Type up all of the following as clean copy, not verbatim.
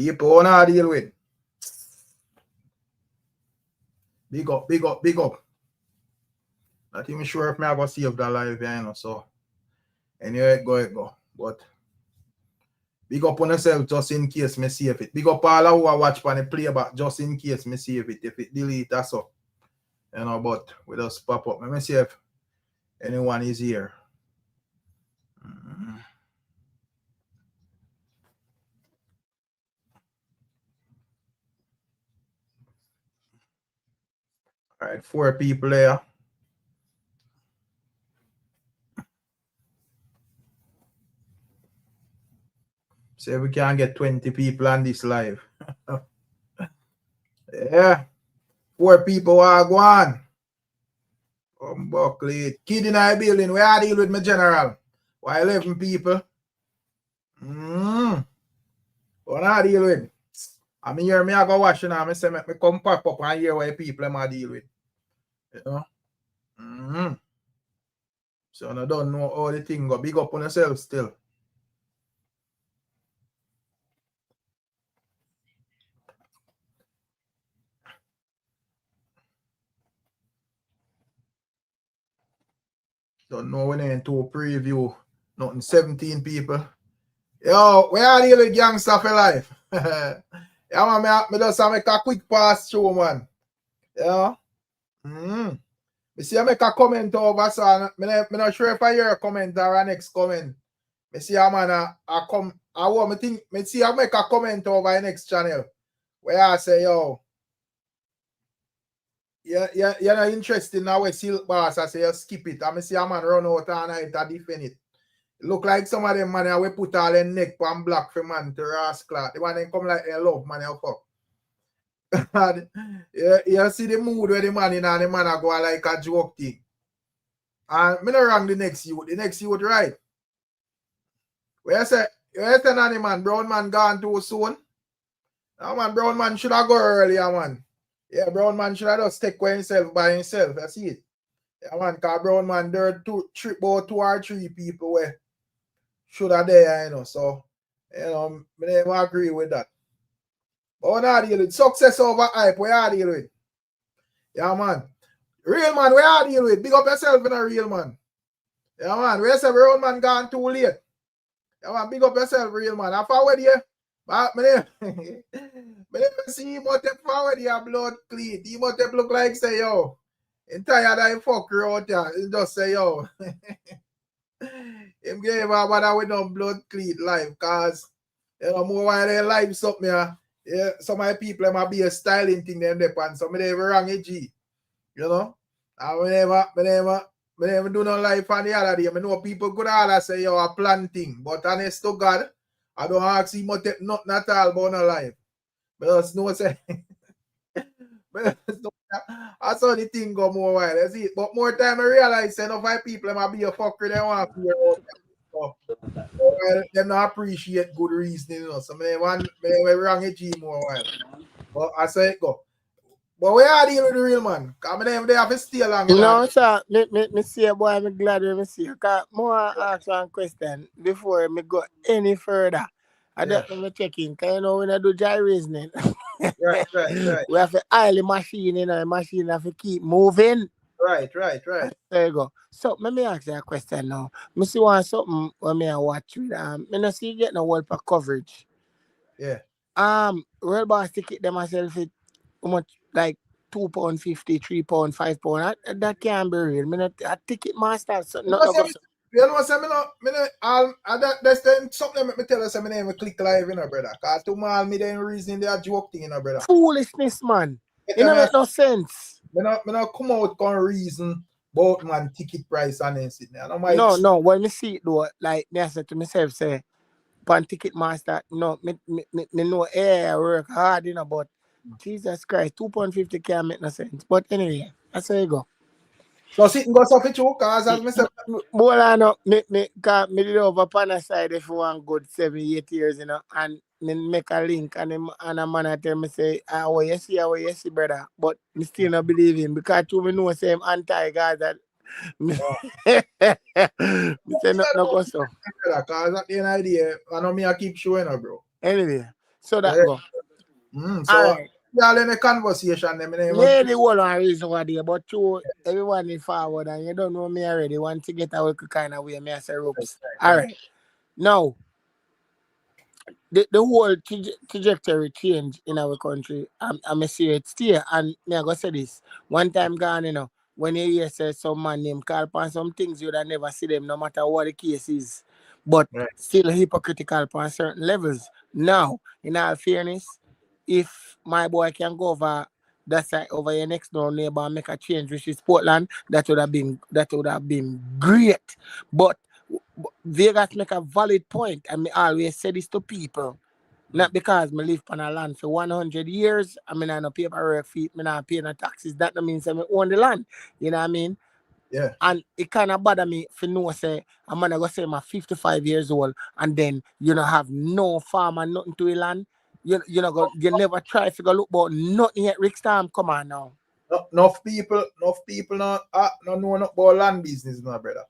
People wanna deal with. Big up, big up, big up. Not even sure if I go save that live, you know, so anyway, it go. But big up on yourself just in case me save it. Big up all who watch on the playback just in case me save it. If it delete, that's up. You know, but we just pop up. Let me see if anyone is here. All right, 4 people there. Say we can get 20 people on this live. Yeah. 4 people are Gwaan. Buckley. Kid in our building. Where I deal with my general. Why 11 people? What I deal with? I mean, hear me, I go watch now. I say, me come pop up and hear what people I deal with. You know? So I don't know how the thing go. Big up on yourself still. Don't know when I into preview. Nothing 17 people. Yo, where are you with gangster for life? Yeah, man, me just make a quick pass through, man. Yeah. Me see I make a comment over, so I'm not sure if I hear a comment or a next comment. Me see a man me see I make a comment over the next channel where I say, yo, you're not interested now with Silk Boss. I say you skip it. I see a man run out and I defend it. Look like some of them man we put all their neck on black for man to rascal. The one they come like a love man fuck. You see the mood where the man in and the man go like a joke thing. And me not wrong the next youth. The next youth right. Where you say the man, brown man gone too soon. Now man, brown man should have go earlier, man. Yeah, brown man should have just take away himself by himself. I see it. Yeah, man, because brown man there are 2 or 3 people where should have there, you know. So, you know, I never agree with that. But what I deal with? Success over hype, where I deal with? Yeah, man. Real man, where I deal with? Big up yourself in a real man. Yeah, man. Where you say brown man gone too late? Yeah, man, big up yourself, real man. I forward you. But me never see him out forward here, blood clean. He must look like say, yo, entire that fuck you out there. He just say, yo. Him gave a bother with no blood clean life, cause you know more while they live something here. Yeah, some of the people might be a styling thing them dep and some of them wrong G. You know? And we never do no life on the other day. I know people could all say yo a plan thing, but honest to God, I don't ask him take nothing at all about no life. But just know say I saw the thing go more while. That's it. But more time I realize say enough of people might be a fucker they want to figure out. So, them not appreciate good reasoning, you know. So me wrong a G more while. But I say it go. But where are you with the real man? Because they have to stay along. No, sir. Me see a boy, I'm glad to see you. Because more ask one question before me go any further. I don't know checking. Because you know when I do dry reasoning. Right. We have to oil the machine, you know, the machine have to keep moving. Right. There you go. So let me ask you a question now. Me see one something when me watch with me not see you getting a World Cup coverage. Yeah. World Boss ticket them myself it how much like £2.50, £3, £5. That can't be real. Me not a ticket master. So you know, say that's something me tell us I never click live, you know, brother. Cause tomorrow me then reason they are joke thing, you know, brother. Foolishness, man. It don't make no sense. Me not come out con reason about man ticket price and then sit there. No. When me see it though, like me I said to myself, say, pan ticket master, no, me know I work hard, you know, but Jesus Christ, £2.50 can't make no sense. But anyway, that's how you go. So sitting go suffer too, cause as me say, well, I know me did over pan aside if you want good 7-8 years, you know, and me make a link and a man tell me say, what you see, brother. But me still not believe him because to me know say I'm anti-God that me say no go so. Cause at the end of the day, I know me I keep showing up, bro. Anyway, So that Yeah. go. So All right. y'all in a conversation, them Yeah, the whole one reason why there, but you everyone is forward and you don't know me already. Want to get away kind of way, me I say ropes. All right. Now, the whole trajectory change in our country, I'm see it stay. And me I go say this. One time gone, when you hear say some man name call upon some things you'd have never see them no matter what the case is. But Right. still hypocritical upon certain levels. Now, in all fairness, if my boy can go over that side over your next door neighbor and make a change, which is Portland, that would have been great. But Vegas make a valid point, and me always say this to people. Not because me live on a land for 100 years, I mean I no paperwork fee, me not pay no taxes. That no means I own the land. You know what I mean? Yeah. And it kind of bother me for know say I'm gonna go say I'm 55 years old and then you know have no farm and nothing to the land. You never try to go look but nothing yet Rickstorm. Come on now. Enough people no know not about land business, no, brother.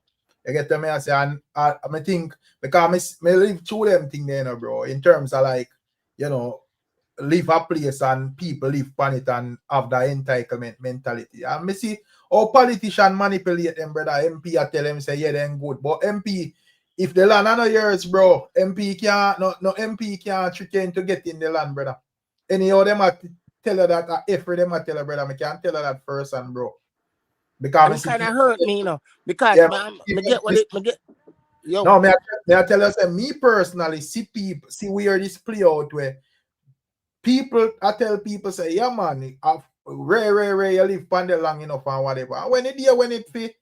You get to me, I say, and I think because me live through them thing there, bro, in terms of like, you know, live a place and people live on it and have the entitlement mentality. And me see how politicians manipulate them, brother. MP I tell them say, yeah, they're good. But MP, if the land are not yours, bro, MP can't no MP can't trick you into getting the land, brother. Any of them are tell her that every them I tell her, brother, I can't tell her that first and bro. Because And I it see kind of people, hurt me, because yeah, me get what it me get. Yo, no, may I tell you, say, me personally see people see where this play out where people I tell people say, yeah man, rare you live on the long enough and whatever. And when it there when it fit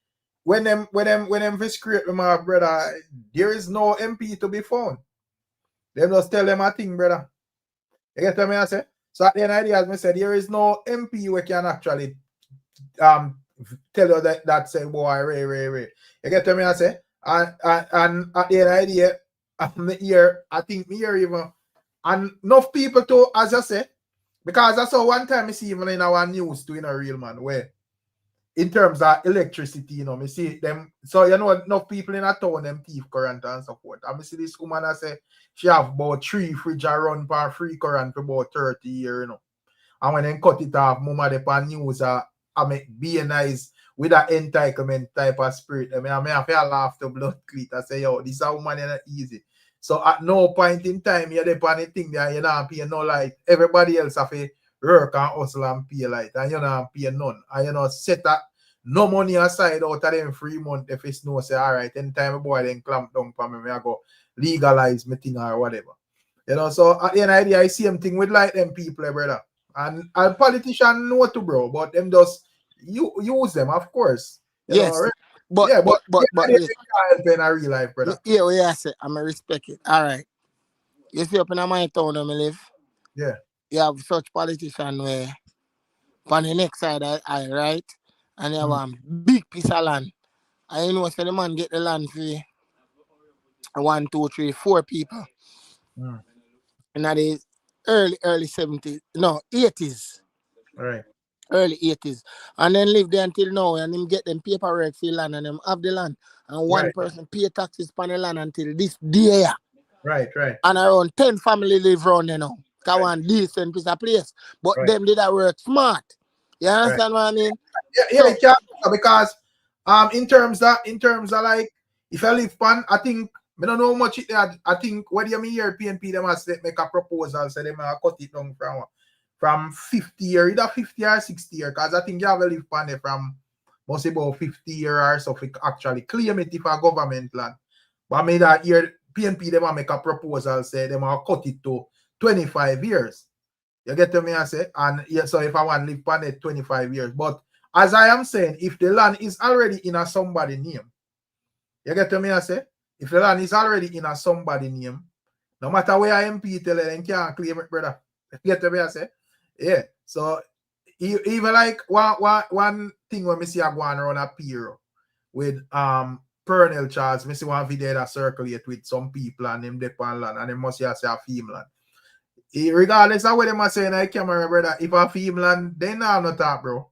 when them fi scrape my brother, there is no MP to be found. Them just tell them a thing, brother. You get what I say? So at the end of the day, as I said, there is no MP we can actually tell you that say boy Ray. You get what I say? And at the end of the day, I think me here even and enough people to as I say, because I saw one time I see even in our news to a real man where in terms of electricity, me see them. So enough people in a town them thief current and so forth. And I see this woman I say she have about 3 fridge run for free current for about 30 years, And when they cut it off, mama de pan news I make be nice with that entitlement type of spirit. I mean, I feel laugh to blood cleat. I say, yo, this is a woman not easy. So at no point in time, you're the thing there, you don't pay no light. Everybody else have to work and hustle and pay light, and you don't pay none. And set that no money aside out of them 3 months if it's no say, all right, anytime a boy then clamp down for me, I go legalize my thing or whatever. So at the end of the day, I see them thing with like them people, brother. And politicians know to bro, but them just use them, of course. yes, Right? but Yeah, but but but but they this, can't help in a real life, brother. yeah, what I say, I'm respect it. All right, you see up in my town where I live, Yeah, you have such politician where on the next side I right, and you have a big piece of land. And you know, so the man get the land for 1, 2, 3, 4 people. mm. And that is early 70s, no, 80s. Right, Early 80s. And then live there until now and him get them paperwork for the land and them have the land. And one right, person pay taxes on the land until this day. right, And around 10 family live around there now. Cause right, one decent piece of place. But right, them did that work smart. You right. understand what I mean? Yeah, So it can because in terms of like if I live pan, I think I don't know how much it had. I think what you mean here PNP them has make a proposal so they might cut it down from 50 year, either 50 or 60 year, because I think you have a live pan from must about 50 year or so if actually claim it if a government land. But I mean that year PNP them make a proposal say they might cut it to 25 years. You get to me, I say? And yeah, so if I want to live on it 25 years. But as I am saying, if the land is already in a somebody name, you get to me, I say? If the land is already in a somebody name, no matter where MP tell it, they can't claim it, brother. You get to me, I say? Yeah. So even like one thing when me see a Gwaan around a pier with Pernell Charles, me see one video that circulate with some people and them dep on land and they must say a female land. Regardless of what them are saying I camera, brother, if a female and they know not talk, bro.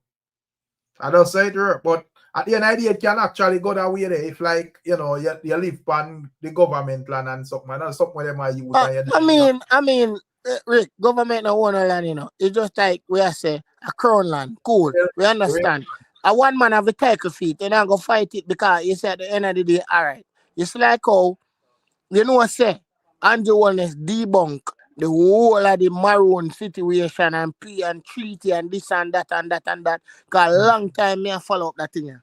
I don't say it, but at the end of the day, it can actually go that way there. If like, you know, you live on the government land and something, and something where them are use and I mean, Rick, government no own a land, you know. It's just like we are say a crown land. Cool. We understand. A one man have the title feet, and I go fight it because you say at the end of the day, all right. It's like how you know what say Andrew Wellness debunk the whole of the Maroon situation and P and treaty and this and that and that and that. Cause a long time me I follow up that thing. Yeah.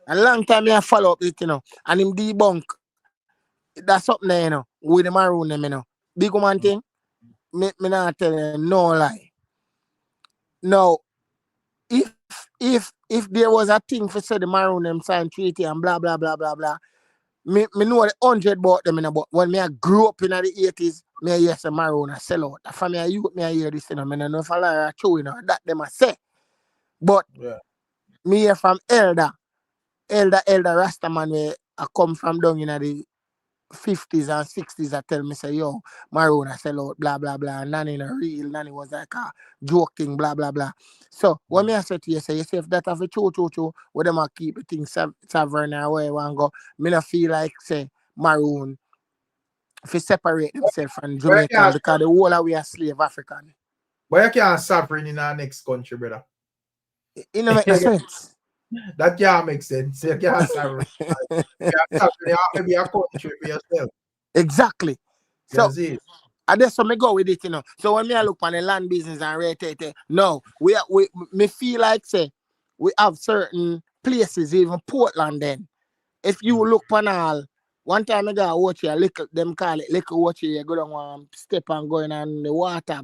A long time me I follow up it, you know. And him debunk. That's something there, you know, with the Maroon them, you know. Big woman thing, me not tell you no lie. Now, if there was a thing for say the Maroon them sign treaty and blah blah blah blah blah, me know the 100 about them, you know, but when me I grew up in the 80s, me I hear some Maroon I sell out. For me, youth me I hear this, you know, me no know if I lie or true, you know, that them I say. But me hear from elder Rastaman where I come from down in the 50s and 60s, I tell me, say, yo, Maroon, I sell out, blah, blah, blah. And Nanny no real, Nanny was like a joke thing, blah, blah, blah. So, what me I say to you, say, if that have a true, what them I keep the thing sovereign or where I want to go, me not feel like, say, Maroon, if they separate themselves from Jamaican because the whole of we are slave African. But you can't sovereign in our next country, brother. It don't make no sense. That can't make sense. You can't sovereign. You have to be a country for yourself. Exactly. So, and that's how me go with it, you know. So when me I look on the land business and rate, no, we me feel like say we have certain places, even Portland. Then, if you look on all, one time I go watch you, little them call it little watch you go down one step and going on the water,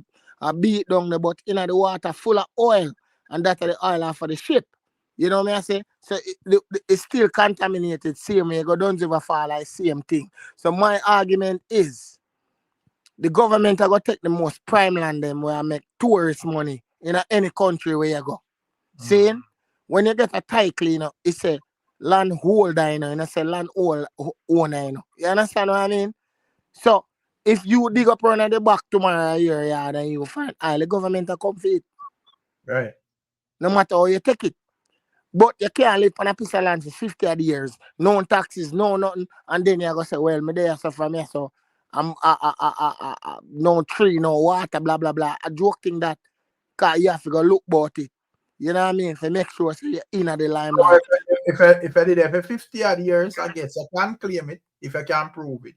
beat down the but in the water full of oil, and that's the oil for the ship. You know what I say? So it's still contaminated. Same way, go down river fall, like same thing. So my argument is the government are going to take the most prime land them where I make tourist money in any country where you go. Saying when you get a title, you know, it's a land holder, you know, and it's a land owner, you know. You understand what I mean? So if you dig up around the back tomorrow your yard and you find all the government will come for it. Right. No matter how you take it. But you can't live on a piece of land for 50 odd years, no taxes, no nothing, and then you're going to say, well, me there so from here, so I'm no tree, no water, blah, blah, blah. A joke thing that cause you have to go look about it. You know what I mean? To make sure so you're in the limelight. If I did it for 50 odd years, I guess I can claim it if I can prove it.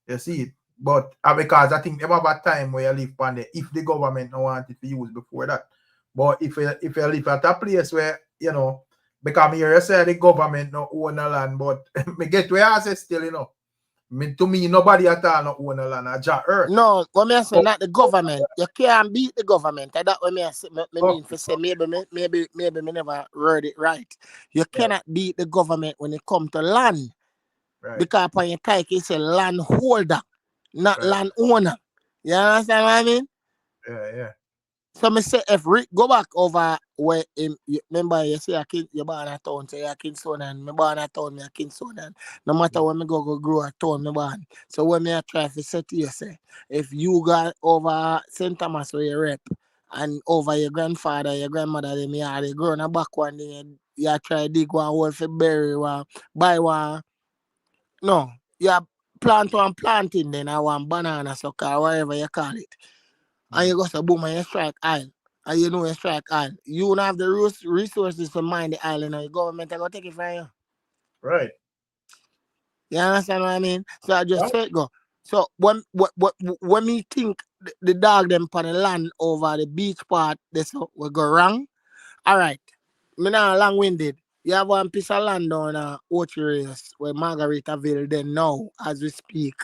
You see it. But because I think there was a time where you live on there if the government don't want it to use before that. But if you live at a place where, you know, because me here say the government no own a land, but me get where I say still, you know. To me, nobody at all no own a land. I just earth. No, what me say not the government. You can't beat the government. That what me say, me mean to say maybe me never heard it right. You cannot beat the government when it comes to land. Right. Because upon your title it's a land holder, not land owner. You understand what I mean? Yeah. So me say if Rick go back over where remember you say you born a town, say a Kingston and me born a town, me a Kingston and no matter when me go grow a town, me born. So when me I try to say to you say, if you got over St. Thomas where you rep and over your grandfather, your grandmother, them they grow in a back one day, you try dig one hole for bury one, buy one. No, you plant one planting then I want banana sucker, whatever you call it. And you go to boom and you strike oil. And you know you strike oil. You don't have the resources to mine the oil, you know. The government are going to take it from you. Right. You understand what I mean? So I just say go. So when we think the dog them on the land over the beach part, this will go wrong. All right. Me not long-winded. You have one piece of land on Ochireus where Margaritaville then now, as we speak,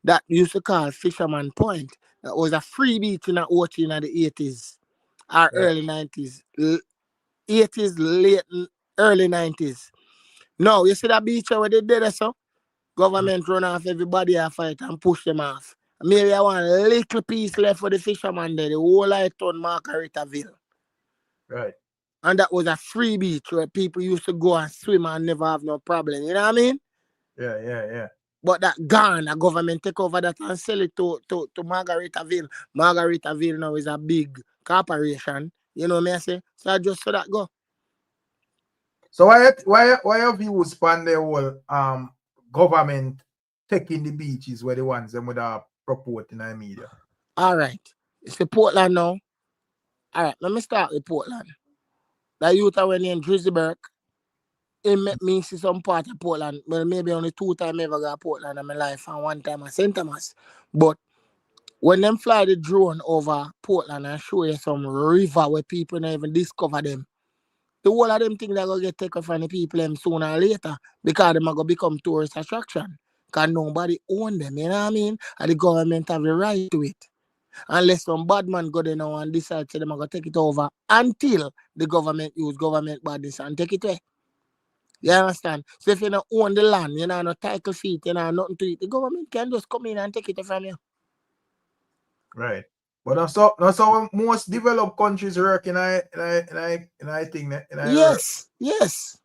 that used to call Fisherman Point. That was a free beach in Ochi in the 80s or early 90s. 80s, late, early 90s. Now, you see that beach where they did so? Government run off everybody a fight and push them off. Maybe I want a little piece left for the fisherman there. The whole I turn Margaritaville. Right. And that was a free beach where people used to go and swim and never have no problem. You know what I mean? Yeah. But that gone, the government take over that and sell it to Margaritaville. Margaritaville now is a big corporation. You know what I say? So I just saw that go. So why have you spanned the whole government taking the beaches where the ones them would have proport in the media? All right. It's the Portland now. All right, let me start with Portland. That youth I went in Drizzy Burke. It make me see some part of Portland. Well, maybe only 2 times I ever got Portland in my life and 1 time at St. Thomas. But when them fly the drone over Portland and show you some river where people never even discover them, the whole of them think they're going to get taken from the people them sooner or later because them are going to become tourist attraction. Because nobody own them, you know what I mean? And the government have the right to it. Unless some bad man go there now and decide to them are going to take it over until the government use government bodies and take it away. You understand? So if you don't own the land, you know, no title feet, you know, nothing to it, the government can just come in and take it from you. Right. But that's how most developed countries work in I think in I work. Yes.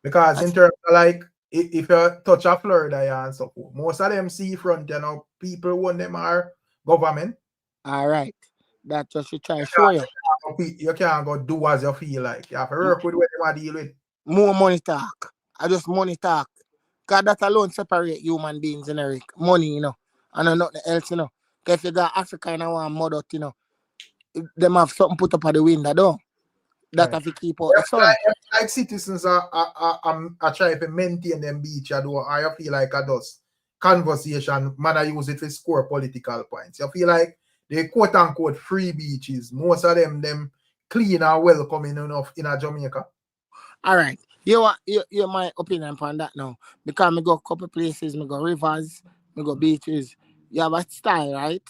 Because in terms of like if you touch a Florida and so forth, most of them seafront, you know, people own them are government. All right. That's what you try to show you. You can't go do as you feel like. You have to work with what you want to deal with. More money talk. I just money talk. Because that alone separate human beings, in Eric. Money, you know. And nothing else, you know. Because if you got Africa and I want mud out, you know, them have something put up at the window, though. That have to keep out the sun. Like citizens are trying to maintain them beach, I feel like I does conversation, man, I use it to score political points. You feel like the quote unquote free beaches, most of them clean and welcoming enough in a Jamaica. All right. You my opinion on that now. Because me go a couple places, me go rivers, me go beaches. You have a style, right?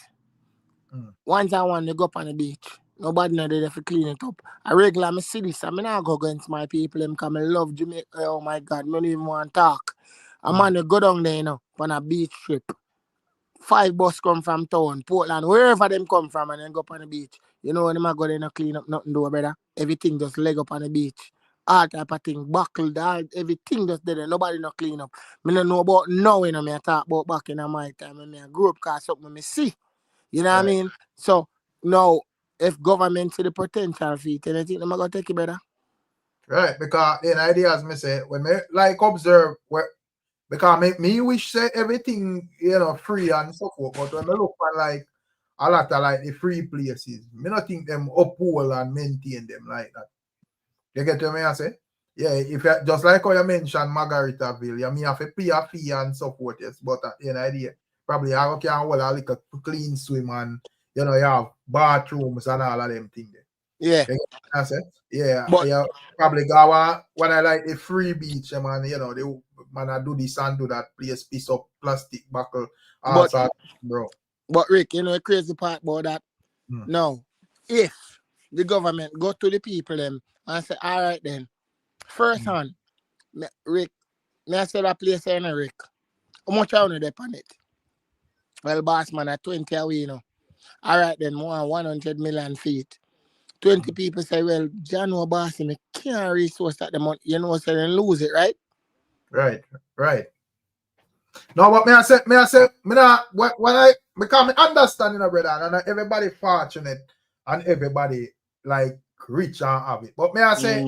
Once I want to go up on the beach. Nobody know they have to clean it up. I regular me see this. I mean I go against my people because I love Jamaica. Oh my God, me don't even want to talk. A man they go down there, you know, on a beach trip. 5 bus come from town, Portland, wherever them come from, and then go up on the beach. You know when them go there and clean up nothing do, brother. Everything just leg up on the beach. All type of thing, buckled, everything just there. Nobody not clean up. Me don't know about now, you know, me I talk about back in my time when I grew up because something me see. You know what I mean? So now if government see the potential for it, then I think they're gonna take it better. Right, because the idea as me say, when me like observe where because me wish say everything, you know, free and so forth, but when I look at like a lot of like the free places, me not think them uphold and maintain them like that. You get what I say? Yeah, if you, just like how you mentioned Margaritaville, you may have to pay a fee and so forth, yes, but at the end of the day, probably you can hold a little clean swim and you know you have bathrooms and all of them things there. Yeah. You get what I say? Yeah, But you probably go when I like the free beach, man, you know, they man I do this and do that, place piece up plastic buckle, all sorts, bro. But Rick, you know the crazy part about that? Now, if the government go to the people them and say, all right then, first hand, Rick, may I say that place in Rick? How much I want to on it? Well, boss man, at 20 away, you know. All right then, more than 100 million feet. 20 people say, well, John or boss, me can't resource that the money, you know, so then lose it, right? Right. No, but me I say, me not when I become understanding of brother, and everybody fortunate and everybody like rich and have it. But me I say,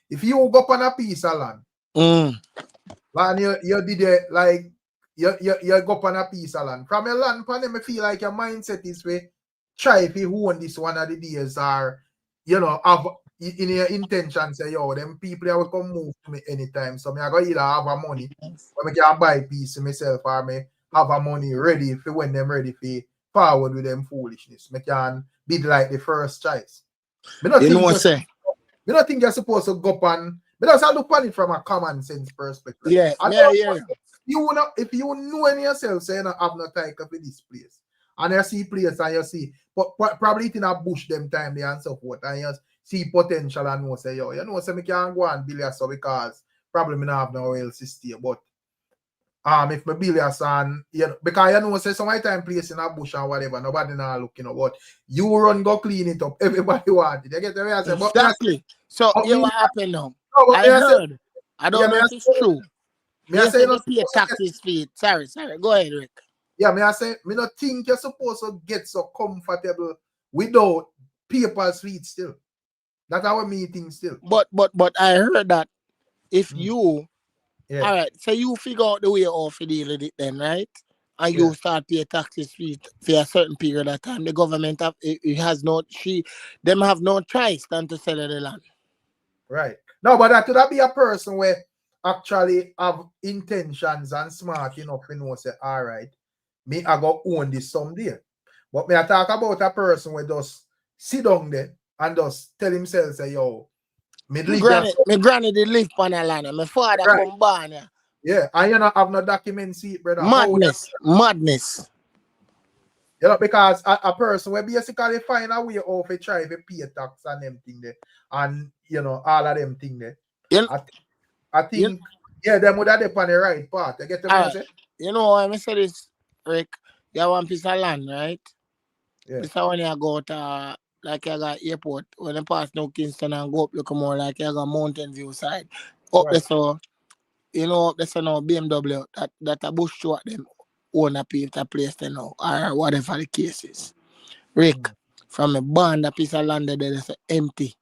if you go up on a piece of land, and you did it like you go up on a piece of land. From your land, pan me feel like your mindset is way try if you own this one of the days or you know have in your intention say yo them people will come move to me anytime. So me I go either have a money or me can buy piece myself or me have a money ready for when them ready for forward with them foolishness. Me can be like the first choice. Me not me don't think you're supposed to go on. But that's look on it from a common sense perspective. Yeah, if you know in yourself, say you don't have no title for this place, and you see place and you see, but probably it in a bush them time there and so forth, and you see potential and know say yo, you know, say me can go and build so because probably me not have no else to stay, but if my billions and you know, because you know say some time place in a bush and whatever, nobody now looking at what you run go clean it up. Everybody want it. You get the way I say, exactly. So what happened now? No, I heard. I don't know if it's true. Me I say no pay taxes fee. Sorry. Go ahead, Rick. Yeah, me I say me not think you're supposed to get so comfortable without paper sweet still. That's our meeting still. But I heard that if you Yeah. all right, so you figure out the way how to deal with it then, right? And Yeah. you start pay taxes for a certain period of time. The government it has them have no choice than to sell the land. Right. No, but that could be a person where actually have intentions and smart enough to know say, all right, me I go own this someday. But me I talk about a person where just sit down there and just tell himself say, yo, me live there. My granny did live on a land. My father Right. come born here. Yeah, and you not have no document see it, brother. Madness. You know, because a person will basically find a way how to try to pay tax and them thing there. And you know, all of them thing there. I think yeah, them would have dip on the right path. You get what I say? You know why I say this, Rick? You have one piece of land, right? Yeah. This is when you go to like you got airport, when you pass New Kingston and go up look more like you got Mountain View side. Up there so you know up there so now BMW that a bush short them own a place there now or whatever the case is. Rick, from a band a piece of land there that's empty.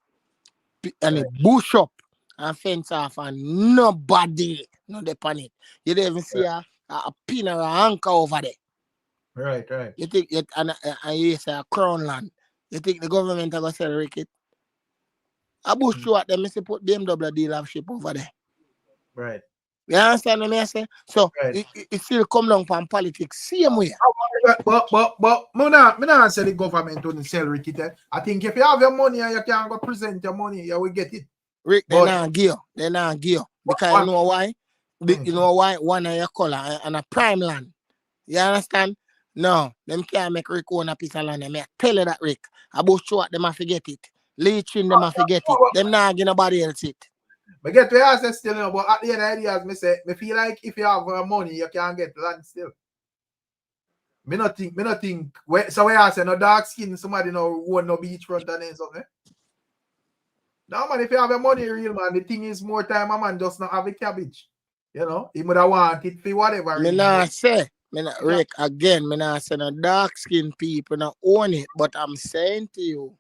And it bush up and fence off and nobody no depend it. You don't even see a pin or a anchor over there. Right. You think it and you say a crown land. You think the government are gonna sell it? I bush you at them, put BMW dealership over there. Right. You understand what I say? So it still come down from politics, same way. But me not say the government wouldn't sell Ricky. I think if you have your money and you can go present your money, you will get it. Rick, they not give you. Because you know why? You know why? One of your color and a prime land. You understand? No, them can't make Rick own a piece of land. I tell you that, Rick. About short, them have to get it. Leeching, them have to get it. Them not give nobody else it. But get to ask still, you know, but at the end of the day, as me say, me feel like if you have money, you can get land still. Me not think. So where I say no dark skin, somebody no own no beachfront and something. No man, if you have your money real man, the thing is more time a man just not have a cabbage. You know, he would have want it for whatever. Me not say, Rick, again, me not say no dark skin people not own it, but I'm saying to you,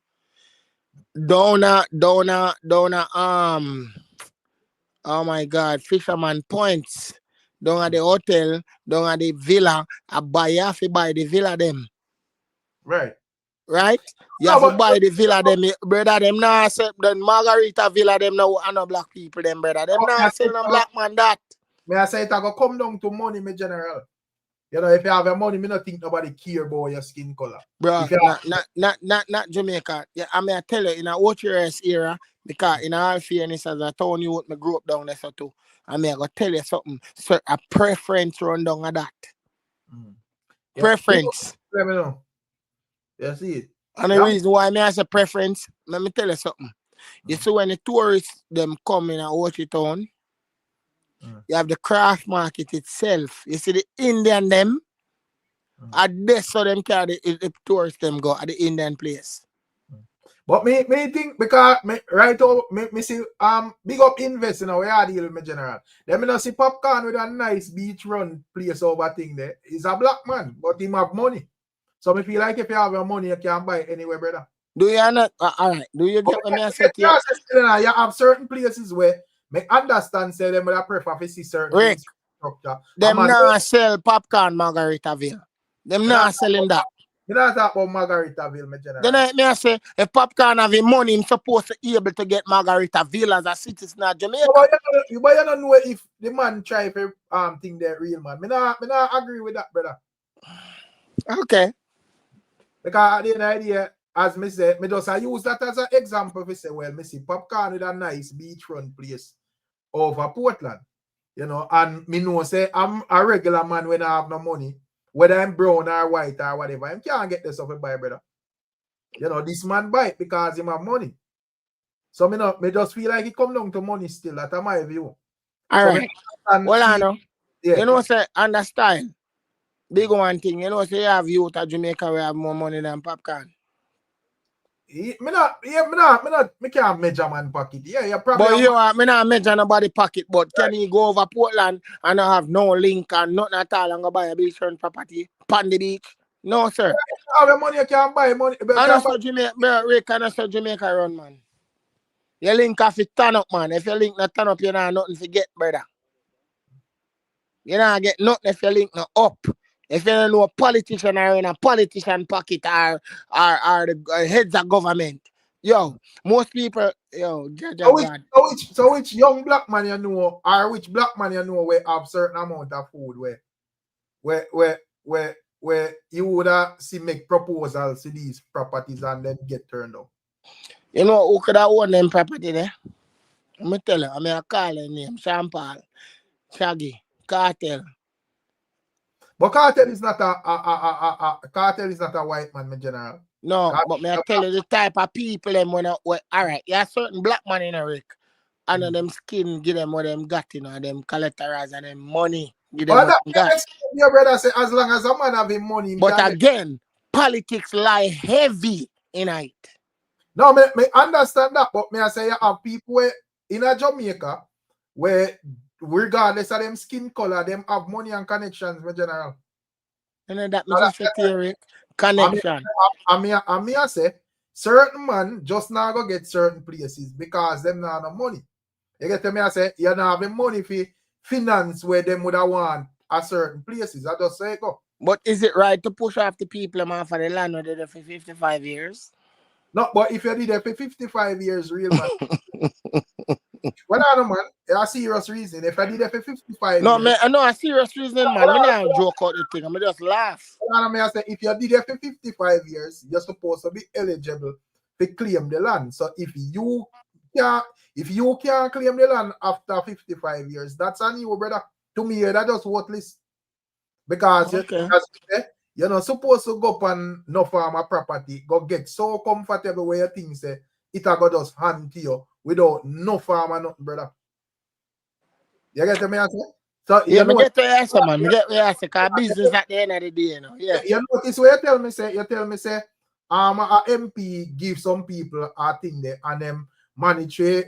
down oh my God, Fisherman Points, down at the hotel, down at the villa, I buy the villa them. Right. You have to buy the villa them, brother. Them now accept the Margarita villa them now and no black people them, brother. Them now sell no black man that. Me I say it go come down to money, me general. You know, if you have your money, me not think nobody care about your skin color. Bro, not Jamaica. Yeah, I mean I tell you, in a OTRS era, because in all fairness, as I told you what me grew up down there so too. I mean I gotta tell you something. So a preference run down of that. Preference. Let me know. You see it. And the reason why I say preference, let me tell you something. You see when the tourists them come in a Ochi town, you have the craft market itself. You see the Indian them, and that's so them carry the tourists them go at the Indian place. But me think because me see big up invest in our yard deal, me general. Then me not see Popcorn with a nice beach run place over thing there. He's a black man, but he have money. So me feel like if you have your money, you can buy anywhere, brother. Do you not? All right. Do you get what I said to you? You have certain places where me understand say them will prefer to see certain Rick, structure. Them not sell popcorn Margaritaville. Them not selling that. You don't talk about Margaritaville, my general. Then I say, if Popcorn have money, I'm supposed to be able to get Margaritaville as a citizen of Jamaica. But you don't know if the man try to think they're real, man. Me not agree with that, brother. Okay. Because at the end of the day, as me say, me just use that as an example to say, well, me see Popcorn with a nice beachfront place over Portland. You know, and me know say I'm a regular man when I have no money. Whether I'm brown or white or whatever, I can't get this off a buy, brother. You know, this man buy it because he have money. So me just feel like it come down to money still. That's my view. All right. Well, I know. Yeah. You know, say understand. Big one thing, you know, say you have youth at Jamaica where have more money than Popcorn. Me can't measure man pocket. Yeah, you probably. But you me not measure nobody pocket, but can he go over Portland and not have no link and nothing at all and go buy a beachfront property on the beach? No, sir. Have the money you can buy money. And that's what Jamaica, Rick, and that's what Jamaica run, man. Your link have to turn up, man. If your link not turn up, you know nothing to get, brother. You don't get nothing if your link not up. If you don't know a politician or in a politician pocket or the heads of government. Yo, most people, yo, God. So which young black man you know, or which black man you know where have certain amount of food where you would see make proposals to these properties and then get turned down? You know who could have own them property there? I'm gonna tell you, I'm gonna call his name, Sean Paul, Shaggy, Cartel. But Cartel is not Cartel is not a white man, my general. No, Cartel, but may I tell you the type of people them when all right, you have certain black man in a Rick. And them skin give them what them got, you know, them collaterals and them money. Give them what them got. Your brother say as long as a man having money. But again, politics lie heavy in it. No, me understand that, but me I say you have people where in a Jamaica where regardless of them skin color, them have money and connections, my general. And that me just say theory, connection. I me I say certain man just now go get certain places because them not have no money. You get to me I say you don't have the money for finance where them would have want at certain places. I just say go. But is it right to push off the people off of the land where they're there for 55 years? No, but if you did it for 55 years, real man. Well, I know, man. A serious reason. If I did it for 55 no, years. Man, I know a serious reason, man. I don't joke out the thing. I just laugh. I say, if you did it for 55 years, you're supposed to be eligible to claim the land. So if you can't claim the land after 55 years, that's on you, brother. To me, that's just worthless. Because you're not supposed to go up on no farmer property, go get so comfortable where you think say it a go just hand to you without no farmer nothing, brother. You get me answer? So yeah, me get to answer, man. Me get to answer, because business at the end of the day, you know. Yeah. You notice where you tell me say a MP give some people a thing there and them manage to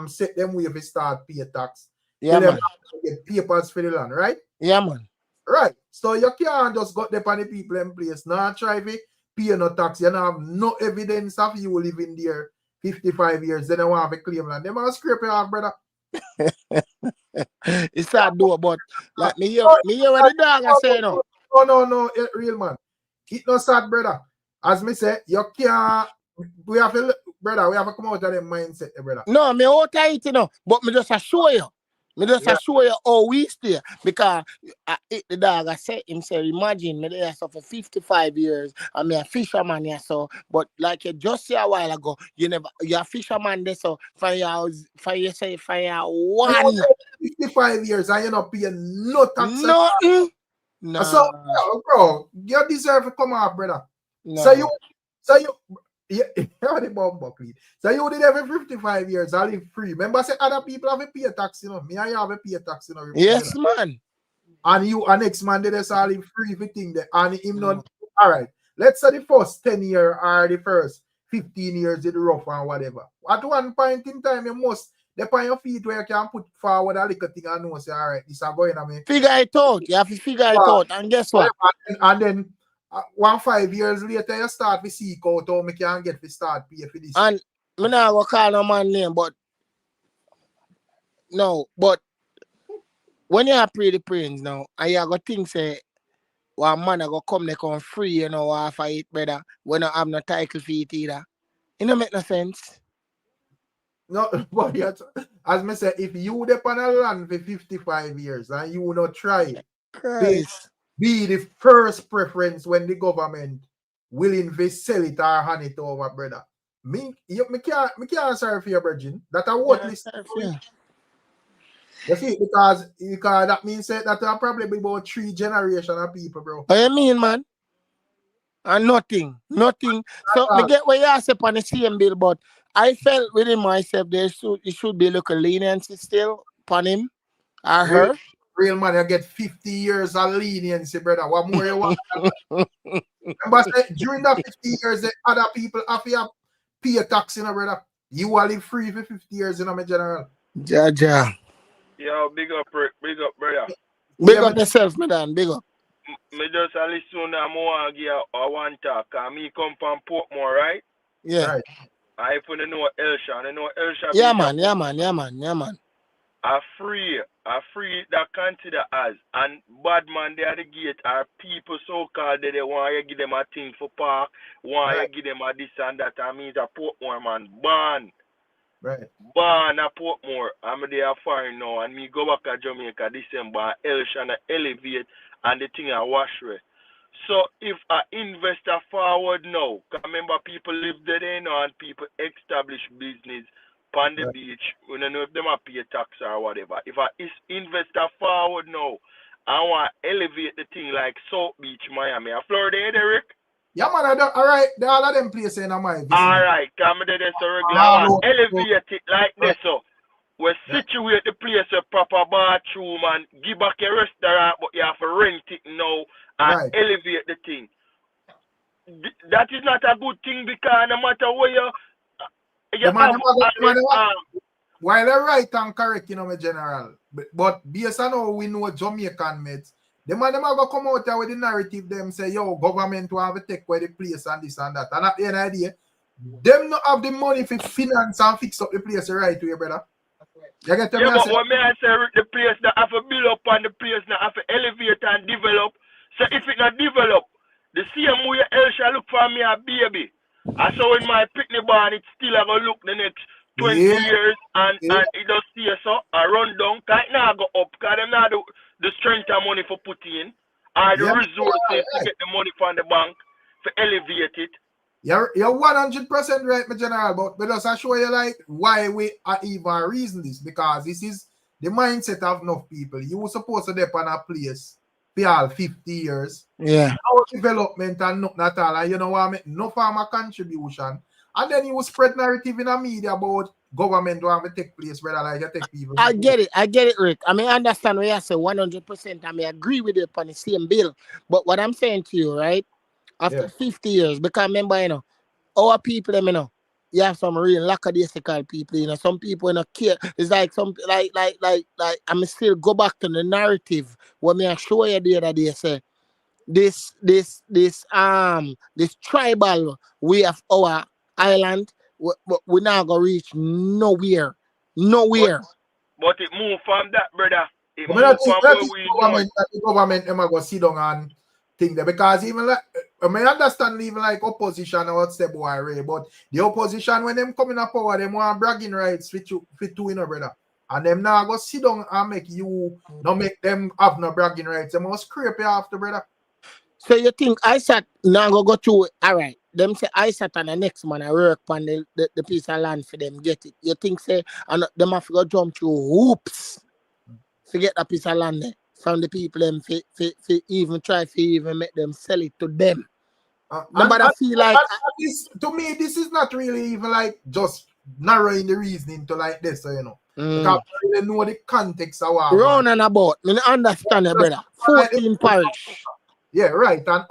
set them way to start pay tax. Yeah, man. Get papers for the land, right? Yeah, man. Right. So you can't just got the the people in place. Now try to pay no tax. You don't have no evidence of you living there 55 years. Then they want to claim land. They must scrape it off, brother. It's sad though, but like me hear what the dog I say no. No, real man. It's not sad, brother. As me say, you can't. We have to, brother. We have to come out of the mindset, brother. No, me out of it, you know. But me just show you. Me just show you how we stay. Because the dog I said him say, imagine me there so for 55 years and me a fisherman here so, but like you just say a while ago, you're a fisherman there so for your 1 55 years and you're not paying no tax. Nothing. No. So bro, you deserve to come out, brother. No. So you yeah, the bomb, please. So you did every 55 years, I live free. Remember, say other people have a pay tax, you know. Me and you have a pay tax, you know. Yes, man. And you and next man did this all live free everything there. And him not all right. Let's say the first 10 years or the first 15 years in rough and whatever. At one point in time, you must depend on your feet where you can put forward a little thing and know say, all right, this is going on me. Figure it out. You have to figure it out. And guess what? And then 5 years later, you start to seek out how me can get to start pay for this. And me not go call no man name, but when you are pray the prayers now, and you go think say one man go come they come free, you know, after it, brother, when I have no title for it either. It don't make no sense. No, but as me say, if you depend on land for 55 years and you not try be the first preference when the government willing to sell it or hand it over, brother. Me can't serve for your virgin. That a worthless. You see, because that means that will probably be about 3 generations of people, bro. What you mean, man? And nothing. So me get what you say on the same bill, but I felt within myself it should be look a leniency still upon him or her. Real man, you get 50 years of leniency, brother. What more you want? Remember, during that 50 years, the other people have to pay a tax, you know, brother. You will live free for 50 years, you know, my general. Ja. Yo, big up, brother. Big up yourself, man. Big up. Me just listen to more give a one talk. Me come from Portmore, right? Yeah. Right. I put a know Elsha. I know Elsha. Yeah, man. A free that consider as and bad man they at the gate are people so called that they want you give them a thing for park, want Right, you give them a this and that. I mean a Portmore man. right. Born a Portmore. I'm there foreign now and me go back to Jamaica December Elsha and elevate and the thing I wash way. So if I investor forward now, 'cause remember people live there you know, and people establish business on the Right. beach, we don't know if them a pay tax or whatever. If I investor forward now, I want to elevate the thing like South Beach, Miami, Florida, Eric. Yeah, man, all right, all of them places in my vicinity. All right, come there so regular. I want to elevate it like this, so we situate the place a proper bathroom and give back a restaurant, but you have to rent it now and elevate the thing. That is not a good thing because no matter where you while they're right and correct, you know, my general, but based on how we know Jamaican mates, them are go come out there with the narrative, them say, yo, government will have to take away the place and this and that. And at the end of the day, them not have the money for finance and fix up the place right way, brother. You get but when I say the place that have to build up and the place that have to elevate and develop, so if it not develop, the same way Elsha look for me a baby. I saw in my picnic barn, it still have a look the next 20 years and it does see so I run down, can't now go up because them not the strength of money for put in or the resources to get the money from the bank to elevate it. You're 100% right, my general, but just I show you like why we are even reason this, because this is the mindset of enough people. You were supposed to depend on a place for all 50 years. Yeah. Our development and nothing at all. And you know what I mean? No farmer contribution. And then you will spread narrative in the media about government will have to take place, whether like you take people. I get it, Rick. I mean, I understand what you say 100%. I mean, I agree with you on the same bill. But what I'm saying to you, right? After 50 years, because remember, you know, our people, them, you know, you have some real lackadaisical people, you know, some people, you know, care. It's like some, I'm still go back to the narrative when I show you the other day, say, this tribal way of our island, we now go reach nowhere. But But it moved from that, brother. It moved from where we know. The government them go sit down and think that, because even like I may understand even like opposition or what's the boy Ray, but the opposition when them coming up power, them want bragging rights for two, you know, brother. And them now go sit down and make you not make them have no bragging rights. They must scrape you after, brother. So you think ISAT now go to all right? Them say ISAT and the next man I work on the piece of land for them get it. You think say and them have to go jump through hoops to get that piece of land there from the people them for even try to even make them sell it to them. Nobody feel like to me this is not really even like just narrowing the reasoning to like this, you know. Because I really know the context of what round and about. I understand it, brother. 14 parish. Yeah, right. And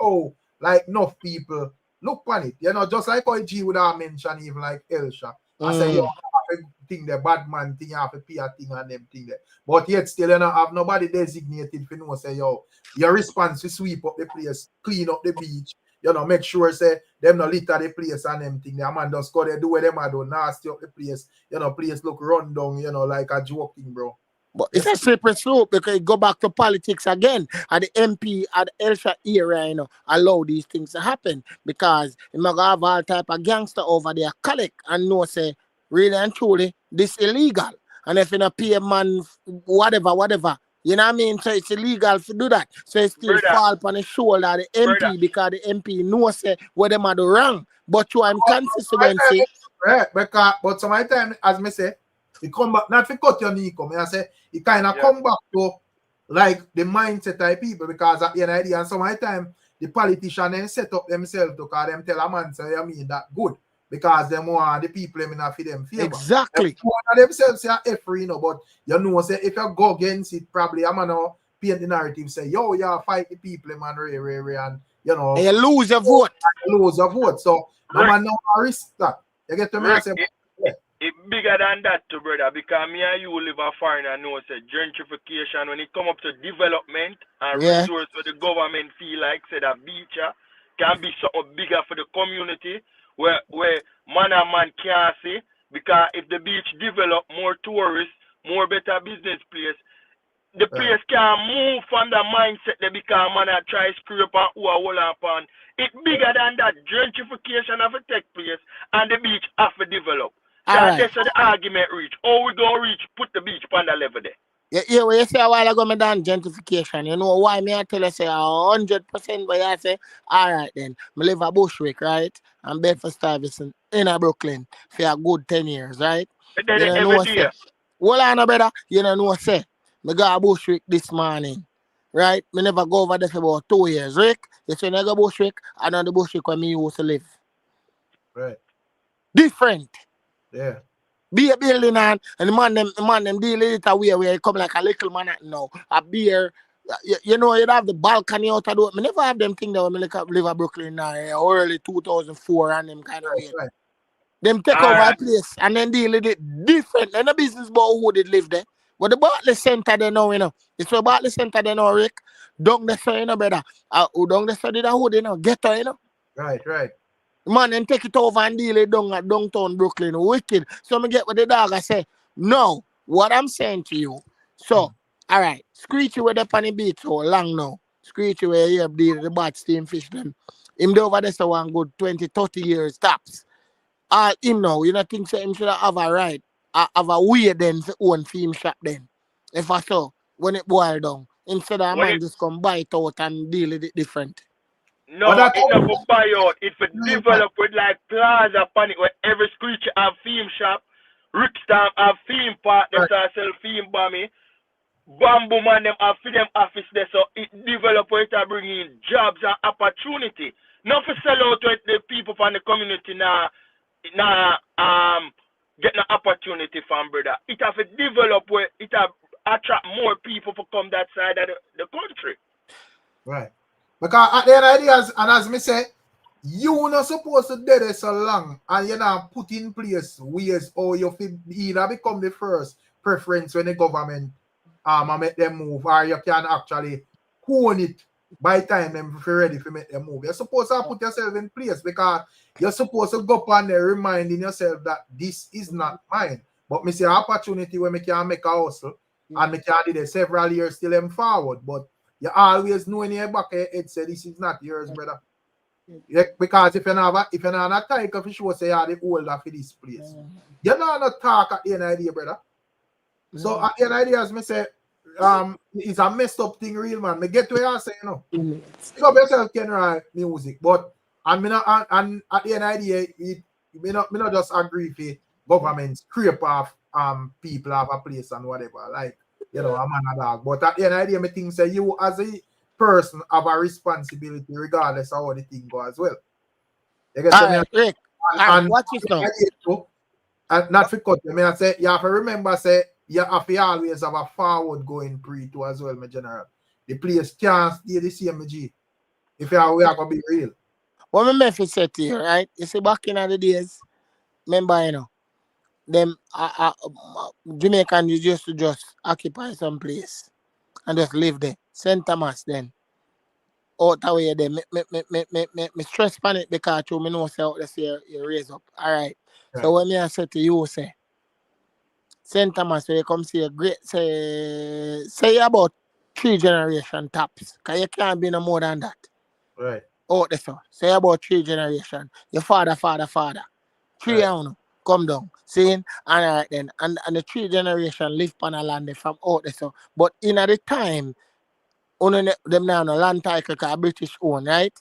like enough people look on it. You know, just like how G would have mentioned even like Elsha. I say you have to think the bad man thing, you have to pay a thing and them thing there. But yet still you don't have nobody designated for no say yo, your response to sweep up the place, clean up the beach, you know, make sure say them no litter the place and them thing. The man just go there, do what them do, nasty up the place, you know, place look run down, you know, like a joke thing, bro. But it's a slippery slope because it go back to politics again. At the MP, at the Elsha area, you know, allow these things to happen because you might have all type of gangster over there collect and know say, really and truly, this illegal. And if you not pay a man, whatever, you know what I mean? So it's illegal to do that. So it still fall upon the shoulder of the MP because the MP knows say what them are do wrong. But to I'm consistency. Right, but sometimes, as me say, it come back, not to cut your knee, I say, it kind of come back to like the mindset of people, because at the end of the day, and sometimes the politicians then set up themselves to call them tell a man say, I mean that good, because them want the people them in for them favor. Exactly. Themselves say free, you know, but you know, say if you go against it, probably I'm gonna paint the narrative, say, yo, you fight the people, man, Ray, and you know, and you lose your vote. So no man no risk that. You get to me say. It's bigger than that too, brother, because me and you live a foreign and know say gentrification when it come up to development and resource for the government feel like say that beach can be something bigger for the community. where man and man can't see, because if the beach develop more tourists, more better business place, the place can move from the mindset they become man a try scrape and who a hold upon. It bigger than that. Gentrification have to take place and the beach have to develop. So that's how the argument reach. How we gonna reach put the beach on the level there? Yeah, what you say a while ago, me done gentrification. You know why me I tell you say 100%, but I say, all right then. Me live a Bushwick, right? And Bedford-Stuyvesant in a Brooklyn for a good 10 years, right? But then You don't every know day. say. Hold on, brother. You don't know say. Me go a Bushwick this morning, right? Me never go over there for about 2 years, Rick. You say I go Bushwick, I know the Bushwick where me used to live. Right. Different. Yeah. Be a building and the man them deal with it away where it come like a little man now. A beer. You know, you'd have the balcony out of the. Me never have them thing that when me live at Brooklyn now, early 2004 and them kind of way. Right. Them take over a place and then deal with it different. And the business about who did live there. But the Bartley Center they know, you know. It's a Bartley Center they know, Rick. Down the side, you know, brother. Down the side, who they know, ghetto, you know. Right. Man, and take it over and deal it down at downtown Brooklyn. Wicked. So me get with the dog, I say, no, what I'm saying to you. So, all right, Screechy with the on the beach so long now. Screechy where you have the bad steam fish them. Him there over there so one good 20, 30 years tops. Him now, you know, think so him should have a right. Have a way then for own film shop then. If I saw, when it boil down. Instead of a man just come buy it out and deal with it different. No, it's not for buy out. It's for develop with like plaza upon it where every screecher have theme shop. Ricstorm have theme park, them start sell theme bommy. Bamboo man them have for them office there, so it develop where it bring in jobs and opportunity. Not for sell out to the people from the community now get an opportunity from brother. It have to develop where it have attract more people to come that side of the country. Right. Because at the end of the day, and as me say, you not supposed to do this so long and you not put in place ways or you either become the first preference when the government make them move, or you can actually own it by the time them ready to make them move. You're supposed to put yourself in place because you're supposed to go up on there reminding yourself that this is not mine. But me see an opportunity where me can make a hustle and me can do this several years till them forward. But you always know in your back of your head say this is not yours, brother. Yeah, because if you're not a tiger for sure say you're the older for this place. You're not talk at the end of the day, brother. So at the end of the day, as me say, it's a messed up thing, real man. Me get to where I say, you know. Pick up yourself can write music, but and at the end of the day, me not just agree for government scrape off people have a place and whatever. Like, you know, a man a dog. But at the end of the day, me think say you as a person have a responsibility regardless of how the thing go as well. You get all right, Rick. And watch this now. And not for cut me, I say you have to remember say you have to always have a forward going pre to as well, my general. The place can't stay the same, G. If we are gonna be real. What my Memphis said to you, right? You see, back in the days, remember, you know, them Jamaicans used to just occupy some place and just live there. St. Thomas then. Out the way there, me stress on it because me know say out there you raise up. All right. So when me I say to you, say, St. Thomas, where you come see a great, say about 3 generation tops. Because you can't be no more than that. Right. Out there, so. Say about 3 generation. Your father. 3 right. Come down. Seeing? And all right then. And the 3 generation live on a land from out there, so. But in at the time, them now no land title because British own, right?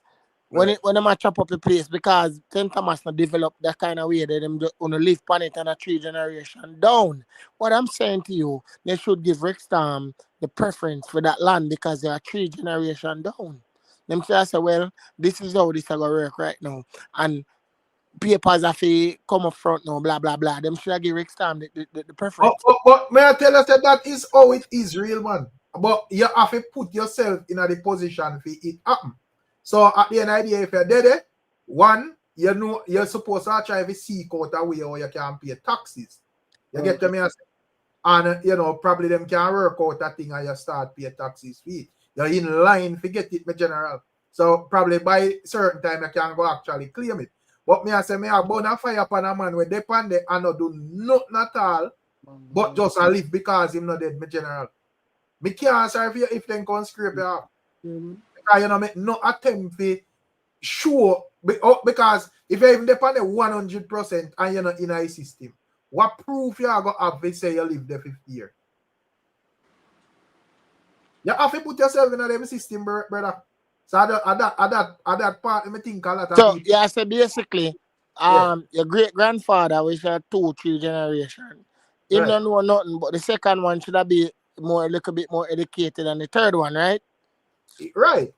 When them a chop up the place because St. Thomas not develop that kind of way that them gonna live on it and a 3 generation down. What I'm saying to you, they should give Ricstorm the preference for that land because they are 3 generation down. Them say, well, this is how this is gonna work right now. And papers have to come up front now, blah blah blah. Them should give Ricstorm the preference. But may I tell you that is how it is real, man. But you have to put yourself in the position for it happen. So at the end of the day, if you're dead, one, you know you're supposed to try to seek out a way how you can pay taxes. You get to me? And you know, probably them can work out that thing and you start pay taxes for it. You're in line, forget it, my general. So probably by certain time you can go actually claim it. But me I say me a burn a fire upon a man where they pan there and not do nothing at all, but just a live because him not dead, me general. Me can't answer if they can scrape it off. Because you know make no attempt to show because if you even depend on 100% and you're not in a system, what proof you are going to have to say you live there 50 years? You have to put yourself in a system, brother. So at that part, I think a lot of So people. yeah, so basically, your great grandfather, which are 2-3 generations, him Right. don't know nothing, but the second one should have be more a little bit more educated than the third one, right? Right.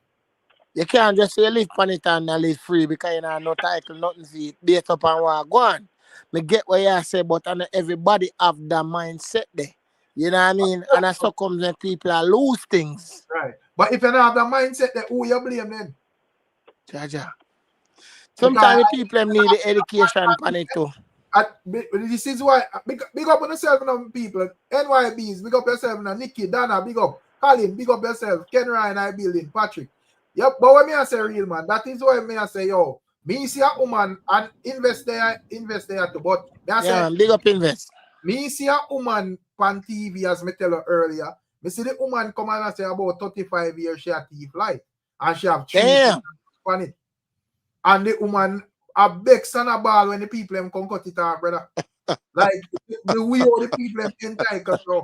You can't just say live on it and live free because you know no title, nothing for it, based upon what Gwaan. Me get what you say, but not everybody have that mindset there. You know what I mean? And that's how comes when people are lose things. Right. But if you don't have the mindset, then who you blame then? Jaja. Because Sometimes people need the education on it too. this is why big up on yourself now, people. NYBs, big up yourself now. Nikki, Dana, big up. Colin, big up yourself. Ken Ryan, I building. Patrick. Yep, but when me I say real man, that is why me I say yo, me see a woman and invest there too. But me I say Big up invest. me see a woman on TV as me tell her earlier. Me see the woman come and say about 35 years she have thief life. And she have 3 Damn. on it. And the woman a bex and a ball when the people them come cut it off, brother. Like the way all the people them entitled, bro.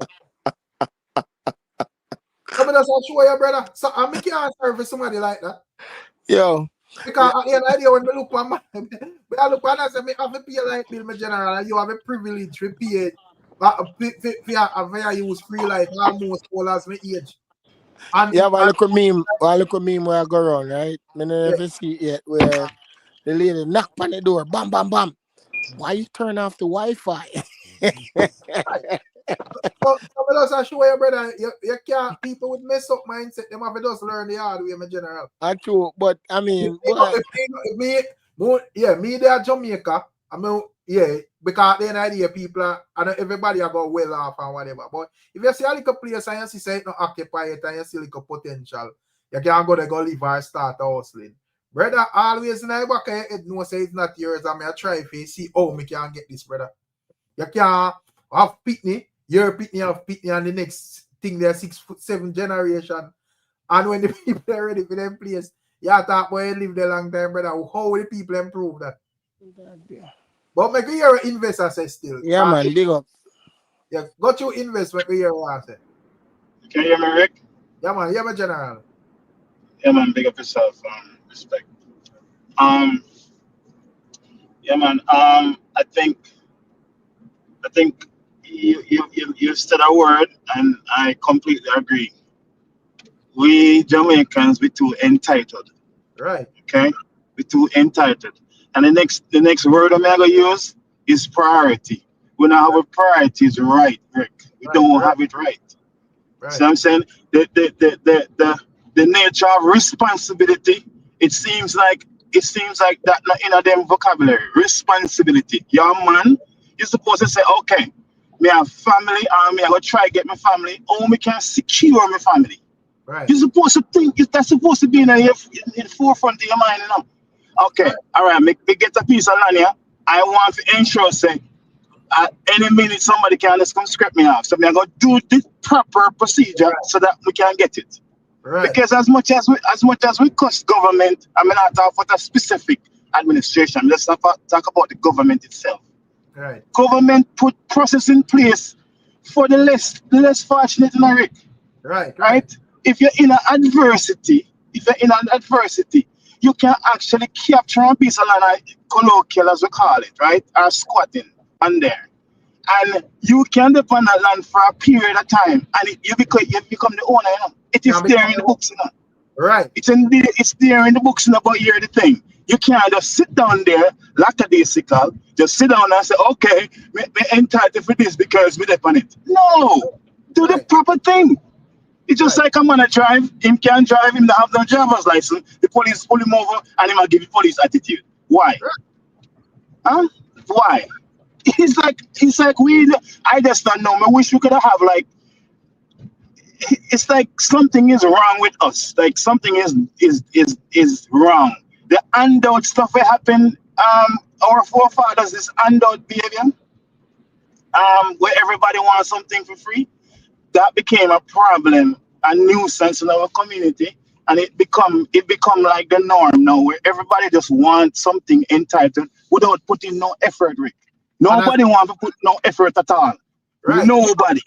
So me just show you, brother. So I make can't serve for somebody like that. Yo. Because at the end of the day, when me look for man, I look and I say, me have to pay like bill, my general, and you have a privilege to pay it. For use free life almost all as my age. And Yeah, but look at meme where I go around, right? I never see it yet where the lady knock on the door, bam, bam, bam. Why you turn off the Wi-Fi? So I just show you, brother, you can't, people with mess up mindset, them have to just learn the hard way, my general. True, but I mean, me there Jamaica, I mean, yeah, because at the end of the day, people are, and everybody are going well off and whatever. But if you see a little place and you see say it not occupy it and you see little potential, you can't go there go live or start hustling. Brother, always in the back of your head know say it's not yours and I try to see how me can get this, brother. You can't have pitney, your pitney have pitney and the next thing they're 6, 7 generation. And when the people are ready for them place, you talk about you live there long time, brother. How will the people improve that? But make you an investor say still. Yeah, man, big up. Yeah, got you invest make you hear what I say. Can you hear me, Rick? Yeah, man, yeah, my general. Yeah, man, big up yourself. Respect. Yeah, man. I think you said a word, and I completely agree. We Jamaicans we too entitled. Right. Okay, we too entitled. And the next word I'm gonna use is priority. We don't have our priorities right, Rick. We don't have it right. Right. So I'm saying the nature of responsibility. It seems like that not in a them vocabulary. Responsibility. You're a man. You're supposed to say, okay, me have family, and me I go try get my family. Or me can secure my family. Right. You're supposed to think that's supposed to be in the forefront of your mind, you know. Okay, all right, me get a piece of land here. I want to ensure say at any minute somebody can just come scrape me off. So I'm gonna do the proper procedure so that we can get it. Right. Because as much as we cost government, I mean not talk about a specific administration. Let's talk about the government itself. Right. Government put process in place for the less fortunate in a Rick. Right. If you're in an adversity, you can actually capture a piece of land, colloquial as we call it, right? Or squatting on there. And you can depend on that land for a period of time, and you become the owner, you know. It is there in the books, you know. Right. It's there in the books, you know, but here's the thing. You can't just sit down there, lackadaisical, just sit down and say, okay, me entitled for this because we depend on it. No! Do the proper thing. It's just like a man a drive, him can't drive, him don't have no driver's license, the police pull him over and him will give the police attitude. Why? Huh? Why? It's like I just don't know. I wish we could have like it's like something is wrong with us. Like something is wrong. The handout stuff will happen our forefathers this handout behavior, where everybody wants something for free, that became a problem, a nuisance in our community, and it become like the norm now, where everybody just wants something entitled without putting no effort, Rick. Nobody wants to put no effort at all. Right. Nobody.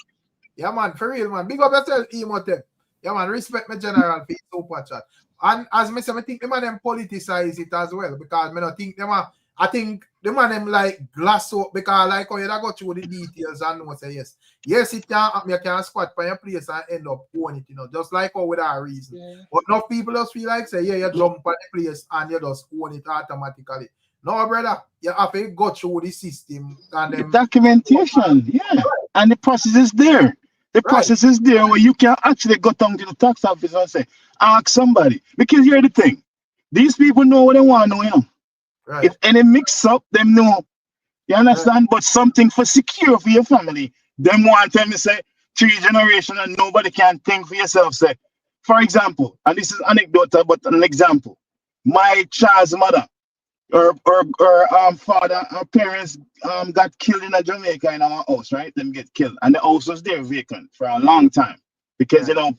Yeah, man, for real, man. Big up yourself, Emote. Yeah, man, respect my general for super chat. And as I say, I think the man them politicize it as well, because I don't think them I think the man them like glass up, because like how you go through the details and know say yes. Yes, it can happen, you can squat by your place and end up owning it, you know, just like how without reason. Yeah. But enough people just feel like say, yeah, you jump on the place and you just own it automatically. No, brother, you have to go through the system and the documentation, yeah. And the process is there. The process is there where you can actually go down to the tax office and say, ask somebody. Because here's the thing. These people know what they want to know, you know. Right. If any mix up, them know. You understand? Right. But something for secure for your family, them want them to say 3 generations and nobody can think for yourself. Say, for example, and this is anecdotal, but an example. My child's mother, her father, her parents got killed in Jamaica in our house, right? Them get killed, and the house was there vacant for a long time because you know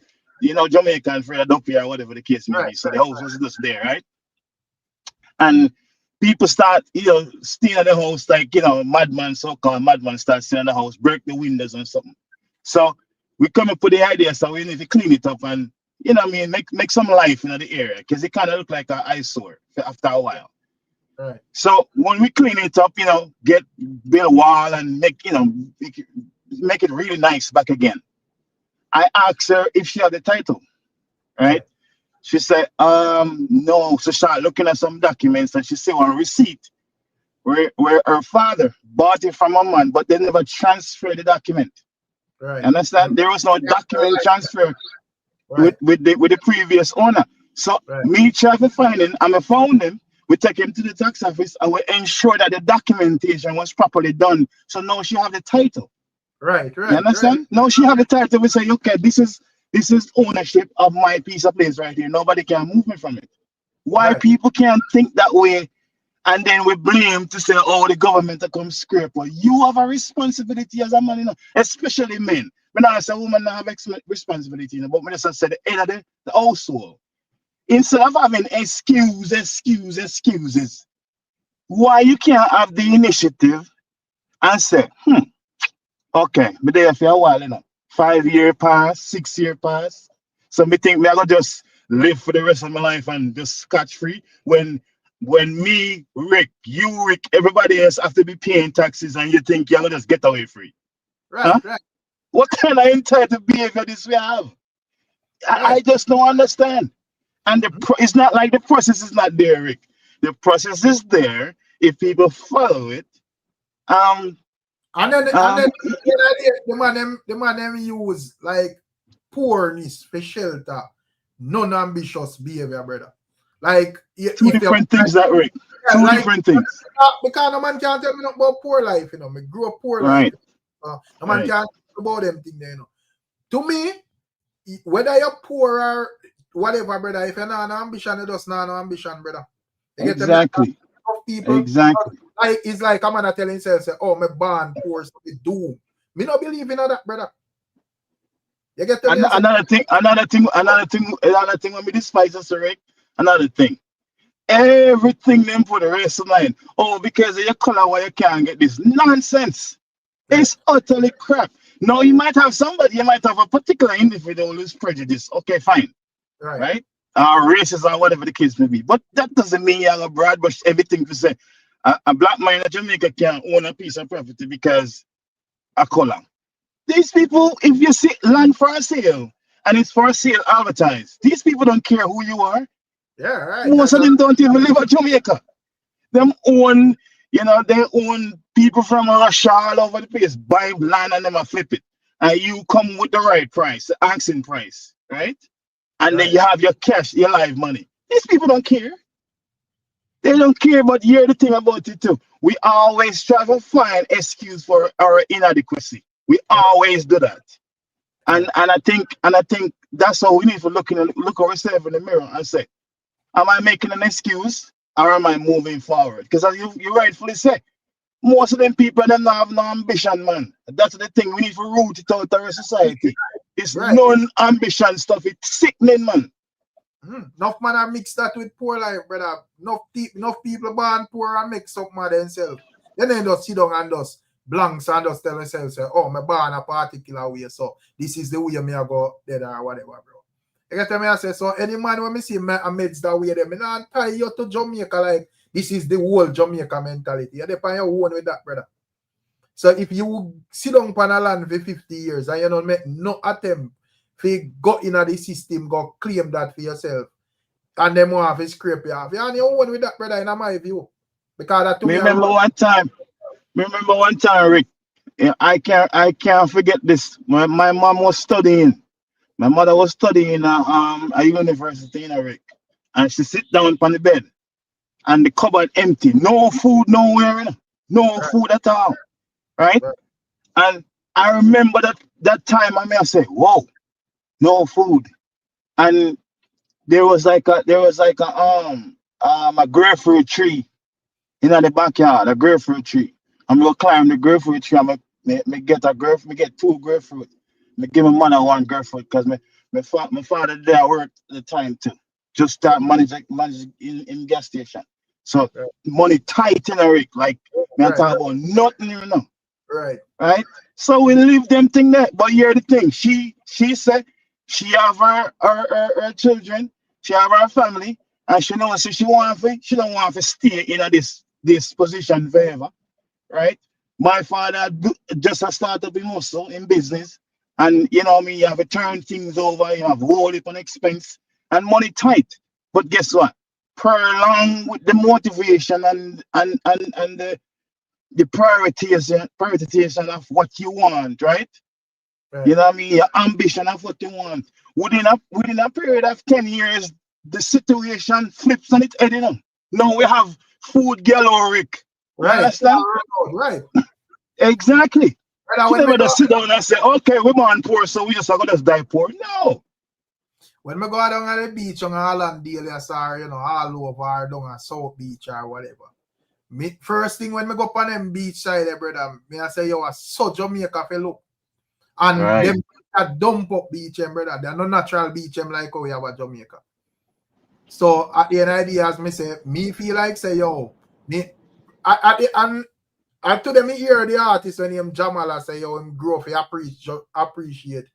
Jamaica and Fred up here, whatever the case may be. So the house was just there, right? And people start, staying at the house like madman, so-called madman, start staying in the house, break the windows and something. So we come up with the idea, so we need to clean it up and make some life in the area because it kind of look like an eyesore after a while. Right. So when we clean it up, build a wall and make it really nice back again. I asked her if she had the title, right? She said, no. So she started looking at some documents and she said on a receipt where her father bought it from a man, but they never transferred the document. Right. Understand? There was no document transfer with the previous owner. So me trying to find him, and I found him. We take him to the tax office and we ensure that the documentation was properly done. So now she have the title. Right. You understand? Right. Now she have the title. We say, okay, this is ownership of my piece of place right here. Nobody can move me from it. Why people can't think that way? And then we blame to say, oh, the government to come scrape. Well, you have a responsibility as a man, especially men. When I say women have responsibility, but when I say the head of the household. Instead of having excuses, why you can't have the initiative and say, okay, but there for a while, 5 year pass, 6 year pass. So me think me I gonna just live for the rest of my life and just scotch free when me, Rick, you, Rick, everybody else have to be paying taxes and you think you're gonna just get away free. Right. What kind of entitled behavior this we have? I just don't understand. And it's not like the process is not there, Rick. The process is there if people follow it. And then the man them use like poorness for shelter, non-ambitious behavior, brother. Like two different things that Rick. Two different things. Because no man can't tell me nothing about poor life, Me grew up poor life. No man can't talk about them things there, To me, whether you're poor or whatever, brother, if you're not an ambition, you just not no ambition, brother. Exactly. Exactly. Like it's like a man telling himself, say, oh, me born poor, so me doom. Me not believe in that, brother. You get another thing when me despise us, Rick. Another thing. Everything them for the rest of mine. Oh, because of your color, why you can't get this nonsense. It's utterly crap. No, you might have a particular individual who's prejudiced. Okay, fine. Right? Racist or whatever the case may be. But that doesn't mean you have a broad brush everything to say a black man in Jamaica can't own a piece of property because a color. These people, if you see land for a sale and it's for a sale advertised, these people don't care who you are. Yeah, right. Most of them don't even live in Jamaica. Them own, they own people from Russia all over the place, buy land and them flip it. And you come with the right price, the asking price, right? And then you have your cash, your live money. These people don't care. They don't care, but here's the thing about it too. We always try to find excuse for our inadequacy. We always do that. And I think that's how we need to look ourselves in the mirror and say, am I making an excuse or am I moving forward? Because as you rightfully say, most of them people them not have no ambition, man. That's the thing. We need to root it out of our society. It's Right. non-ambition stuff. It's sickening, man. Enough man are mix that with poor life, brother. Enough people born poor and mix up man themselves. Then they just sit down and just blanks and just tell themselves, say, oh, me born a particular way, so this is the way me I go dead or whatever, bro. You get me? I say, so any man when me see me amidst that way, them, me not tie you to Jamaica like this is the whole Jamaica mentality. You depend your own with that, brother. So if you sit down on a land for 50 years and you don't make no attempt to go in the system, go claim that for yourself, and then want to scrape you off, you on your own with that, brother, in my view. Because that to me, Remember one time, Rick. I can't forget this. My mom was studying. My mother was studying a university in Rick, and she sit down on the bed, and the cupboard empty, no food nowhere, no food at all, right? And I remember that time. I say, whoa, no food, and there was like a grapefruit tree in the backyard, a grapefruit tree. I'm gonna climb the grapefruit tree. Me get two grapefruit. Me give my mother one grapefruit because my father there work the time too. Just start manage in gas station. So money tight in a Rick, like me talk about nothing you know. Right. So we leave them thing there. But here the thing, she said she have her children, she have her family, and she knows she don't want to stay in this position forever. Right? My father just a startup in muscle in business, and you know me, you have to turn things over, you have whole heap on expense and money tight. But guess what? Prolong with the motivation and the prioritization of what you want, right? You know what I mean? Your ambition of what you want. Within a period of 10 years, the situation flips on its head, you know. Now we have food galore. Understand? Right. Exactly. Brother, So never just sit down and say, okay, we're born poor, so we just are gonna die poor. No. When we go down on the beach on Holland daily, or you know, all over down on South Beach or whatever. First thing when we go up on them beach side, brother, me I say, yo, are so Jamaica for look. And them that dump up beach, brother, they're not natural beach like how we have at Jamaica. So at the end of the day, as me say, me feel like say, yo, I to them hear the artist when him Jamala say, yo, him grow to appreciate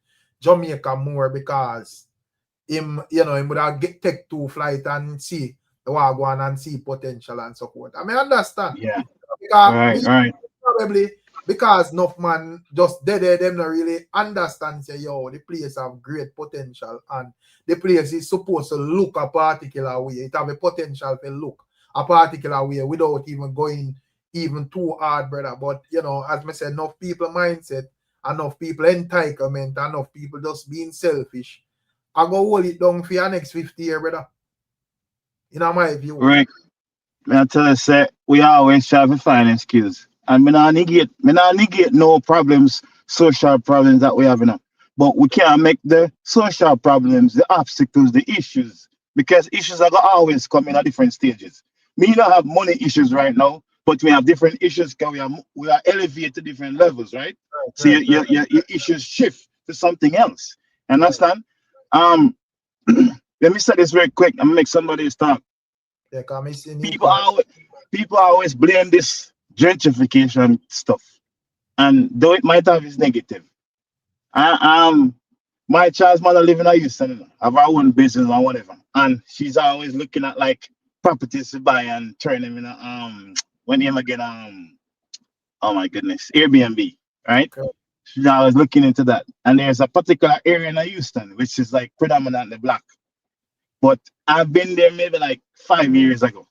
Jamaica more because him, you know, him would have take two flight and see the Gwaan and see potential and so forth. I mean, understand. Yeah. Because right. Probably because enough man just them not really understand say, yo, the place have great potential and the place is supposed to look a particular way. It have a potential to look a particular way without even going even too hard, brother. But you know, as I said, enough people mindset, enough people entitlement, enough people just being selfish. I go hold it down for your next 50 years, brother. In my view. Right. I tell you, say we always try to find excuse. And me not negate no problems, social problems that we have now. But we can't make the social problems, the obstacles, the issues. Because issues are gonna always come in at different stages. Me don't have money issues right now, but we have different issues because we are elevated to different levels, right? So your issues shift to something else. Understand? Let me say this very quick and make somebody stop. Yeah, people always blame this gentrification stuff, and though it might have its negative. My child's mother living in Houston, have her own business or whatever, and she's always looking at like properties to buy and turn them in a when you ever get oh my goodness, Airbnb, right? Okay. She's always looking into that, and there's a particular area in Houston which is like predominantly black. But I've been there maybe like 5 years ago.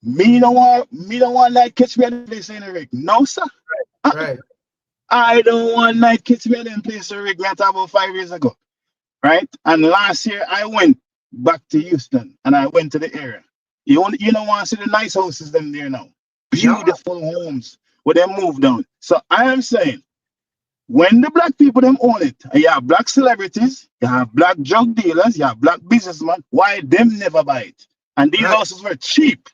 Me don't want night catch me at the place in Rick. No, sir. Right. I don't want night catch me at the place in Rick. Me about 5 years ago. Right? And last year I went back to Houston and I went to the area. You don't want to see the nice houses them there now. Beautiful homes where they move down. So I am saying, when the black people them own it, and you have black celebrities, you have black drug dealers, you have black businessmen, why them never buy it? And these houses were cheap.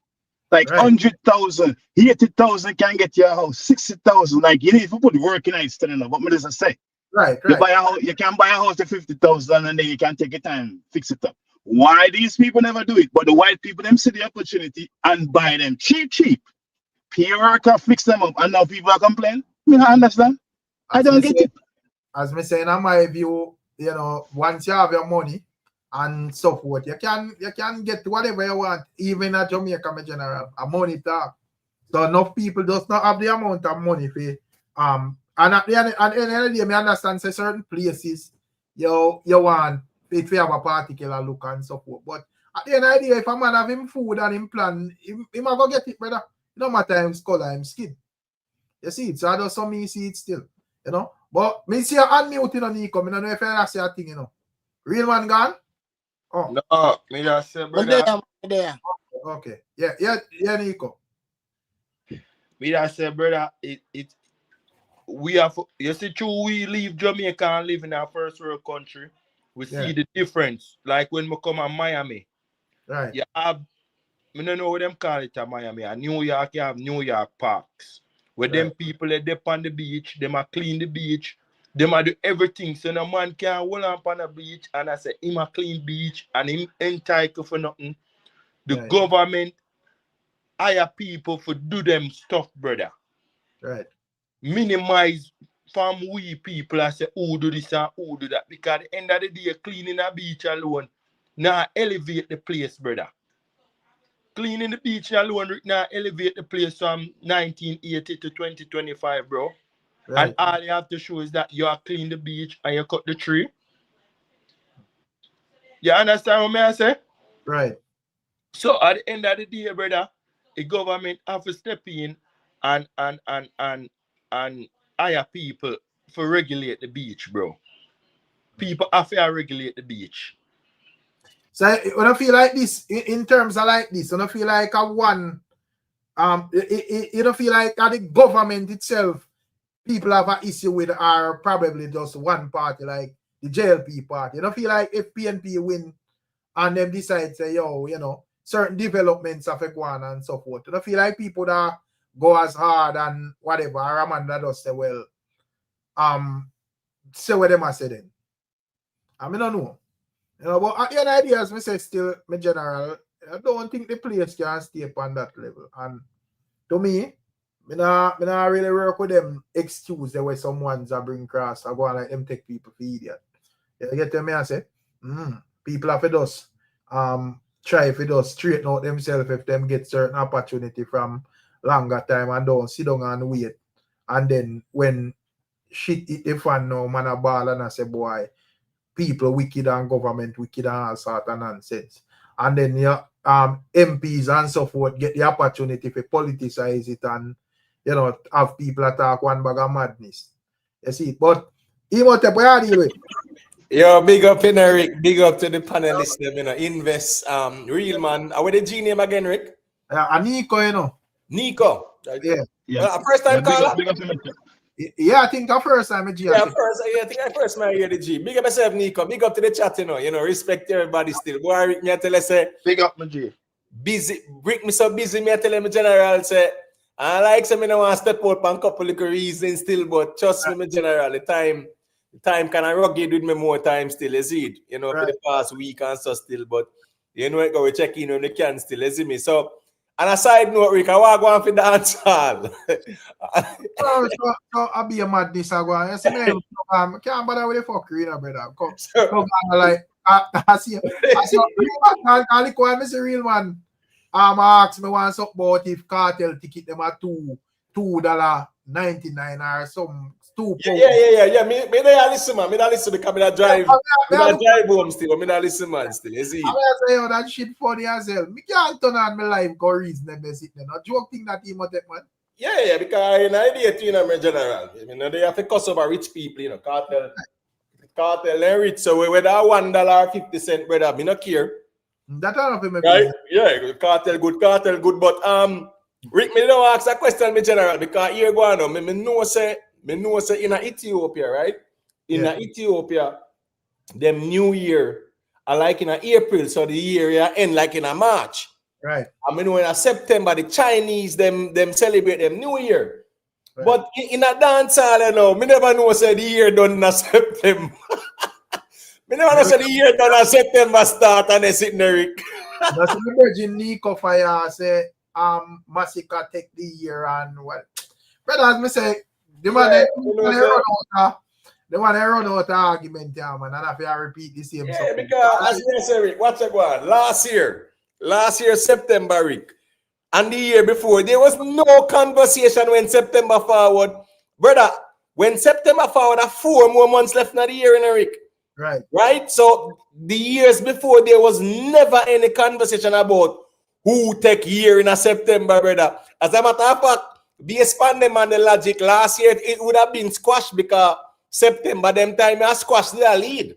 Like 100,000, 80,000 can get your house, 60,000. Like you need to put work in it instead of what me does I say. Right. You buy a house, you can buy a house for 50,000 and then you can take your time, fix it up. Why these people never do it? But the white people them see the opportunity and buy them cheap. Pay worker, fix them up, and now people are complaining. I mean, I understand. I don't get it. As me saying, in my view, you know, once you have your money and so forth, you can get whatever you want, even at Jamaica in general. A money talk. So enough people does not have the amount of money for and at the end of the day, I understand say certain places you want it to have a particular look and so forth. But at the end of the day, if a man have him food and him plan, he might go get it, brother. No matter him color, him skin. You see it, so I do some me see it still, you know. But me see you unmute, you know, Nico. I don't know if I say a thing, you know. Real man gone? Oh. No, me just say, brother. There. Okay. Yeah, Nico. Me just say, brother, we have, you see, true, we leave Jamaica and live in our first world country. We see the difference. Like when we come to Miami. Right. You have, I don't know what them call it at Miami. At New York, you have New York parks. Where them people are up on the beach, them are clean the beach, them are do everything. So no man can hold on the beach and I say him a clean beach and him entitled for nothing. The government hire people for do them stuff, brother. Right. Minimize from we people I say who do this and who do that. Because at the end of the day, cleaning a beach alone now elevate the place, brother. Cleaning the beach alone now elevate the place from 1980 to 2025, bro. Right. And all you have to show is that you are clean the beach and you cut the tree. You understand what I say? Right. So at the end of the day, brother, the government have to step in and hire people for regulate the beach, bro. People have to regulate the beach. So when I feel like this, in terms of like this, when I feel like a one, you don't feel like the government itself, people have an issue with are probably just one party, like the JLP party. You don't feel like if PNP win and them decide say, yo, you know, certain developments of Gwaan and so forth. You don't feel like people that go as hard and whatever, or a man that does say, well, say what them are saying. I mean, I don't know. You know, but at the end of the day, as I say, still, my general, I don't think the place can stay upon that level. And to me, I not really work with them excuse the way someone's a bring cross or go and like them take people for idiot. You get to me and say, people have to just try to just straighten out themselves if them get certain opportunity from longer time and don't sit down and wait. And then when shit hit the fan now, man a ball and I say, boy, people wicked and government wicked and all sort of nonsense. And then MPs and so forth get the opportunity to politicize it and, you know, have people attack one bag of madness. You see, but Imhotep, where are you? Yo, big up in Rick, big up to the panelists, you know, invest, real man. What the G name again, Rick? Nico, you know. Nico. Yeah. First time caller? Yeah, I think the first time I I think I first time I hear the G. Big up yourself, Nico. Big up to the chat, you know, respect everybody still. Boy, Rick, me I tell you, say, big up, my G. Busy, Rick, me so busy, me I tell him, general, say, I like some, I don't want to step out on a couple of reasons still, but trust me, my general, the time can I rugged with me more time still, you see it, you know, for the past week and so still, but you know, we check in when we can still, you see me. So, on a side note, Rick, I want to go on for dancehall. so I'll be a madness. I go on. You see me, can't bother with the fuckery, you know, brother. Come like, I see, Mr. Real Man. I ask me once about if cartel ticket them are $2.99 or some £2. Yeah. Me don't listen, man. Me don't listen because me don't drive. Me don't drive home still. Me don't listen, man. Still, you see. I say, yo, that shit funny as hell. Me can't turn on my life go reasonable sitting. No joke thing that Imhotep, man. Yeah, because in idea, you know, my general. You know, they have to cuss over rich people, you know, cartel and rich. So whether $1.50, brother, me not care. That all of me. Right? Yeah, cartel good. But Rick, me don't ask that question, me general, because here go on. Me know say in Ethiopia, right? In Ethiopia, them New Year are like in a April, so the year end like in a March. Right. I mean, when a September, the Chinese them celebrate them New Year. Right. But in a dance hall, you know, me never know say the year done in September. Me never know say the year done in September start and they sit in the Rick. That's the Virgin Nico Fire say Massacre take the year and what. But as me say, the man Yeah, they run out the argument, yeah, man, and I have to repeat the same Yeah, stuff. because as you say, Rick, what's it going? Last year, September, Rick, and the year before, there was no conversation when September forward. Brother, when September forward, 4 more months left in the year, in Rick. Right. Right? So the years before, there was never any conversation about who take year in a September, brother. As a matter of fact, based on them and the logic, last year, it would have been squashed because September, them time, I squashed the lead.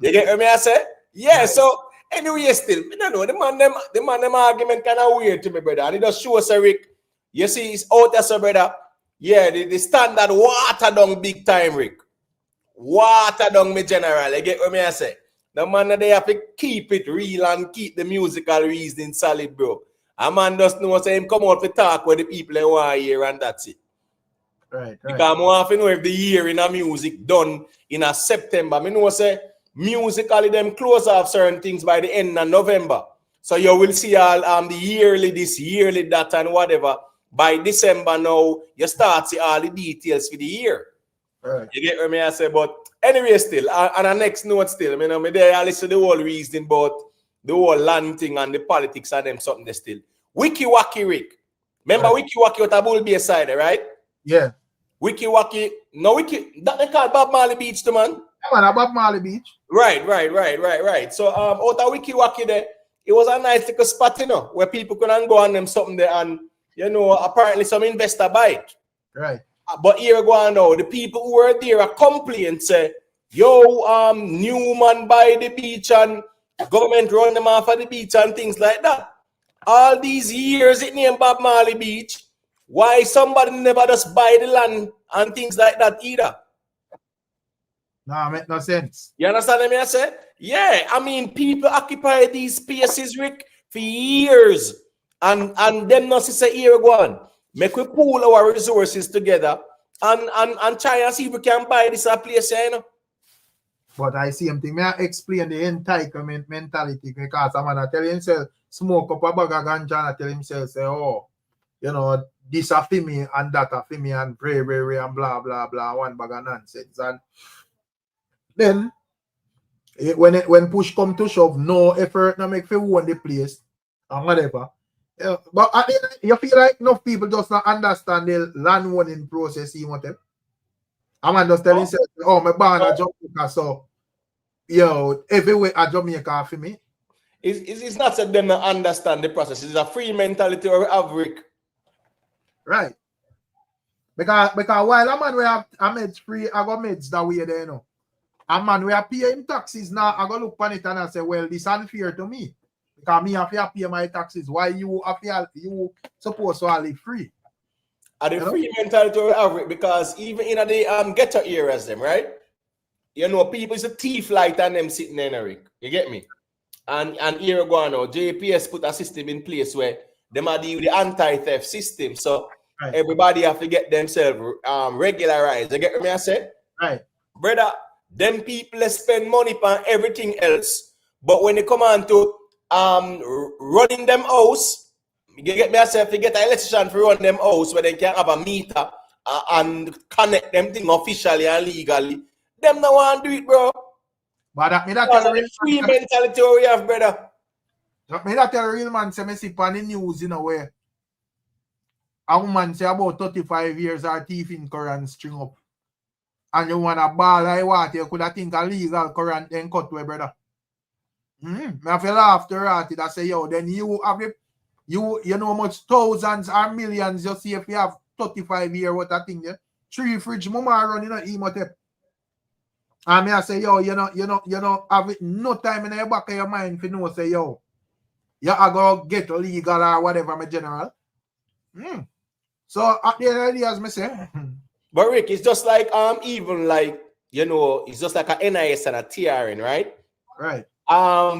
You get me, I say? Yeah, so anyway, still, I don't know, the man, them argument kind of weird to me, brother. And it just shows, Rick, you see, it's out there, so, brother. Yeah, the standard water down big time, Rick. Water down, me general. You get what me I say? The man, they have to keep it real and keep the musical reasoning solid, bro. A man just know, say him come out to talk with the people they want to hear, and that's it. Right. Because I want to know if the year in a music done in a September. I know say musically them close off certain things by the end of November. So you will see all the yearly this, yearly that, and whatever. By December now, you start see all the details for the year. Right. You get what me I say? But anyway, still, and the next note still, I mean, there I listen to the whole reason about the whole land thing and the politics and them something they still. Wiki Wacky Rick. Remember Right. Wiki Wacky with a bull be side, right? Yeah. Wiki Wacky, no Wiki, that they call Bob Marley Beach, the man. Yeah, man, about Marley Beach. Right. So out of Wiki Wacky there, it was a nice little spot, you know, where people couldn't go on them something there, and you know, apparently some investor buy it. Right. But here go on now, the people who were there are complain say, yo, new man buy the beach and government run them off of the beach and things like that. All these years it named Bob Marley Beach. Why somebody never just buy the land and things like that either? Nah, make no sense. You understand what I say? Yeah, I mean, people occupy these spaces, Rick, for years. And them not say here Gwaan. Make we pool our resources together and try and see if we can buy this place, you know. But I see him thing. May I explain the entitlement mentality because I'm gonna tell himself smoke up a bag of ganja and tell himself say, oh, you know, this a for me and that a for me and pray and blah blah blah, one bag of nonsense. And then when push come to shove, no effort no make for own the place and whatever. But at the end, you feel like enough people just not understand the land owning process. You want them? I'm just telling himself, oh, my born a Jamaica, so yo, everywhere a Jamaica for me. It's not that them not understand the process. It's a free mentality or average. Right. Because while a man we have a meds free, I got meds that way there, you know. A man we are paying taxes now, I go look on it and I say, well, this unfair to me. Because me have to pay my taxes. Why you supposed to live free? Are the free mentality or average? Because even in the ghetto areas, them, right? You know, people is a thief light and them sitting in Eric. You get me? And here go on now, JPS put a system in place where them are deal with the anti-theft system. So everybody have to get themselves regularized. You get me I say? Right. Brother, them people spend money on everything else. But when they come on to running them house, you get me myself to get an electrician to run them house where they can have a meter and connect them thing officially and legally. Them no want to do it, bro. But that me that tell the free mentality we have, brother. That me that tell real man say me see on the news, you know, where a woman say about 35 years her teeth in current string up. And you want a ball like what you could have think a legal current then cut away, brother. Me have to laugh to it. I say, yo, then you have it. You know how much thousands or millions you see if you have 35 years what that thing there. 3 fridge mama running a emotep. And me I say, yo, you know, have it no time in your back of your mind if you know say, yo, you are gonna get legal or whatever, my general. So at the end of the day, as me say. But Rick, it's just like even like, you know, it's just like a NIS and a TRN, right? Right.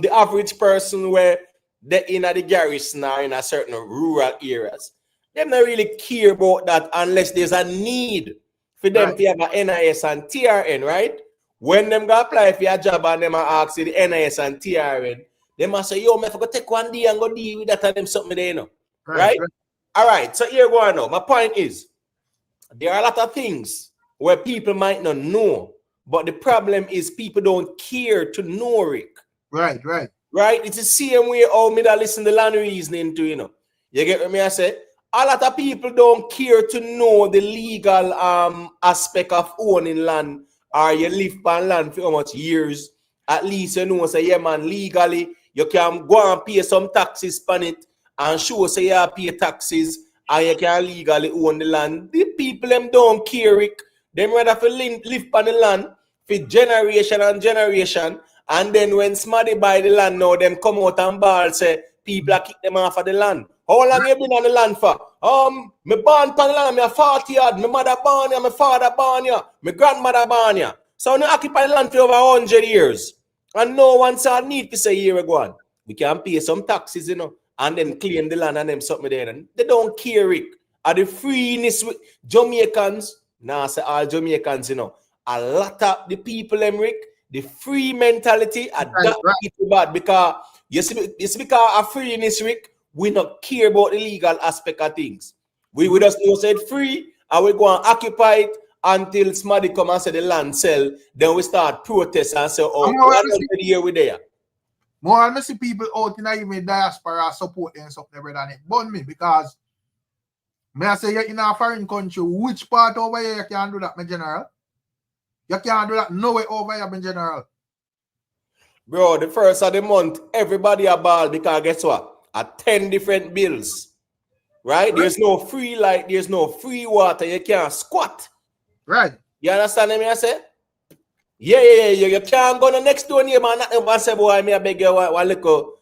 the average person where they in the garrison or in a certain rural areas, them not really care about that unless there's a need for them to have a NIS and TRN, right? When them go apply for a job and them ask the NIS and TRN, they must say, yo, me for go take one day and go deal with that and them something there, you know. Right? All right, so here go on now. My point is, there are a lot of things where people might not know, but the problem is people don't care to know, Rick. Right. It's the same way how me that listen to land reasoning to, you know. You get what me I say? A lot of people don't care to know the legal aspect of owning land, or you live on land for how much years. At least you know, say, yeah, man, legally, you can go and pay some taxes on it and show say you pay taxes and you can legally own the land. The people them don't care, Rick. Them rather for live on the land for generation and generation. And then when somebody buy the land now, them come out and ball say people are kick them off of the land. How long you been on the land for? Me born on the land, me a 40 yard, my mother born here, my father born here, my grandmother born here. So I occupy the land for over 100 years. And no one saw need to say here we go on. We can pay some taxes, you know, and then claim the land and them something there. And they don't care, Rick. Are the freeness with Jamaicans? Nah, say all Jamaicans, you know. A lot of the people, them, Rick, the free mentality are that bad because you see because of freeness, Rick, we not care about the legal aspect of things. We just know say it free and we go and occupy it until somebody come and say the land sell. Then we start protest and say, oh, here we there. More I see people out in even diaspora supporting something better than it. But me because may I say you're in a foreign country, which part over here you can do that, my general? You can't do that nowhere over here, my general. Bro, the first of the month, everybody a ball because guess what? 10 different bills. Right? There's no free light, there's no free water, you can't squat. Right. You understand me? I say? Yeah. You can't go to the next door neighbor and say, boy, I beg you one little,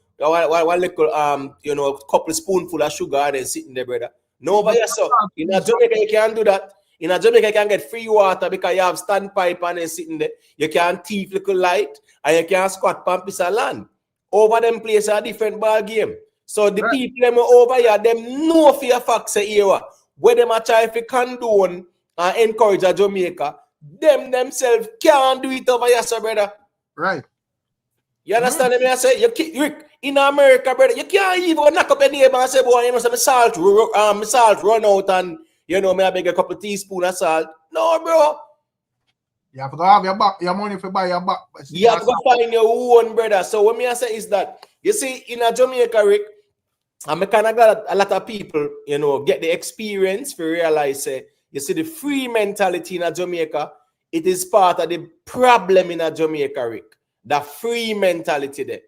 you know, couple spoonful of sugar and then sitting there, brother. No, but yes, so in a Jamaica, you can't do that. In a Jamaica, you can get free water because you have standpipe and then sitting there. You can thief little light and you can squat on piece of land. Over them places a different ball game. So the people them over here, them know for your facts here. Where them a try to condone and encourage a Jamaica, them themselves can't do it over here, so brother. Right. You understand me? I say, Rick, in America, brother, you can't even knock up your neighbor and say, boy, you know, some salt run out and, you know, may I beg a couple of teaspoons of salt. No, bro. You have to have your money for buy your back. You have to go find your own, brother. So what me I say is that, you see, in a Jamaica, Rick, I'm kind of glad a lot of people, you know, get the experience to realize, you see, the free mentality in a Jamaica, it is part of the problem in a Jamaica, Rick. The free mentality there.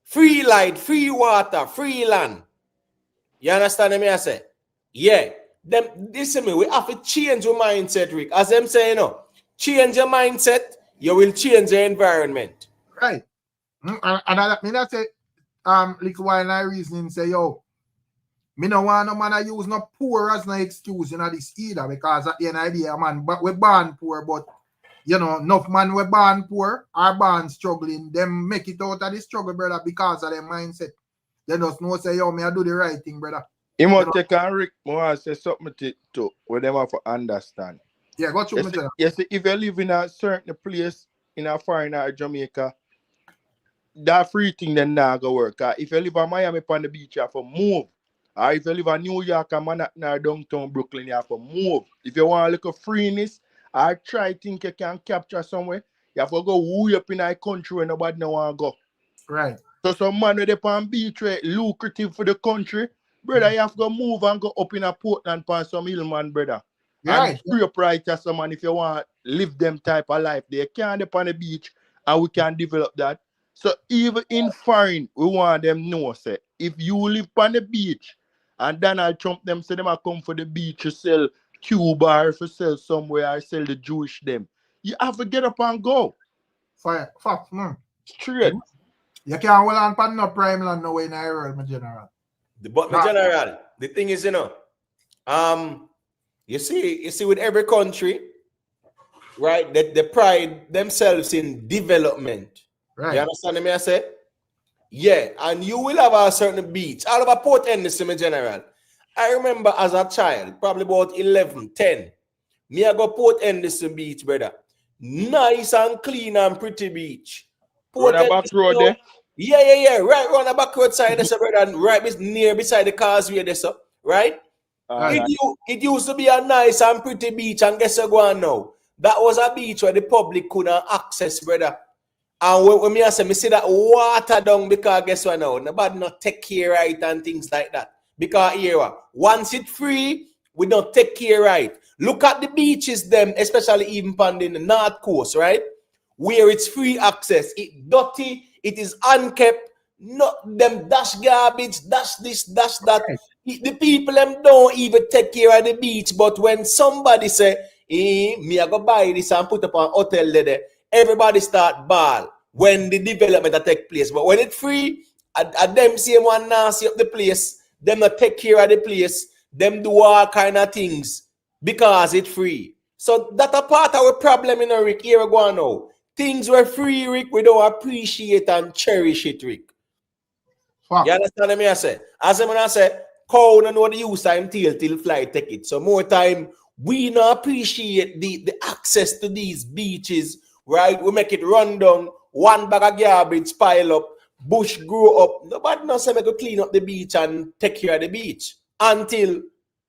Free light, free water, free land. You understand me? I say? Yeah. Listen me, we have to change your mindset, Rick. As I'm saying, you know, change your mindset, you will change your environment. Right. And I mean, I say, little while I reasoning say, yo, me no want no man I use no poor as no excuse in this either, because at the end of the day, man, but we born poor, but you know, enough man we born poor are born struggling, them make it out of the struggle, brother, because of their mindset. They just know say, yo, me I do the right thing, brother. You must take and Rick more say something to where them have to understand. Yeah, go through me. Yes, if you live in a certain place in a foreign or Jamaica, that free thing then not go work. If you live in Miami on the beach, you have to move. Or if you live in New York or Manhattan or downtown Brooklyn, you have to move. If you want a little freeness, or try think you can capture somewhere, you have to go way up in a country where nobody no want to go. Right. So some man with the on beach lucrative for the country, brother, you have to go move and go up in a Portland for some hillman, brother. Right. And free up right to someone if you want to live them type of life. They can't up on the beach and we can develop that. So even in foreign, we want them know, say, if you live on the beach and Donald Trump them say them are come for the beach to sell Cuba or if you sell somewhere or sell the Jewish them, you have to get up and go. Fire. Fuck, man. Straight. You can't hold on for no prime land no way in the world, my general. But my general, the thing is, you know, you see with every country, right, that they pride themselves in development. Right. You understand me? I say Yeah, and you will have a certain beach. All over Port Henderson in general. I remember as a child, probably about 11, 10. Me I go Port Henderson Beach, brother. Nice and clean and pretty beach. Run Port a back Henderson, road there. yeah. Right on the back road side, there, brother, and right near beside the causeway, there, so right? Alright. It used to be a nice and pretty beach, and guess what now? That was a beach where the public couldn't access, brother. And when me say, me see that water down because guess what now? Nobody not take care right and things like that. Because here, once it's free, we don't take care right. Look at the beaches, them, especially even on the North Coast, right? Where it's free access. It dirty, it is unkept, not them dash garbage, dash this, dash that. The people them don't even take care of the beach, but when somebody say, me I go buy this and put up an hotel there, everybody start ball when the development take place. But when it's free, at them same one now see up the place, them not take care of the place, them do all kind of things because it's free. So that a part of our problem in Rick. Here we go now. Things were free, Rick. We don't appreciate and cherish it, Rick. Fuck. You understand what I say? As I say, cow don't know the use time till fly take it. So more time, we not appreciate the access to these beaches, right? We make it run down, one bag of garbage pile up, bush grow up. Nobody not say we go clean up the beach and take care of the beach until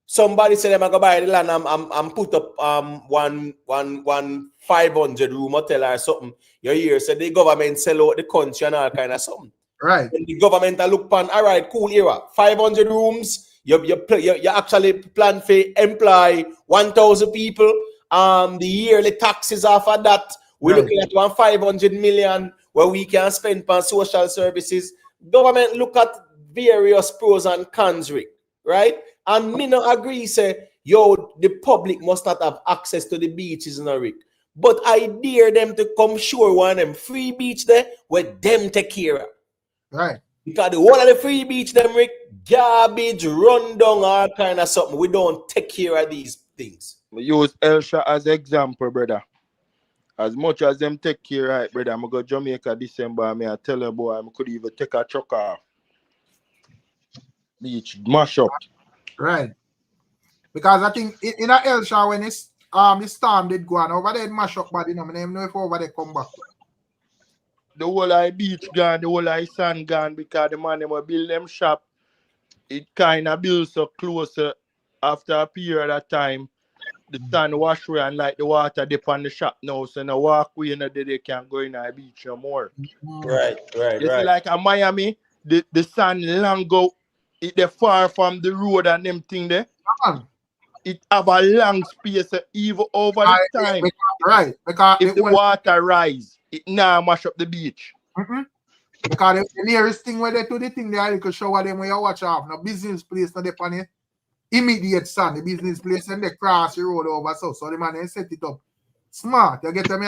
somebody say them I go buy the land and put up one 500 room hotel or something. You hear so the government sell out the country and all kind of something. Right. And the government look pan, all right, cool era. 500 rooms. You actually plan for employ 1,000 people. The yearly taxes off of that. We're looking at 500 million where we can spend on social services. Government look at various pros and cons, Rick, right? And me not agree, say, the public must not have access to the beaches, no, Rick. But I dare them to come show one of them free beach there where them take care of. Right. Because the whole of the free beach, them, Rick, garbage, run down, all kind of something. We don't take care of these things. We use Elsha as example, brother. As much as them take care, right, brother, I'm go Jamaica December, I tell you, boy, I could even take a truck off. Beach, mash up. Right. Because I think in a Elsha when the storm did go on, over there it mash up body, I don't know if over there come back. The whole of beach gone, the whole of sand gone because the man them build them shop. It kind of builds so closer after a period of time. The sand wash away and like the water dip on the shop now. So now walkway in the day they can't go in the beach no more. Right. You see, like in Miami, the sand long go, it far from the road and them thing there. It have a long space even over the time. Right. Because if the water rise, it now mash up the beach. Because the nearest thing where they do the thing there, you can show them where you watch off. No business place, no depend on immediate sun. The business place and they cross the road over so the man they set it up smart. You get me?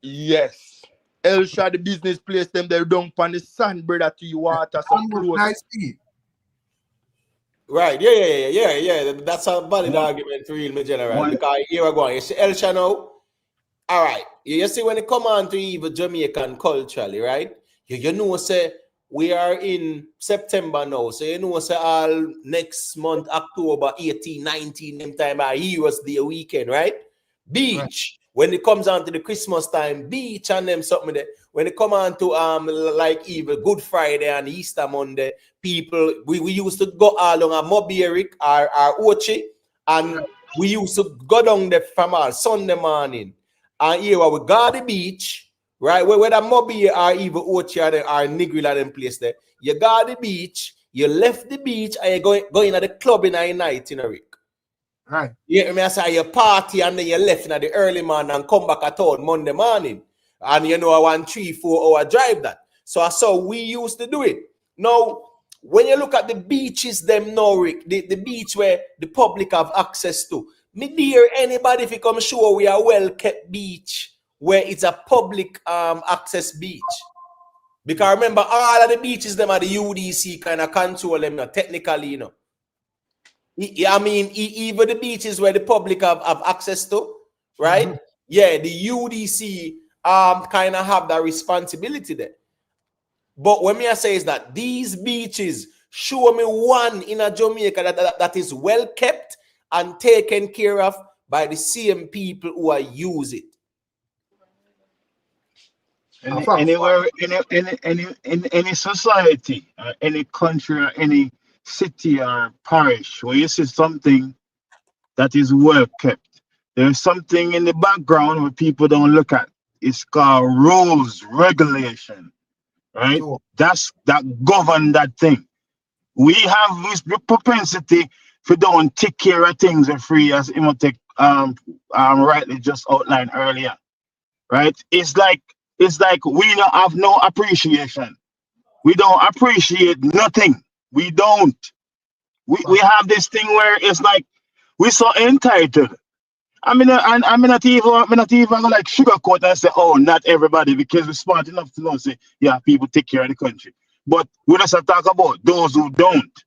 Yes. Elsha, the business place, them they don't pan the sand, brother, to your water. So close. Nice speed. Right, yeah. That's a valid argument for real, my general. Because here we're going. You see Elsha now? All right. You see when it come on to even Jamaican culturally, right? You know, say we are in September now. So you know, say all next month, October 18, 19, them time our Heroes Day weekend, right? Beach. Right. When it comes on to the Christmas time, beach and them something there. When it come on to like even Good Friday and Easter Monday, people we used to go along a Mobieric or Ochi, and we used to go down there from our Sunday morning. And here we got the beach, right? Where the Mobi or even Ochi or Negril and them place there. You got the beach, you left the beach, and you going at the club in the night, you know, Rick. Right. Yeah, I say you party and then you left in the early morning and come back at all Monday morning. And you know, I want 3-4 hour drive that. So that's how we used to do it. Now, when you look at the beaches, them now, Rick, the beach where the public have access to, me dear, anybody if you come show we are well-kept beach where it's a public access beach. Because remember, all of the beaches, them are the UDC kind of control them, technically, you know. I mean, even the beaches where the public have access to, right? Mm-hmm. Yeah, the UDC kind of have that responsibility there. But what me I say is that these beaches, show me one in a Jamaica that is well kept and taken care of by the same people who are use it. Anywhere, any society, any country, or any city or parish where you see something that is well kept, there's something in the background where people don't look at. It's called rules, regulation, right? True. That govern that thing. We have this propensity to don't take care of things for free, as Imotech rightly just outlined earlier, right? It's like we don't have no appreciation. We don't appreciate nothing. We don't. We have this thing where it's like we're so entitled. I'm not even gonna like sugarcoat and say, oh, not everybody, because we're smart enough to know, say, yeah, people take care of the country. But we just talk about those who don't,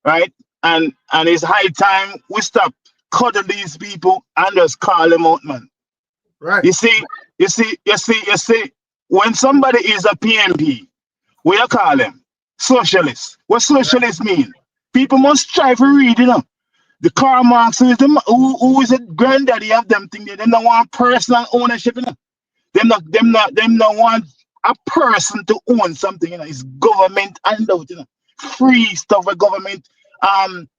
right? And it's high time we stop cuddling these people and just call them out, man. Right. You see, when somebody is a PMP, we are call them socialists. What socialists mean? People must strive to read, you know. The Karl Marx, who is the granddaddy of them thing, they don't want personal ownership, you know. Them not want a person to own something, you know. It's government handout, you know. Free stuff for government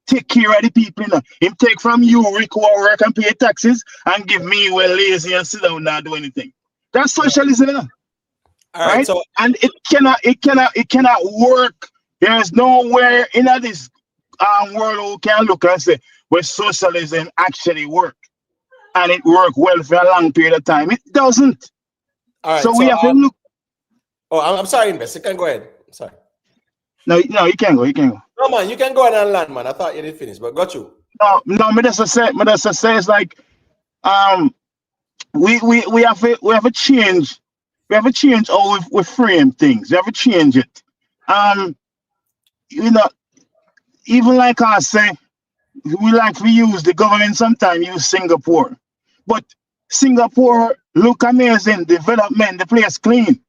take care of the people, you know. Him take from you, Rick, who work and pay taxes, and give me well lazy and sit down and not do anything. That's socialism, you know. All right, so and it cannot work. There is nowhere in this world who can look and say where socialism actually work, and it worked well for a long period of time. It doesn't. all right, So we have to look. Oh, I'm sorry, Invest. You can go ahead. Sorry. No, you can go. You can go. No, man, you can go ahead and land, man. I thought you didn't finish, but got you. No. Me just say it's like we have a change. We have a change how we frame things. We have to change it. You know, even like I say, we use the government sometimes use Singapore, but Singapore look amazing, development, the place clean,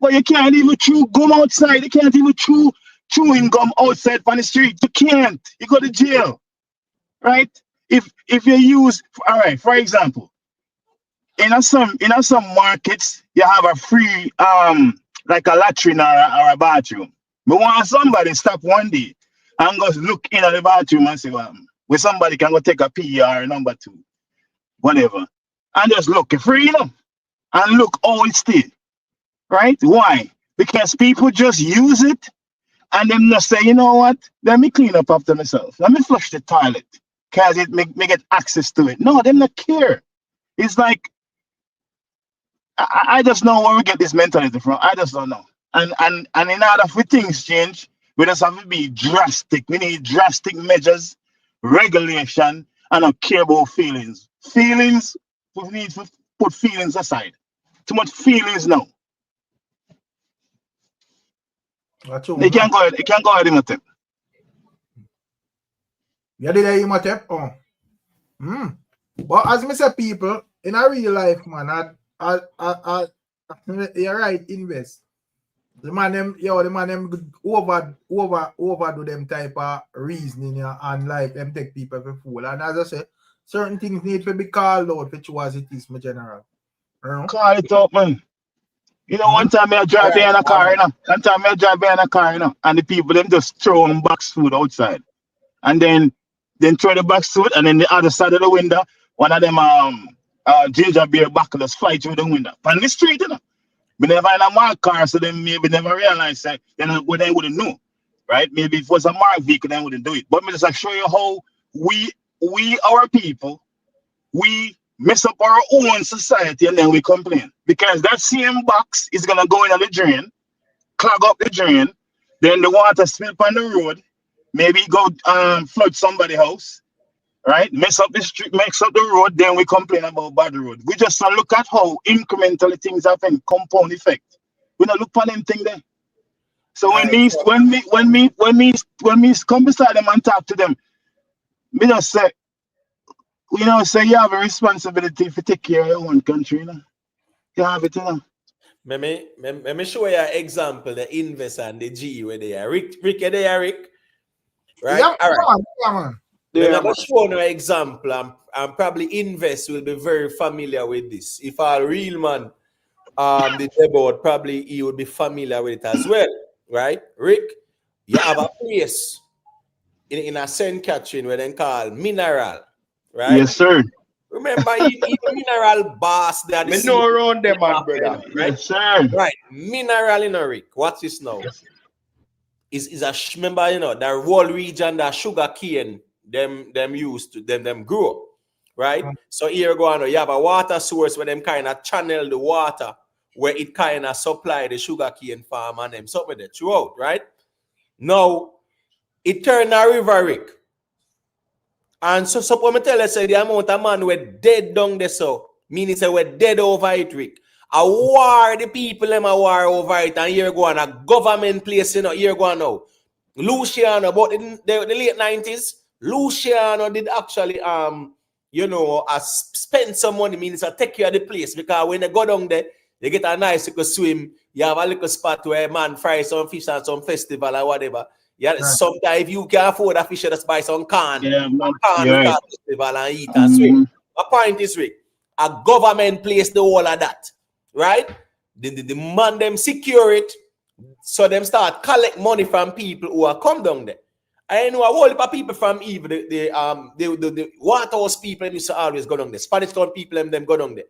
but you can't even chew gum outside. You can't even chewing gum outside on the street. You can't. You go to jail, right? If you use, all right, for example, in some markets you have a free like a latrine or a bathroom. But want somebody stop one day and go look in at the bathroom and say, well, where somebody can go take a pee or number 2, whatever, and just look free, you know, and look how it's still, right? Why? Because people just use it and them just say, you know what? Let me clean up after myself. Let me flush the toilet because it may get access to it. No, them not care. It's like I just know where we get this mentality from. I just don't know. And in order for things change, we just have to be drastic. We need drastic measures, regulation, and not care about feelings. Feelings, we need to put feelings aside. Too much feelings now. They can't go ahead in the tip. You did that in my tip? Oh. But as I say, people, in a real life, man, you're right, Invest. The man them overdo them type of reasoning and like them take people for fool. And as I say, certain things need to be called out for true as it is, my general. You know? Call it up, man. You know, one time I drive behind a car, you know. One time I drive behind a car, you know, and the people them just throw them box food outside. And then throw the box food, and then the other side of the window, one of them ginger beer buckles fly through the window. On the street, you know. We never in a marked car, so then maybe never realize that then they wouldn't know. Right? Maybe if it was a marked vehicle, they wouldn't do it. But me just like show you how we our people, we mess up our own society and then we complain. Because that same box is gonna go in the drain, clog up the drain, then the water spill on the road, maybe go flood somebody's house, right? Mess up the street, mess up the road, then we complain about bad road. We just look at how incrementally things happen, compound effect. We don't look for them thing there. So when me come beside them and talk to them, me just say, you have a responsibility to take care of your own country, you know. You have it, you know. Let me show you an example, the invest and the G where they are. Rick, you there, Rick? Right? Yeah, All right. yeah, man. Let Yeah, me man. show you an example, and probably invest will be very familiar with this. If a real man the debut, probably he would be familiar with it as well. Right? Rick, you have a place in a St. Catherine where they call Mineral. Right? Yes, sir. Remember, he Mineral boss there. Me know around them, man, brother. Right? Yes, sir. Right. Mineral in a Rick. What's this now? Yes. Is a remember, you know, the whole region, the sugar cane, them used to them grow. Right? So here go on, you have a water source where them kind of channel the water where it kind of supply the sugar cane farm and them something there throughout, right? Now it turned a river, Rick. And so when I tell you, say the amount of man were dead down there, so meaning say we're dead over it, Rick. A war, the people them a war over it, and here go on a government place, you know, here go on now. Luciano, but in the late 90s, Luciano did actually you know, spend some money, means I take care of the place, because when they go down there, you get a nice little swim, you have a little spot where man fry some fish and some festival or whatever. Yeah, right. Sometimes if you can afford a fish, just buy some can. Yeah, man. Can festival and eat and swim. My point is, Rick, a government place the whole of that, right? The man them secure it, so them start collect money from people who are come down there. I know a whole heap of people from even the Waterhouse people used to always go down there. Spanish Town people them go down there.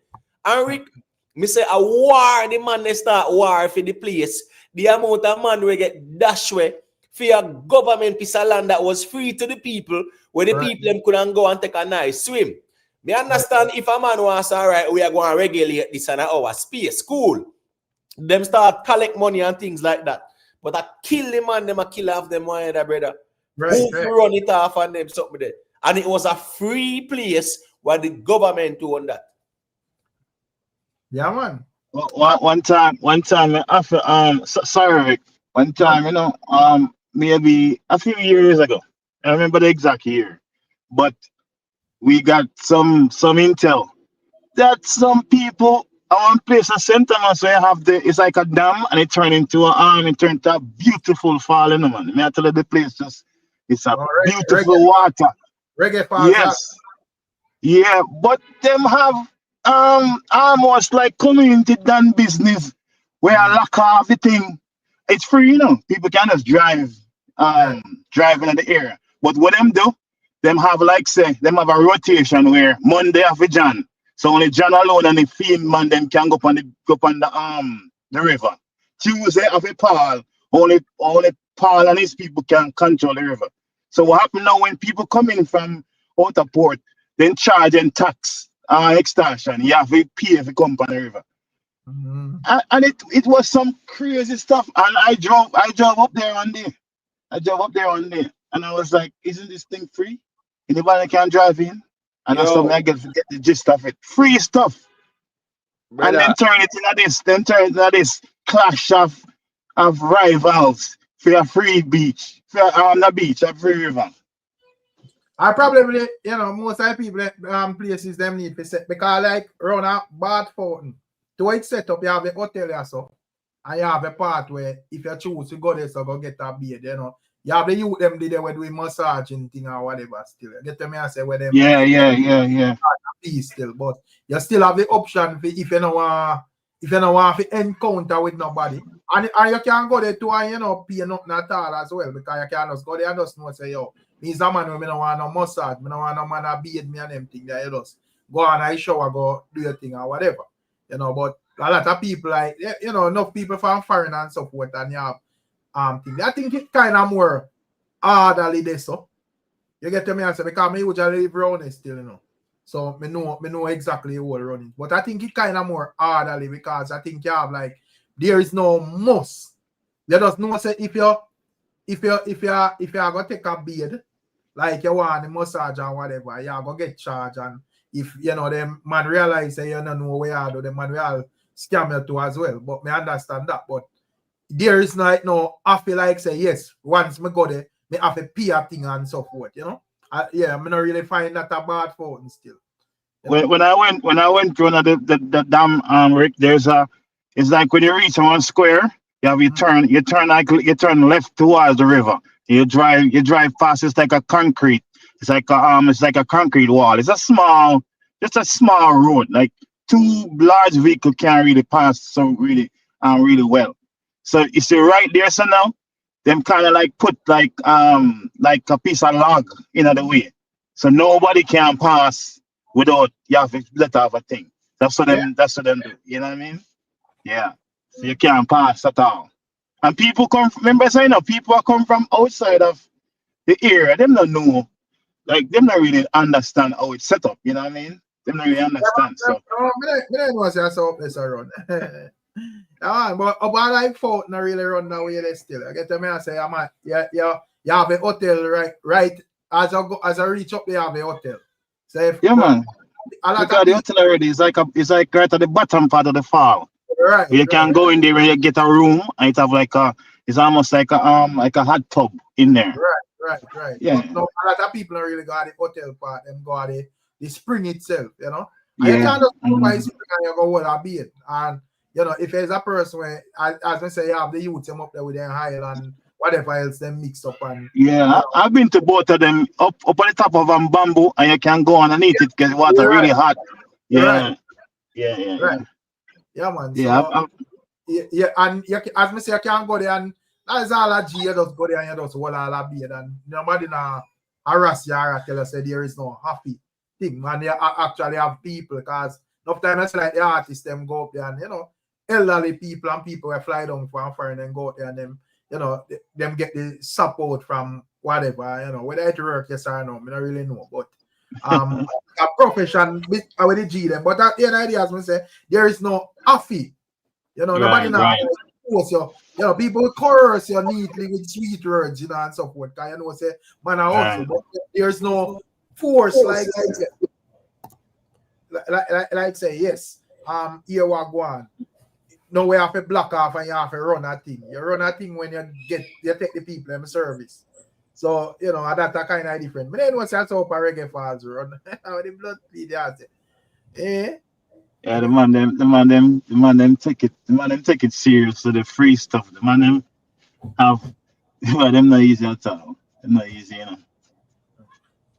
And Rick, me say a war, the man they start war for the place. The amount of man we get dash way for a government piece of land that was free to the people, where the people them couldn't go and take a nice swim. Me understand if a man wants, all right, we are going to regulate this and our space, cool. Them start collect money and things like that. But I kill the man, them a kill off them one other brother. Who run it off and them something there. And it was a free place where the government owned that. Yeah, man. One time, after sorry, Rick. One time, you know, maybe a few years ago. I remember the exact year, but we got some intel that some people one place a center man, so you have it's like a dam and it turned into a beautiful fall, you know, man. Me I tell you the place just it's a beautiful water. Reggae falls. Yes. Yeah, but them have almost like community done business where I lock off the thing. It's free, you know. People can just drive driving in the area. But what them do, them have like say, them have a rotation where Monday after John. So only John alone and the field man them can go up on the river. Tuesday after Paul, only Paul and his people can control the river. So what happen now when people come in from outer port, then charge and tax extortion, you have to pay if you come on the river. And it was some crazy stuff. And I drove up there one day. And I was like, isn't this thing free? Anybody can drive in? And that's something I get the gist of it. Free stuff. Brother. And then turn it into this clash of rivals for a free beach. A free river. I probably, you know, most of the people places them need to set because like around a Bath Fountain, to it set up, you have a hotel or so, and you have a part where if you choose to go there, so go get a bed, you know. You have the youth them there where doing massaging thing or whatever still. You get them here say where them still, but you still have the option for if you don't want to encounter with nobody. And you can go there too and you know pay nothing at all as well because you can just go there and just know say yo, me's a man who don't want no massage, I don't want no man to bathe me and them thing there. You just go on a shower, go do your thing or whatever. You know, but a lot of people like you know, enough people from foreign and so forth and you have thing. I think it's kind of more orderly this, so you get to me and say because me usually live around it still, you know. So me know exactly how to run it. But I think it's kind of more orderly because I think you have like there is no must. You just know say if you gonna take a bed, like you want the massage and whatever, you go get charged and if you know them man realize say you don't know where you do, the man will scam you too as well. But me understand that. But there is like no I feel like say yes, once me go there, me have to pay a thing and so forth, you know. Yeah, I'm not really find that a bad phone still. When I went to one of the dam Rick, there's a It's like when you reach one square, you turn left towards the river. You drive past. It's like a concrete. It's like a concrete wall. It's just a small road. Like two large vehicles can't really pass so really well. So you see right there, so now them kind of like put like a piece of log in the way, so nobody can pass without you have to let off a thing. That's what them do. You know what I mean? Yeah. So you can't pass at all. And people remember saying people are come from outside of the area. Them don't know, like them don't really understand how it's set up. You know what I mean? Them don't really understand. So I don't know say so place around. But about like fault not really run that way they still. I get them and say you have a hotel right as I reach up there, you have a hotel. So if man. Because the hotel already is like right at the bottom part of the fall. Right. You can go in there and you get a room and it have it's almost like a hot tub in there. Right. Yeah. But no, a lot of people don't really got the hotel part, them got the spring itself, you know. And Yeah. you can't just go by spring and you go with a beard. And you know, if there's a person where as I say you have the youth them up there with their high and whatever else them mixed up and I've been to both of them up on the top of bamboo and you can go underneath it because water really hot. Yeah. Right. Yeah, man. Yeah, So, and as I say, you can't go there and that's all a G, you just go there and you just hold all a beard and nobody harass you or tell you say there is no happy thing. And you actually have people because enough time it's like the artists them go up there and elderly people and people will fly down from foreign and go up there and them them get the support from whatever, whether it work yes or no, I don't really know. But a profession with the G them. But at the end of the day, as I say, there is no affy. Nobody force you. People will coerce you neatly with sweet words, and so forth. Because say man also, but there's no force like say yes. Here we Gwaan. No way have to block off and you have to run a thing. You run a thing when you take the people in service. So, that's a kind of different. But then what's that up a reggae falls run? The blood bleed out. Eh? Yeah, the man them take it serious. So the free stuff. The man them have them not easy at all. They're not easy, They're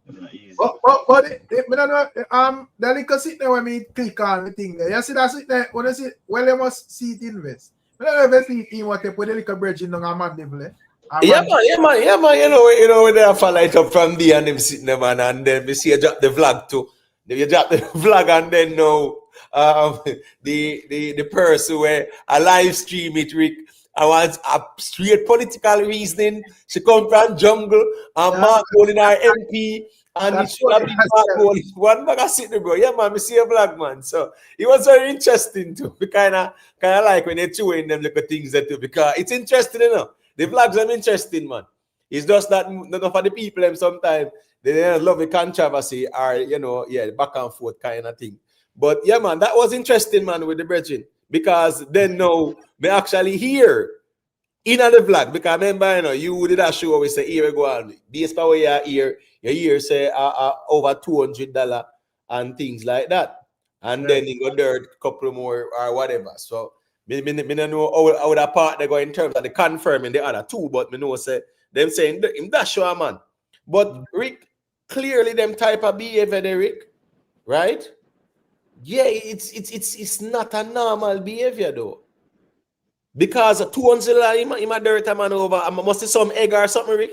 not easy. But I don't know, the little sit there when me click on the thing there. You see that sit there when you see you must see it invest. I don't know if you see what they put the little bridge in on mandibule. Yeah, man. You know when they have a light up from there and them sitting there, man, and then we see you drop the vlog too. Then you drop the vlog and then now the person where I live stream it, Rick. I want a straight political reasoning. She come from jungle and Mark in our MP and it should have been Mark one bag of sitting, bro. Yeah, man, we see a vlog, man. So it was very interesting too. We kind of like when they're chewing them little things that too, because it's interesting, The vlogs are interesting, man. It's just that none for the people them sometimes they love the controversy or back and forth kind of thing. But yeah, man, that was interesting, man, with the brethren. Because then now me actually hear in the vlog. Because remember, you did a show where we say here we go on. Based on where you hear say over $200 and things like that. And then you go there a couple more or whatever. So me don't know how that part they go in terms of the confirming the other two, but me know say them saying in that show, man. But Rick, clearly them type of behavior there, Rick, right? Yeah, it's not a normal behavior though. Because $200 in my dirt man over, I must see some egg or something, Rick.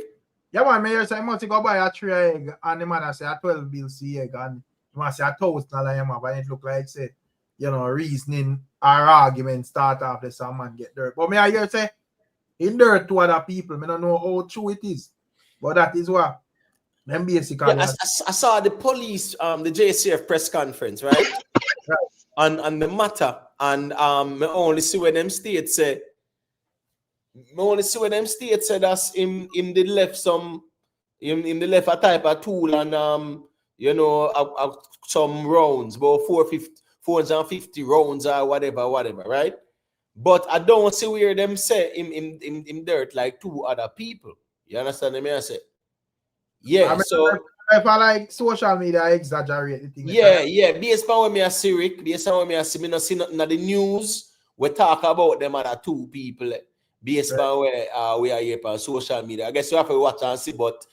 Yeah, man, me say I must go buy a 3 egg and the man say a 12 bill C egg and you must say $1,000 but it look like say reasoning or argument start off the some man get dirt. But me I hear say in dirt to other people, I don't know how true it is. But that is what them basically I saw the police the JCF press conference, right? on the matter. And me only see when them states say that's in the left some in the left a type of tool and some rounds, about 450 rounds or whatever, right? But I don't see where them say in dirt like two other people. You understand what I say? Yeah, so if I like social media, I exaggerate the thing. Yeah. Based on what I see, Rick, based on what I see, me not see nothing in the news we talk about them other two people based on where we are here on social media. I guess you have to watch and see, but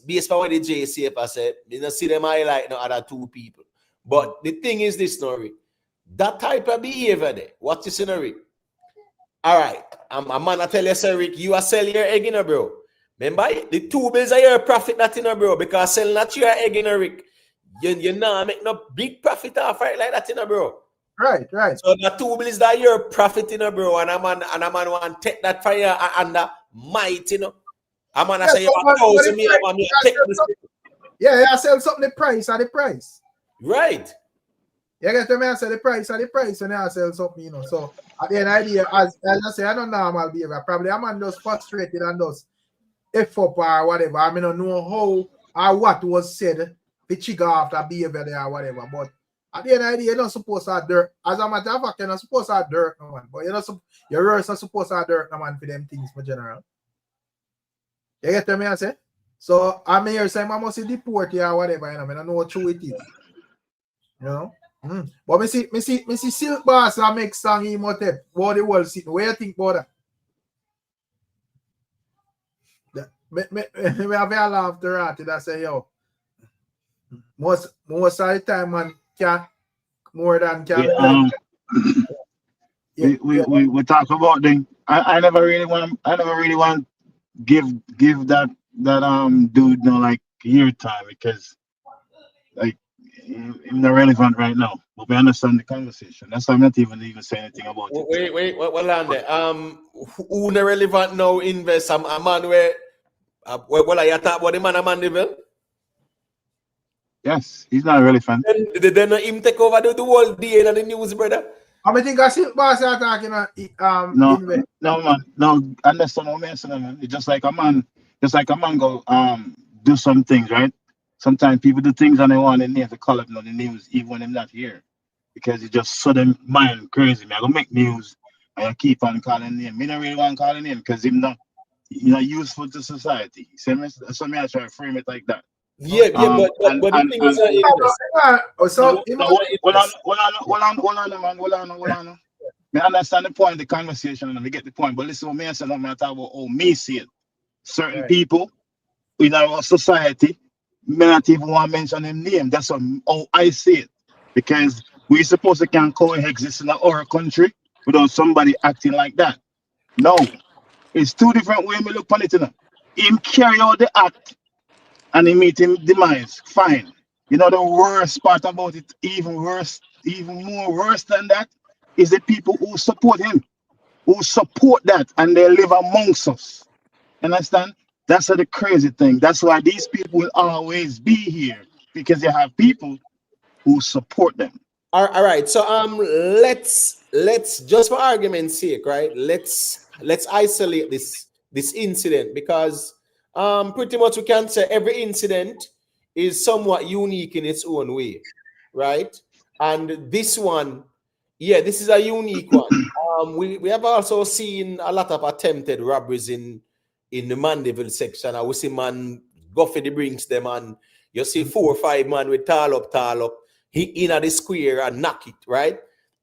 based on what the JCF said, you don't see them highlight no other two people. But the thing is this, Nori, that type of behavior there, what you see, Nori? All right, I'm a man, I tell you, sir, Rick, you are selling your egg, bro. Remember, the 2 bills are your profit, that, bro, because selling that your egg, Rick, you not make no big profit off it like that, bro. Right. So the 2 bills that your profit, bro, and a man want to take that fire and the might, I'm gonna say you 1,000 me, I want me to take this. Yeah, I sell something the price at the price. Right. You get to me, I say the price at the price, and I sell something, So at the end of the day, as I say, I don't normal behavior. Probably a man just frustrated and just F up or whatever. I mean, I don't know how or what was said, the trigger after behavior there or whatever. But at the end of the day, you're not supposed to have dirt. As a matter of fact, you're not supposed to have dirt, no man. But you're not supposed to have dirt, no man, for them things for general. You get to me, I say? So I'm here saying I must deport you or whatever, I don't know what true it is. But me see Silk Boss and make song in Motep. What the world sitting. What you think about that? Me have a laugh to rat that say, yo, most of the time man can more than can. We talk about them. I never really want give that dude like year time because like he's not relevant right now. But we understand the conversation. That's why I'm not even saying anything about it. Wait, what on there? Who not relevant now invest a man where what are you talking about the man a man devil? Yes, he's not relevant. Then him take over the whole day in the news, brother. I think I see boss are talking no man, no understand what I'm saying, man. It's just like a man go do some things, right? Sometimes people do things and they want to name to call up on the news even when they're not here. Because it just so them mind crazy. I go make news and I keep on calling name. Me don't really want to call him because he's not useful to society. So I try to frame it like that. Yeah, but the thing is hold on. I understand the point of the conversation and I get the point, but listen what me I said, I'm talk about how me see it. Certain people in our society may not even want to mention them name. That's how I see it. Because we supposed to can coexist in our country without somebody acting like that. No. It's two different ways we look on it. Him carry out the act and he meet him demise. Fine. The worst part about it, even more worse than that, is the people who support him, who support that, and they live amongst us. Understand? That's the crazy thing. That's why these people will always be here, because you have people who support them. All right. So let's just for argument's sake, right? Let's isolate this incident because pretty much we can say every incident is somewhat unique in its own way, right? And this one, yeah, this is a unique one. We have also seen a lot of attempted robberies in the Mandeville section. I will see man go for the brinks them and you see 4 or 5 man with tall up. He in at the square and knock it, right?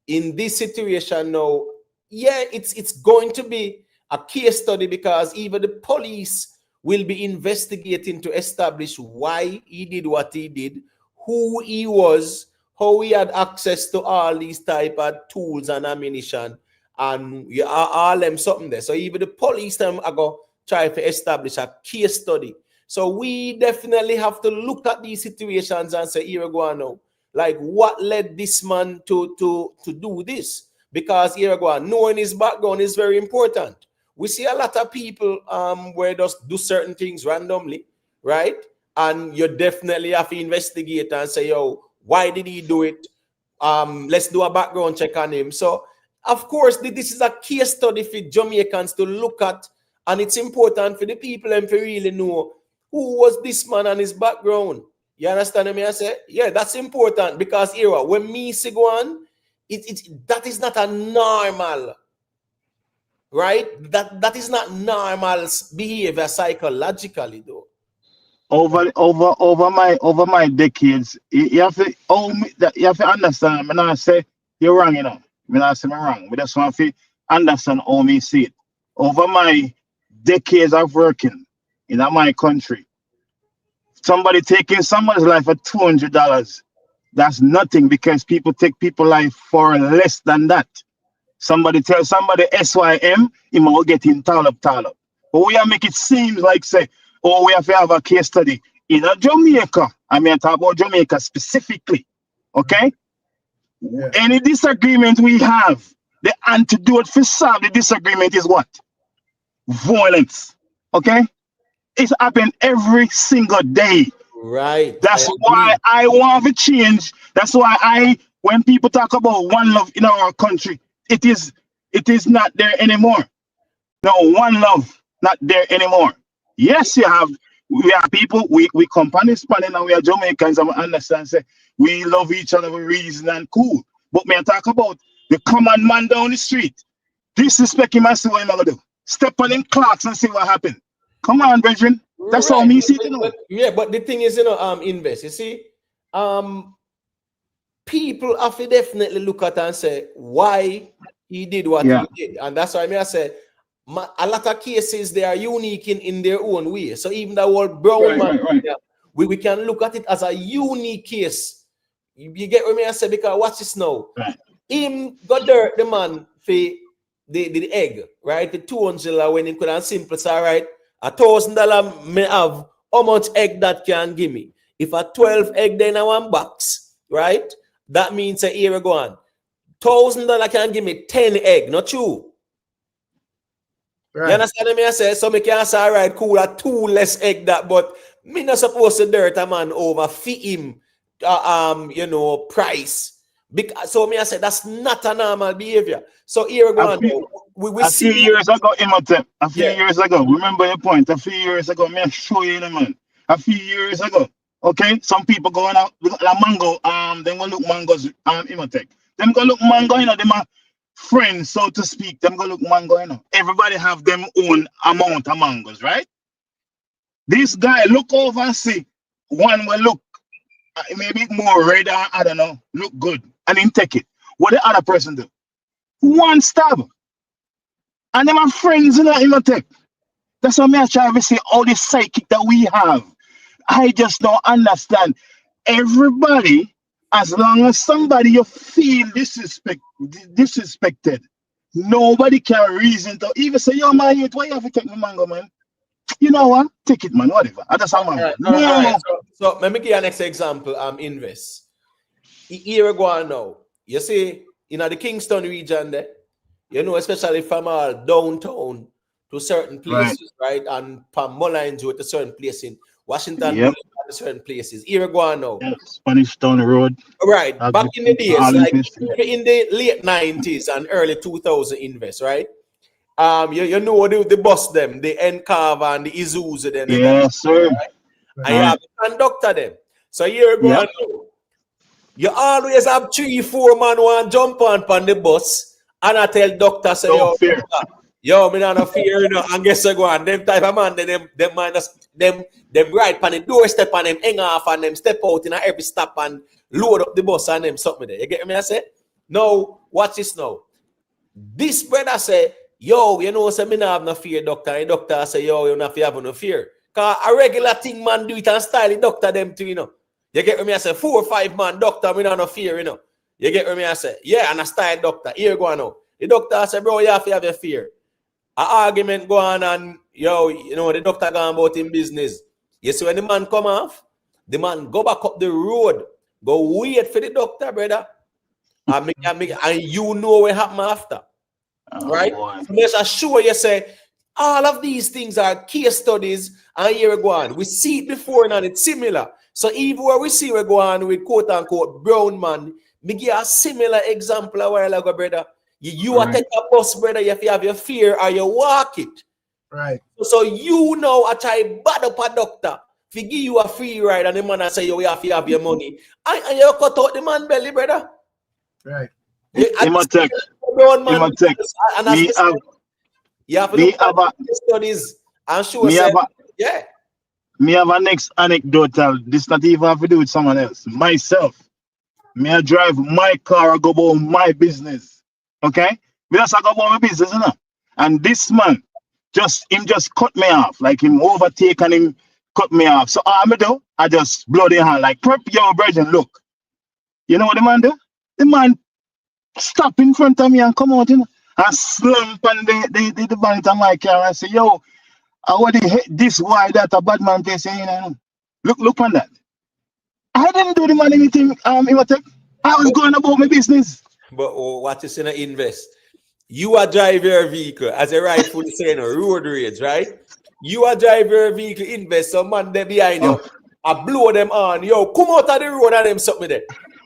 In this situation now, yeah, it's going to be a case study because even the police will be investigating to establish why he did what he did, who he was, how he had access to all these type of tools and ammunition, and all them something there. So even the police them are going to try to establish a case study. So we definitely have to look at these situations and say, here we go now. Like what led this man to do this? Because here we go, knowing his background is very important. We see a lot of people where just do certain things randomly, right? And you definitely have to investigate and say, yo, why did he do it? Let's do a background check on him. So, of course, this is a case study for Jamaicans to look at, and it's important for the people and to really know who was this man and his background. You understand me? I say, yeah, that's important because here, when me see Gwaan, that is not a normal. Right? That is not normal behavior psychologically, though. Over my decades, you have to understand. When I say you're wrong, Me not say me wrong. We just want to understand how me see it. Over my decades of working in my country, somebody taking someone's life for $200, that's nothing because people take people's life for less than that. Somebody tell somebody SYM, he will get in tall up. But we are make it seem like say, oh, we have to have a case study in a Jamaica. I mean, talk about Jamaica specifically. Okay? Yeah. Any disagreement we have, the antidote for solve the disagreement is what? Violence. Okay? It's happened every single day. Right. That's I why agree. I want to change. That's why when people talk about one love in our country, it is not there anymore. No, one love, not there anymore. Yes, we are people, we company spanning and we are Jamaicans and we understand say we love each other with reason and cool. But me I talk about the common man down the street. Disrespect him and see what I'm gonna do. Step on him clocks and see what happened. Come on, brethren. That's all Right. me see it, you know. But the thing is, Invest, you see, people have to definitely look at and say why he did what he did. And that's why I say a lot of cases they are unique in their own way. So even the whole brown man, Right. we can look at it as a unique case. You get what I say? Because watch this now. Right. Him got dirt the man for the egg, right? The $200 when he could have simple say, all right, $1,000 may have how much egg that can give me. If a 12 egg then in one box, right? That means a year ago on. $1,000 can give me 10 egg, not true. Right. You understand me? I say so me can say all right, cool, a 2 less egg that, but me not supposed to dirt a man over fit him price. Because so me I say that's not a normal behavior. So here we go. We A see few years ago, Imhotep. A few years ago. Remember your point. A few years ago, me I show you, man. A few years ago. Okay, some people going out look at mango. Them go look mangoes. Imhotep. Them go look mango. You know, them are friends, so to speak. Them go look mango. You know, everybody have them own amount of mangoes, right? This guy look over and see one will look maybe more red. I don't know. Look good, and him take it. What the other person do? One stab. And them are friends, you know, Imhotep. That's what I try to say, all the psychic that we have. I just don't understand. Everybody, as long as somebody you feel disrespected, nobody can reason to even say, yo, man, why you have to take my mango, man? You know what? Take it, man, whatever. I just have mango. All right. So let me give you an example. Invest. Here we go now. You see, in the Kingston region there, you know, especially from downtown to certain places, right? And from Mullins to certain places in Washington, to certain places. Here we go now. Spanish Town Road. Right. Back in the days, like in the late 90s and early 2000 Invest, right? You know the bus them, the Encarva and the Isuzu them. Yes, sir. Right? And you have the conductor them. So here we go now. You always have 3-4 man want jump on the bus. And I tell doctor, say, yo, me not no fear, you know, and guess what, go on. Them type of man, them right on the doorstep and them hang off and them step out in every stop and load up the bus and them something there. You get me? I say, no, watch this now. This brother say, yo, you know, say me not have no fear, doctor. And the doctor say, yo, you not have no fear. Cause a regular thing man do it and style the doctor them too, you know. You get me? I say, 4 or 5 man, doctor, me not no fear, you know. You get me? I say, yeah, and a style doctor. Here you go now. The doctor say, bro, you have to have your fear. An argument go on and, yo, you know, the doctor gone about in business. You see when the man come off, the man go back up the road, go wait for the doctor, brother. And you know what happen after. Right? So let's assure you say, all of these things are case studies, and here we go on. We see it before and it's similar. So even where we see we go on with quote unquote brown man, me give a similar example a while ago, brother. You are take a bus, brother, if you have your fear or you walk it. Right. So you know I try bad up a doctor. If he give you a free ride and the man say you have to have your money. And you cut out the man belly, brother. Right. Imhotep. You have to look at the studies and show us. Yeah. Me have a next anecdotal. This not even have to do with someone else. Myself. Me I drive my car, I go about my business. Okay? We just talk about my business, you know. And this man just cut me off. Like him overtake and him cut me off. So all I do, I just blow the hand like prep your virgin, look. You know what the man do? The man stop in front of me and come out, you know, and slump on the bonnet of my car and say, yo, I already hate this, why that a bad man they say, you know. Look on that. I didn't do the man anything, Imhotep. I was going about my business. But what you saying, invest? You are drive your vehicle, as a rightfully saying, road rage, right? You are drive your vehicle, invest some man there behind you. I blow them on. Yo, come out of the road and them something there.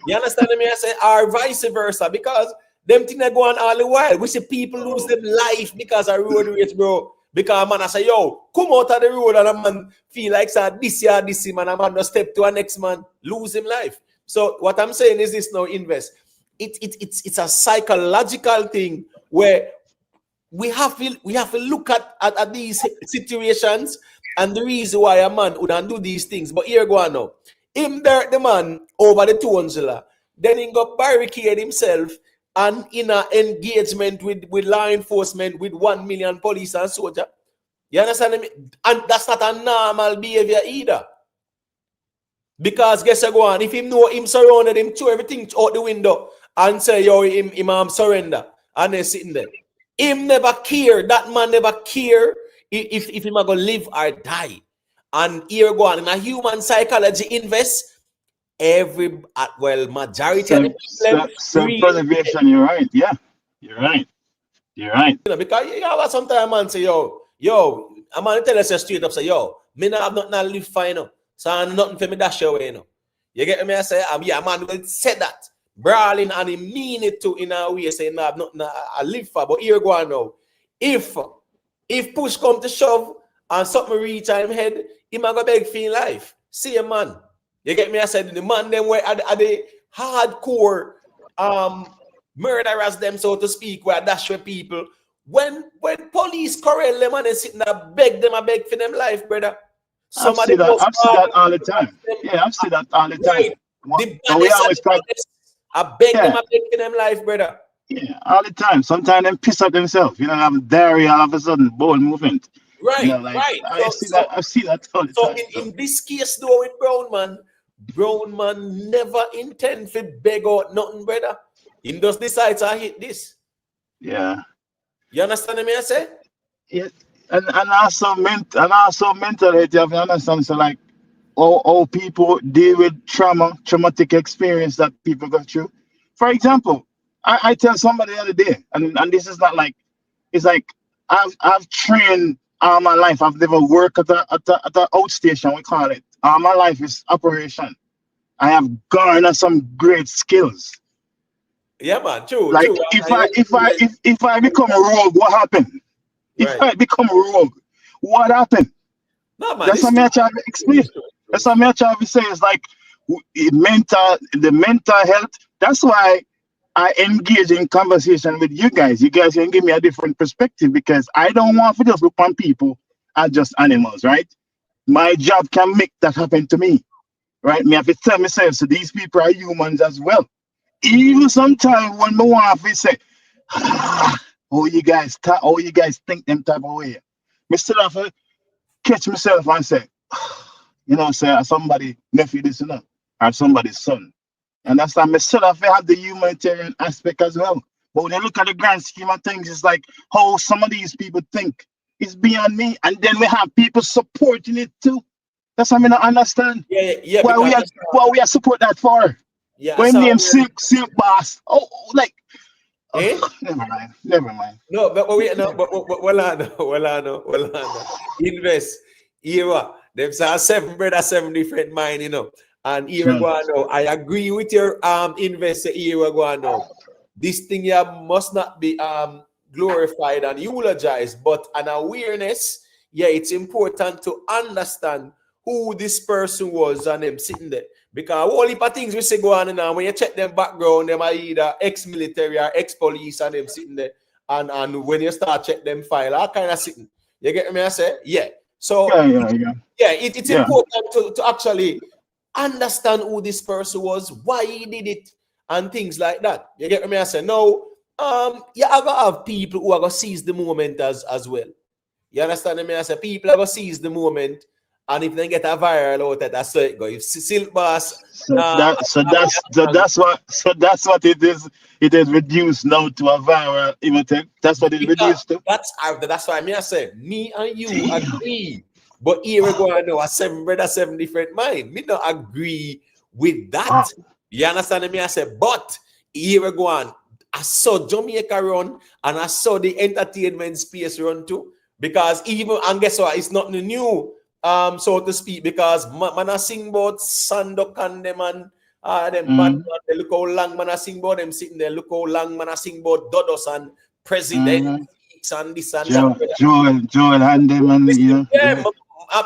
You understand me? I say, or vice versa, because them things they go on all the while. We see people lose them life because of road rage, bro. Because man, I say, yo, come out of the road and a man feel like this year, man, a man just step to a next man, lose him life. So what I'm saying is this now, invest. It's a psychological thing where we have to look at these situations and the reason why a man wouldn't do these things. But here go on now. Him dirt the man over the Tonzilla, then he got barricade himself and in an engagement with law enforcement with 1 million police and soldier. You understand me? And that's not a normal behavior either. Because guess what, Gwaan, if him know him surrounded him, throw everything out the window and say, yo, him surrender. And they're sitting there. Him never care. That man never care if him are going to live or die. And here go on. In a human psychology invest, majority of the people. Self-preservation, you're right. Yeah. You're right. You're right. You know, because you have sometimes man say, yo, I'm going to tell us straight up, say, yo, me not have nothing to live for, you know. So I'm nothing for me dash away, you know. You get me? I say, yeah, man will say that. Brawling and he mean it too in a way, saying, no, I'm nothing I live for. But here go on now. If push come to shove and something reach him head, he might go beg for his life. See a man. You get me? I said the man them where are the hardcore murderers them, so to speak, where dash for people. When police corral them and they sitting there beg for them life, brother. I've seen that all the time. Yeah, I've seen that all the time. I beg them for them life, brother. Yeah, all the time. Sometimes them piss up themselves. You know, have diarrhea all of a sudden, bowel movement. Right, you know, like, right. I've seen that all the time. So in this case though with Brown man never intend to beg out nothing, brother. He just decides to hit this. Yeah. You understand me I say? Yeah. And also mentally, you have to understand, so like how people deal with traumatic experience that people go through. For example, I tell somebody the other day, and this is not like, it's like I've trained all my life. I've never worked at the outstation, we call it. All my life is operation. I have garnered some great skills. Yeah, man, true. Like true. if I become a rogue, what happened? If I become a rogue, what happened? No, man, that's what I'm trying to explain. That's what I'm trying to say. It's like the mental health. That's why I engage in conversation with you guys. You guys can give me a different perspective, because I don't want to just look on people as just animals, right? My job can make that happen to me, right? Me have to tell myself, so these people are humans as well. Even sometimes when my wife is say, oh, you guys think them type of way. I still have to catch myself and say, you know, say somebody nephew this, you know, or somebody's son. And that's why I still have to have the humanitarian aspect as well. But when I look at the grand scheme of things, it's like how some of these people think is beyond me. And then we have people supporting it too. That's what I mean, I understand. Yeah. Why we are support that for? Yeah. When name Silk Boss. Oh, like. Eh? Oh, never mind. No, but wait, no, but well, invest. Era. Them say 7 brother, 7 different mind, you know. And here we go now. I agree with your investor. Here we go now. This thing here must not be glorified and eulogized, but an awareness. Yeah, it's important to understand who this person was and them sitting there. Because all heap of things we say go on and when you check them background, them are either ex-military or ex-police and them sitting there. And when you start check them file, all kind of sitting. You get me? I say, yeah. So it's important to actually understand who this person was, why he did it, and things like that. You get me? I say, no, Yeah, I gotta have people who are gonna seize the moment as well. You understand me? I say people are gonna seize the moment, and if they get a viral out, that's how it go. If Silk Boss, That's what it is. It is reduced now to a viral imitate. That's what it because reduced to. that's why I say me and you Damn. agree, but here we go. I know a seven brother, seven different mind. Me not agree with that. Wow. You understand me? I say, but here we go on. I saw Jamaica run and I saw the entertainment space run too. Because even and guess what? It's not new, so to speak. Because man, I sing about Sandok and them and them bad man. They look how long man I sing about them sitting there. Look how long man I sing about Dodos and President and this and that. Joel and them and Yeah,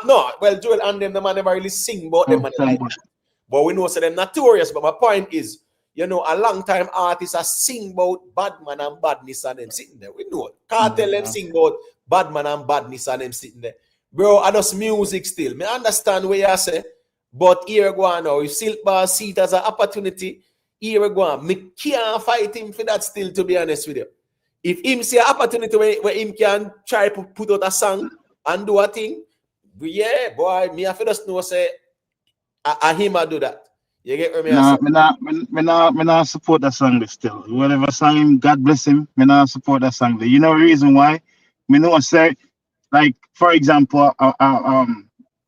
no, well, Joel and them, the man never really sing about them. Man, like that. But we know so them notorious. But my point is, a long time artists are sing about bad man and badness and them sitting there. We know. Cartel them sing about bad man and badness and them sitting there. Bro, I just music still. Me understand what you say, but here we go on now. If Silk Bar see it as an opportunity, here we go on. Me can't fight him for that still, to be honest with you. If him see an opportunity where him can try to put out a song and do a thing, yeah, boy, me have to just know say him I do that. You get what me not support that song still. Whatever song him, God bless him, me not support that song. You know the reason why? Me know say, like for example,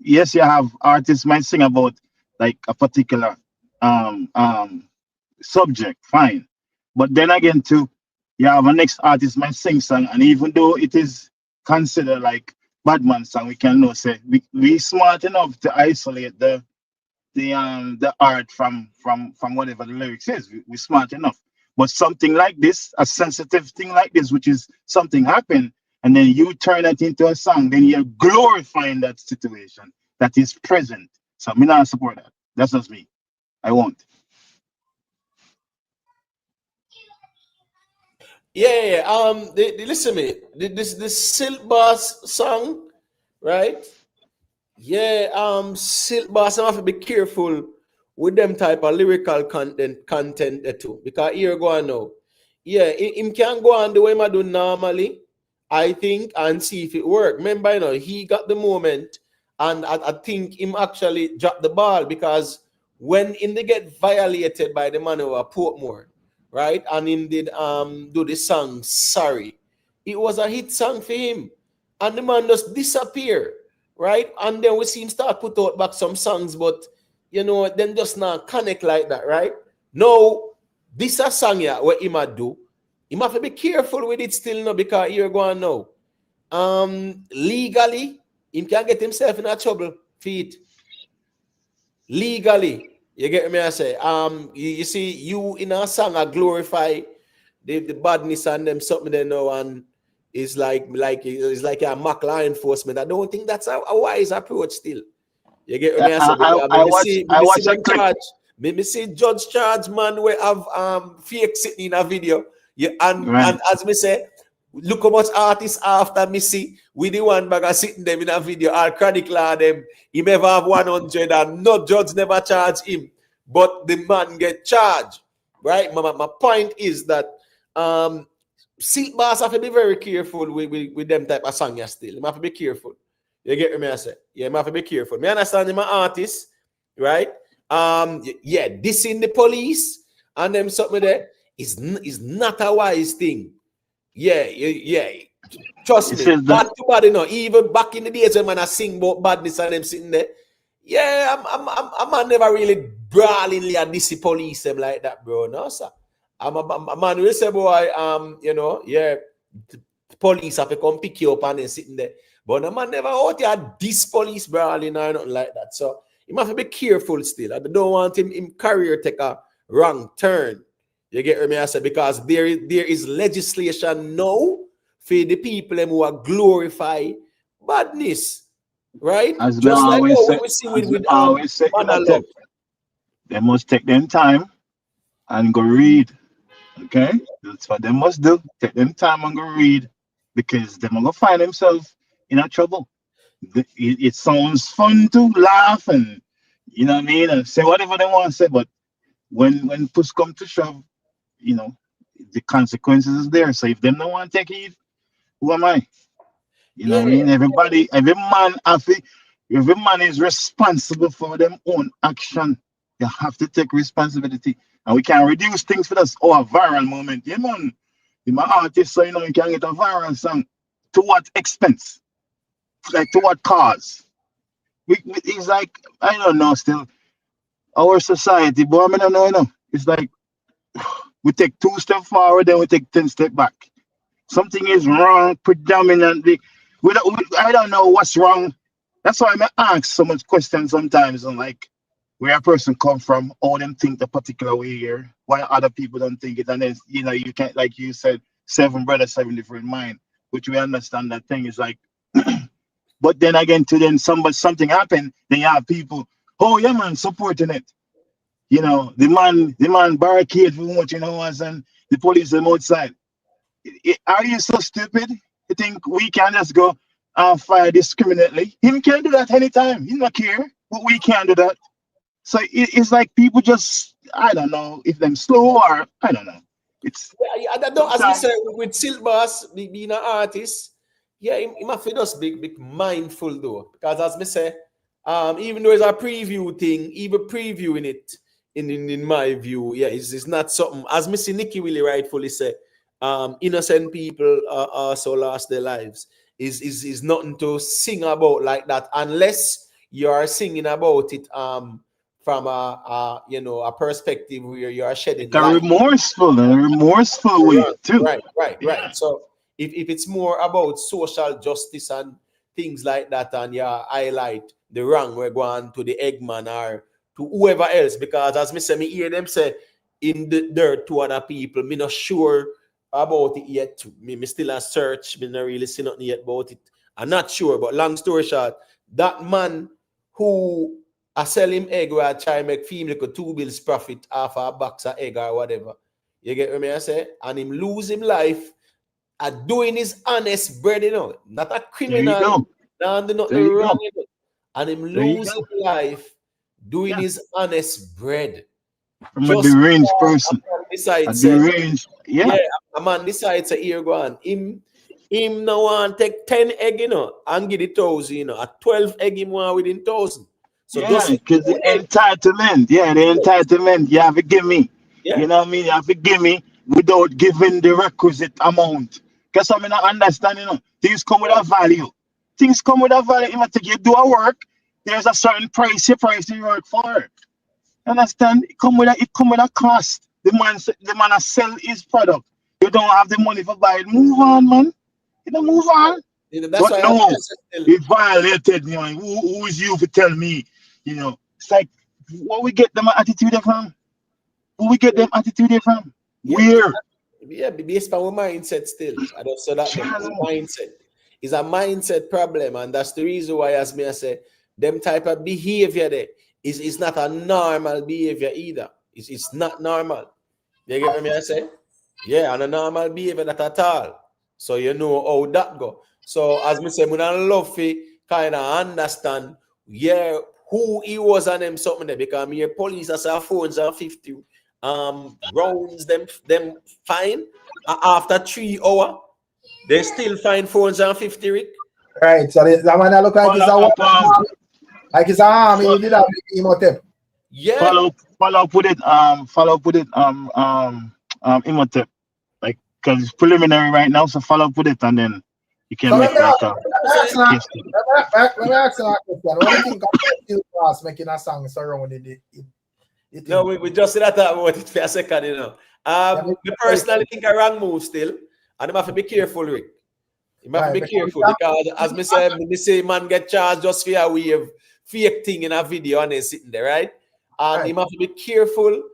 yes, you have artists might sing about like a particular subject, fine. But then again too, you have a next artist might sing song, and even though it is considered like bad man song, we can know say we smart enough to isolate the art from whatever the lyrics is. We're smart enough. But something like this, a sensitive thing like this, which is something happened, and then you turn it into a song, then you're glorifying that situation that is present. So me not support that. That's just me. I won't. Yeah. Listen to me. This Silk Boss song, right? Yeah. Silk Boss, I have to be careful with them type of lyrical content there too. Because here go on now. Yeah, him can go on the way I do normally, I think, and see if it work. Remember, he got the moment, and I think him actually dropped the ball because when him they get violated by the man over Portmore, right? And him did do the song Sorry. It was a hit song for him. And the man just disappear, right? And then we see him start put out back some songs, but then just not connect like that, right? No, this a song yeah, what he might do. He have to be careful with it still now because you're going now. Legally, he can get himself in a trouble for it. Legally. You get me I say? You see, you in a song I glorify the badness and them something they know, and it's like a mock law enforcement. I don't think that's a wise approach still. You get me I say? I watch a clip. Me see judge charge man we have fake sitting in a video. Yeah, and as me say, look how much artists after me see with the one bag sitting them in a video, all chronic law them, he never have 100 and no judge never charge him, but the man get charged. Right? My point is that seat bars have to be very careful with them type of song still. You have to be careful. You get me I say? Yeah, you have to be careful. Me understand my artists, right? Yeah, dissing the police and them something there is not a wise thing. Yeah. Trust me. Bad to bad, even back in the days when man I sing about badness and them sitting there. Yeah, I'm never really brawlingly at this police them like that, bro. No, sir. I'm a man will say, boy, police have to come pick you up and then sitting there. But the man never out here this police brawling or nothing like that. So you must be careful still. I don't want him career take a wrong turn. You get me I say? Because there is legislation now for the people who are glorify badness. Right? As just like always how say, we see with always say they must take them time and go read. Okay? That's what they must do. Take them time and go read. Because they're gonna find themselves in a trouble. It sounds fun to laugh and you know what I mean, and say whatever they want to say, but when push come to shove, the consequences is there. So if them don't want to take it, who am I? You know what I mean? Every man is responsible for them own action. You have to take responsibility. And we can reduce things for this. Oh, a viral moment. Yeah, man. You're my artist, so you know you can get a viral song. To what expense? Like to what cause? It's like, I don't know still. Our society, but I mean, I don't know, you know. It's like we take 2 steps forward, then we take 10 steps back. Something is wrong predominantly. I don't know what's wrong. That's why I ask so much questions sometimes on like where a person come from, how them think the particular way here, why other people don't think it, and then you know you can't, like you said, 7 brothers, 7 different mind, which we understand that thing is like. But then again, to then something happened, then you have people, oh yeah man, supporting it. You know, the man barricade for what you know, and the police them outside. Are you so stupid? You think we can just go and fire discriminately? Him can do that anytime. He not care, but we can't do that. So it's like people just, I don't know if them slow or I don't know. It's I don't know, as we said with Silk Boss being an artist, yeah, he must be just big mindful though. Because as me say, even though it's a preview thing, even previewing it in my view, yeah, it's not something, as me see Nicky Willie rightfully say, innocent people also lost their lives. Is nothing to sing about like that unless you are singing about it from a perspective where you are shedding light. remorseful way too. Right. So if it's more about social justice and things like that, and you highlight the wrong we're going to the Eggman or to whoever else, because as me hear them say in the dirt to other people, me not sure about it yet. Me still a search, me not really see nothing yet about it. I'm not sure, but long story short, that man who I sell him egg where I try to make female like 2 bills profit off a box of egg or whatever. You get what I say? And him lose him life at doing his honest bread, you know, not a criminal, not nothing wrong, you know. And him lose his life doing his honest bread. From a deranged person. A man decides to here Gwaan. Him now want take 10 egg, you know, and get it 1,000, you know. At 12 egg him want within 1,000. So because the entitlement, the entitlement, you have to give me. Yeah. You know what I mean? You have to give me without giving the requisite amount. Because I mean, I understand, you know, things come with a value. Things come with a value. If you do a work, there's a certain price you work for. Understand? It come with a cost. The man sell his product. You don't have the money for buy it. Move on, man. You don't move on. That's but why no, it violated. You know, who is you to tell me? You know, it's like what we get them attitude from. Who we get them attitude from? Where? Yeah, based on our mindset still. I don't say that mindset is a mindset problem, and that's the reason why, as me I say, them type of behavior there is not a normal behavior either. It's not normal. You get what I say? Yeah, and a normal behavior not at all. So you know how that go. So as me say, we don't love to kind of understand, yeah, who he was on them something there, because me police as our phones are 50 rounds them fine. After 3 hours, they still find phones and 50, Rick. Right, so that man look like it's a army. He did that Imhotep. Yeah. Follow up with it. Imhotep. Like, because it's preliminary right now, so follow up with it, and then you can make like a. Let me ask you that question. What do you think of Steel Class making a song surrounding it? No, we just said that about it for a second, you know. Me personally think a wrong move still, and you have to be careful, Rick. You have to be careful because, as me say, man get charged just for a wave fake thing in a video and they're sitting there, right? And you have to be careful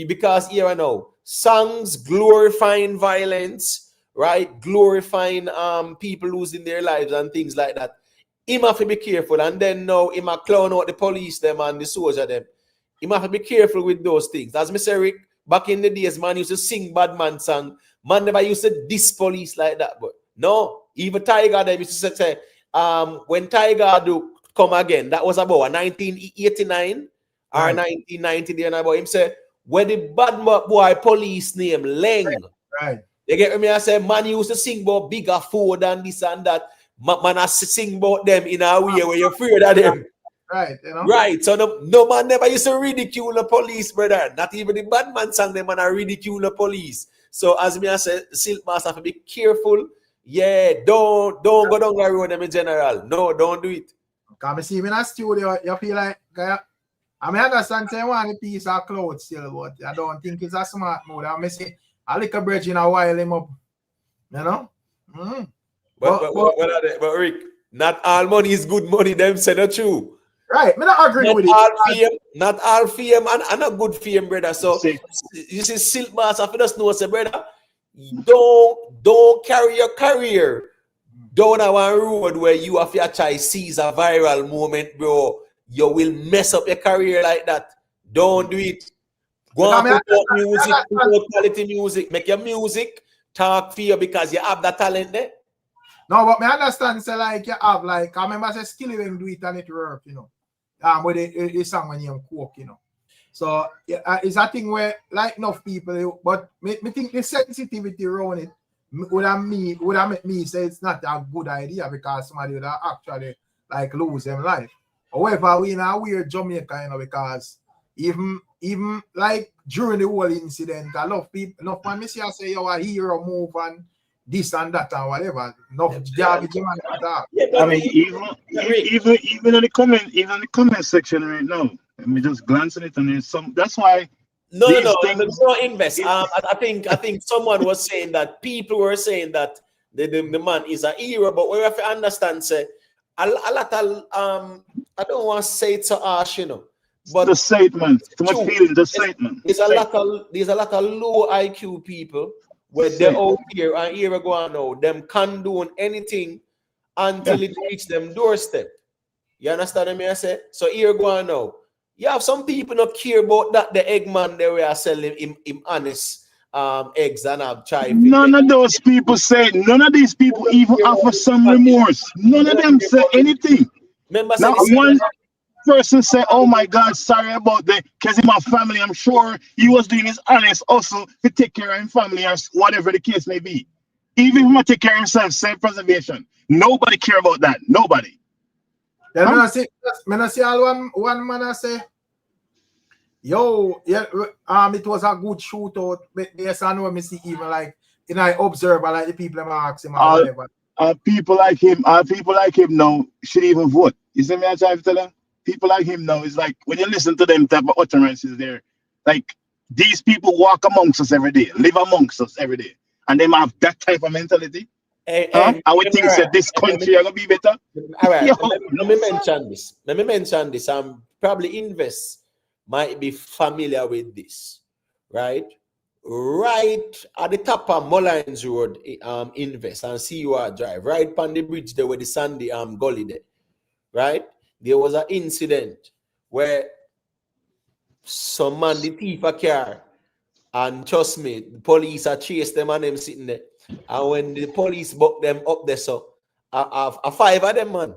because here I know songs glorifying violence, right? Glorifying people losing their lives and things like that. He have to be careful, and then now he might clown out the police them and the soldier them. He have to be careful with those things. As Mr. Rick, back in the days, man used to sing bad man song. Man never used to diss police like that. But no, even Tiger them used to say, when Tiger do come again, that was about 1989 or 1990. And about him say, when the bad boy police name Leng Right. You get me? I say, man used to sing about bigger food and this and that. Man, I sing about them in a way where you're afraid of them. Right, you know. Right. So no man never used to ridicule the police, brother. Not even the bad man sang them and I ridicule the police. So as me I said, Silk Master have to be careful. Yeah, don't go down the road them in general. No, don't do it. Because I see in a studio, you feel like I mean, I understand say one piece of clothes still, but I don't think it's a smart move. I say a little bridge in a while him up. You know? Mm. But Rick, not all money is good money, them say the truth. Right, me not agree with it. Not all fame and a good fame, brother. So you see, Silk Master for us know, say, brother, don't carry your career down a one road where you have to try seize a viral moment, bro. You will mess up your career like that. Don't do it. Go on, put out music, put out quality music, make your music talk for you because you have that talent there. No, but me understand, say like you have like I remember say still even do it and it work, you know. With the song when you cook, you know. So it's a thing where like enough people, but me think the sensitivity around it would have make me say it's not a good idea because somebody would actually like lose their life. However, we in a weird Jamaica, you know, because even like during the whole incident, a lot of people, enough man, me see I say you're a hero move and this and that and whatever. Enough garbage man that. I mean, even in the comment section right now, let me just glance at it and there's some. That's why. No, don't invest. I think someone was saying that people were saying that the man is a hero, but we have to understand, say a lot of I don't want to say it so harsh, you know. But the statement, too much feeling, the statement. There's a lot of low IQ people where they're out here and here we go on now. Them can't do anything until it reach them doorstep. You understand what I say? So here go on now. You have some people not care about that the Eggman they were selling him honest eggs and have chive. None of those people say, none of these people even offer some remorse. None of them say anything. Remember, not one person say, oh my God, sorry about that, because in my family, I'm sure he was doing his honest hustle to take care of his family or whatever the case may be. Even if he take care of himself, self-preservation. Nobody care about that. Nobody. Then I see all one man I say, yo, yeah, it was a good shootout. Yes, I know me see even like in I observe like the people ask him or whatever. People like him now should even vote. You see me I try to tell them? People like him now is like when you listen to them type of utterances there, like these people walk amongst us every day, live amongst us every day, and they have that type of mentality. I would think that this country are gonna be better. All right, let me mention this. Let me mention this. Probably Invest might be familiar with this, right? Right at the top of Mullines Road, Invest and CUR Drive, right on the bridge there where the Sandy gully there, right? There was an incident where some man the thief a car, and trust me, the police are chased them and them sitting there. And when the police buck them up there, so a five of them man,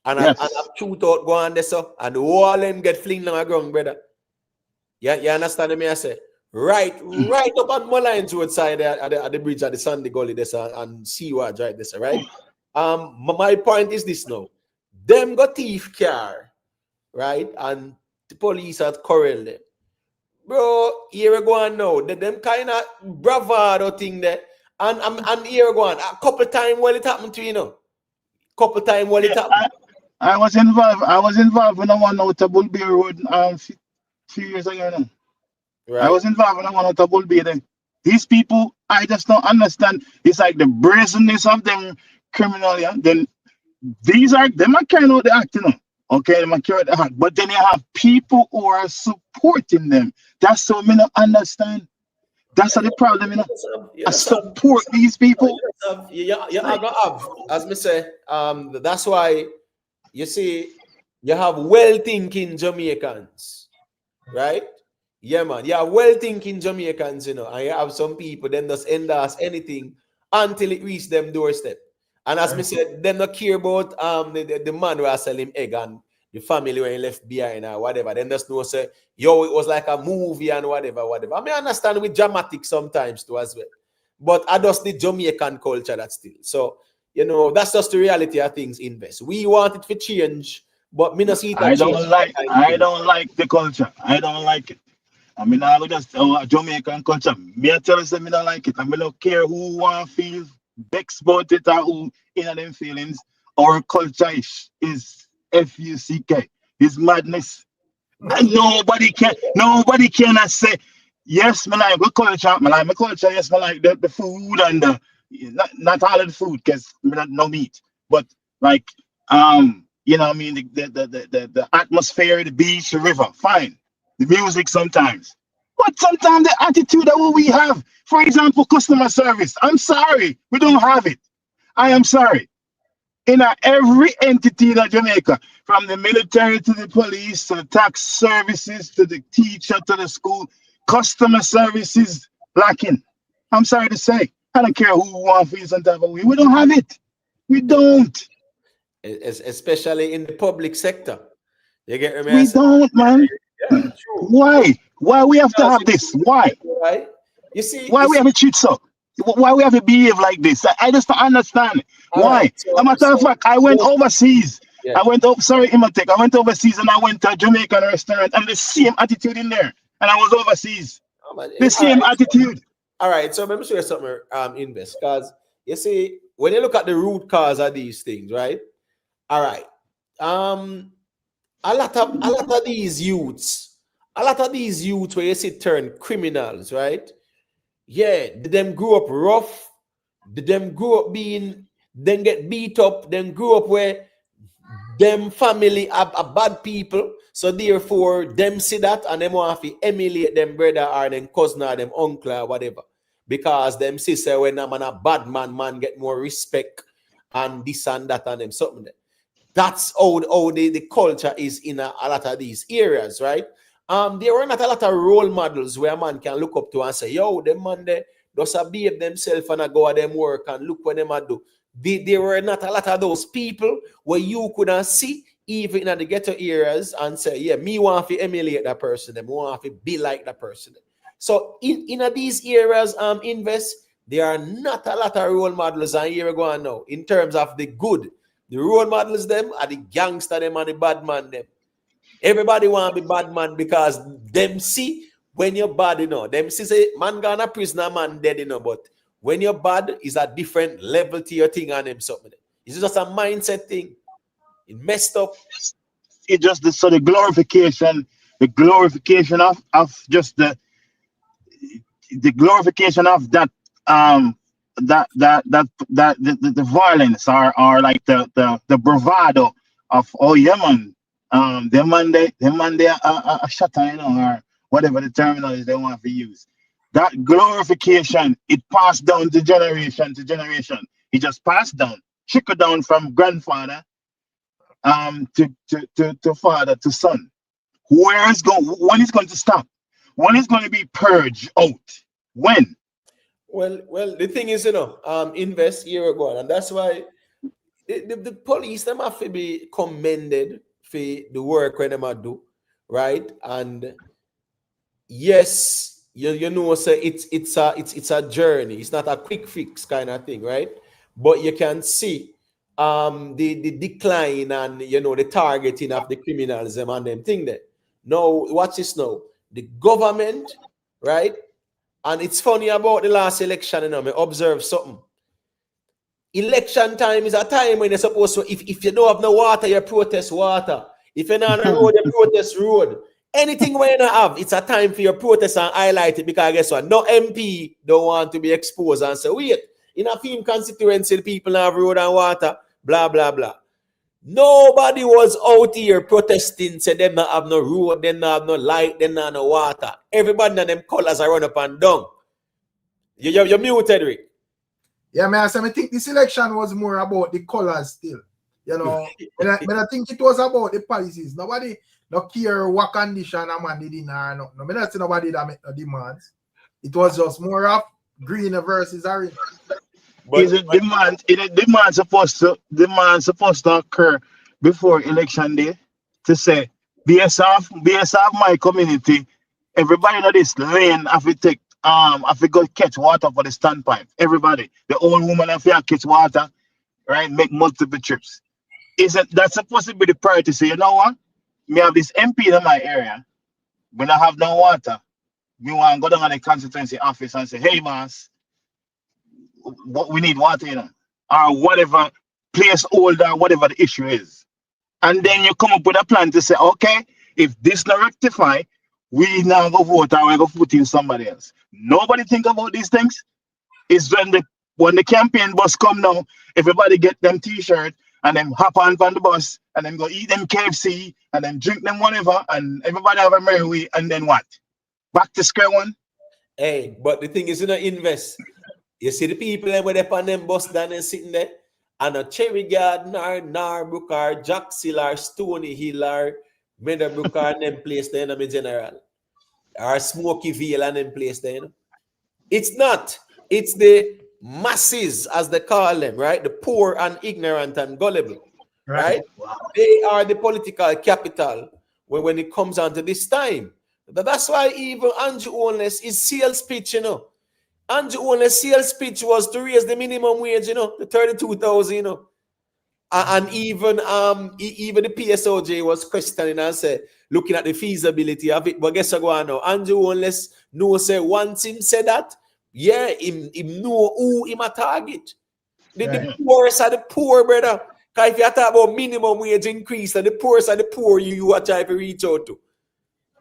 and a shootout go on there, so and all of them get fling on the ground, brother. Yeah, you understand me? I say right up on Mullines Road side at the bridge at the Sandy Gully there, so, and see what drive this, right? My point is this now. Them got thief car, right? And the police had corral them. Bro, here we go on now. Them kind of bravado thing there. And here we go on. A couple times while it happened to you know. Couple times while it happened. I was involved in the one out of Bull Bear Road few years ago now. Right. I was involved in the one out of Bull Bear then. These people, I just don't understand. It's like the brazenness of them criminal, yeah. Then they might carry out the act, you know. Okay, they might carry out the act. But then you have people who are supporting them. That's what I don't understand. That's the problem, you know. I support these people. You have, as me say, that's why you see you have well-thinking Jamaicans, right? Yeah, man. You have well-thinking Jamaicans, you know, and you have some people then just endorse anything until it reaches them doorstep. And as me said, them not care about the man who are selling egg and the family when he left behind or whatever. Then just know say, yo, it was like a movie and whatever. I mean, I understand with dramatic sometimes too as well. but I just the Jamaican culture that still. So, you know, that's just the reality of things, Invest. We want it to change, but me not see it a I change. don't like the culture. I don't like it. I mean, I would just Jamaican culture. Me I tell you, say me don't like it. I mean, don't care who want feel vexed about it or who in them feelings. Our culture is FUCK. It's madness. And nobody cannot say yes, me like the culture. Me like my culture. Yes, me like the food and the not all of the food because me not no meat, but like you know what I mean the atmosphere, the beach, the river, fine. The music sometimes, but sometimes the attitude that we have. For example, customer service. I'm sorry, we don't have it. I am sorry. In every entity in Jamaica, from the military to the police to the tax services to the teacher to the school, customer services lacking. I'm sorry to say. I don't care who wants to feel some type of way. We don't have it. We don't. Especially in the public sector. You get me? We don't, man. Yeah, true. Why? Why we have to have this? Why? Right? You see, Why we have to treat so? Why we have to behave like this? I just don't understand. Why? Right, so, a matter of fact, I went overseas. Yeah. I went sorry, Imatek. I went overseas and I went to a Jamaican restaurant and the same attitude in there. And I was overseas. The same attitude. All right, so let me show you something, Invest, because you see, when you look at the root cause of these things, right? All right. A lot of these youths where you see turn criminals, right? Yeah, them grew up rough, them grew up then get beat up, then grew up where them family are bad people, so therefore them see that and them want to emulate them brother or them cousin or them uncle or whatever, because them see say when a man a bad man get more respect and this and that and them something. That's how the culture is in a lot of these areas, right? There are not a lot of role models where a man can look up to and say, yo, them man they just behave themselves and go at them work and look what them do. There were not a lot of those people where you couldn't see even in the ghetto areas and say, yeah, me want to emulate that person, them want to be like that person. So in these areas, Invest, there are not a lot of role models, and here we go on now in terms of the good. The role models them are the gangster them and the bad man them. Everybody want to be bad man because them see when you're bad, you know. Them see say man gonna prisoner, man dead, you know. But when you're bad, is a different level to your thing and them something. It's just a mindset thing. It messed up. It just the glorification of just the glorification of that the violence or like the bravado of them man they a shutter, you know, or whatever the terminology they want to use. That glorification, it passed down to generation to generation. It just passed down, trickle down from grandfather to father to son. When is going to stop? When is going to be purged out? When? Well, the thing is, you know, Invest year ago, and that's why the police them have to be commended for the work when them do, right? And yes, you know, so it's a journey. It's not a quick fix kind of thing, right? But you can see the decline and, you know, the targeting of the criminals and them thing there. Now, watch this now. The government, right? And it's funny about the last election, you know, I observe something. Election time is a time when you're supposed to, if you don't have no water, you protest water. If you're not on the road, you protest road. Anything where you don't have, it's a time for your protest and highlight it, because guess what? No MP don't want to be exposed and say, wait, in a film constituency, the people have road and water, blah, blah, blah. Nobody was out here protesting, say them not have no road, them not have no light, them not have no water. Everybody in them colors are run up and down. You're muted, Rick. Yeah, man, I think this election was more about the colors still. You know, and I think it was about the policies. Nobody no care what condition a man did in or no. I don't see nobody that make no demands. It was just more of green versus orange. But demand supposed to occur before election day to say based off my community, everybody in this lane have to take I forgot catch water for the standpipe. Everybody, the old woman if you catch water, right? Make multiple trips. Isn't that supposed to be the priority? Say, you know what? Me have this MP in my area. When I have no water, me want to go down to the constituency office and say, hey, mass, we need water, you know, or whatever placeholder, whatever the issue is. And then you come up with a plan to say, okay, if this not rectify, we now go vote or we go put in somebody else. Nobody think about these things. It's when the campaign bus come now, everybody get them t-shirt and then hop on the bus and then go eat them KFC and then drink them whatever and everybody have a merry way and then what? Back to square one? Hey, but the thing is, you know, invest. You see the people that were there on them bus down and sitting there, and a Cherry Garden or Narbrook or Jacksil or Stony Hill or Meadowbrook or them place there, in general. Or Smoky Vale and them place there, you know. It's not. It's the masses, as they call them, right? The poor and ignorant and gullible, right? Wow. They are the political capital when it comes on to this time. That's why even Andrew Holness is sales pitch, you know. Andrew Holness' sales pitch was to raise the minimum wage, you know, the 32,000, you know. And even the PSOJ was questioning and said, looking at the feasibility of it. But guess what going on now? Andrew Holness knows say once him said that, yeah, him know who him a target. The poorest are the poor, brother. Because if you talk about minimum wage increase, the poorest are the poor you are trying to reach out to.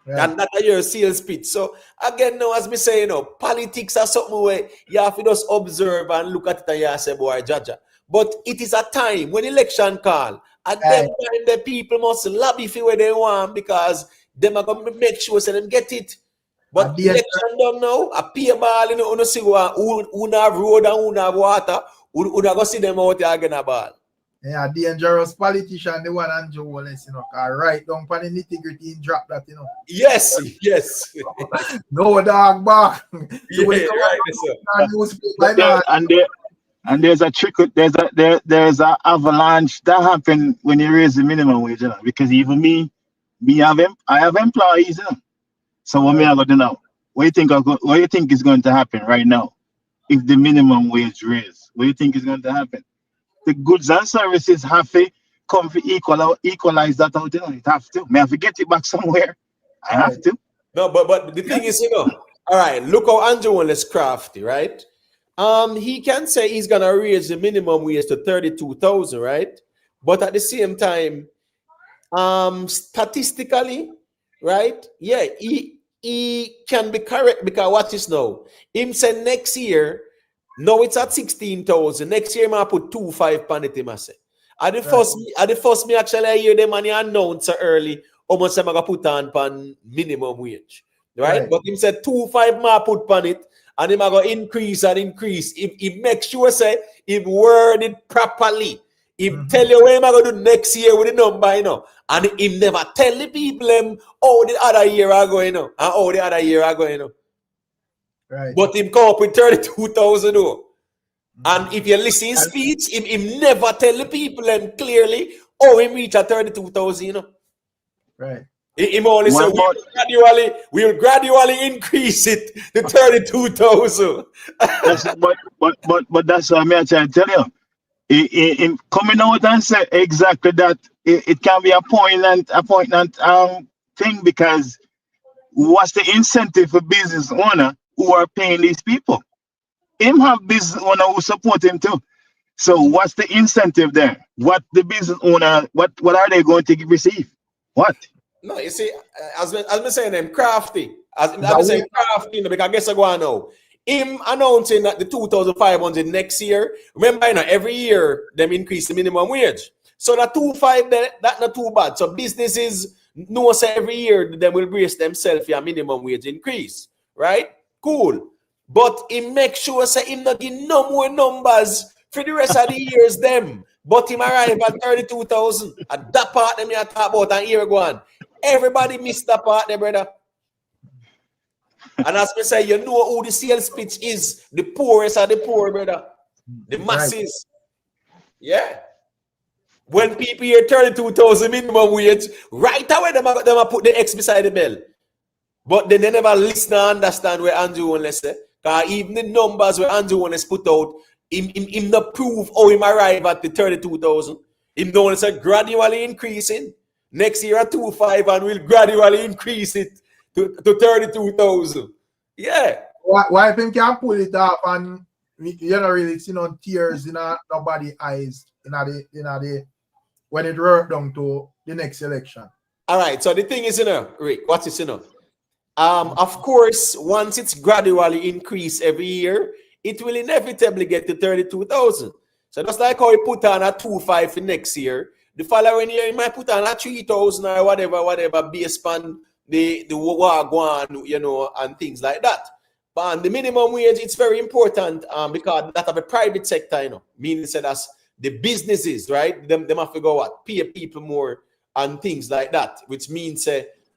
Yeah. And that's your sales pitch. So again, now as me say, you know, politics are something where you have to just observe and look at it and you say, boy, Jaja. But it is a time when election call. At them time, the people must lobby for where they want because them are going to make sure so them get it. But election done now, a pay ball, you know, see who have road and who have water, who go see them out there again a ball. Yeah, dangerous politician, the one Andrew Wallace, you know, right down for the nitty-gritty and drop that, you know. Yes, yes. No dog back. Yeah, right, and there's a trick, there's a avalanche that happen when you raise the minimum wage, you know, because even I have employees, you know. So what me I got to know? What do you think is going to happen right now if the minimum wage raise? What do you think is going to happen? The goods and services have to come to equalize that out, you know. It have to. May I have to get it back somewhere? I have to. No, but the thing is, you know, all right, look how Andrew is crafty, right? He can say he's gonna raise the minimum wage to 32,000, right? But at the same time, statistically, right? Yeah, he can be correct because what is now? Him say next year. No, it's at 16,000. Next year, I put 2.5 pan it, I say. At the first me actually hear the money announced so early, almost I'm gonna put on pan minimum wage. Right? But him said 2.5 ma put pan it, and him gonna increase and increase. He make sure say he word it properly. He tell you what him gonna do next year with the number, you know. And he never tell the people them how the other year are going, you know, and how the other year are going, you know. Right. But him come up with 32,000 though. And if you listen speech, him never tell the people them clearly how him reach at 32,000, you know. Right. Him only say we'll gradually increase it to 32,000. but that's what I'm trying to tell you. In coming out and say exactly that, it can be a poignant thing because what's the incentive for business owner who are paying these people? Him have business owner who support him too. So what's the incentive there? What the business owner, what are they going to receive? What? No, you see, as me saying them crafty. As me saying crafty, because I guess I go on now. Him announcing that the 2,500 next year. Remember, you know, every year them increase the minimum wage. So that 2.5 that's not too bad. So businesses know say every year they will brace themselves for a minimum wage increase. Right? Cool. But he make sure say him not give no more numbers for the rest of the years them. But him arrive at 32,000. At that part them I talk about and here Gwaan. Everybody missed that part there, brother. And as me say, you know who the sales pitch is. The poorest are the poor, brother. The masses. Right. Yeah. When people hear 32,000 minimum wage, right away them put the X beside the bell. But they never listen and understand where Andrew Wallace say. Because even the numbers where Andrew Wallace put out, him not prove how him arrive at the 32,000. Him don't say gradually increasing. Next year at 2.5 and we'll gradually increase it to 32,000. Yeah. Why if him can pull it off and you don't really see no tears in nobody's eyes in the when it worked down to the next election. All right. So the thing is, Rick, what's it, of course, once it's gradually increased every year, it will inevitably get to 32,000. So just like how he put on a 2.5 for next year, the following year he might put on a 3,000 or whatever, based on the Gwaan, and things like that. But the minimum wage, it's very important because that of a private sector, meaning that that's the businesses, right? Them have to go pay people more and things like that, which means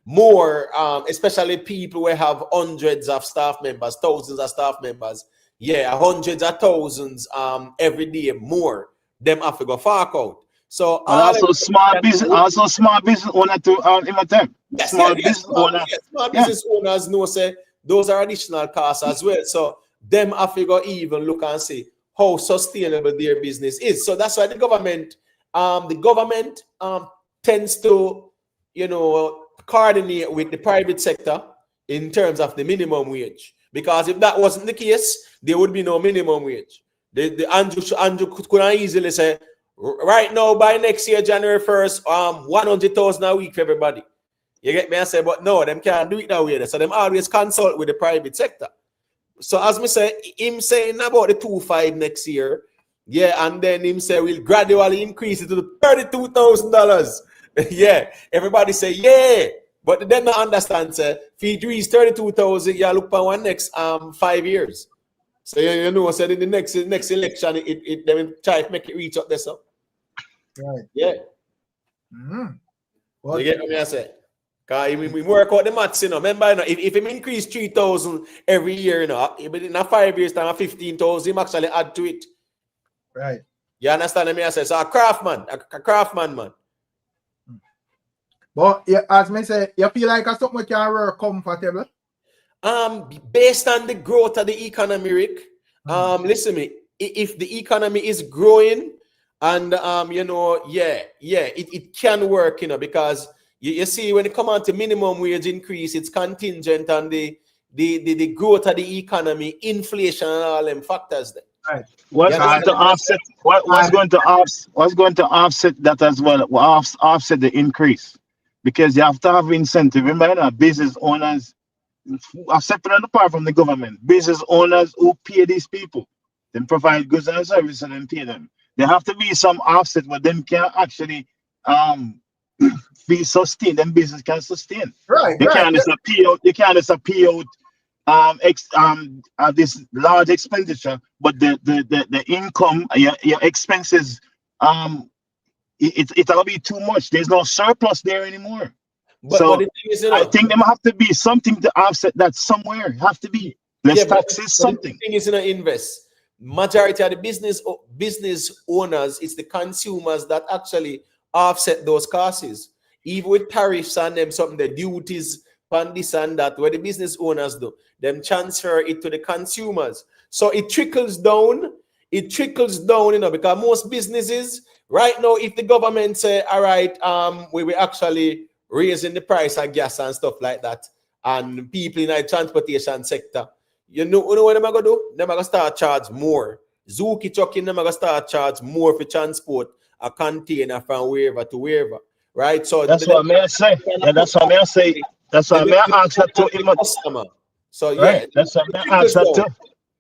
more, especially people who have hundreds of staff members, thousands of staff members. Yeah, hundreds of thousands every day more. Them have to go fork out. So also small business owner to imitate. Yes, Small business owner. Small business owners know say those are additional costs as well. So them have to go even look and see how sustainable their business is. So that's why the government tends to, coordinate with the private sector in terms of the minimum wage. Because if that wasn't the case, there would be no minimum wage. The Andrew could easily say, right now, by next year, January 1st, 100,000 a week for everybody. You get me? I say, but no, them can't do it that way. So them always consult with the private sector. So as me say, him saying about the 2.5 next year, yeah, and then him say we'll gradually increase it to $32,000. Yeah, everybody say yeah, but then not understand. Say, if he reach 32,000, you look for one next 5 years. So said in the next election, they will try to make it reach up there. So Right. yeah. Well, You get what I say? Because we work out the maths, Remember, if him increase 3,000 every year, but in a 5 years time, 15,000, him actually add to it. right. You understand what I say? So a craftsman, man. But yeah, as me say, you feel like something can work comfortable? Based on the growth of the economy, Rick, listen to me. If the economy is growing and it can work, because you see when it comes on to minimum wage increase, it's contingent on the growth of the economy, inflation, and all them factors there. Right. What's going to offset? What's going to offset that as well? Offset the increase, because you have to have incentive. Remember, business owners are separate apart from the government. Business owners who pay these people, then provide goods and services and then pay them. There have to be some offset, but them can actually be sustained. Them business can sustain. Right. They can't just pay out. They can't just pay out this large expenditure, but the income, your expenses, it'll be too much. There's no surplus there anymore. But the thing is, I think there have to be something to offset that somewhere. Have to be less taxes, something. The thing is, invest. Majority of the business owners, it's the consumers that actually offset those costs. Even with tariffs and them, something the duties, on this and that, where the business owners do, them transfer it to the consumers. So it trickles down. Because most businesses right now, if the government say, all right, we will actually raising the price of gas and stuff like that, and people in the transportation sector, you know what they're gonna do? They're gonna start charge more. Zuki trucking, they're gonna start charge more for transport a container from wherever to wherever, right? So that's what I say. Yeah, that's what I say. That's why I ask that to him. So right. That's what I ask that to.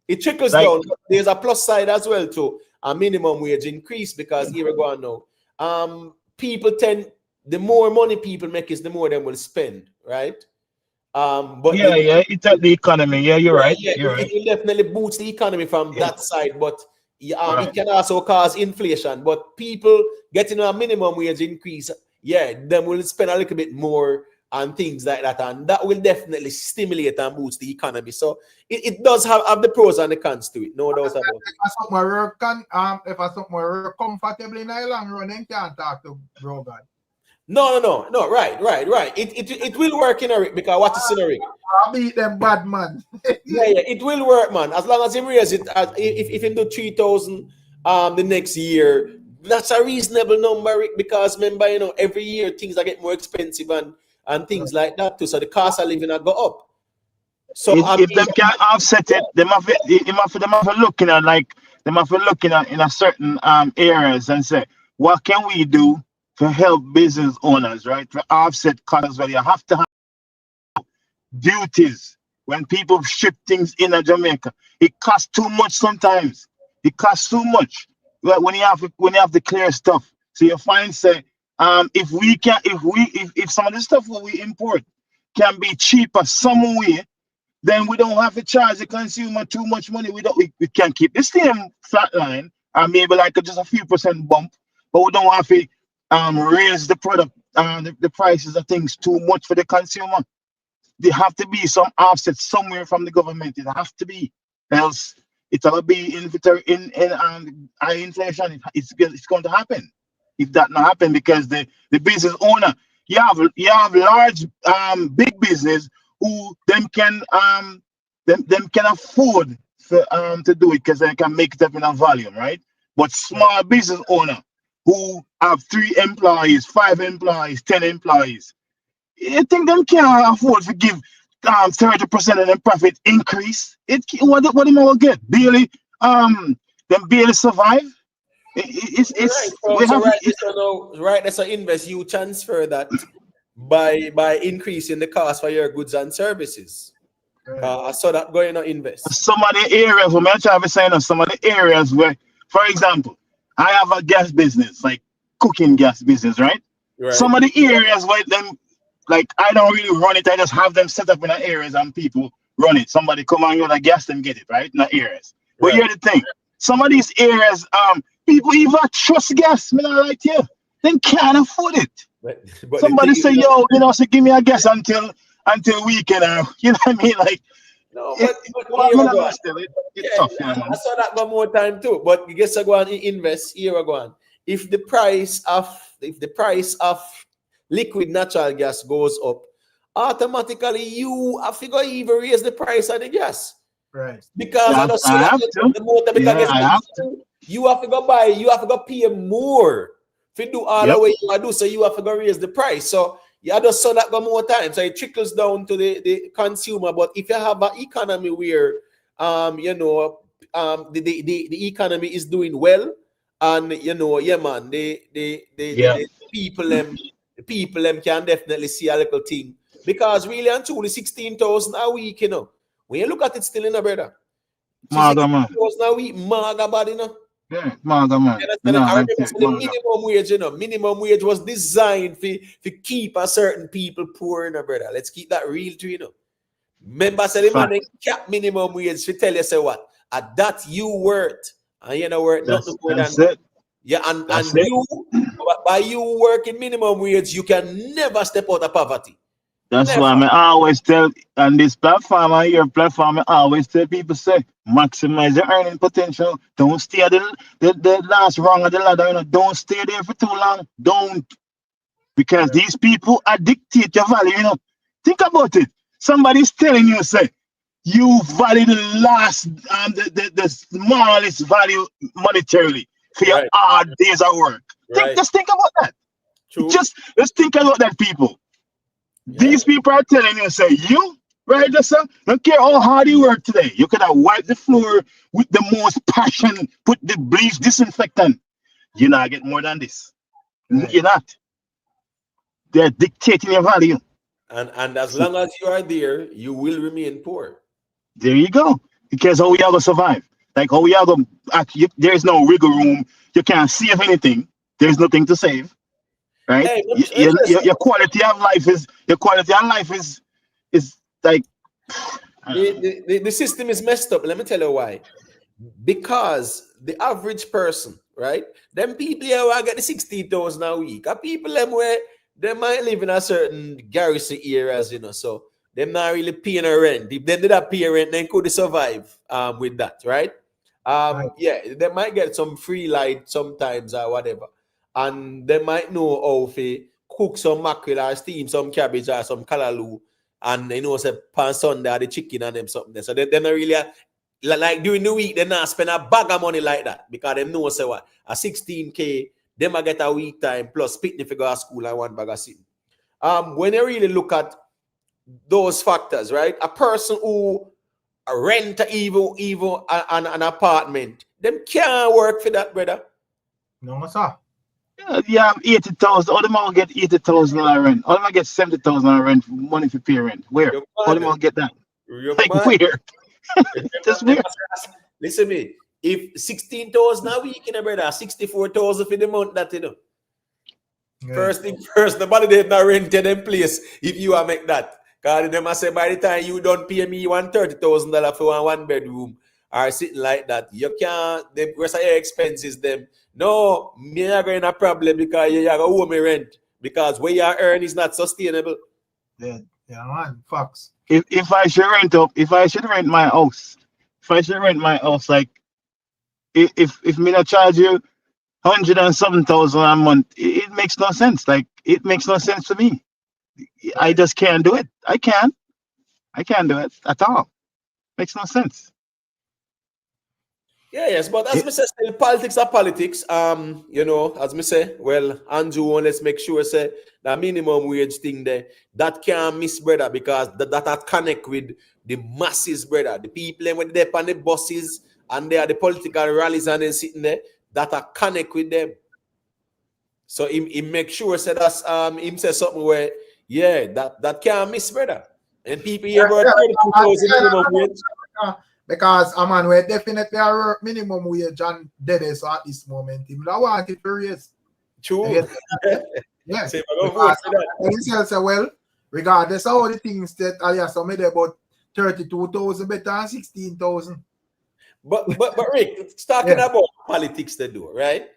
It trickles down. There's a plus side as well to a minimum wage increase, because here we go now. People tend, the more money people make is the more they will spend, right? But it's at the economy. Yeah, you're right. It will definitely boost the economy from that side, but it can also cause inflation. But people getting a minimum wage increase, them will spend a little bit more and things like that, and that will definitely stimulate and boost the economy. So it does have the pros and the cons to it. No doubt about it. If I something more comfortable in the long run, then can't talk to bro God. No. Right. It will work in a rig because what is in a rig? I beat them bad man. Yeah, it will work, man. As long as he raise it, if he do 3,000 the next year, that's a reasonable number, Rick, because remember, every year things are getting more expensive and things like that too. So the cost of living are go up. So If them can offset it, them have to looking at in a certain areas and say, what can we do to help business owners, right? To offset costs. Well, you have to have duties when people ship things in Jamaica. It costs too much sometimes. It costs too much. Well, when you have to clear stuff. So you find say if some of the stuff what we import can be cheaper some way, then we don't have to charge the consumer too much money. We can keep the same flat line or maybe like just a few percent bump, but we don't have to raise the product the prices of things too much for the consumer. There have to be some offset somewhere from the government. It has to be, else it'll be in high inflation. It's going to happen if that not happen because the business owner you have large big business who them can afford to do it because they can make it up in a volume, right? But small business owner who have 3 employees, 5 employees, 10 employees, you think them can't afford to give 30% of the profit increase? What am I gonna get? Barely them barely survive. It's right. we So have right. That's an invest. You transfer that by increasing the cost for your goods and services. I saw that going on invest. some of the areas where I'm trying to say now, some of the areas where, for example, I have a gas business, like cooking gas business, right? Right. Some of the areas where them like I don't really run it, I just have them set up in the areas and people run it. Somebody come on with a gas them get it, right? In the areas. But Right. here's the thing. Some of these areas, people even trust gas, me not like you. They can't afford it. But Somebody the thing say, is, yo, so give me a gas until weekend, you know what I mean? Like no, it, but well, here me we not go. know still. It's Yeah, tough, yeah, I man. saw that one more time too. But you guess I go and invest here we go on. If the price of liquid natural gas goes up, automatically you have to go even raise the price of the gas. Right. Because I just saw I that have to. the motor because Yeah, I have to. you have to go buy, you have to go pay more to do all the Yep. way you do. So you have to go raise the price. So you just saw that go more time. So it trickles down to the consumer. But if you have an economy where the economy is doing well, and yeah man, the people them can definitely see a little thing. Because really and truly 16,000 a week, when you look at it still in a brother. Maga man. 16,000 a week, maga bad, Yeah, maga man. I No, I remember think the maga. minimum wage was designed to keep a certain people poor, brother. Let's keep that real to. Remember, say the man Fact. they cap minimum wage to tell you, say what? At that you worth, and you know worth nothing more than That's it. yeah, and That's it. you by you working minimum wage, you can never step out of poverty. That's Never. why I always tell on this platform, on your platform, I always tell people say maximize your earning potential. Don't stay at the last rung of the ladder, don't stay there for too long. Don't, because these people are dictate your value, Think about it. Somebody's telling you, say, you value the last the smallest value monetarily for your Right, hard days of work. right. Just think about that. True. Just think about that, people. Yeah. These people are telling you, say, you, right, listen, don't care how hard you work today. You could have wiped the floor with the most passion, put the bleach disinfectant. You're not getting more than this. Right. You're not. They're dictating your value. And as long as you are there, you will remain poor. There you go. Because how we are going to survive? Like how we are going to, there's no wiggle room. You can't save anything. There's nothing to save. Right? Hey, Your quality of life is like the system is messed up. Let me tell you why. Because the average person, right? Them people here will get the 16,000 a week. Are people them where they might live in a certain garrison areas, so them not really paying a rent. If they did not pay rent, then could they survive with that, right? Yeah, they might get some free light sometimes or whatever. And they might know how to cook some mackerel or steam some cabbage or some callaloo, and you know, say pan Sunday the chicken and them something there. So they don't really like during the week, they not spend a bag of money like that because they know say what a 16K, they might get a week time plus picnic for go to school and one bag of sitting. When you really look at those factors, right? A person who rent even an apartment, them can't work for that, brother. No, sir. Yeah, 80,000. All them all get 80,000 on rent. All them all get 70,000 on rent. Money for pay rent. Where? You're All them mad. all get that. You're Like mad. where? That's weird. Listen me. If 16,000 a week, brother, 64,000 for the month, that you know. Yeah. First thing first, nobody did not rent them place if you are make that. Because them I say by the time you don't pay me $130,000 for one bedroom or sitting like that, you can't, the rest of your expenses them. No, me are going to problem because you are owe me rent. Because where you earn is not sustainable. Yeah, man. Facts. If I should rent my house, like if me not charge you 100 and something thousand a month, it makes no sense. Like it makes no sense to me. I just can't do it. I can't do it at all. Makes no sense. Yeah, yes, but as me say, still politics are politics. You know, as me say, well, Andrew, let's make sure say the minimum wage thing there that can't miss, brother, because that connect with the masses, brother. The people when they're on the buses and they are the political rallies and then sitting there, that are connect with them. So he make sure say that's him say something where yeah that can't miss, brother. And people hear about 32,000 minimum wage. Because a man we definitely are minimum wage and dead at this moment. Him don't want it to raise. True. Yeah. Say, because, say, well, regardless of all the things that are so maybe about 32,000 better than 16,000. But Rick, it's talking about politics they do, right?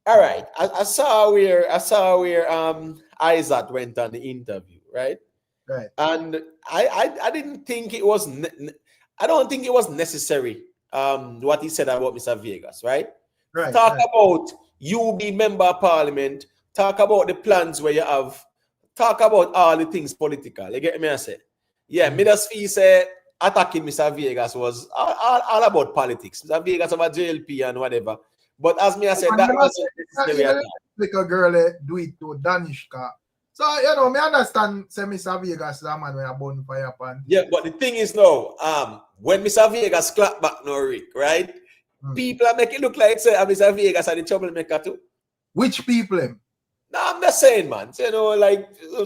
All right. I saw where Isaac went on the interview, right? Right. And I didn't think it was I don't think it was necessary what he said about Mr. Vegas, right? Right. Talk about you be member of parliament, talk about the plans where you have, talk about all the things political. You get me I say? Yeah, me just feel say attacking Mr. Vegas was all about politics. Mr. Vegas about JLP and whatever. But as me I said, that wasn't necessary. Like a girl do it to Danishka. So, you know, me understand say Mr. Vegas that man when a bonfire pan. Yeah, but the thing is now, when Mr. Vegas clap back now, Rick, right? People are making it look like say Mr. Vegas are the troublemaker too. Which people him? No, I'm just saying, man. So, you know, like I'm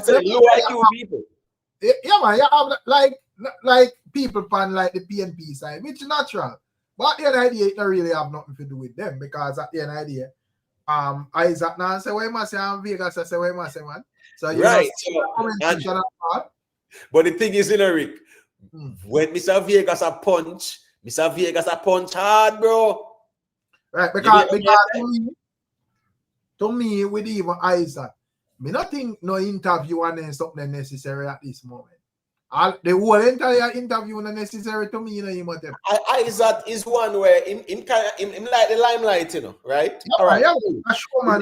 saying low IQ people. Yeah, man, you have like people pan like the PNP side, which is natural. But at the end of the day, it don't really have nothing to do with them because at the end of the day, Isaac now say what must say and Vegas say what must say, man. So you right. But the thing is, you know, Rick, when Mr. Vegas a punch hard, bro. Right, because to me, with even Isaac, me not think no interview and then something necessary at this moment. The whole entire interview not necessary to me, you know, Isaac is one where him like the limelight, you know, right? Yeah, all right. Yeah, he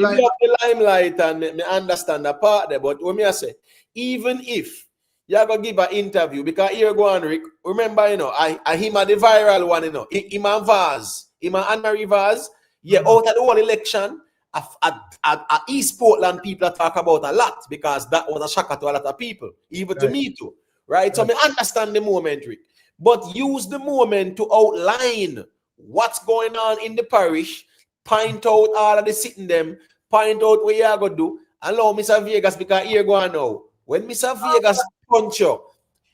like the limelight and me understand the part there, but what me I say, even if you're gonna give an interview, because here Gwaan, Rick, remember, you know, I him at the viral one, you know, him and Vaz, him and Anna Rivers, out of the whole election, at East Portland, people talk about a lot because that was a shocker to a lot of people, even to me too. Right? So I understand the moment, Rick. But use the moment to outline what's going on in the parish, point out all of the sitting them, point out what you are going to do, allow Mr. Vegas because here go on now. When Mr. Vegas punch you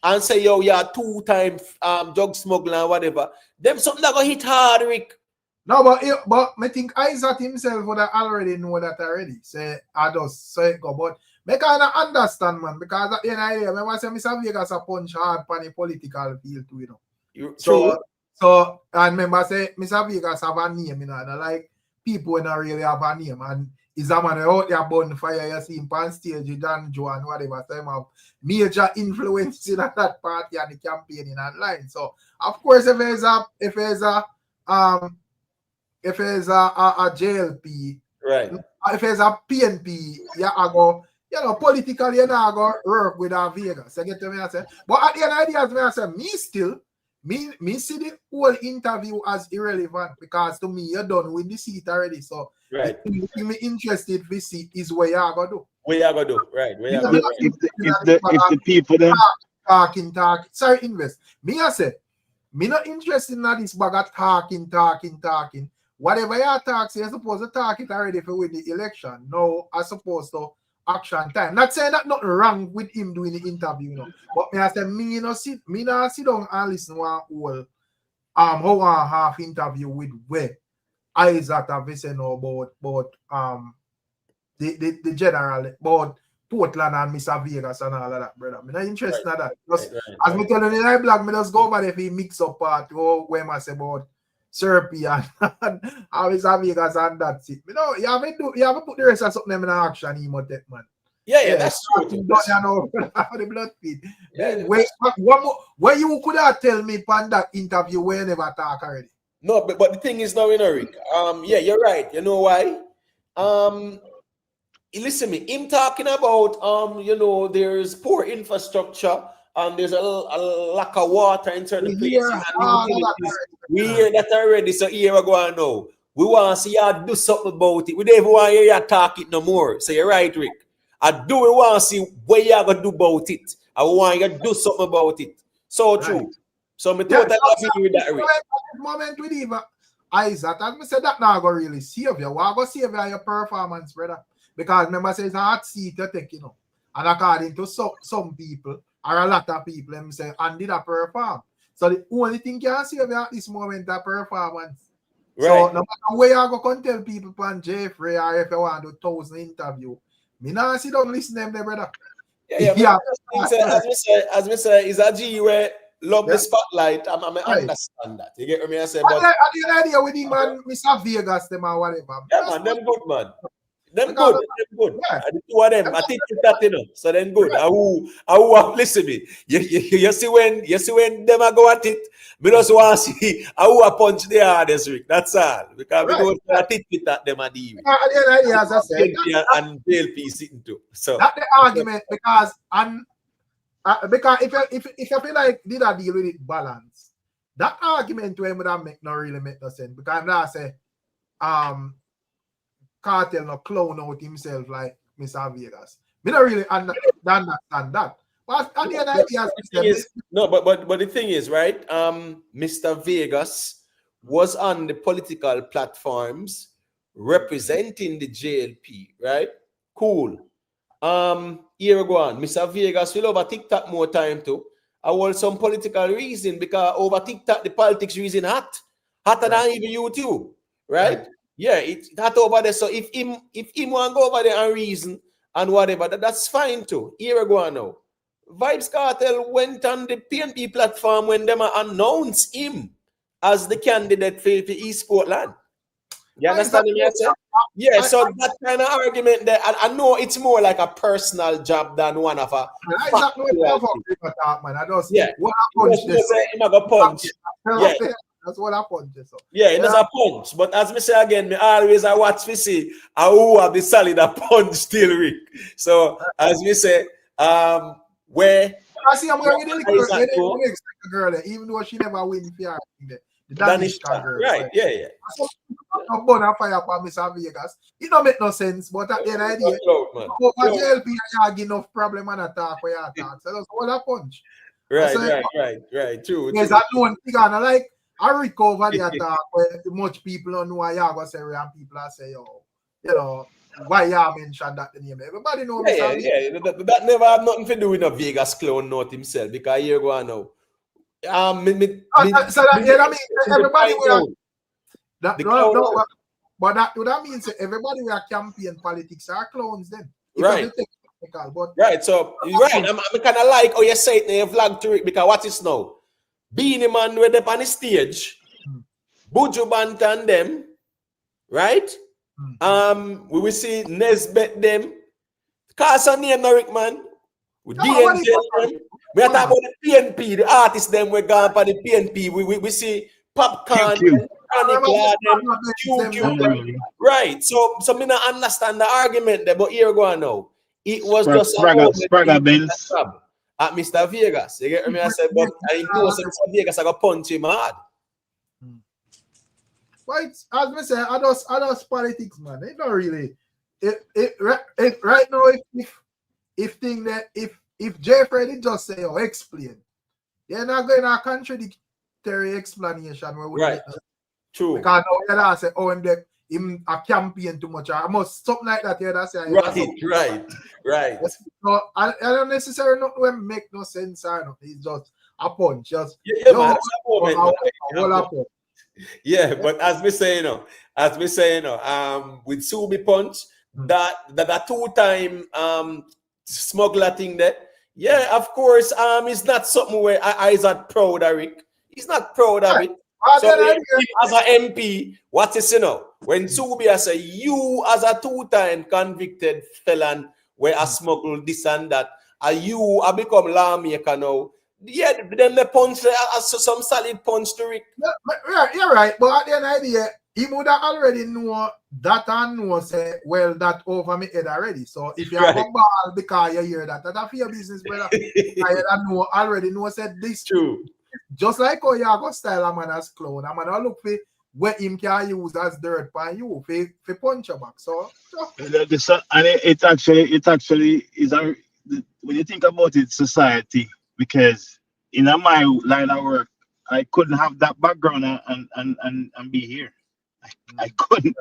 and say, yo, you're 2-time drug smuggler and whatever, them something that going to hit hard, Rick. No, but I think Isaac himself would have already know that already. Say, I just say it go, but I kind of understand, man, because at the end of the day, I say Mr. Vegas a punch hard on the political field too, you know. So, and remember, say, Mr. Vegas have a name, you know, and like, people when not really have a name, and is a man out there bonfire, you see him on stage with Dan Joe and whatever, so him have major influence in that party and the campaigning online. So, of course, if there's a JLP Right. If it's a PNP, yeah, I go, politically, you know, I go work with our Vegas. You get to me, I say. But at the end of the day, as I say, me see the whole interview as irrelevant because to me, you're done with the seat already. So, right. the thing me interested to see is what you're going to do. What you going to do? Right. What you Because going to do? If the people then talking. Sorry, invest. Me, I say, me not interested in this bag of talking. Whatever you talk, you're supposed to talk it already for win the election. No, I supposed to action time. Not saying that nothing wrong with him doing the interview, But me I say me not sit down and listen one whole hour and half interview with where Isaac have said about the general about Portland and Mr. Vegas and all of that, brother. I'm not interested in that. Just, as me tell you in the blog, me just go over there if he mix up part where I say about Serpy and Mr. Vegas and that's it. You haven't put the rest of something in action, man. Yeah, that's true. You know, the blood feed. Yeah, where you could have tell me on that interview where you never talk already? No, but the thing is now, Rick. Yeah, you're right. You know why? Listen me, him talking about there's poor infrastructure and there's a lack of water in certain places. We hear that already, so here we go now. We want to see you do something about it. We don't even want to hear you talk it no more. So you're right, Rick. We want to see what you're going to do about it. I want you to do something about it. So true. Right. So me totally agree with that, Rick. Moment with even Isaac, and I said that now go really save you. What go save you your performance, brother? Because remember, say it's a hot seat to take, And according to some people, or a lot of people, them say, and did a perform. So the only thing you can save you at this moment is performance. Right. So no matter where you go tell people on Jeffrey or if you want to do 1,000 interview, me not sit down listen to them there, brother. Yeah. As we say, is a G where love the spotlight. I understand that. You get what I say? But at the idea with him and Mr. Vegas, them or whatever. Yeah, man, them good, man. Them good. Yeah. The two of them, I think that, So then good. I will listen me. You see when them are go at it, we just want to see how punch the hardest, Rick. That's all. Because we don't want to with that them are the as I said, and JLP sitting too. So that's the argument because if you feel like did I deal with it balance, that argument where would not really make no sense because I'm not say Cartel no clown out himself like Mr. Vegas. We don't really understand that. But at the end of the day, but the thing is, right? Mr. Vegas was on the political platforms representing the JLP, right? Cool. Here we go on. Mr. Vegas will over TikTok more time too. I want some political reason because over TikTok the politics reason hotter than even YouTube, right? Yeah, it's hot over there. So if him want to go over there and reason and whatever, that's fine too. Here we go on now. Vibes Cartel went on the PNP platform when them announced him as the candidate for East Portland. You understand me? Yeah, so that kind of argument there, I know it's more like a personal job than one of a. I don't see what punch this. Yeah. That's what I punch. So. Yeah, it does a punch. But as me say again, me always I watch to see who have the solid a punch still, Rick. So as we say, where I see I'm going to expect a girl, even though she never win the Danish girl. Right, yeah. I'm going to fire for Mr. Vegas. It don't make no sense, but at the end of the day, JLP have enough problem and attack where you attack. So that's what I punch. Right. True. Yes, I don't think I like. I recover the attack where much people don't know why you go say and people are say, why you mentioned that the name. Everybody knows that never have nothing to do with a Vegas clown note himself because here go on now. Everybody will but that means everybody will campaign politics are clones then. Right. Right. So right. I'm kind of like how you say it in your vlog to it because what is now? Beanie Man with up on the stage, Buju Bantan them, right? We will see Nesbet them. Cast a name, Rick, man. We DNJ them. We are talking about the PNP, the artists them we gone for the PNP. We see Popcorn. panic lad, right. So me not understand the argument there, but here go on now. It was just a Spraga Benz. at Mr. Vegas. You get me? I said, but I know Mr. Vegas I got punch him hard. But as me say, I just politics, man. It not really. Right now, if Jeffrey just say, oh, explain, you're not going to contradictory explanation where we right. True. Because now you say, oh, him a campaign too much. I must something like that. You say, right. So I don't necessarily know when make no sense. I know it's just a punch. Just man, yeah, but as we say, with Subi punch, that 2-time smuggler thing there. Yeah, of course. It's not something where I's not proud of it. He's not proud of it. So as an MP, what is when Subi say you as a 2-time convicted felon where I smuggle this and that, are you I become lawmaker now? Yeah, then the punch some solid punch to it. Yeah, you're right. But at the end of the day, he would have already know that and know say, well, that over me head already. So if you have a ball because you hear that for your business, brother. I already know said this. True. Just like how you go style a man as clown, a man look for what him can use as dirt by you for punch your back. So and it actually is a when you think about it, society, because in my line of work, I couldn't have that background and be here. I couldn't.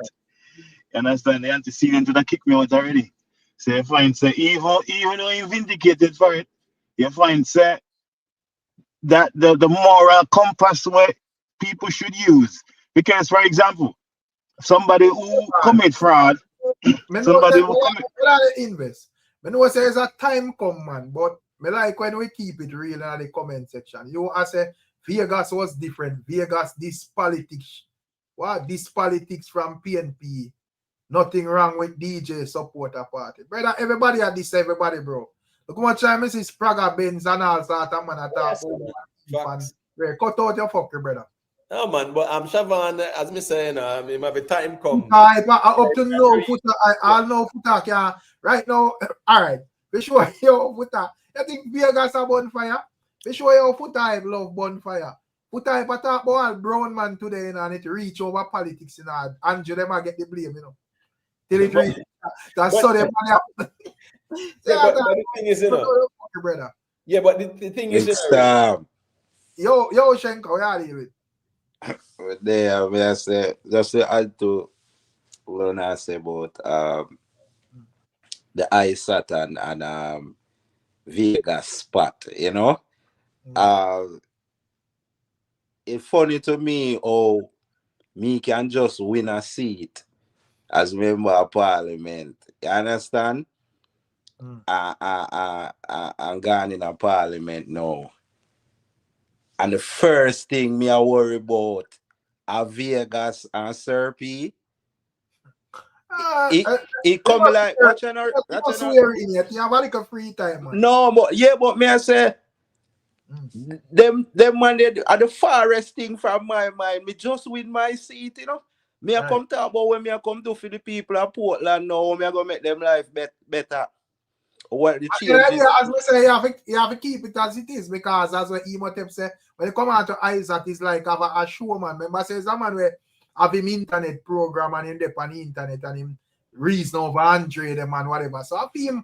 You understand? The antecedent to kick me out already. So you find say even though you vindicated for it, you find say that the moral compass where people should use. Because for example, somebody who commit fraud, somebody who invest. I know say it's a time come, man, but me like when we keep it real in the comment section. You say Vegas was different. Vegas, this politics. What this politics from PNP? Nothing wrong with DJ supporter party. Brother, everybody at this, everybody, bro. Look how much time I see Spraga Benz and all sort of man attack. Cut out your fucker, brother. No man, but I'm Shavan, as me saying, it might be time come. Up to no footer, I know footer can right now. All right, be sure your footer. You think Vegas a bonfire? Be sure your footer I love bonfire. Footer I talk about brown man today and it reach over politics and you them get the blame, you know. Till it reach. That's so them money. But the thing is, brother. Yeah, but the thing is, yo, Shenko, where are you? There, I say, just to add to what I say about the ISAT and Vegas spot, you know. It's funny to me how me can just win a seat as member of parliament. You understand? I'm gone in a parliament now. And the first thing me I worry about are Vegas and Sir P. It come like watch on her. You have a free time, man. No, but me I say them man they are the farthest thing from my mind. Me just win my seat, you know. Me I come talk about when me I come do for the people of Portland now, me I go make them life better. What the changes? As we say, you have to keep it as it is because as what Emotep say, when you come out to Isaac, it's like have a showman. Remember, says a man where have him internet program and him on the internet and him reason over Andre them and whatever. So I feel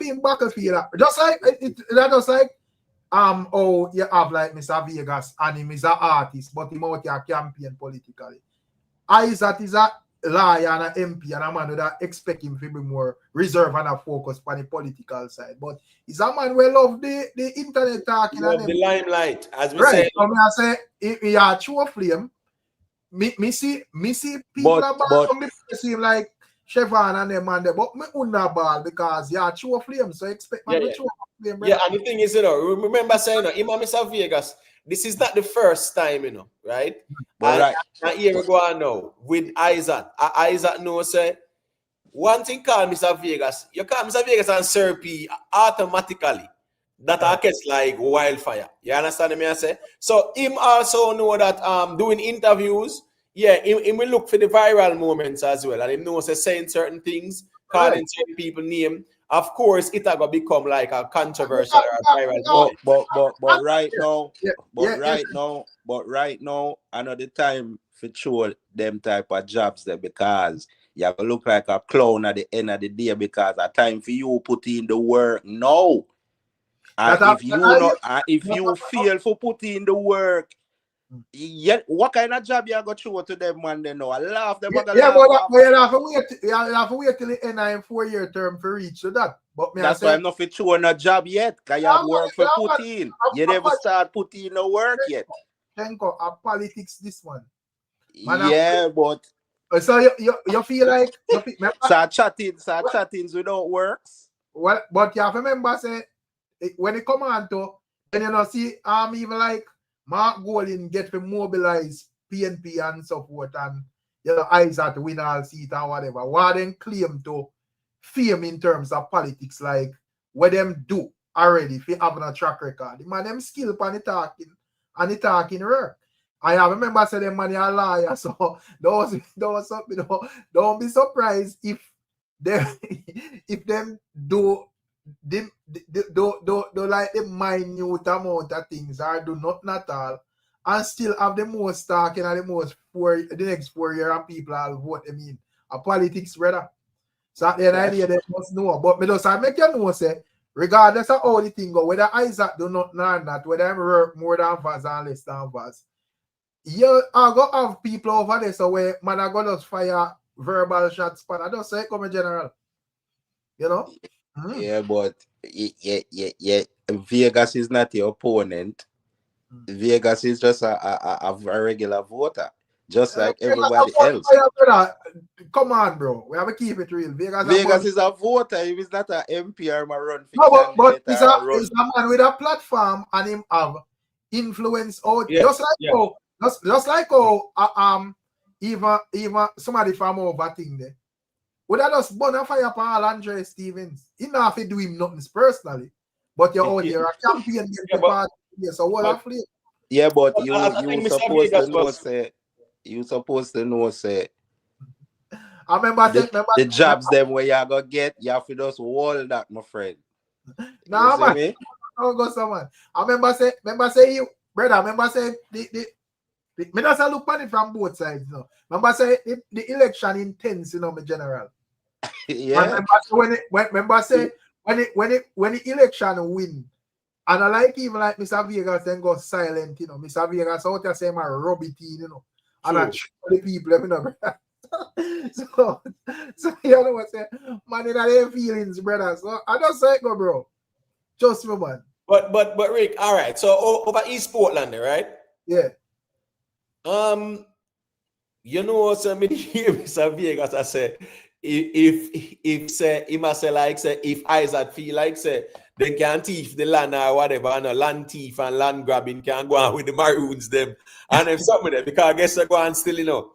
him battlefield. Just like oh you have like Mr. Vegas and him is an artist, but him out here campaign politically. Isaac is a liar and an MP and a man that expect him to be more reserved and a focus on the political side. But he's a man who love the internet talking and the limelight, as we say. So I say if he are true flame, me see people about seem like Chevron and them and them, but me under ball because you are true flame, so expect man to true flame. Yeah, and the thing is, remember saying, Mr. Vegas, this is not the first time, right? But and here we go now with Isaac. Isaac knows say one thing called Mr. Vegas. You call Mr. Vegas and Sir P automatically. That gets like wildfire. You understand me? I say? So him also know that doing interviews, Yeah, he will look for the viral moments as well. And he knows saying certain things, calling certain people name. Of course, it will become like a controversial or a viral moment. But right now, yeah. right now, another time for sure them type of jobs there because you have to look like a clown at the end of the day because a time for you put in the work now. And if you feel for putting in the work, yet what kind of job you got to show to them man they know? I laugh them But you have to wait till the end of 4-year term for reach to that. But that's why I'm not fit showing a job yet, because you have work for put in. You never start putting in the work yet. Tenko, a politics this one. Yeah, but so you feel like start chattings without works. Well, but you have to remember say when it come on to then you know see even like Mark Golin get to mobilize PNP and support and you know eyes at win all seat or whatever. What then claim to fame in terms of politics like what them do already if you having a track record. The man them skill upon the talking work. I remember saying them man a liar, so don't be surprised if them do like the minute amount of things or do not at all and still have the most talking and the next 4 years and people will vote them in a politics brother. So at the end of the day they must know. But me just make you know say regardless of how the thing go, whether Isaac do not know that, whether I'm work more than Vaz and less than Vaz, you are going to have people over there so where man are going to fire verbal shots, but I don't say it come in general. You know? Yeah, but yeah. Vegas is not your opponent. Vegas is just a regular voter, just like everybody else. Come on, bro. We have to keep it real. Vegas is a voter. If it's not an MP or a run for no, but it's a man with a platform and him have influence out. Yes, just like how even somebody from over thing there. Would I just burn a fire for all Andre Stevens? He not have to do him nothing personally. But you're out there, a champion so what I feel. Yeah, but you supposed to know say I remember the jobs them where you gonna get, you have to just hold that, my friend. Nah, man. I don't go someone. I remember say you, brother, me just look at it from both sides, you know. Remember say the election intense, you know, my general. Yeah. Remember say when the election win, and I like even like Mr. Vegas then go silent, you know. Mr. Vegas out there say my rub it in, you know. And I show the people, you know. so you know what I'm saying? Man, in their feelings, brother. So I just say go, bro. Just me, man. But Rick, all right. So over East Portland, right? Yeah. You know, so many hear Mr. Vegas. I say, if Isaac feel like say they can thief the land or whatever, and a land thief and land grabbing can go on with the Maroons them, and if some of them because I guess they go on still, you know.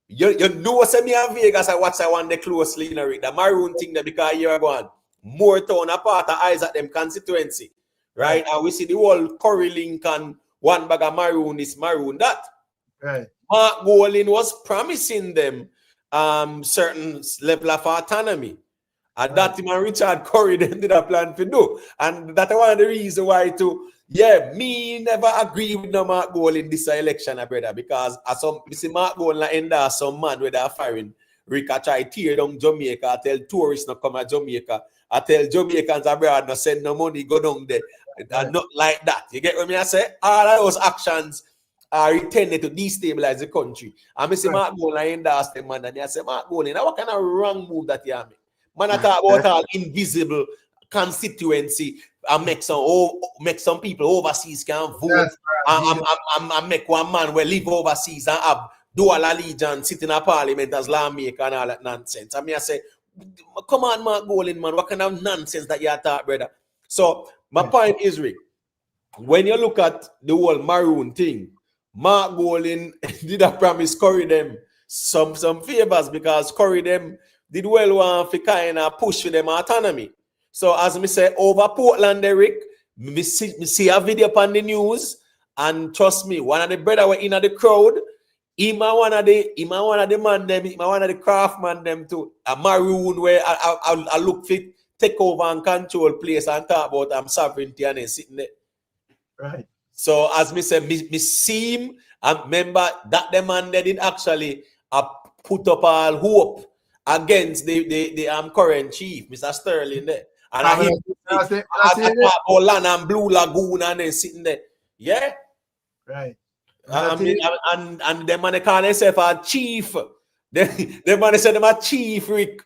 You know, say me and Vegas, I watch that one day closely, you know, Rick. The Maroon thing that because you're going more town apart of Isaac them constituency, right? And we see the whole Curry Lincoln, one bag of Maroon is Maroon that. Right. Mark Golin was promising them certain level of autonomy. And that him and Richard Curry then did a plan to do. And that's one of the reasons why me never agree with no Mark Golin this election, brother, because as some see Mark Golin end some man where they're firing. Rick I try tear down Jamaica, I tell tourists not come to Jamaica. I tell Jamaicans abroad not send no money, go down there. And not like that. You get what I say? All of those actions are intended to destabilize the country. And I say Mark Golin endorse them, man. And I say, Mark Golin, what kind of wrong move that you have? Man, I talk about all invisible constituency and make some people overseas can vote. And make one man where live overseas and have dual allegiance, sit in a parliament as lawmaker and all that nonsense. I mean, I say, come on, Mark Golin, man, what kind of nonsense that you talk, brother? So, my point is, Rick, when you look at the whole Maroon thing, Mark Golin did a promise Curry them some favors because Curry them did well want to kind of push for them autonomy. So as me say, over Portland, Eric, me see a video on the news, and trust me, one of the brother were in the crowd, Him a one of the man them, him a one of the craftsman them too. A maroon where I look fit, take over and control place and talk about sovereignty and then sitting there. Right. So as me say, me see him and remember that the man they did actually put up all hope against the current chief, Mr. Sterling there. And I hear about land and Blue Lagoon and then sitting there. Yeah. Right. And them man they call themselves a chief. Them man they say them a chief, Rick.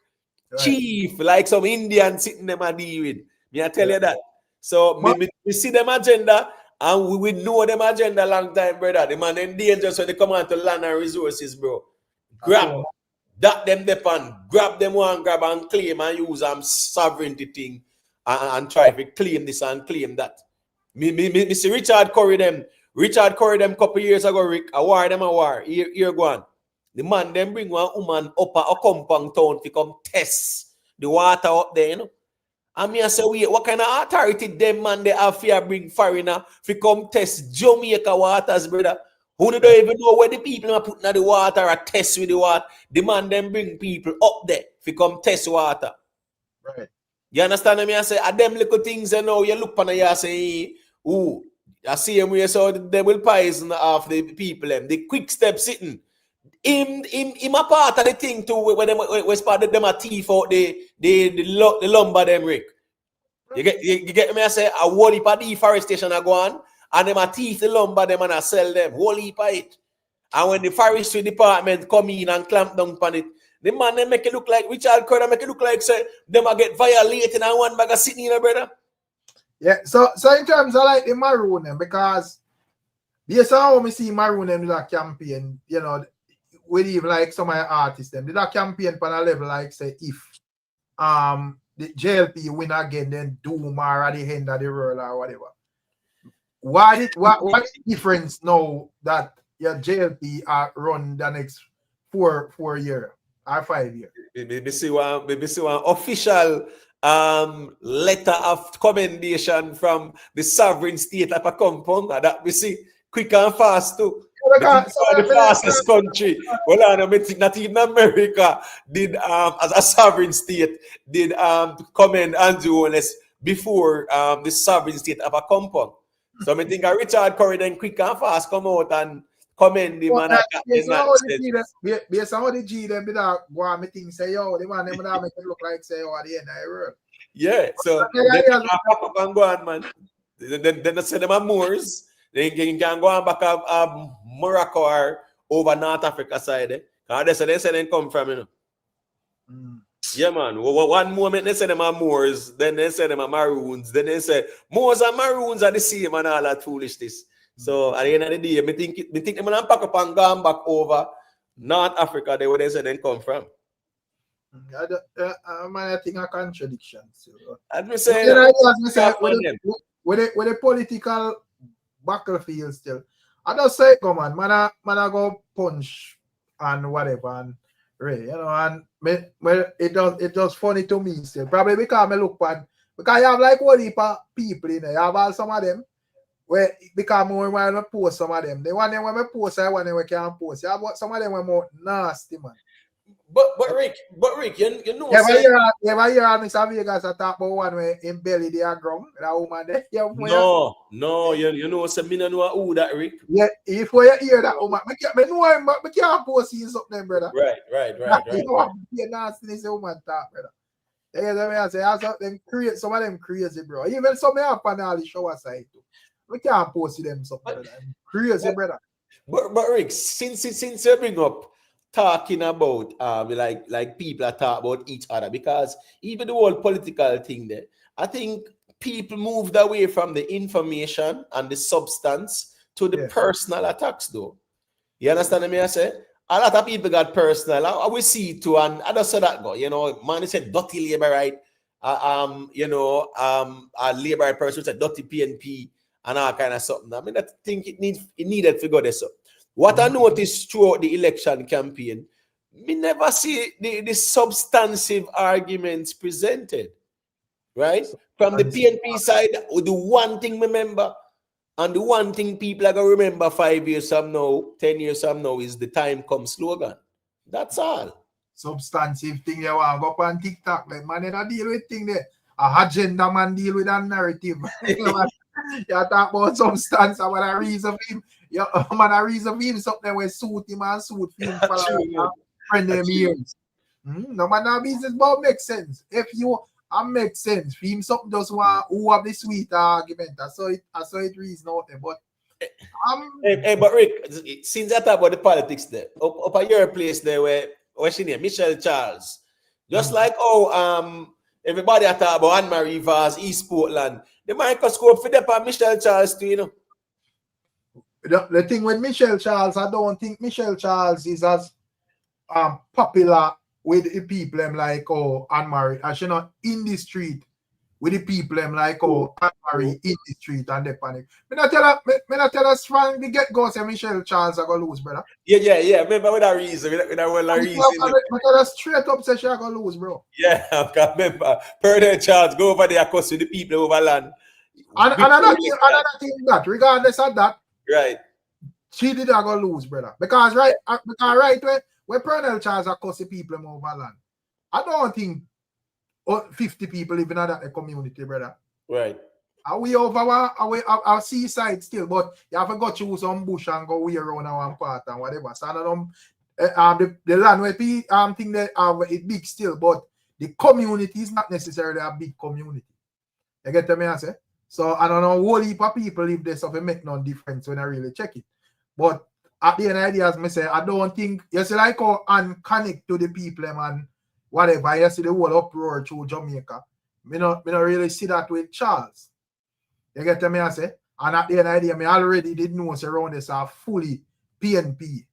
Right. Chief, like some Indian sitting them a deal with. Me I tell you that. So we see them agenda and we know them agenda long time, brother. The man in danger so they come on to land and resources, bro. Grab that them depend, grab them one grab and claim and use sovereignty thing and try to claim this and claim that. Me see Richard Curry them couple years ago, Rick, a war. Here Gwaan. The man them bring one woman up a compound town to come test the water up there, you know. And me I say, wait, what kind of authority them man they have to bring foreigner to come test Jamaica waters, brother? Who don't even know where the people are putting the water or test with the water. The man them bring people up there to come test water. Right. You understand me? I say, them little things you know, you look on you say, ooh, I see him where so they will poison off the people them. The quick step sitting. Him a part of the thing too where them spot them a thief out the lumber them, Rick. You get me? I say a whole heap of deforestation are going and them a thief the lumber them and a sell them. Whole heap of it. And when the forestry department come in and clamp down on it, the man they make it look like Richard Curry make it look like say them a get violated and one bag of sitting in a brother. Yeah, so in terms of like the maroon them, because based on how we see maroon them do that campaign, you know, with even like some of the artists them, did that campaign on a level like say if the JLP win again, then doom or at the end of the world or whatever. What the difference now that your JLP run the next four year or 5 years? Maybe see one official letter of commendation from the sovereign state of a compound that we see quick and fast too. The fastest country. Well, I think not even America did as a sovereign state did commend Andrew Holness before the sovereign state of a compound. So I think Richard Curry then quick and fast come out and commend the man. Based on how the G them did that go on me think say yo, the man them that make it look like say yo at the end of the world. Yeah, so then pop up and go on, man. Then they say them are Moors. They can go on back to Morocco or over North Africa side. They say they come from, you know. Yeah, man. One moment they say them are Moors, then they say them are Maroons, then they say Moors and Maroons are the same and all that foolishness. So at the end of the day, me think them and pack up and go back over North Africa, they would say they come from. I think a contradiction. So. As me say, with the political battlefield still. I just say, come on, man, I go punch and whatever and you know, and it just funny to me still. Probably because I look bad. Because you have like one heap of people in there. You have all some of them where because more when I post some of them. The one them when I post, I want them we can't post. You have some of them were more nasty, man. But Rick, you know. Ever hear Mr. Vegas talk about one where in belly they are ground? That woman there? No, you know, so me no know who that, Rick. Yeah, if you hear that woman, I know him, but I can't post his up them, brother. Right. You know what nastiness the woman talk, brother. I say, some of them crazy, bro. Even some of them on all the shower side too. We can't post them something, brother. Crazy, brother. But Rick, since you bring up talking about like people are talking about each other, because even the whole political thing there, I think people moved away from the information and the substance to the personal attacks though. You understand me? I say a lot of people got personal. I will see it too, and I just saw that go. You know, man, he said dirty labor right. A labor person said dirty PNP and all kind of something. I mean, I think it needed to go there. So what I noticed throughout the election campaign, me never see the substantive arguments presented, right? From the PNP side, the one thing remember, And the one thing people are going to remember 5 years from now, 10 years from now is the time comes slogan. That's all. Substantive thing you want to go up on TikTok. Like, man, you don't deal with thing there. A agenda man deal with a narrative. You talk about substance, I want a reason for him. You man, a reason for him something where suit him and suit him for friend them years. No man, that business but makes sense. If you make sense for him, something just want who have the sweet argument. I saw it reason out there. But but Rick, since I talk about the politics there, up at your place there where what's your name? Michelle Charles. Just like everybody I talk about Anne-Marie Vaz, East Portland, the microscope for them and Michelle Charles too, you know. The thing with Michelle Charles, I don't think Michelle Charles is as popular with the people them like Anne-Marie, as she not in the street with the people them like Anne-Marie in the street and they panic. Me not tell us from the get-go say Michelle Charles are gonna lose, brother. Yeah. Remember with that reason, with that reason. Me tell us straight up say she are gonna lose, bro. Yeah, I can remember. Per Charles go over there cause with the people over land. And another thing that regardless of that, right, she did not gonna lose, brother. Because right where Pernell Charles are costing people over land. I don't think 50 people living in that community, brother. Right. Are we over our seaside still, but you have to go through some bush and go way around one part and whatever. So I don't know, the land where people think that it's big still, but the community is not necessarily a big community. You get me I say? So I don't know, a whole heap of people live there, so it make no difference when I really check it. But at the end of the day, as I say, I don't think you see like how and connect to the people and whatever. You see the whole uproar through Jamaica. Me not really see that with Charles. You get me I say? And at the end of the day, me already did know around this are fully PNP.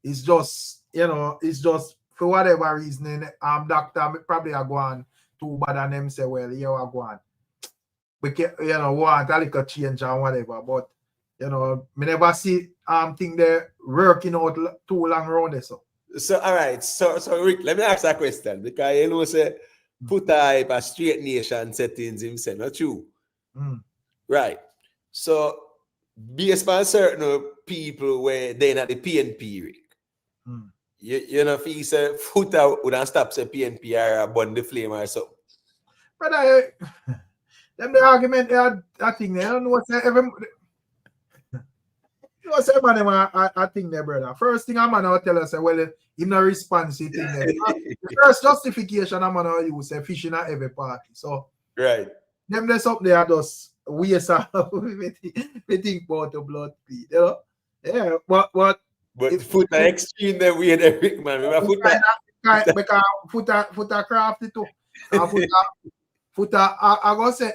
It's just, it's just for whatever reason, doctor probably are going too bad and them say, well, you are going. We can, want a little change and whatever, but me never see thing there working out too long around this. So all right, so Rick, let me ask that question because you know say put type a straight nation settings himself, not true. Right. So based on certain people where they're not the PNP, Rick. You know, if he say foot out wouldn't stop say PNP or burn the flame or something. But them the argument I think they don't know what's every I think there, brother. First thing I'm gonna tell us, well, in a responsive thing there. The first justification I'm gonna use a fishing at every party. So right. Them there's up there just waste we think about the blood feed, Yeah, but foot are extreme the way they Rick, man. Because foot are crafty too. I go say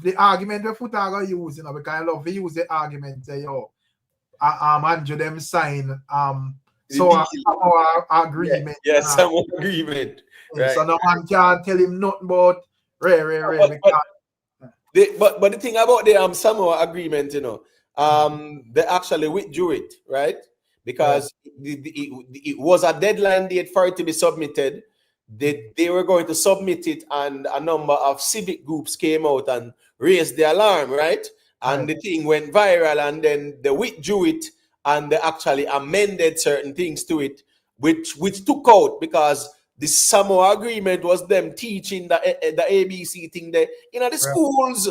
the argument the foot I go use, because I love to use the argument say Andrew them sign so agreement. Yes, some agreement. Right. So no man can't tell him nothing about Ray. But the thing about the Samoa agreement, they actually withdrew it, right? Because it was a deadline date for it to be submitted. They were going to submit it, and a number of civic groups came out and raised the alarm, right? And the thing went viral, and then they withdrew it, and they actually amended certain things to it, which took out because the Samoa agreement was them teaching the ABC thing there in the schools.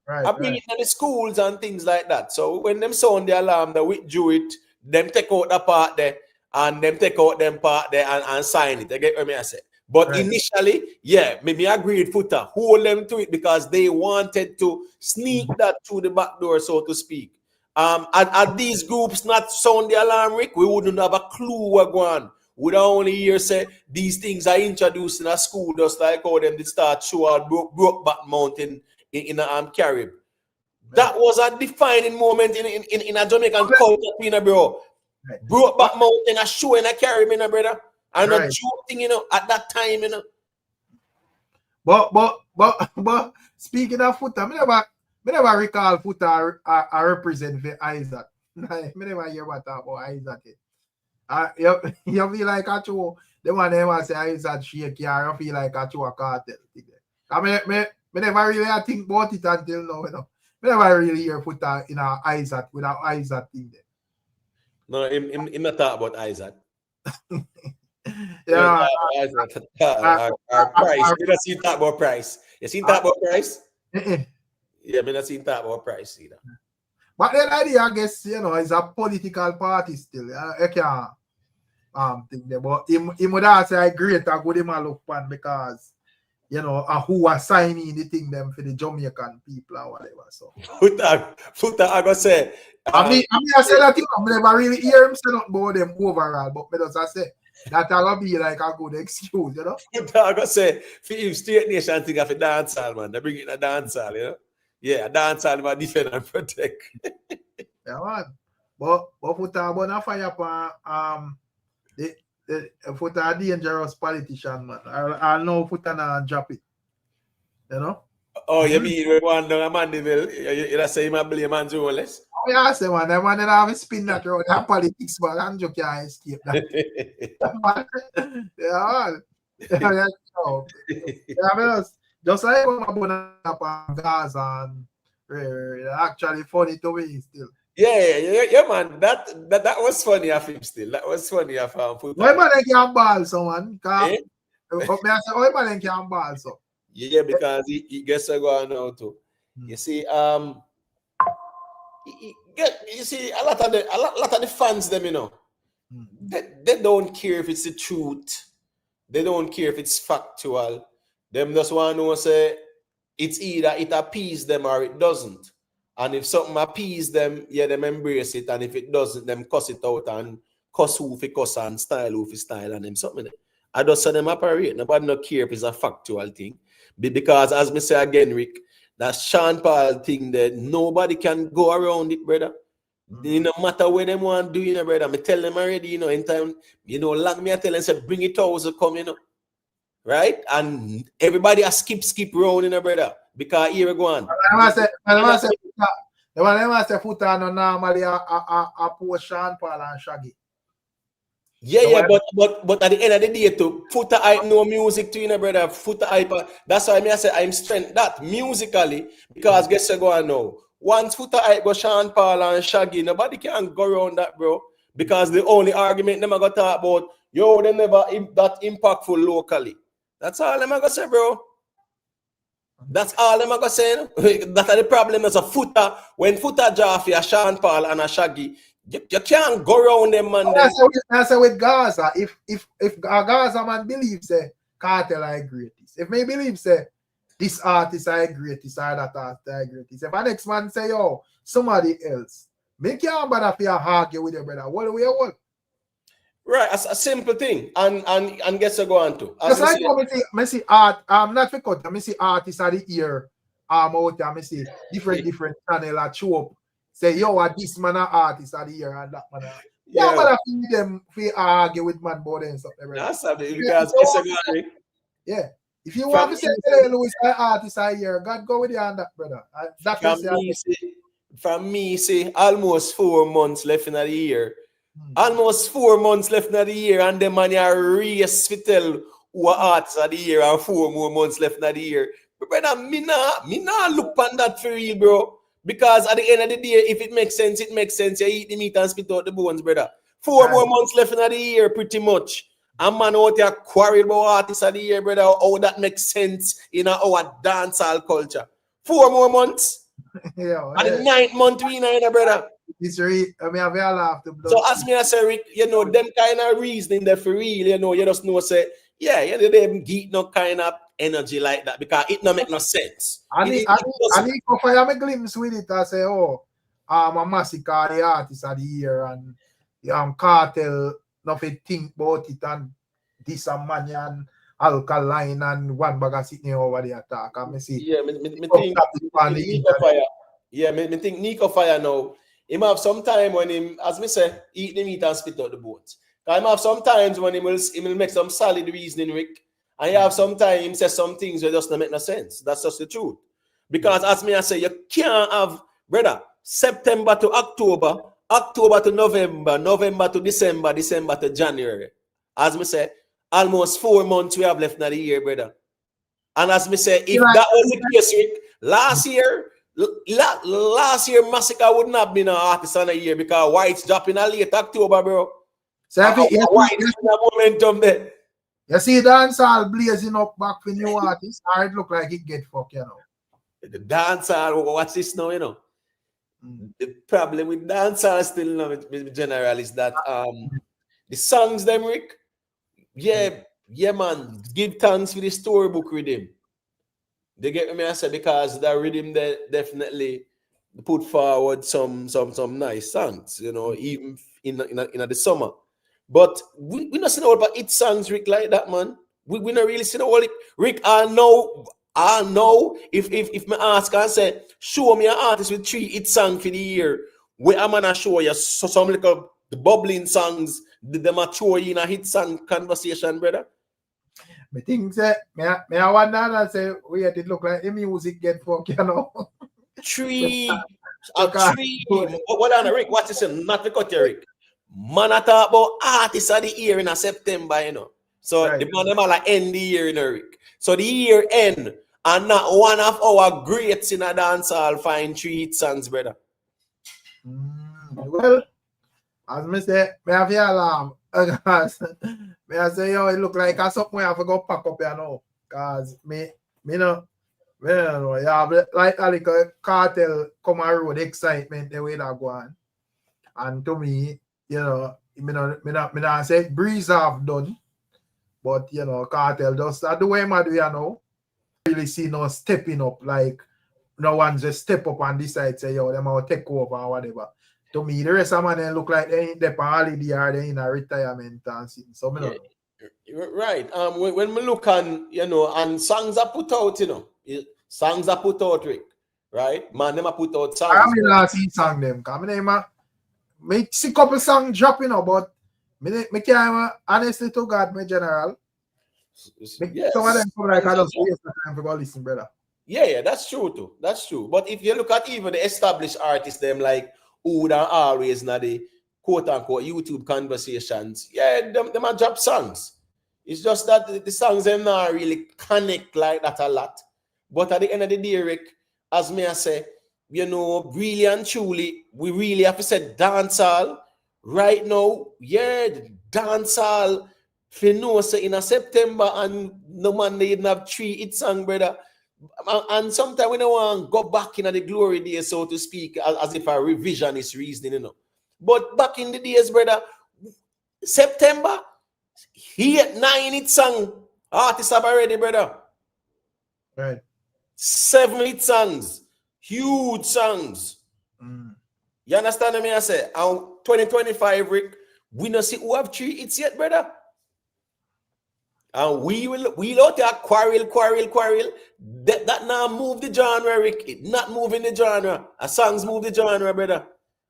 Bring it in the schools and things like that. So when them sound the alarm, they withdrew it, them take out the part there, and them take out them part there and sign it. You get what I say? But initially, maybe I agree with Footer, hold them to it because they wanted to sneak that through the back door, so to speak. At these groups not sound the alarm, Rick, we wouldn't have a clue what going on. We'd only hear say these things are introduced in a school, just like how them did start show out Brokeback Mountain in Carib. That was a defining moment in a Jamaican culture, bro. Brokeback Mountain a show in a Carib, brother. And a joking, at that time, But speaking of Footer, I never recall Footer I represent for Isaac. I never hear about Isaac. You feel like I show the one they say Isaac shake you feel like I show a cartel. I never really think about it until now, We never really hear Foota in our Isaac with our Isaac thing there. No, him not talk about Isaac. Yeah. Our price. We not see talk about price. You seen talk about price? Yeah, me not seen talk about price either. But the idea, I guess, you know, is a political party still. I can't think there. But him would have say great a good him a look pan because you know who are signing the thing them for the Jamaican people or whatever. So Foota, I gonna say. I say that you know, I never really hear him say nothing about them overall, but me just say that gonna be like a good excuse, you know. Foota, I gonna say for him Straight Nation thing of a dancehall, man. They bring it in a dancehall, you know. Yeah, a dancehall man defend and protect. Yeah, man. But Foota gonna fire upon the Foota a dangerous politician, man. I know Foota not drop it. You know? Oh, you mean we want down a Mandeville? You say him a blame and journalist? Oh, yeah, say man, them man they have a spin that road and politics, but Andrew can't escape that. Yeah, man. Yeah, so, yeah, just like when I'm going up on Gaza and actually funny to me still. Yeah, man. That was funny of him still. That was funny of him. Why man they can't ball so man? But me I say, why man they can't ball so? Yeah, because he gets to go on now too. You see, you see a lot of the fans them, you know, they don't care if it's the truth. They don't care if it's factual. Them just want to know say it's either it appease them or it doesn't. And if something appease them, yeah, them embrace it. And if it doesn't, them cuss it out and cuss who fi cuss and style who fi style and them something. I just saw them operate. Nobody not care if it's a factual thing. Because as me say again, Rick, that Sean Paul thing that nobody can go around it, brother. No matter where them want to do, you know, brother. Me tell them already, you know, in time, you know, like me I tell them, say, bring it out, so come, you know. Right? And everybody has skip round, you know, brother. Because here we go on. The one say Foota no normally a post Sean Paul and Shaggy. Yeah, but at the end of the day, to Foota hype no music to you know, brother. Foota hype. That's why I say I'm strength that musically because guess what go on now. Once Foota hype go Sean Paul and Shaggy, nobody can go around that, bro. Because the only argument them I got talk about, yo, they never that impactful locally. That's all them I got say, bro. That's all them I got say. That's the problem is a Foota. When Foota draw for a Sean Paul and a Shaggy. You can't go around them, man. That's with Gaza. If Gaza man believes Cartel I agree with this. If me believe this artist I agree with this or that artist I agree with this. If a next man say yo somebody else, me can't bother for argue with your brother. What do we want? Right, that's a simple thing. And guess I go on to. Just like me see art. Not for cut. Me see artists of the year. Out there. Me see different channel that show up. Say, yo, this man an artist of the year and that man. Yeah, but I feel them for argue with man about and stuff. That's something because yeah. If you want to say hey, Louis an artist of the year, God go with you on that, brother. From me, say almost 4 months left in the year. Almost 4 months left in the year, and the man are race to tell who are artists of the year and 4 more months left in the year. But brother, me nah look on that for real, bro. Because at the end of the day, if it makes sense, it makes sense. You eat the meat and spit out the bones, brother. 4 more months left in the year, pretty much. And man out there quarried about artists of the year, brother. How that makes sense in our dancehall culture. 4 more months. And the 9th month we know, brother. It's real. I mean, I've laughed. So as me I say, Rick, you know, them kind of reasoning there for real, you know, you just know say, yeah, you know, them get no kind of energy like that because it don't make no sense. I need to fire a glimpse with it. I say, oh, I'm a massacre the artist of the year and Cartel nothing think about it and this and money and alkaline and one bag of sitting over the attack. And me see. Yeah, me think Nico Fire. Yeah, me think Nico Fire now. He have some time when him, as me say, eat the meat and spit out the bones. He have some times when he will make some solid reasoning, Rick. And you have some time him say some things that just don't make no sense. That's just the truth. Because as me I say, you can't have, brother, September to October, October to November, November to December, December to January. As me say, almost 4 months we have left in the year, brother. And as me say, if that was the case, Rick, last year, Last year, Massacre wouldn't have been an artist on a year because White's dropping a late October, bro. So White's in a momentum there. you see dancehall blazing up back for new artists, or it look like it get fucked, you know. The dancehall, what's this now, you know? The problem with dancehall still, you know, with general is that the songs them, Rick, yeah, man, give thanks for the storybook rhythm. They get me, I say, because the rhythm they definitely put forward some nice songs, you know, even in the summer. But we not see all about it songs, Rick, like that, man. We not really see the whole Rick. I know if me ask and say, show me an artist with 3 hit songs for the year, where I'm gonna show you some little the bubbling songs, them a throw in a hit song conversation, brother. Me think say me I wonder and say wait, it look like the music get fucked, you know. 3 what on Rick? What is it? Not to cut you, Rick. Man, I talk about artists of the year in September, you know. So Right. the man them all like end the year in Rick. So the year end, and not one of our greats in a dancehall find 3 hit songs, brother. Well, as me say, me have your alarm. Me I say, yo, it look like I something I have to go pack up, you know. Cause me know, yeah, like a little cartel come on road excitement the way that go on. And to me, you know, me not say breeze have done, but you know, cartel just the way I do, you know. Really see no stepping up, like no one just step up and decide say, yo, them will take over or whatever. To me, the rest of them they look like they ain't there for holiday or they in a retirement and so me don't know. Right. When we look on, you know, and songs are put out, you know, songs are put out, Rick, right? Man, them are put out songs. I mean, last see song them. Cause me see couple songs dropping, you know, but me can't honestly to God, my general. Yes. Some of them come like I just waste the time to go listen, brother. Yeah, that's true too. That's true. But if you look at even the established artists, them like who would always na the quote unquote YouTube conversations, them are drop songs. It's just that the songs them not really connect like that a lot. But at the end of the day, Rick, as me I say, you know, really and truly, we really have to say dancehall right now. Yeah, the dancehall. If you know, say in a September and no man they didn't have 3 hit song, brother. And sometimes we don't want to go back in the glory days, so to speak, as if a revisionist reasoning, you know. But back in the days, brother, September, 9 hit song. Artists have already, brother. Right. 7 hit songs. Huge songs. You understand me? I say, and 2025, Rick, we don't see who have 3 hits yet, brother. And we'll out there quarrel. That now move the genre, Rick. It not moving the genre. A songs move the genre, brother.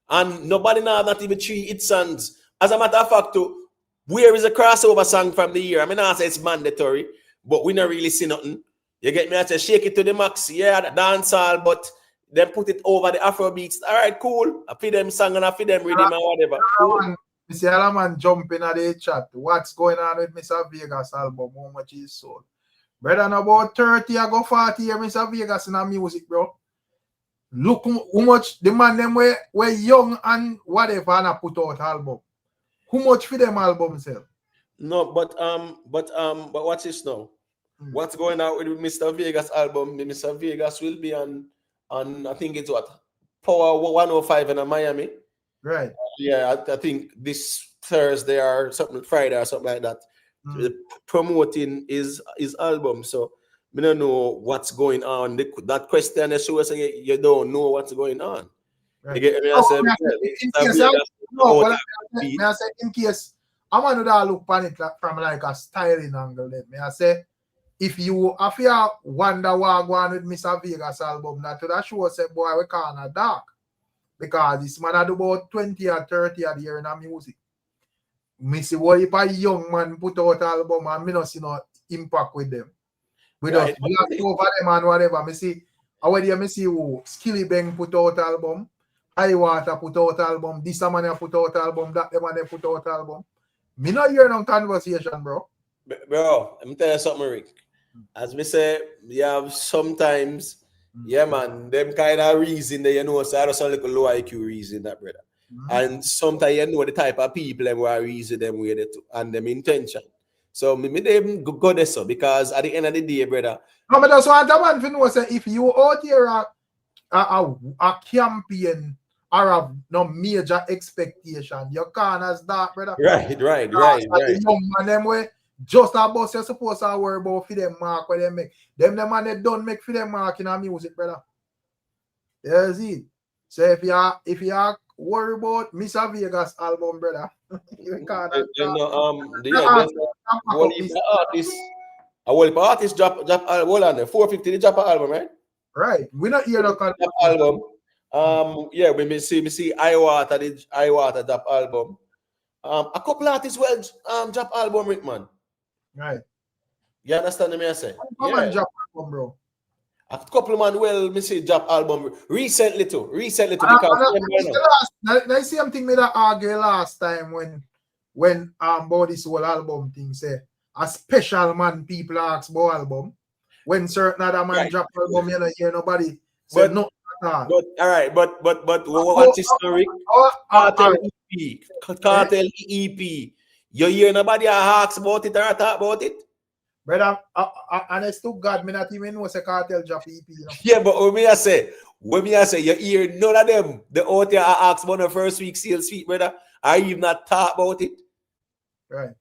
And nobody now not even 3 hit songs. As a matter of fact, too, where is a crossover song from the year? I mean, I say it's mandatory, but we not really see nothing. You get me? I say shake it to the max. Yeah, the dancehall, but then put it over the Afro beats. All right, cool. I feed them song and I feed them rhythm and whatever. Cool. See a man jumping at the chat. What's going on with Mr. Vegas album? How much is sold? Brother, in about 30 or go 40 years, Mr. Vegas in the music, bro. Look how much the man them were young and whatever and put out album. How much for them album sell? No, but what's this now? What's going on with Mr. Vegas album? Mr. Vegas will be on I think it's what? Power 105 in Miami. Right. Yeah, I think this Thursday or something, Friday or something like that, promoting his album. So I don't know what's going on. That question they show us you don't know what's going on. Right. You get me? I say in case I want to look on it from like a styling angle. I say if you wonder what going with Mr. Vegas album, that show say boy we kinda dark. Because this man had about 20 or 30 a year in the music. Me see what if a young man put out album and me not see no impact with them. We don't black over them and whatever. Me see who Skilly Bang put out album, High Water put out album, this man put out album, that man put out album. Me not hear no conversation, bro. Bro, let me tell you something, Rick. As me say, you have sometimes Yeah, man. Them kind of reason that you know, so I just sound like a low IQ reason that, brother. And sometimes you know the type of people them who are reason them with it and them intention. So me them go there so because at the end of the day, brother. No, but that's what I want to know. Say if you out here a campaign or have no major expectation, you can't start, brother. Right. The young man them way just about you're supposed to worry about for them mark where they make. Them the man they don't make for them mark in our music, brother. There's it. So if you are worried about Mr. Vegas album, brother, you can't. A whole artist drop hold on there. 450 they drop an album, right? Right. We not hear no album. Yeah, when me see Iwater drop album. A couple artists well drop album, Rick, man. Right. You understand me I say? Yeah. Drop album, bro. A couple man well me see drop album recently too because the same thing me that argue last time when about this whole album thing say a special man people ask about album when certain other man drop album you don't hear nobody say no at all. But all right, but what's historic? Cartel EP. You hear nobody ask about it or talk about it? Brother, honest to God, me not even know say Cartel drop EP. You know? Yeah, but when I say, you hear none of them. The out there ask about the first week sales feet, brother. I even not talk about it. Right.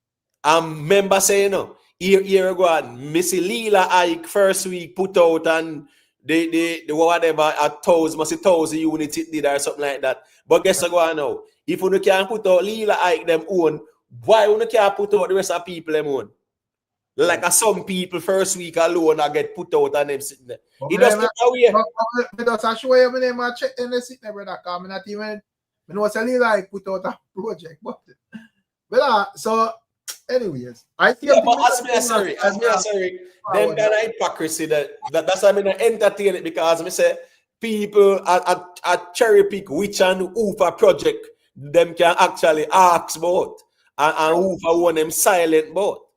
Member say, you know, here Gwaan, Missy Leela Ike first week put out and the whatever at 1,000 units it did or something like that. But guess what now? If you can't put out Leela Ike them own, why you can't put out the rest of people them own? Like some people first week alone I get put out and them sitting there. It doesn't away. But that's show you my name I check in the sitting there, brother. Cause me not even I know Leela like put out a project, but so anyways, I think but as me sorry, them kind of hypocrisy that's why I mean I entertain it because I say people are cherry pick which and who for project them can actually ask about and who for one them silent about.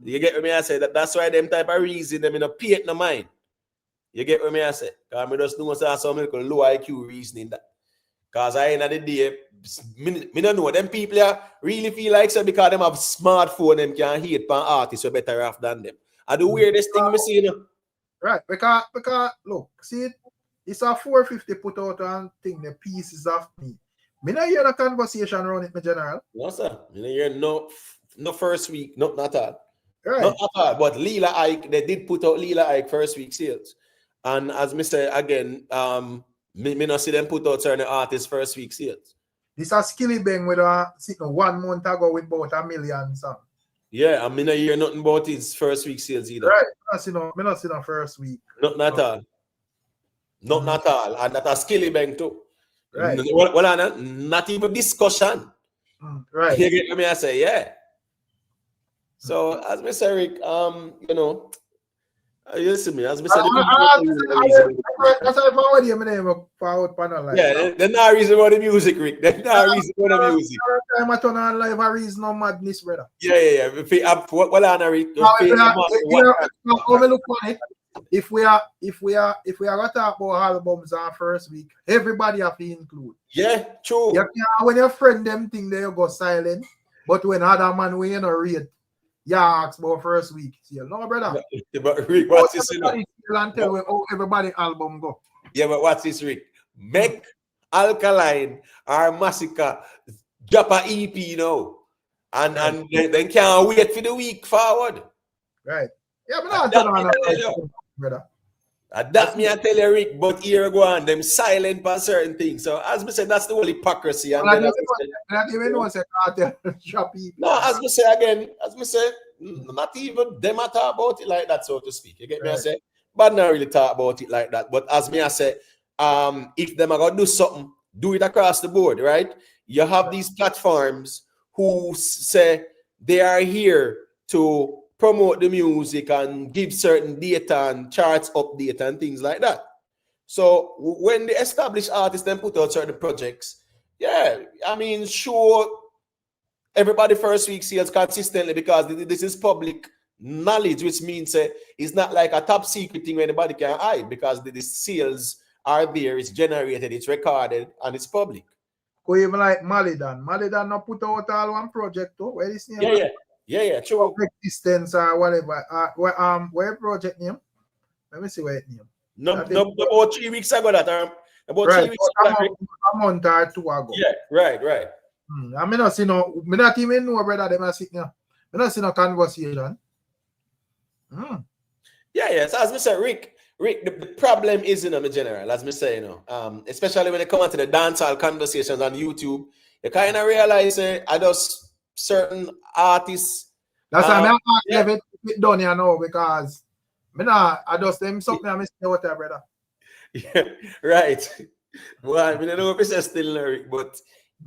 You get what me I say? That's why them type of reason them in a pay no mind. You get what me I say? Because I just know some little low IQ reasoning that. Because I end of the day, me don't know. Them people really feel like so because them have smartphone, them can hate pan artists who better off than them. And the weirdest thing me see, you know. Right, because look, see it's a 450 put out and thing, the pieces of me. Me not hear a conversation around it, my general. No, sir. Me not hear no first week, not at all. Right. Not at all. But Leela Ike, they did put out Leela Ike first week sales. And as me say again, me not see them put out certain artists first week sales. This a Skilly Bang with a 1 month ago with about 1 million song. Yeah, I mean I hear nothing about his first week sales either. Right. Me not see no first week. Not at all. Not at all. And that a Skilly Bang too. Right. Well, not even discussion. Right. You get me I say, yeah. So as me say, Rick, you know, you listen me, as me say, that's why I already my name forward panel like. Yeah, there's no reason for the music, Rick. There's no reason for the music. Time I turn on live, a reason no madness, brother. Yeah. Well, I Rick. If we are gonna talk about albums on first week, everybody have to include. Yeah, true. When your friend them think they go silent, but when other man we read. Yeah, ask about first week. No, brother. But Rick, what's this? And tell how everybody album go. Yeah, but what's this, Rick? Make Alkaline or Massacre drop a EP now. And then can't wait for the week forward. Right. Yeah, but not brother. That me I tell you, Rick, but here Gwaan, them silent for certain things. So as me said, that's the whole hypocrisy. And then not even know say Cartel drop EP. No, as me say again, not even them I talk about it like that, so to speak. You get me I say? But not really talk about it like that. But as me I say, if them are gonna do something, do it across the board, right? You have these platforms who say they are here to promote the music and give certain data and charts update and things like that. So when the established artists then put out certain projects, yeah, I mean, sure, everybody first week sales consistently because this is public knowledge, which means it's not like a top secret thing where anybody can hide because the sales are there, it's generated, it's recorded, and it's public. Or even like Malidan. Malidan not put out all one project too. Where this name? Yeah, true. Existence or whatever. Where project name? Let me see where it name. No, about 3 weeks ago that about right. 3 weeks ago. A month or 2 ago. Yeah, right. I mean, not see no, me not even know brother them are sitting here. Me not see no conversation. Yeah. So as I said, Rick, the problem is in the general, as me say, especially when it comes to the dancehall conversations on YouTube, you kind of realize I just certain artists. That's why I'm have it done here now because I just them something I miss what brother. Yeah, right. Well, I mean, I don't know if it's still lyric, but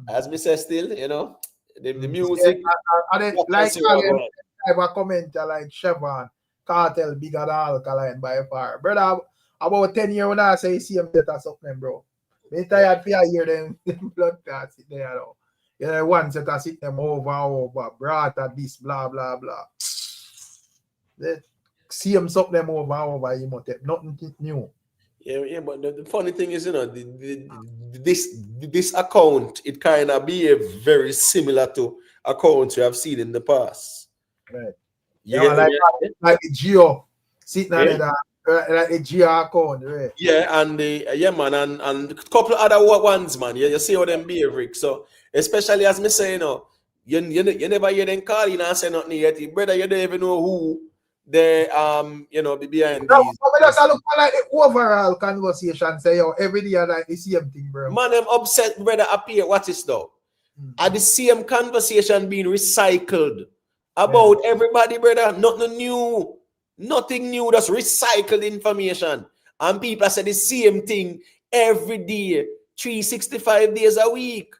as me say, still, the music. Like I have a comment like Chevron, Cartel, bigger than Alkaline by far. Brother, about 10 years when I say see him that or something, bro. Me tired for a year them blood clots sit there though. Yeah, one set I sit them over, brought at this, blah, blah, blah. They see him suck them over, you must have nothing new. Yeah, but the funny thing is, this account, it kind of be very similar to accounts you have seen in the past. Right. Like the Geo sitting on it, like the Geo account, right? Yeah, and man, and a couple of other ones, man. You see how them behave, Rick. So, especially as me say, you never hear them call you and say nothing yet. Brother, you don't even know who they be behind these. But just look like the overall conversation. Say every day like the same thing, bro. Man, I'm upset, brother. Appear. What is though? Are the same conversation being recycled about everybody, brother? Nothing new, just recycled information. And people say the same thing every day, 365 days a week.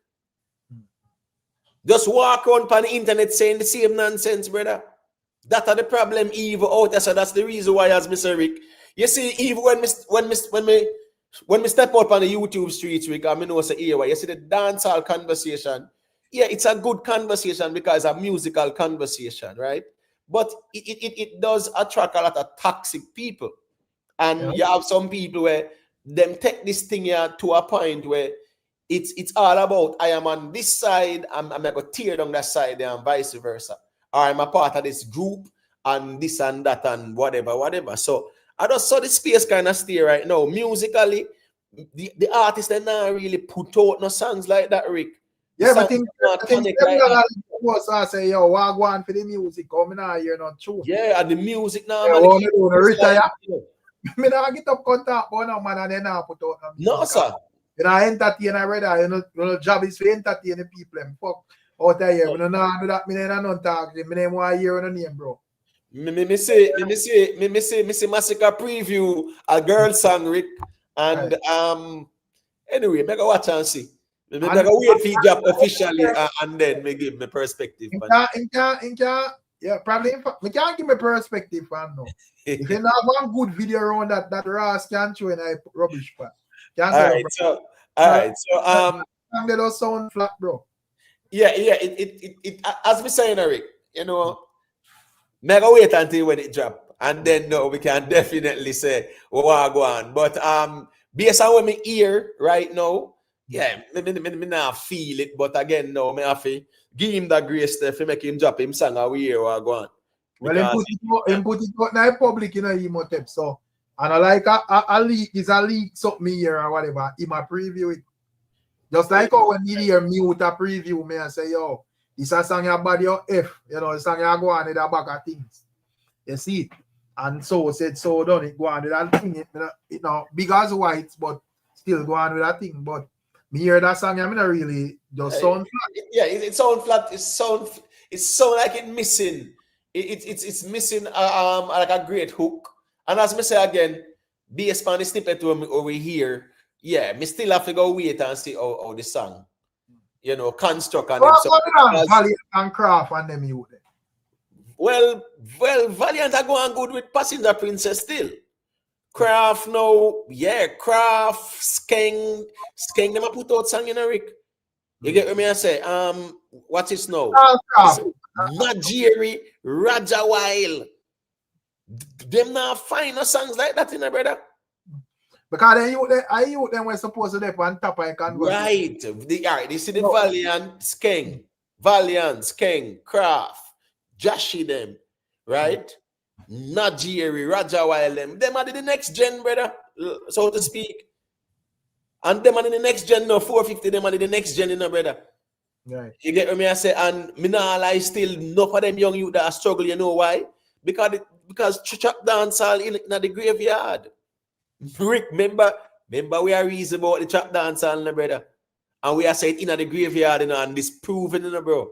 Just walk around on the internet saying the same nonsense, brother. That's the problem, even out there. So that's the reason why, as Mr. Rick, you see, even when me step out on the YouTube streets, Rick, I know say here, you see the dancehall conversation. Yeah, it's a good conversation because it's a musical conversation, right? But it does attract a lot of toxic people, and you have some people where them take this thing here to a point where it's all about I am on this side, I'm gonna tear down that side there, and vice versa. Or I'm a part of this group and this and that and whatever. So I just saw the space kind of stay right now. Musically, the artists they not really put out no songs like that, Rick. Yeah, but I think was I say, yo, Gwaan for the music coming out here not true. Yeah, and the music now, man. Retire. Me not get up contact for no man and then I put out no music. No, sir. You know, entertain a brother, job is to entertain the people and fuck. Out here, we don't know that. Me don't talk. Me name one year on the name, bro. Me say Massacre preview a girl song, Rick, and anyway, me go watch and see. Me go wait for it drop officially, and then me give me perspective. Yeah, probably. Me can't give me perspective, man. No, if you have one good video around that Ross can show and I rubbish, but all right, so they don't sound flat, bro. Yeah, it as we saying, Eric, mega wait until when it drop, and then we can definitely say Gwaan. But based on what me hear right now, me not feel it, but again, no, me have to give him that grace to make him drop him song and we hear Gwaan. Well, he put it out now public, Imhotep, so and I like a leak is a leak something here or whatever, he might preview it. Just like how when you hear mute a preview, me and say, yo, this a song your body your F, the song you go on in the back of things. You see? And so said, so done it, go on with that thing. It big as white, but still go on with that thing. But me hear that song, I mean, really just sound flat. Yeah, it sound flat. It sound like it missing. It's missing like a great hook. And as me say again, based on the snippet over here, yeah, me still have to go wait and see how the song, construct and Valiant and Craft and them you there. Well, Valiant are going good with Passenger Princess still. Craft now, Craft, Skeng them a put out song, Rick. You get what me I say? What is now? Not Jerry, Raja Wild. Them not find no songs like that in a brother. Because you them were supposed to be on top of a conversation. Right. They see the Valiant, Skeng, Craft, Joshy them, right? Najiri, Raja Wild them are the next gen, brother, so to speak. And them are the next gen, no 450, them are the next gen, brother. Right. You get what me I say? And me nah lie still, enough of them young youth that are struggling, you know why? Because trap dancehall in the graveyard. Rick, remember we are reason about the trap dancehall, brother. And we are saying in the graveyard, and this proven, bro.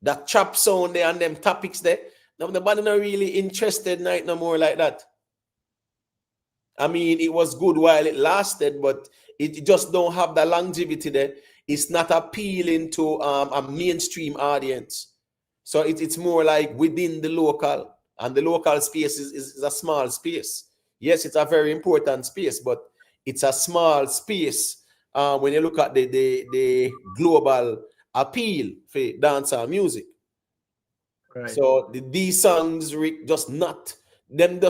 That trap sound there and them topics there. Now nobody not really interested no more like that. I mean, it was good while it lasted, but it just don't have the longevity there. It's not appealing to a mainstream audience. So it's more like within the local, and the local space is a small space. Yes, it's a very important space, but it's a small space when you look at the global appeal for dancehall music. Right. So these songs just not have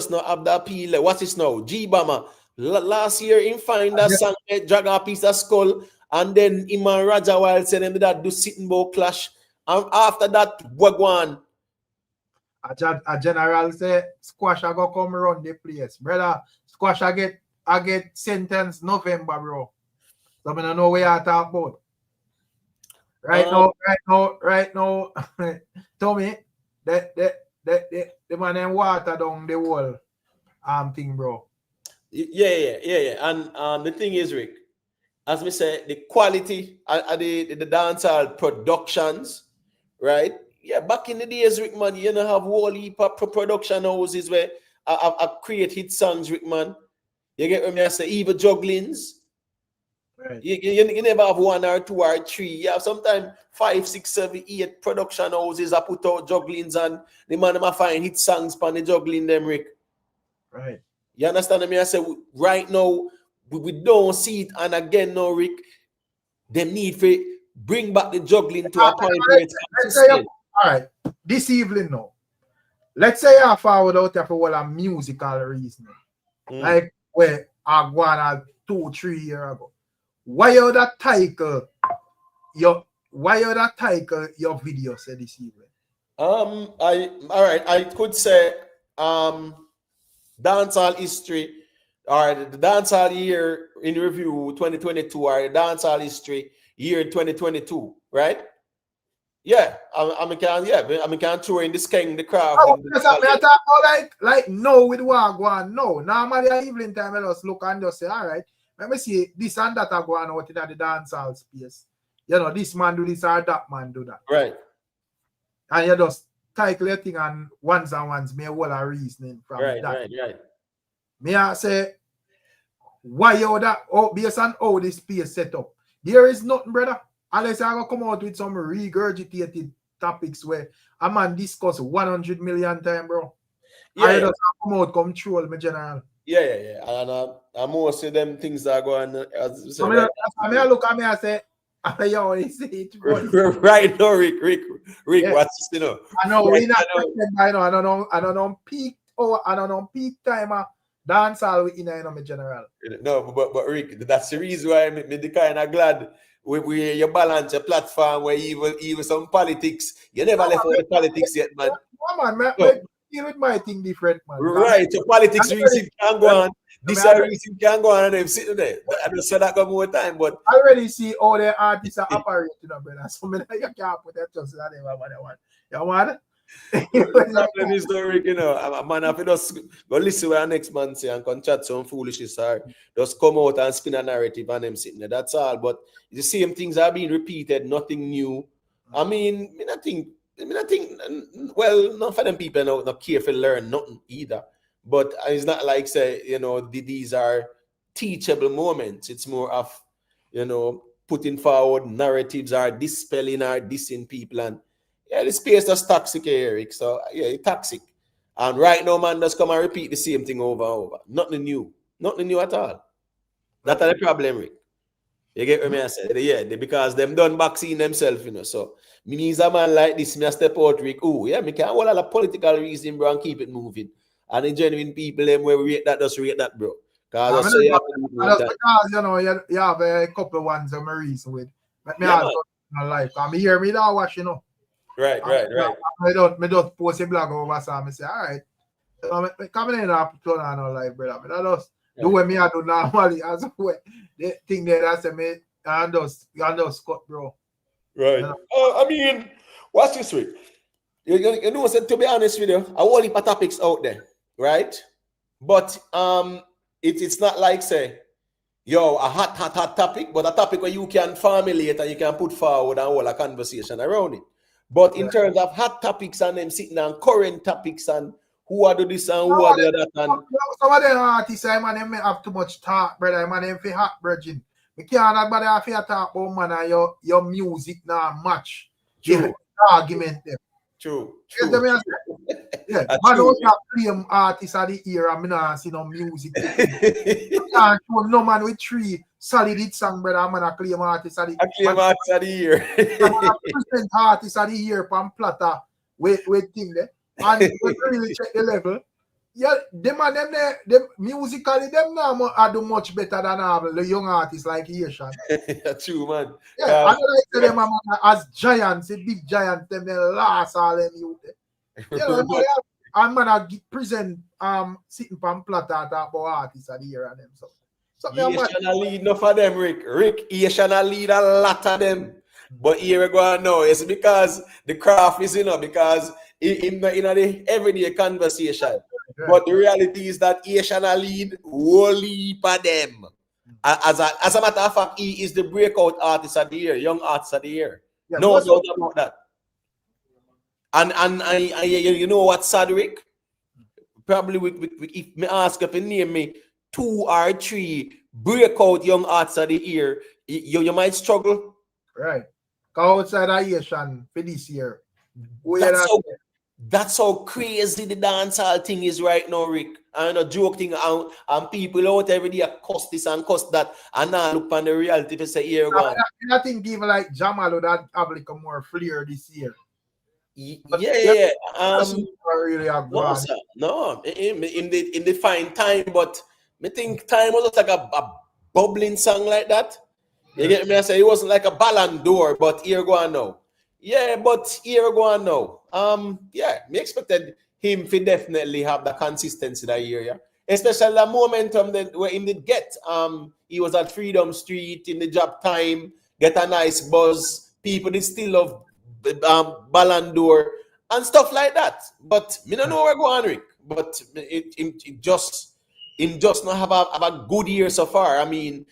the appeal. What's this now? G-Bomber. Last year, in find that song, drag a piece of skull, and then Iman Raja Wild said them that do sitting bow clash. And after that, Gwaan. A general say Squash I go come run the place. Brother, Squash I get sentenced November, bro. So I don't know where you talk about. Right now, Tommy, the man them water down the whole thing, bro. Yeah. And the thing is, Rick, as we say, the quality of the dancehall productions, right? Yeah, back in the days, Rick, man, you know, have whole heap of production houses where I create hit songs, Rick, man. You get what I say? Even jugglings. Right. You never have 1 or 2 or 3. You have sometimes 5, 6, 7, 8 production houses that put out jugglings, and the man might find hit songs on the juggling them, Rick. Right. You understand me? I say right now we don't see it, and again, no, Rick, they need to bring back the juggling to a point where it's consistent. All right, this evening now, let's say I forward out for a musical reason, like where I won 2-3 years ago. Why you that title your video said this evening? I could say dancehall history, or the dancehall year in review 2022, or the dancehall history year 2022, right? Yeah, I can throw in this king, the craft. I talk about like no with what Gwaan. No, normally at evening time I just look and just say, all right, let me see this and that are going out in the dancehall space. You know, this man do this or that man do that. Right. And you just calculating and ones may well a reasoning from that. Right. Me I say, why you that based on how this space set up? There is nothing, brother. Unless I go come out with some regurgitated topics where a man discuss 100 million times, bro. Yeah, I just come out, come troll me general. Yeah. And most of them things that are going as so right. I look at me and say, you always say it. Right, no, Rick, yeah. What's this, you know? I know we not I don't know peak time dancehall in my general. No, but Rick, that's the reason why I'm kind of glad we you balance a platform where even some politics. You never left out the politics yet, man. Come on, deal with my thing different, man. Right, so politics reason can go on. This reason can go on, and they're sitting there. I just said that more time, but I already see all the artists are operating, brother. So you can't put that just that one. You want? Problem is, Rick, you know, man, if you just go listen to our next man say and can chat some foolishness, or just come out and spin a narrative and them sitting there. That's all. But the same things are being repeated, nothing new. I mean, I think, well, not for them people not careful learn nothing either. But it's not like, say, you know, these are teachable moments. It's more of, you know, putting forward narratives or dispelling or dissing people. And yeah, the space is toxic here, Eric. So yeah, it's toxic. And right now, man, just come and repeat the same thing over and over. Nothing new. Nothing new at all. That's the problem, Rick. You get what I say? Yeah, because them done vaccine themselves, you know. So me needs a man like this, me a step out, Rick. Oh, yeah, me can all a political reason, bro, and keep it moving. And the genuine people, them where we rate that, just rate that, bro. Because I say you have to do it one time. Because, you know, you have a couple of ones I'm reason with. But me Yeah, also in my life. And me hear me that watch, you know. Right. Me don't post a blog over so I say, all right. Coming in and put on our life, brother. But I just do what me I do normally as well. The thing that I say me and just cut, bro. Right. I mean, watch this week. You know, so to be honest with you, a whole heap of topics out there, right? But it's not like say, yo, a hot topic, but a topic where you can formulate and you can put forward and hold a conversation around it. But in terms of hot topics and them sitting on current topics and who are do this and who are do that and some of them artists, man, they have too much talk, brother. Man, them fi hot virgin. We can't have body after talk about man and your music now match. True. The argument them. True. Yes, them I say. Yeah, man don't have claim artists of the era. Me not see no music. You can't show no man with 3 solid hit song, brother. Man a claim artist of the I claim artist of the year. Present artist of the year from platter with thing there. And we really check the level. Yeah, them musically, them now are do much better than the young artists like Asian. True, man. Yeah, I don't like them man, as giants, a big giant, them they last all them youth. You know, and man I present sitting from platter talk about artists of the year and them so Asian lead enough of them, Rick. Asian lead a lot of them. But here we go now. It's because the craft is, you know, because in the everyday conversation. Yeah. But the reality is that Asian lead whole heap of them. As a matter of fact, he is the breakout artist of the year, young artist of the year. Yeah, no doubt about that. And you know what, Sadrick? Probably if me ask if you name me 2 or 3 breakout young artists of the year, you might struggle. Right. Go outside of Asian for this year. That's how crazy the dancehall thing is right now, Rick. And a joke thing and people out every day cuss this and cuss that and now look on the reality to say here go. I think even like Jamal would have like a more flair this year. Yeah. Really no, in the fine time, but I think time was like a bubbling song like that. You get me? I say it wasn't like a Ballon d'Or, but here go on now. Yeah, but here go on now. Yeah, me expected him to definitely have the consistency that year, yeah. Especially the momentum that where him did get. He was at Freedom Street in the job time, get a nice buzz. People did still love Ballon d'Or and stuff like that. But me don't know where go on, Rick. But it just not have a good year so far. I mean,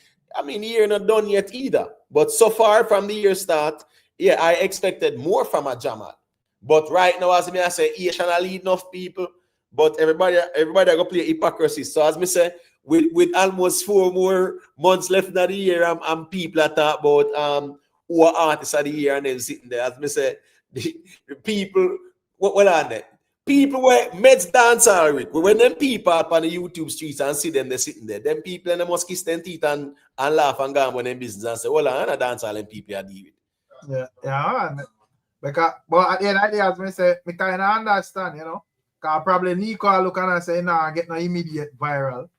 year not done yet either. But so far from the year start, yeah, I expected more from a Jamal. But right now, as I say, Asian lead enough people, but everybody go play hypocrisy. So as me say, with almost 4 more months left in the year, and people are talk about who are artists of the year and then sitting there. As me say, the people what on there? People were Meds dance already. When them people up on the YouTube streets and see them, they're sitting there. Them people and they must kiss them teeth and laugh and go on their business and say, well, I'm not dance all them people are dealing with. Yeah. Because, but at the end of the day, as I say, I kind of understand, you know. Because probably Nico look and say, nah, get no immediate viral.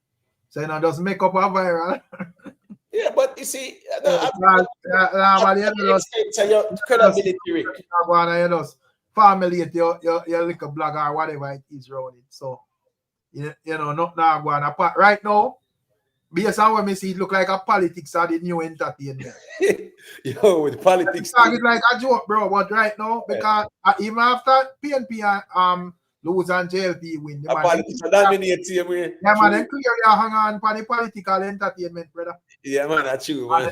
So, you know, just make up a viral. Yeah, but you see, your credibility, Rick. You just formulate your little blog or whatever it is around it. So, you know, not now going apart. Right now, based on what I see, it look like a politics of the new entertainment. Yo, with politics. It's like a joke, bro. But right now, because even after PNP and lose and JLP win, the politics dominate here, man. Yeah, man, then clearly hang on for the political entertainment, brother. Yeah, man, that's true, man.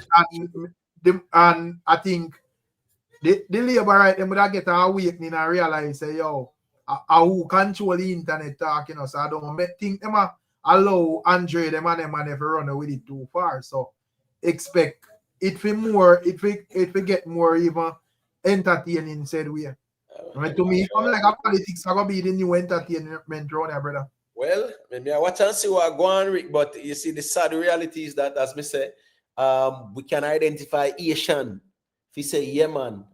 And I think the labor right, them would have get an awakening and realize, say, yo, who control the internet talk, you know, so I don't think them allow Andre them and if run with it too far. So expect it will get more even entertaining said way. Right, to me, come like a politics are gonna be the new entertainment around here, brother. Well, maybe I watch and see what Gwaan, Rick, but you see the sad reality is that, as me say, we can identify Asian. If you say, yeah, man,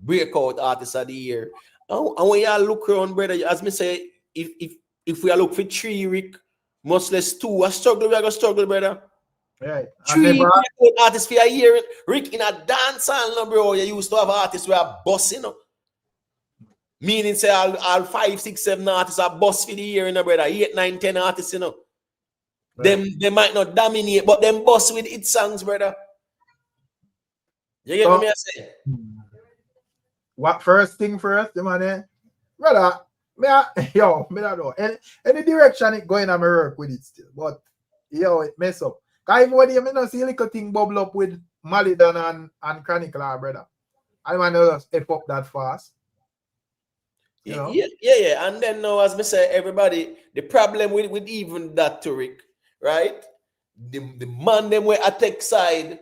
breakout artist of the year. And when you look around, brother, as me say, if we look for 3, Rick, much less 2, a struggle, we are going to struggle, brother. Right. 3 breakout artists for a year. Rick, in a dancehall, no, bro, you used to have artists who are bossing, meaning say all 5, 6, 7 artists are boss for the year, you know, brother. 8, 9, 10 artists, you know. Right. They might not dominate, but them boss with its songs, brother. You get what me I say? What first thing first, the man, brother, me don't know. Any direction it going, I'm work with it still. But it mess up. Cause even when you not see a little thing bubble up with Malidan and Chronicler, brother. I want to just F up that fast. You know? Yeah. And then now, as me say, everybody, the problem with even that to Rick, right? The man them were attack side,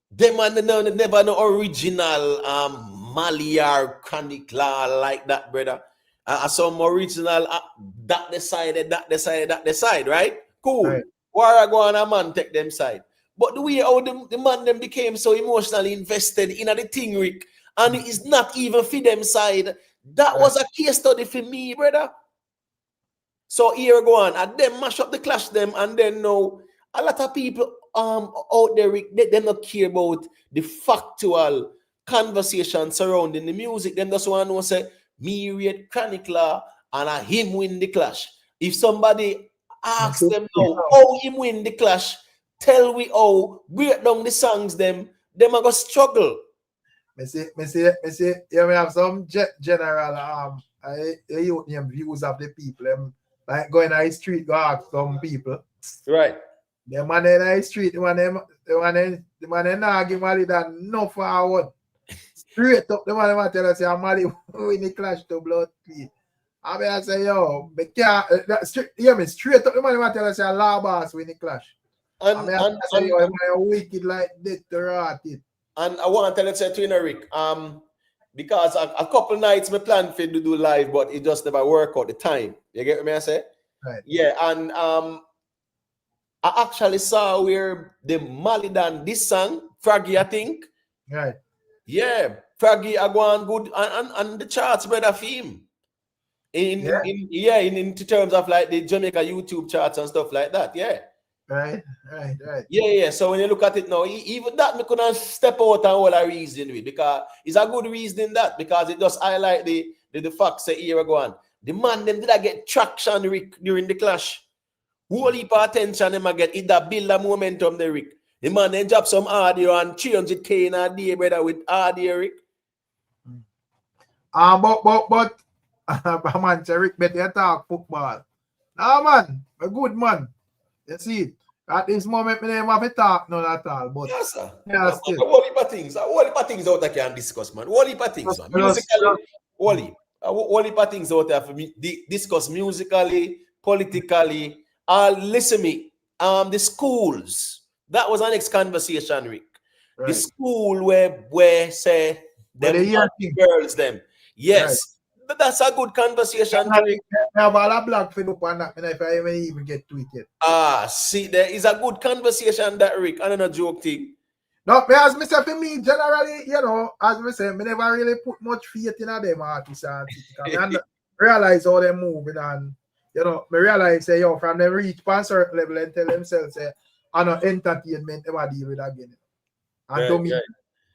them man they never no original Mali or Chronicler like that, brother. Some original that the side, right? Cool. Right. Why Gwaan a man take them side? But the way how the man them became so emotionally invested in the thing, Rick, and it is not even for them side. That was a case study for me, brother. So here Gwaan, and then mash up the clash them, and then now a lot of people out there, Rick, they not care about the factual conversation surrounding the music. Them just want to say me rate Chronicler and him win the clash. If somebody asks them now how him win the clash, tell we how, break down the songs them are gonna struggle. Me say, you may have some general youth name views of the people. Like going on the street, go ask some people. Right. The man in the street, the man not give Mali that no forward. Straight up, the man tell us, Mali win the clash to blood clean. I say, yo, straight up, the man tell us, law boss win the clash. I say, yo, wicked like that to rot it. And I want to tell you, Rick, because a couple nights me plan to do live, but it just never work out the time. You get what I say? Right. Yeah, and I actually saw where the Malidan this song, Fraggy, I think. Right. Yeah, Fraggy are going good and the charts, brother, for him. In terms of like the Jamaica YouTube charts and stuff like that. Yeah. Right. Yeah. So when you look at it now, even that me couldn't step out and all a reason with, because it's a good reason that, because it just highlight the facts a year ago. The man them did I get traction, Rick, during the clash. Whole heap of attention them I get, it that build a momentum the Rick. The man then drop some audio and 300K in a day, brother, with audio, Rick. But man, Rick better talk football. Nah, man, a good man. You see, at this moment, I don't have to talk none at all. But yes, sir. Yeah, still. What heap of things out there can discuss, man. What heap of things, man. Musically, what heap of things out there for me discuss musically, politically. Listen me. The schools. That was our next conversation, Rick. Right. The school where say them girls them. Yes. Right. But that's a good conversation. I have all a blog for up on that, if I even get to it yet. See, there is a good conversation that, Rick. I don't know, joke thing. No, but as I say, for me, generally, as I say, I never really put much faith in them artists. I realize how they're moving, and, I realize, say, from them reach a certain level and tell themselves, say, I know entertainment, never deal with again. And to me,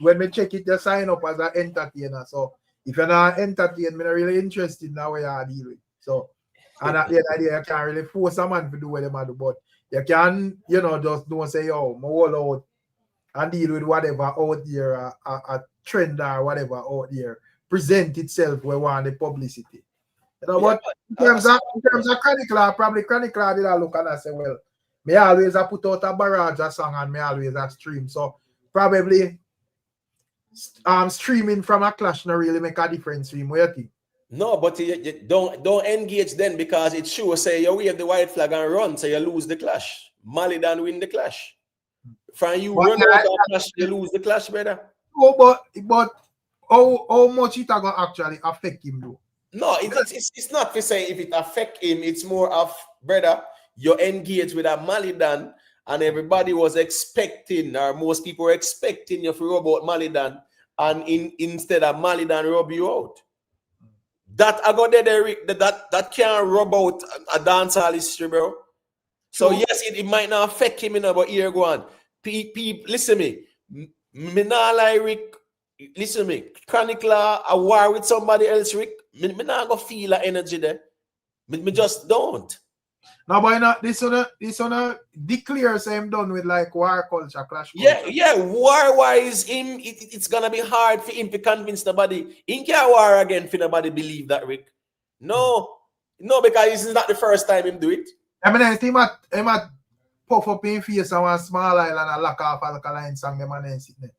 when we check it, they sign up as an entertainer. So, if you're not entertained, I'm not really interested in how you are dealing with. So, and at the end of the day, you can't really force a man to do what they do, but you can, just don't say, yo, I'm all out and deal with whatever out there, a trend or whatever out there, present itself where we want the publicity. But in terms of Chronicler, probably Chronicler did I look and I say, well, me always put out a barrage of song and me always stream. So, probably streaming from a clash not really make a difference for him. What you think? No, but you don't engage then, because it sure say you wave the white flag and run, so you lose the clash. Malidan win the clash. From you run out of clash, you lose the clash, brother. Oh, but how much it gonna actually affect him though? No, it's not to say if it affect him, it's more of, brother, you engage with a Malidan and everybody was expecting, or most people were expecting you to rub out Malidan, and instead of Malidan rub you out. That I got there, Rick, that can't rub out a dancehall history, bro. So yes, it might not affect him, but here go on. Listen me. Me not like Rick. Listen me. Chronicler a war with somebody else, Rick. Me not gonna feel that energy there. Me just don't. No, but not this one declare same done with like war culture, clash culture. Yeah, war-wise, it's gonna be hard for him to convince nobody. He can't war again for nobody believe that, Rick. No, because this is not the first time him do it. I mean, he might puff up in face on one small island and lock off alkaline song them and then sit there.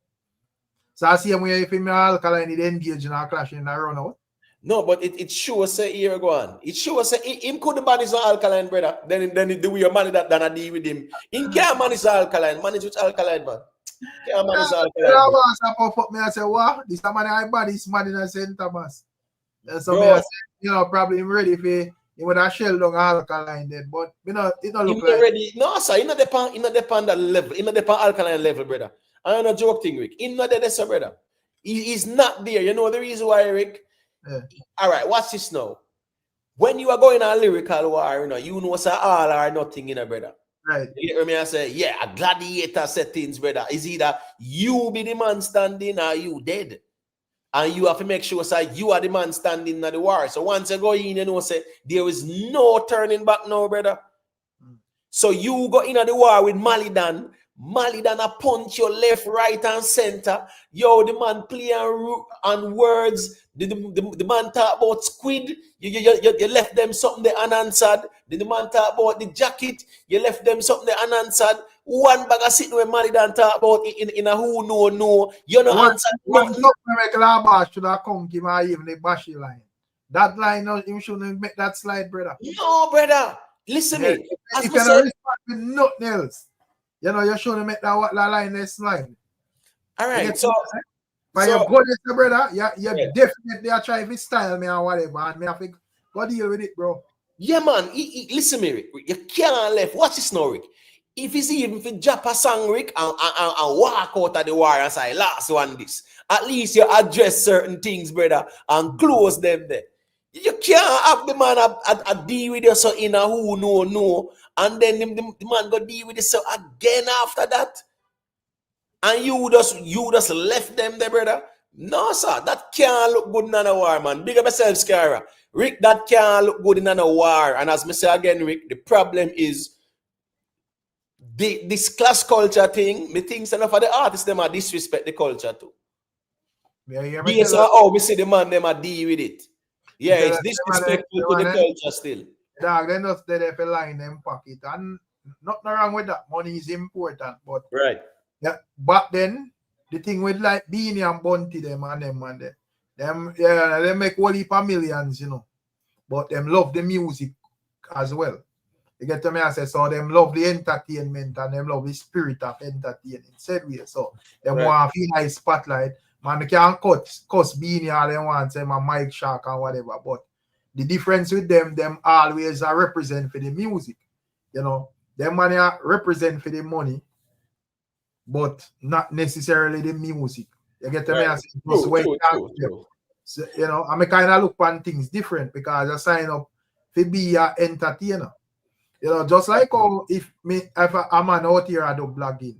So I see him where if him alkaline he engage in a clash in a run out. No, but it shows say here go on. It shows say him could manage the alkaline, brother. Then the way you manage that than I deal with him. He can't manage the alkaline. Manage with alkaline, man. Can't manage the alkaline. I puff up me and say, what? This man I body is man in a St. Thomas. So me I say, probably him ready for he would have shell down alkaline then, but it don't look like ready. No, sir, he not depend that level. He not depend alkaline level, brother. I don't know joke thing, Rick. He not there, sir, brother. He's not there. You know the reason why, Rick? Yeah. All right, watch this now. When you are going on lyrical war, you know sir, all or nothing, brother. Right. You hear me? I say, yeah, a gladiator settings, brother. Is either you be the man standing or you dead. And you have to make sure sir, you are the man standing in the war. So once you go in, say there is no turning back now, brother. So you go in the war with Malidan. Malidan a punch your left, right, and center. Yo, the man play on words. The man talk about squid. You left them something they unanswered. The man talk about the jacket. You left them something they unanswered. One bag of sitting with Malidan talk about in a who no. You know answer. One regular bash should have come give my even the bashy line. That line, you shouldn't make that slide, brother. No, brother. Listen me. If you don't respect with nothing else, you shouldn't make that line that slide. All right. So you're good, brother. You definitely are trying to style me or whatever, and me have to go deal with it, bro. Yeah, man. Listen me, Rick. You can't left. Watch this now, Rick. If it's even for drop a song, Rick, and walk out of the war and say, last one this, at least you address certain things, brother, and close them there. You can't have the man a deal with you so in a who no, and then the man go deal with you so again after that. And you just left them there, brother. No, sir, that can't look good in a war, man. Big up yourself, Scara. Rick, that can't look good in a war. And as I say again, Rick, the problem is this class culture thing. Me think enough of the artists them are disrespect the culture too. Yes, we see the man them are deal with it. Yeah, it's disrespectful to the culture still. Dog, they not there for line them pocket. And nothing wrong with that. Money is important, but right. Yeah, but then the thing with like Beanie and Bunty them they make whole heap of millions, but them love the music as well. You get to me? I say so. Them love the entertainment and them love the spirit of entertainment. Said we so. Them want to feel like spotlight. Man, they can't cuss Beanie all they want, say my Mike Shark and whatever. But the difference with them always are represent for the music. Them money are represent for the money, but not necessarily the music. You get to me? I say true. So, I kind of look on things different because I sign up to be an entertainer. Just like how if I'm an out here I do blogging.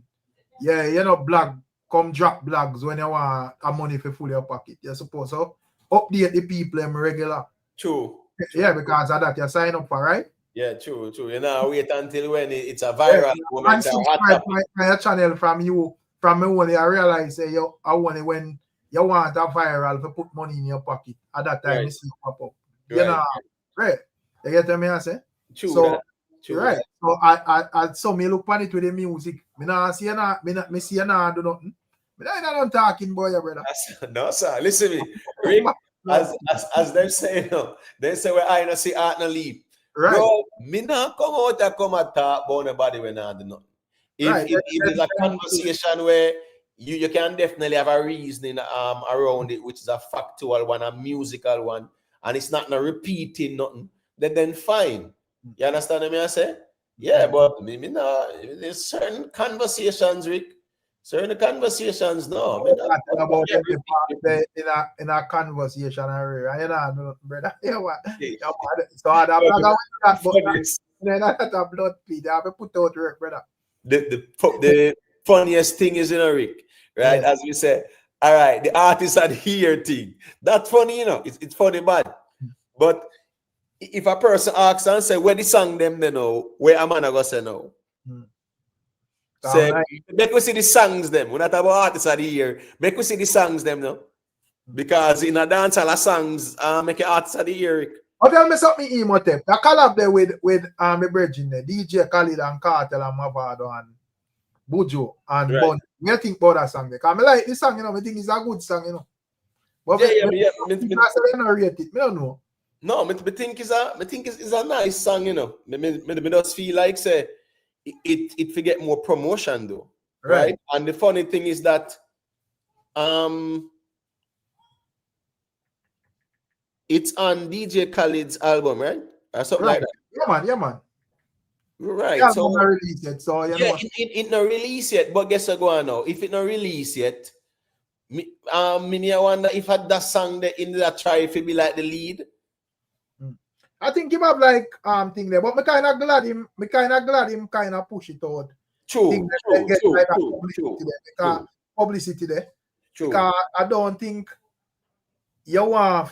Yeah, blog. Come drop blogs when you want a money for full your pocket. You're supposed to update the people regular. True. Yeah, because of that you sign up for, right? Yeah, true. Wait until when it's a viral moment. And subscribe to my channel from me only I realize say I want when you want a viral to put money in your pocket. At that time you see it pop up. Right. You get what I say? True. So right. So I saw me look on it with the music. Me see you now do nothing. Me not talking boy, brother. No, sir. Listen to me. Rick, as them say, they say where I not see art no leave. Right. Bro, me not come out and come and talk about nobody when I do nothing. If there's a conversation where you can definitely have a reasoning around it, which is a factual one, a musical one, and it's not repeating nothing, then fine. You understand what I say? Yeah, but me no, there's certain conversations, Rick. Certain conversations, no. Me not Talking about everything. in a conversation, and you know, brother. You what? Yeah. Yeah, man. So I'm not going that, but Funniest- then I got a blood feed. I have to put out work, brother. the funniest thing is, Rick, right? Yeah. As we said, all right, the artist are here thing. That's funny, It's funny, bad. But if a person asks and say, where the song them, they know, where a man go say no. Say, make we see the songs them. We're not about artists of the year. Make we see the songs them, no? Because in a dance, all the songs make it artists of the year, Rick. But tell me something, Imhotep. The collab there with my brethren there, DJ Khalid and Cartel and Mavado and Bujo and Right. Bun. What do you think about that song? Because I like this song, I think it's a good song, But Yeah. I don't rate it. I don't know. No, I think it's a nice song, Me just feel like say it forget more promotion though. Right? And the funny thing is that it's on DJ Khaled's album, right? Or something like that. Yeah, man. Right. Yeah, so not released yet. So you know. it not released yet, but guess what going now? If it not released yet, me wonder if that song there in that try if it be like the lead. I think him have like thing there, but me kind of glad him kind of push it out. True. Publicity there. True. Because I don't think you want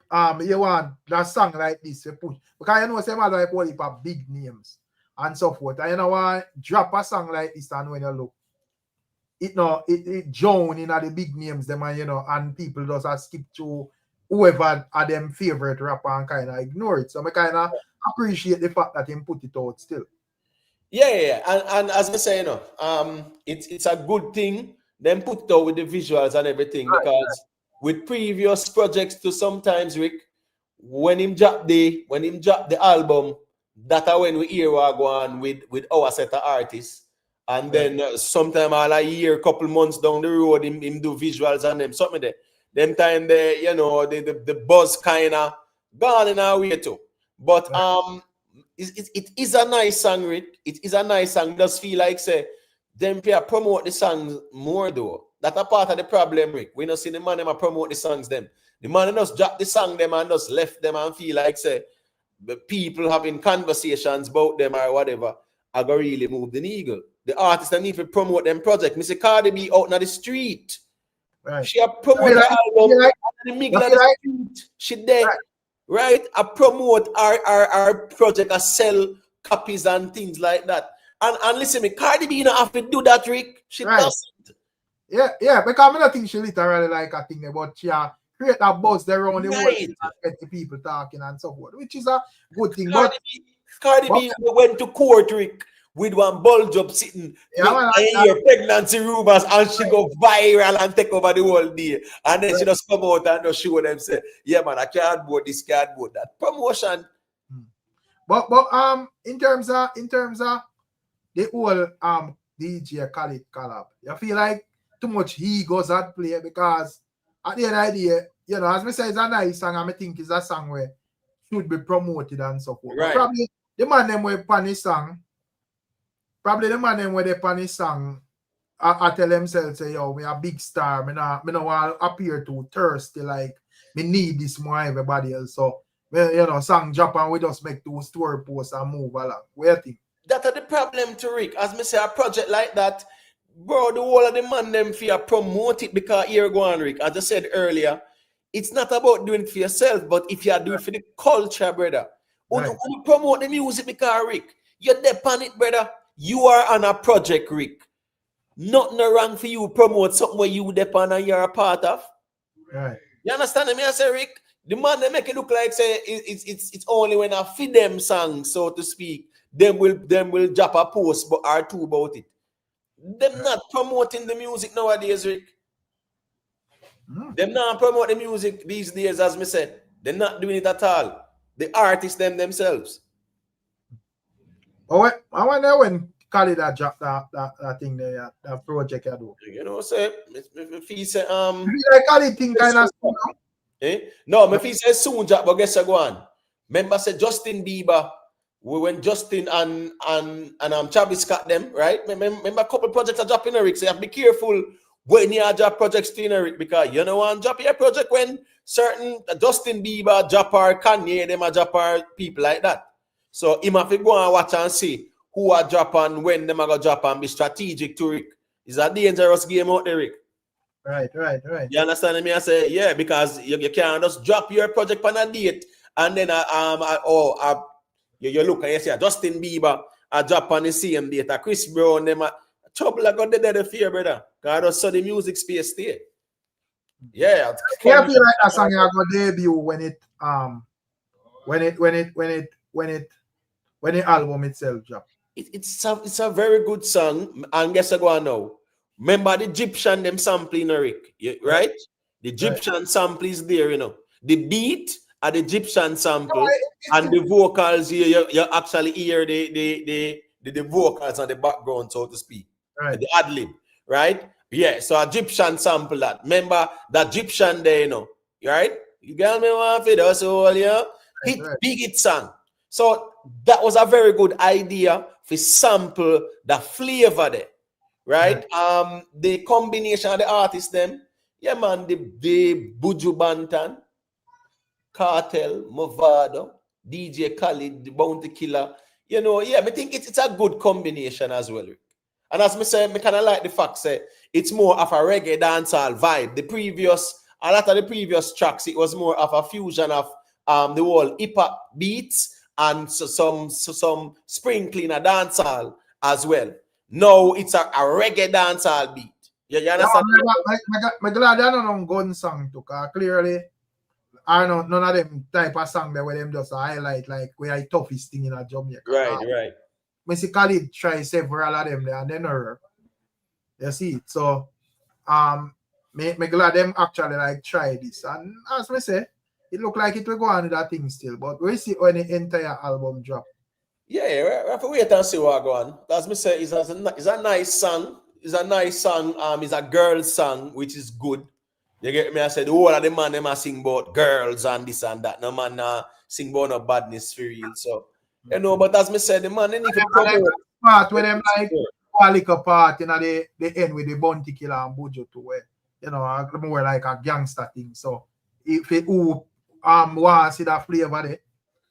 that song like this to push. Because some other like all heap big names and so forth. And want drop a song like this and when you look, it drown in the big names them and people just skip to whoever are them favorite rapper and kind of ignore it. So I kind of appreciate the fact that him put it out still. Yeah. And as I say, it's a good thing. Them put it out with the visuals and everything because with previous projects to sometimes, Rick, when him drop the album, that are when we hear Gwaan with our set of artists. And then sometime all a year, couple months down the road, him do visuals and them something there. Them time there, the buzz kind of gone in our way too. But it is a nice song, Rick. It is a nice song. Just feel like say them promote the songs more though. That's a part of the problem, Rick. We don't see the man them promote the songs them. The man just drop the song them and just left them and feel like say the people having conversations about them or whatever are gonna really move the needle. The artists that need to promote them project. Mr. Cardi B out in the street. Right. She a promote the album in the middle of the street. She there. Right? I promote our project, I sell copies and things like that. And listen, me, Cardi B don't have to do that, Rick. She doesn't. Yeah, because I don't think she literally like a thing about she create a buzz there around the world and get the people talking and so forth, which is a good thing. Cardi B went to court, Rick, with one bulge up sitting in pregnancy rumors and she go viral and take over the whole day. And then she just come out and just show them say, yeah man, I can't board this, can't board that. Promotion. But in terms of the whole DJ Khaled collab, you feel like too much egos at play because at the end of the day, as me say, it's a nice song and I think it's a song where should be promoted and so forth. Right. Probably the man them where pan his song. Probably the man them where they pan his song, I tell themselves say, yo, me a big star. Me no want to appear too thirsty like me need this more than everybody else. So song drop and we just make two story posts and move along. What do you think? That's the problem to Rick. As me say, a project like that, bro, the whole of the man them fear promote it because here go on, Rick. As I said earlier, it's not about doing it for yourself, but if you are doing it for the culture, brother. When you promote the music because Rick, you're there on it, brother. You are on a project, Rick. Nothing wrong for you promote something where you depend and you're a part of. Right. You understand me? I say, Rick, the man they make it look like say it's only when I feed them songs, so to speak, them will drop a post or two about it. Them not promoting the music nowadays, Rick. Them not promote the music these days, as me said. They're not doing it at all. The artists themselves. Oh, I wonder when Khaled dropped that thing there, that project I do. Say if he say like Khaled thing kind of No, if he says soon drop, but guess what? Remember say Justin Bieber when Justin and Travis Scott them, right? Remember a couple projects are dropping, Rick. So you have to be careful when you drop projects to Rick, because you know one drop your project when certain Justin Bieber drop or Kanye, them a drop or people like that. So him have to go and watch and see who are drop and when them are gonna drop and be strategic to Rick. It's a dangerous game out there, Rick. Right. You understand me? I say, yeah, because you can't just drop your project on a date and then you look and you see Justin Bieber drop on the same date, Chris Brown, them trouble I got the fear, brother. Cause I just saw the music space there. Yeah. Yeah, I feel like that song I got debut when the album itself dropped. It's a very good song, and guess what I go on now. Remember the Egyptian them sampling, Rick, right? The Egyptian sample is there, you know. The beat are the Egyptian sample, and the vocals you actually hear the vocals on the background, so to speak. Right. The ad lib, right? Yeah, so Egyptian sample that. Remember the Egyptian there, you know, right? You got me one for the soul, yeah. Big hit song. So that was a very good idea for sample the flavor there, right? The combination of the artists them, yeah man, the Buju Banton, Cartel, Movado, DJ Khaled, the Bounty Killer, you know, yeah, I think it's a good combination as well. And as I say, I kind of like the fact that it's more of a reggae dancehall vibe. A lot of the previous tracks, it was more of a fusion of the whole hip hop beats and some sprinkling of dancehall as well. No, it's a reggae dancehall beat. You understand? I'm glad I don't know gun song too, because clearly I know none of them type of song that where them just highlight like where I toughest thing in a Jamaica. Right. Mr. Khalid try several of them there and then you see. So me glad them actually like try this. And as me say, it look like it will go on with that thing still, but we see when the entire album drop. Yeah, we have to wait and see what go on. As me say, it's a nice song. It's a nice song. It's a girl song, which is good. You get me? I said the whole of the man them a sing about girls and this and that. No man sing about no badness for real. So you know, but as me said, the man they need to promote part where them like quality part, you know, they end with the Bounty Killer and Buju to where, you know, more like a gangster thing. So if it want to see that flavor there,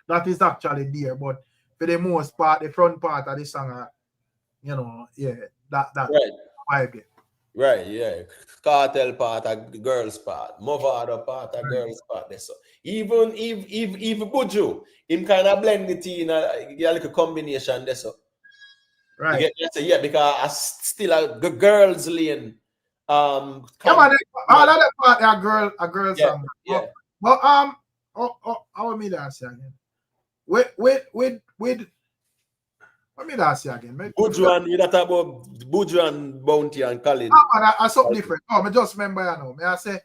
that is actually there. But for the most part, the front part of the song, you know, yeah, that right. vibe. Right, yeah. Cartel part, a girls part, Movado part, a girls part. So even Buju, him kind of blend it in a like a combination there. So right, yeah, because I still a girls lane. All of that part a girl song. Yeah. But I want me to ask you again. With let me ask you again. Buju and you that about Buju and Bounty and Khalid. That's something different. I just remember, you know. I say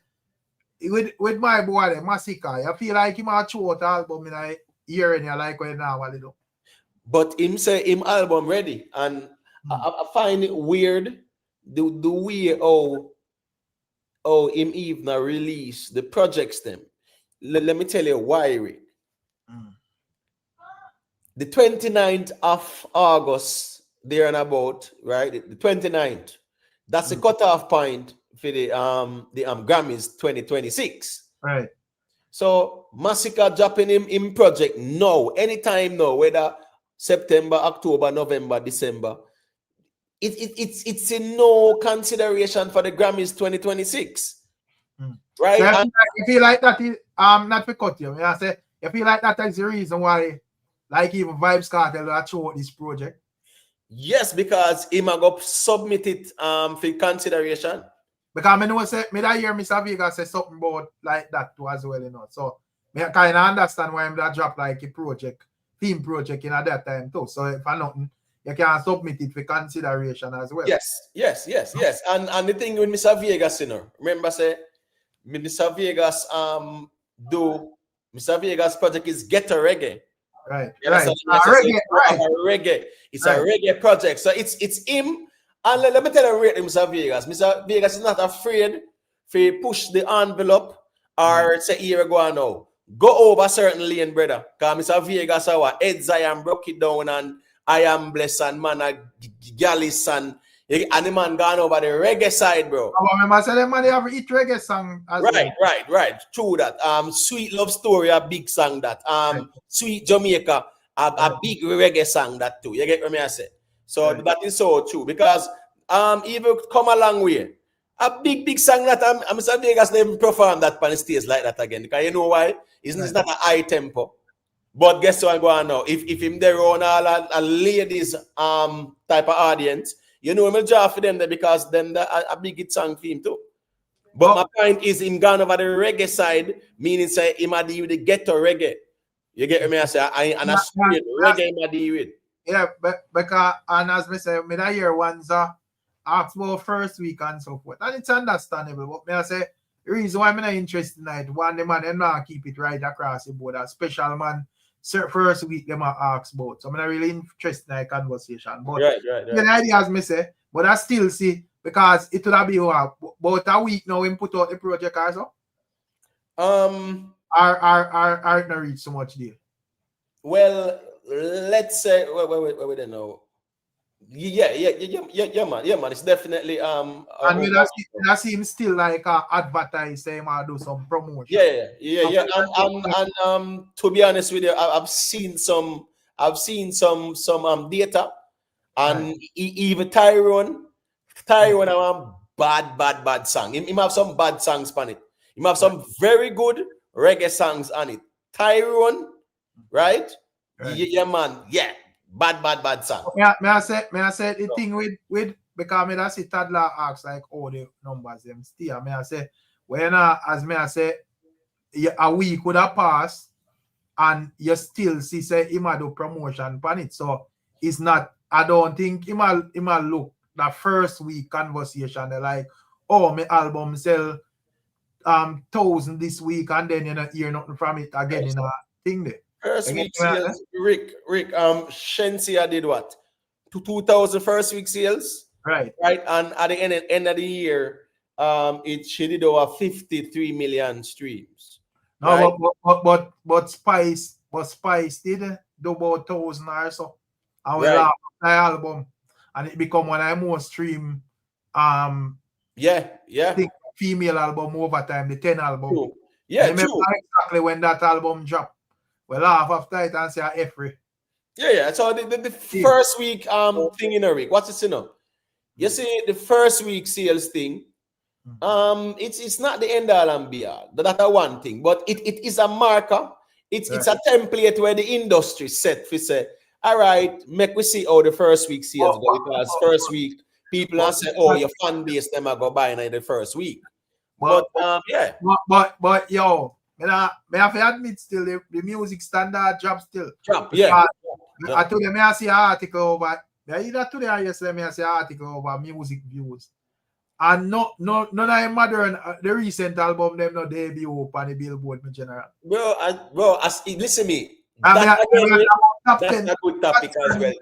with my boy, Masika, I feel like he might show out album in a year and you like when now a little. But him say him album ready, and I find it weird the way how him even release the projects them. Let me tell you why, Rick. The 29th of August, there and about, right? The 29th. That's the cutoff point for the Grammys 2026. Right. So Massacre dropping him in project now, anytime now, whether September, October, November, December. It's in no consideration for the Grammys 2026. Right? So you feel like that is not to cut you. I say you feel like that is the reason why like even Vibes Cartel that show this project. Yes, because he might go submit it for consideration. Because I know say me that hear Mr. Vega say something about like that too as well, you know. So me kind of understand why him that drop like a project, theme project in at that time too. So if I nothing, you can submit it for consideration as well. Yes. And the thing with Mr. Vegas, you know, remember say Mr. Vegas Mr. Vegas project is Ghetto Reggae. Right. Reggae. It's a reggae project. So it's him. And let me tell you, Mr. Vegas. Mr. Vegas is not afraid to push the envelope or say, here we go now. go over certain lane, brother. Because Mr. Vegas, Ed Zion broke it down and I am blessed and man, Gallus and the man gone over the reggae side, bro. I remember say them man they have a hit reggae song as well. Right. True that. Sweet Love Story, a big song that. Sweet Jamaica, a big reggae song that too. You get what I say? So that is so true because even come a long way. A big song that Mr. Vegas never perform that on the stage like that again. Because you know why? It's not a high tempo. But guess what I'm going now? If him there on all a ladies type of audience, you know him will draw for them there because them a big hit song for him too. But my point is him gone over the reggae side, meaning say him a deal with the ghetto reggae. You get me? I say and a straight reggae him a deal with. Yeah, but because and as me say, me that year ones ask about first week and so forth. And it's understandable. But me I say the reason why I'm not interested in it, one the man them not keep it right across the board. A special man first week them ask about. So I'm not really interested in that conversation. But the idea as me say, but I still see because it would have been about a week now when put out the project also. Are it not reach so much there? Well, let's say wait, don't know. Yeah, man. It's definitely and we see him still like advertise him or do some promotion. Yeah. And to be honest with you, I've seen some data, and even Tyrone have bad song. He have some bad songs on it. He have some very good reggae songs on it. Tyrone, right? Yeah, man. Yeah. Bad song. May I say the thing with because me that see Toddler asks like all the numbers them still. May I say when as me I say a week would have passed and you still see say him do promotion on it. So it's not I don't think him look the first week conversation. They're like, oh my album sell 1,000 this week and then you not hear nothing from it again in a thing there. First week sales, Rick, Shensia did what? 2,000 first week sales, right? And at the end of the year, she did over 53 million streams. No, right? but Spice did do about 1,000 or so, and we laugh at the album, and it become one of the most stream female album over time, the 10 album. True. Yeah, I remember exactly when that album dropped. We laugh after it and say every. Yeah. So the first week thing in a week. What's it, you know? You see the first week sales thing. It's not the end all and be all. That's one thing, but it is a marker. It's a template where the industry set for say, all right, make we see how the first week sales go because first week people are say, oh, your fan base them are go buy in the first week. But yo. I have to admit still the music standard drop still. Yeah. I told you I see an article over either today or yesterday I see an article over music views. And none of them modern the recent album them no debut on the Billboard in general. Listen me. That's a good topic as well.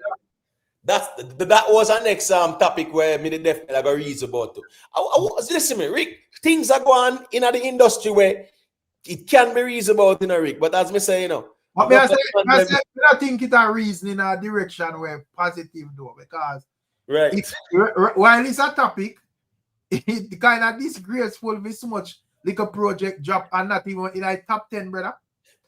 That was our next topic where me the definitely I got reason about to. Listen me, Rick. Things are going in the industry where it can be reasonable in a Rick, but as me say, you know. I don't think it's a reason in a direction where positive though, because while it's a topic, it kind of disgraceful with so much like a project drop and not even in a top 10, brother.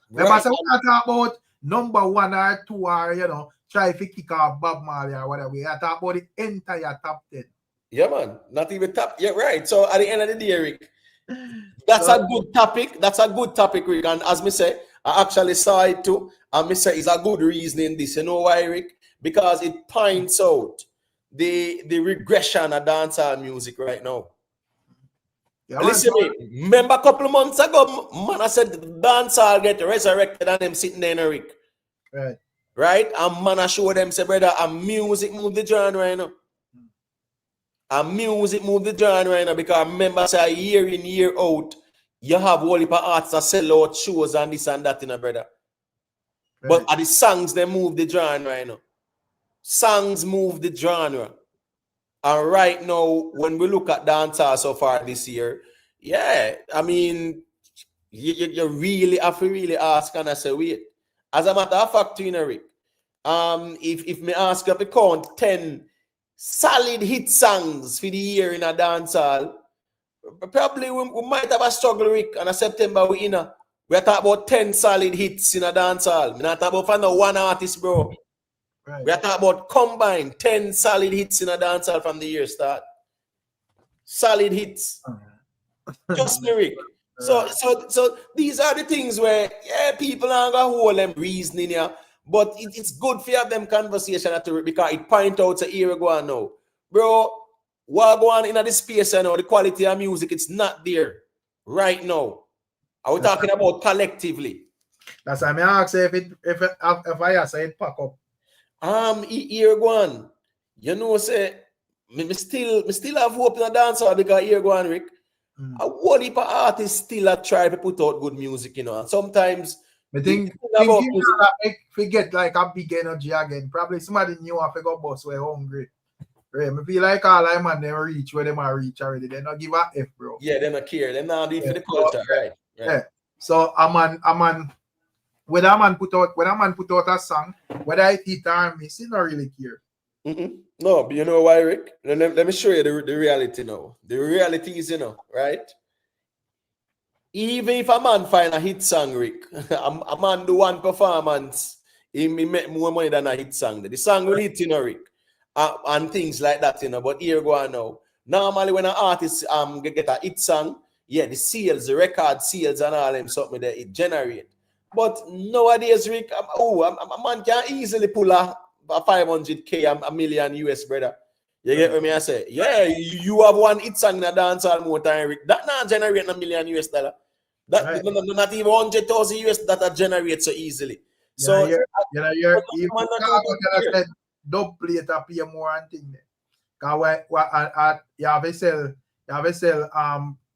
Remember, we talk about number 1 or 2 or you know, try to kick off Bob Marley or whatever. We talk about the entire top 10. Yeah, man. Not even top. Yeah, right. So at the end of the day, Rick. That's a good topic. That's a good topic, Rick. And as me say, I actually saw it too. And me say it's a good reason in this. You know why, Rick? Because it points out the regression of dancehall music right now. Yeah, listen me. Remember a couple of months ago, man, I said the dancehall get resurrected and them sitting there in a Rick. Right? And man, I show them say, brother, and music move the genre right now. And music move the genre right now because remember, say year in, year out, you have whole heap of artists that sell out shows and this and that, you know, brother. But are the songs they move the genre right now? Songs move the genre. And right now, when we look at dancehall so far this year, yeah, I mean, you really have to really ask and I say, wait. As a matter of fact, you know, Rick, if me ask you to count 10 solid hit songs for the year in a dancehall, probably we might have a struggle, Rick, and a September we in a. We are talking about 10 solid hits in a dancehall. We're not talking about for no one artist, bro. Right. We are talking about combined 10 solid hits in a dancehall from the year start. Solid hits. Just me, Rick. So these are the things where people are gonna hold them reasoning here, but it's good for them conversation because it point out to here Gwaan now. Bro, what going in the space now, the quality of music, it's not there right now. Are we talking about collectively? That's why I ask if I ask it pack up. Here Gwaan, you know, say me still have hope in a dancer because here Gwaan, Rick. A whole heap of artists still try to put out good music, you know. And sometimes I think I forget like a big energy again. Probably somebody new I forgot boss were hungry. Right. I feel like all I man them reach where they might reach already. They not give a F, bro. Yeah, they not care. They not do it for the culture, right? Yeah. So a man when a man put out a song, whether it hit or miss, he not really care. No, but you know why, Rick? Let me show you the reality now. The reality is, you know, right? Even if a man find a hit song, Rick, a man do one performance, he make more money than a hit song. The song will hit, you know, Rick, and things like that, you know. But here go on now. Normally, when an artist get a hit song, yeah, the sales, the record sales, and all them something that it generate. But nowadays, Rick, a man can easily pull a 500K, a million US, brother. You get what I say? Yeah, you have one hit song in a dancehall more time, Rick. That not generate $1 million US. That not even 100,000 US that generate so easily. So you're double plate up here more and thing. Cause you have to sell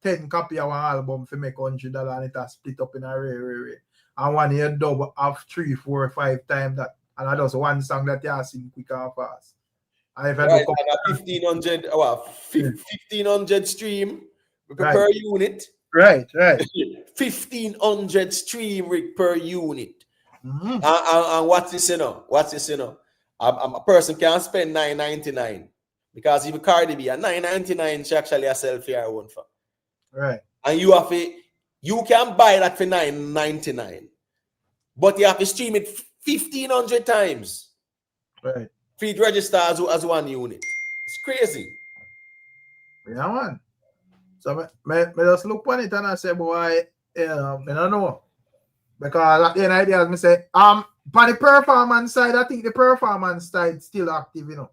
10 copy of one album for make $100 and it has split up in a rare. And one year double have 3, 4, 5 times that. And I just one song that you have seen quick and fast. And if I right, 1500 stream per unit. Right. 1500 stream, Rick, per unit. And what's this, you know? A person can spend $9.99 because if Cardi B at $9.99, she actually herself for her own for. Right. And you can buy that for $9.99, but you have to stream it 1,500 times. Right. Feed register as one unit. It's crazy. Yeah, man. So I just look on it and I say, boy, I don't know. Because at the end of the day, as I say, on the performance side, I think the performance side is still active, you know.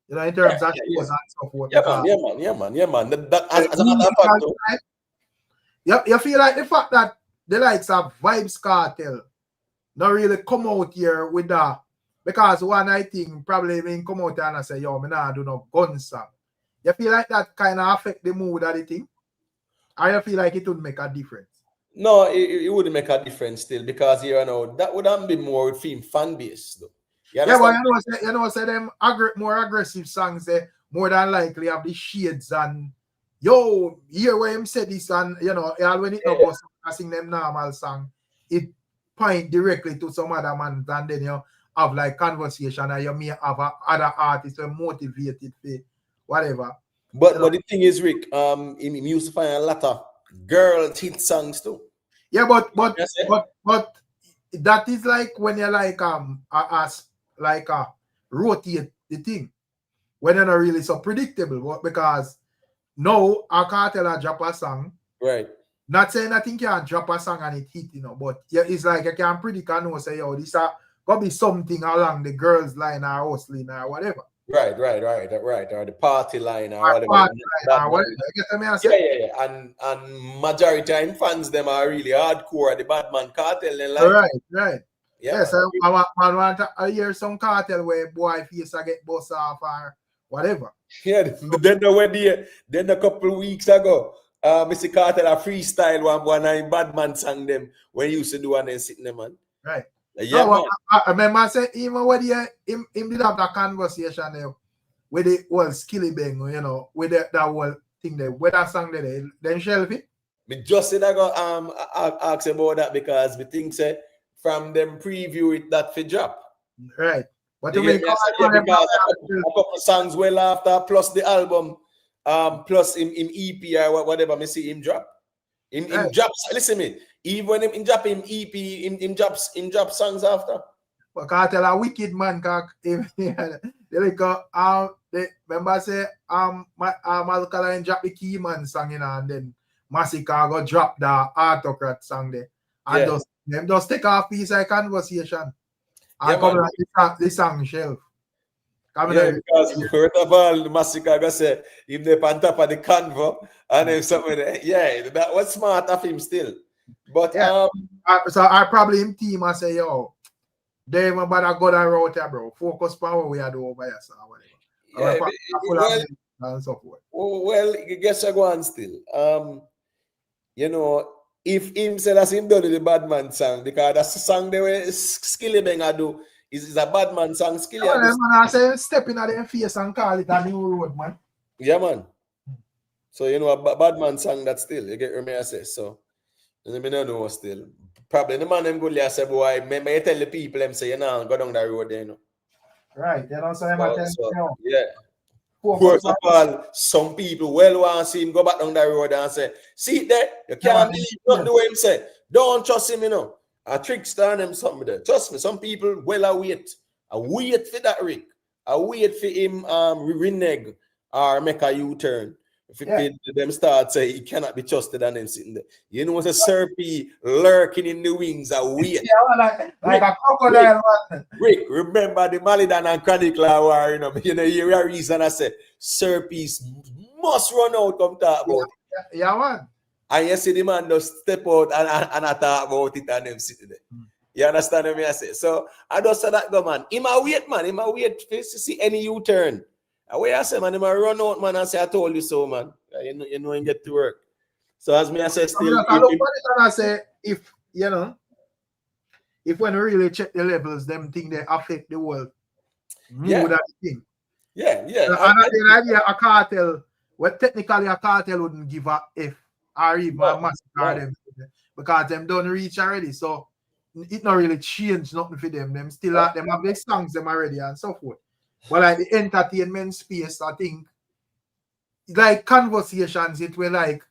You know, in terms of shows and so forth. Yeah, man. As a matter of fact, you feel like the fact that the likes of Vibes Cartel not really come out here with that. Because one I think probably when come out and I say, yo, me nah do no gun song. You feel like that kind of affect the mood of the thing? Or you feel like it would make a difference? No, it wouldn't make a difference still because you know that would have been more with fan base though. But you know, say them more aggressive songs more than likely have the shades and yo, hear where him say this and you know, when it no sing them normal song, it point directly to some other man and then you have like conversation and you may have other artists who are motivated for whatever. But the thing is, Rick, he used to find a lot of girl hit songs too. Yeah, but that is like when you like rotate the thing when you're not really so predictable. Because now a cartel a drop a song, right? Not saying I think you can drop a song and it hit, you know, but it's like you can predict and know say yo this gonna be something along the girls line or house line or whatever. Right, or the party line or whatever. You get me? I say? Yeah. And majority time fans them are really hardcore. The Batman cartel, they like. Right. Yeah. So I want to hear some cartel where boy face I get bust off or whatever. Yeah. Then a couple weeks ago, Mr. Cartel a freestyle one and Batman sang them when he used to do and then sitting them man. Right. Yeah, no, I remember I said even when him did have that conversation there with the whole skilly bang, you know, with that whole thing there, with that song there, then shelf it. Me just said I got ask about that because we think say from them preview it that for drop. Right. But You to get make me? I said, yeah, because a couple songs well after plus the album, plus in EP or whatever me see him drop. Him drops. Listen me. Even when him drop him EP, him drops songs after. But can't tell a wicked man, remember say Alkaline drop the Key Man song in and then Massacre go drop the Autocrat song there. And them just take off piece of conversation. And come like the song shelf. Because first of all, the Massacre go say if they on top of the convo and then something there. Yeah, that was smart of him still. But so I probably him team I say, yo, they even better go that route here, bro. Focus on what we are doing over here, so whatever. And so forth. Well, guess I go on still. You know, if him said as him done the bad man song, because that's the song they were Skilly Benga do is a bad man song. Skilly. Yeah, man, I say step in at the face and call it a new road, man. Yeah, man. So you know a bad man song that still you get me I say so. I don't know still. Probably the man them good there say boy, may tell the people them say you know go down that road there, you know. Right, you know, so yeah. First of all, some people well want to see him go back down that road and say, see there, you can't believe nothing the way him say. Don't trust him, you know. A trickster and him something there. Trust me, some people well await. I wait for that Rick. I wait for him renege or make a U-turn. If them start say he cannot be trusted and them sitting there. You know, it's a serpy lurking in the wings. I wait. like a crocodile. Rick, remember the Malidan and Chronic War, you know, here a reason I say serpies must run out, come talk about it. Yeah, man. And you see the man just step out and I talk about it and them sitting there. You understand what I say? So I just said that go, man. He might wait, man. He might wait to see any U-turn. Away I say, man, he might run out, man, and say, I told you so, man. You know, and get to work. So as me I say, still. I look at it and I say, if, you know, if when we really check the levels, them think they affect the world. Mood that thing. Yeah. And idea a cartel, well, technically a cartel wouldn't give a F or even a massacre them because them don't reach already. So it not really change nothing for them. Them still them have their songs them already and so forth. But like the entertainment space, I think like conversations, it will like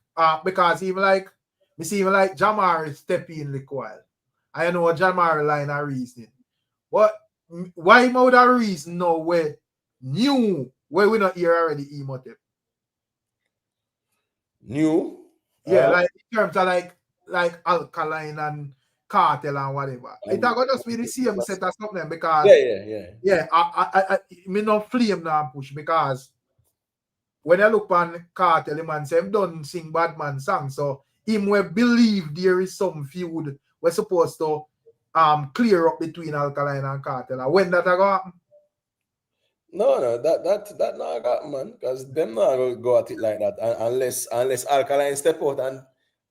because even like we see even like Jamar step in the while. I know Jamar line of reasoning. But why would that reason no where new where we not hear already emotive? New? Yeah, like in terms of like Alkaline and Cartel and whatever. It's not gonna just be the same set of something because I me not flame now push because when I look on Cartel, the man say him don't sing bad man song. So him will believe there is some feud we're supposed to clear up between Alkaline and Cartel. And when that go happen? No, that not happen, man. Because them not gonna go at it like that unless Alkaline step out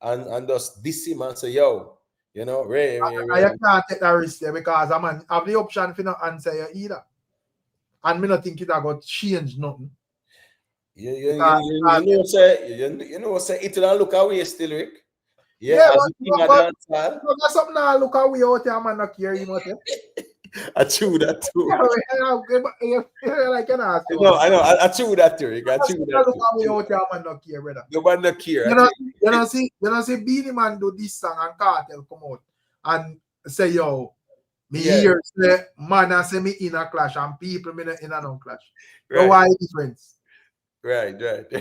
and just diss him and say, yo. You know, Ray. I can't take that risk there because I man have the option for not answer you either. And me not think it got change nothing. You know, say it will look away still, Rick. Yeah, but that's something I look away out there, man, not care, you know. I chew that too. Like, I know. I chew that too, Rick. I chew that too. Look away out there, man, not care, brother. The man not care. You know, see Beanie Man do this song and Cartel come out and say, yo, me hear say man and say me in a clash and people me in a non clash. Right. So why the difference? Right. They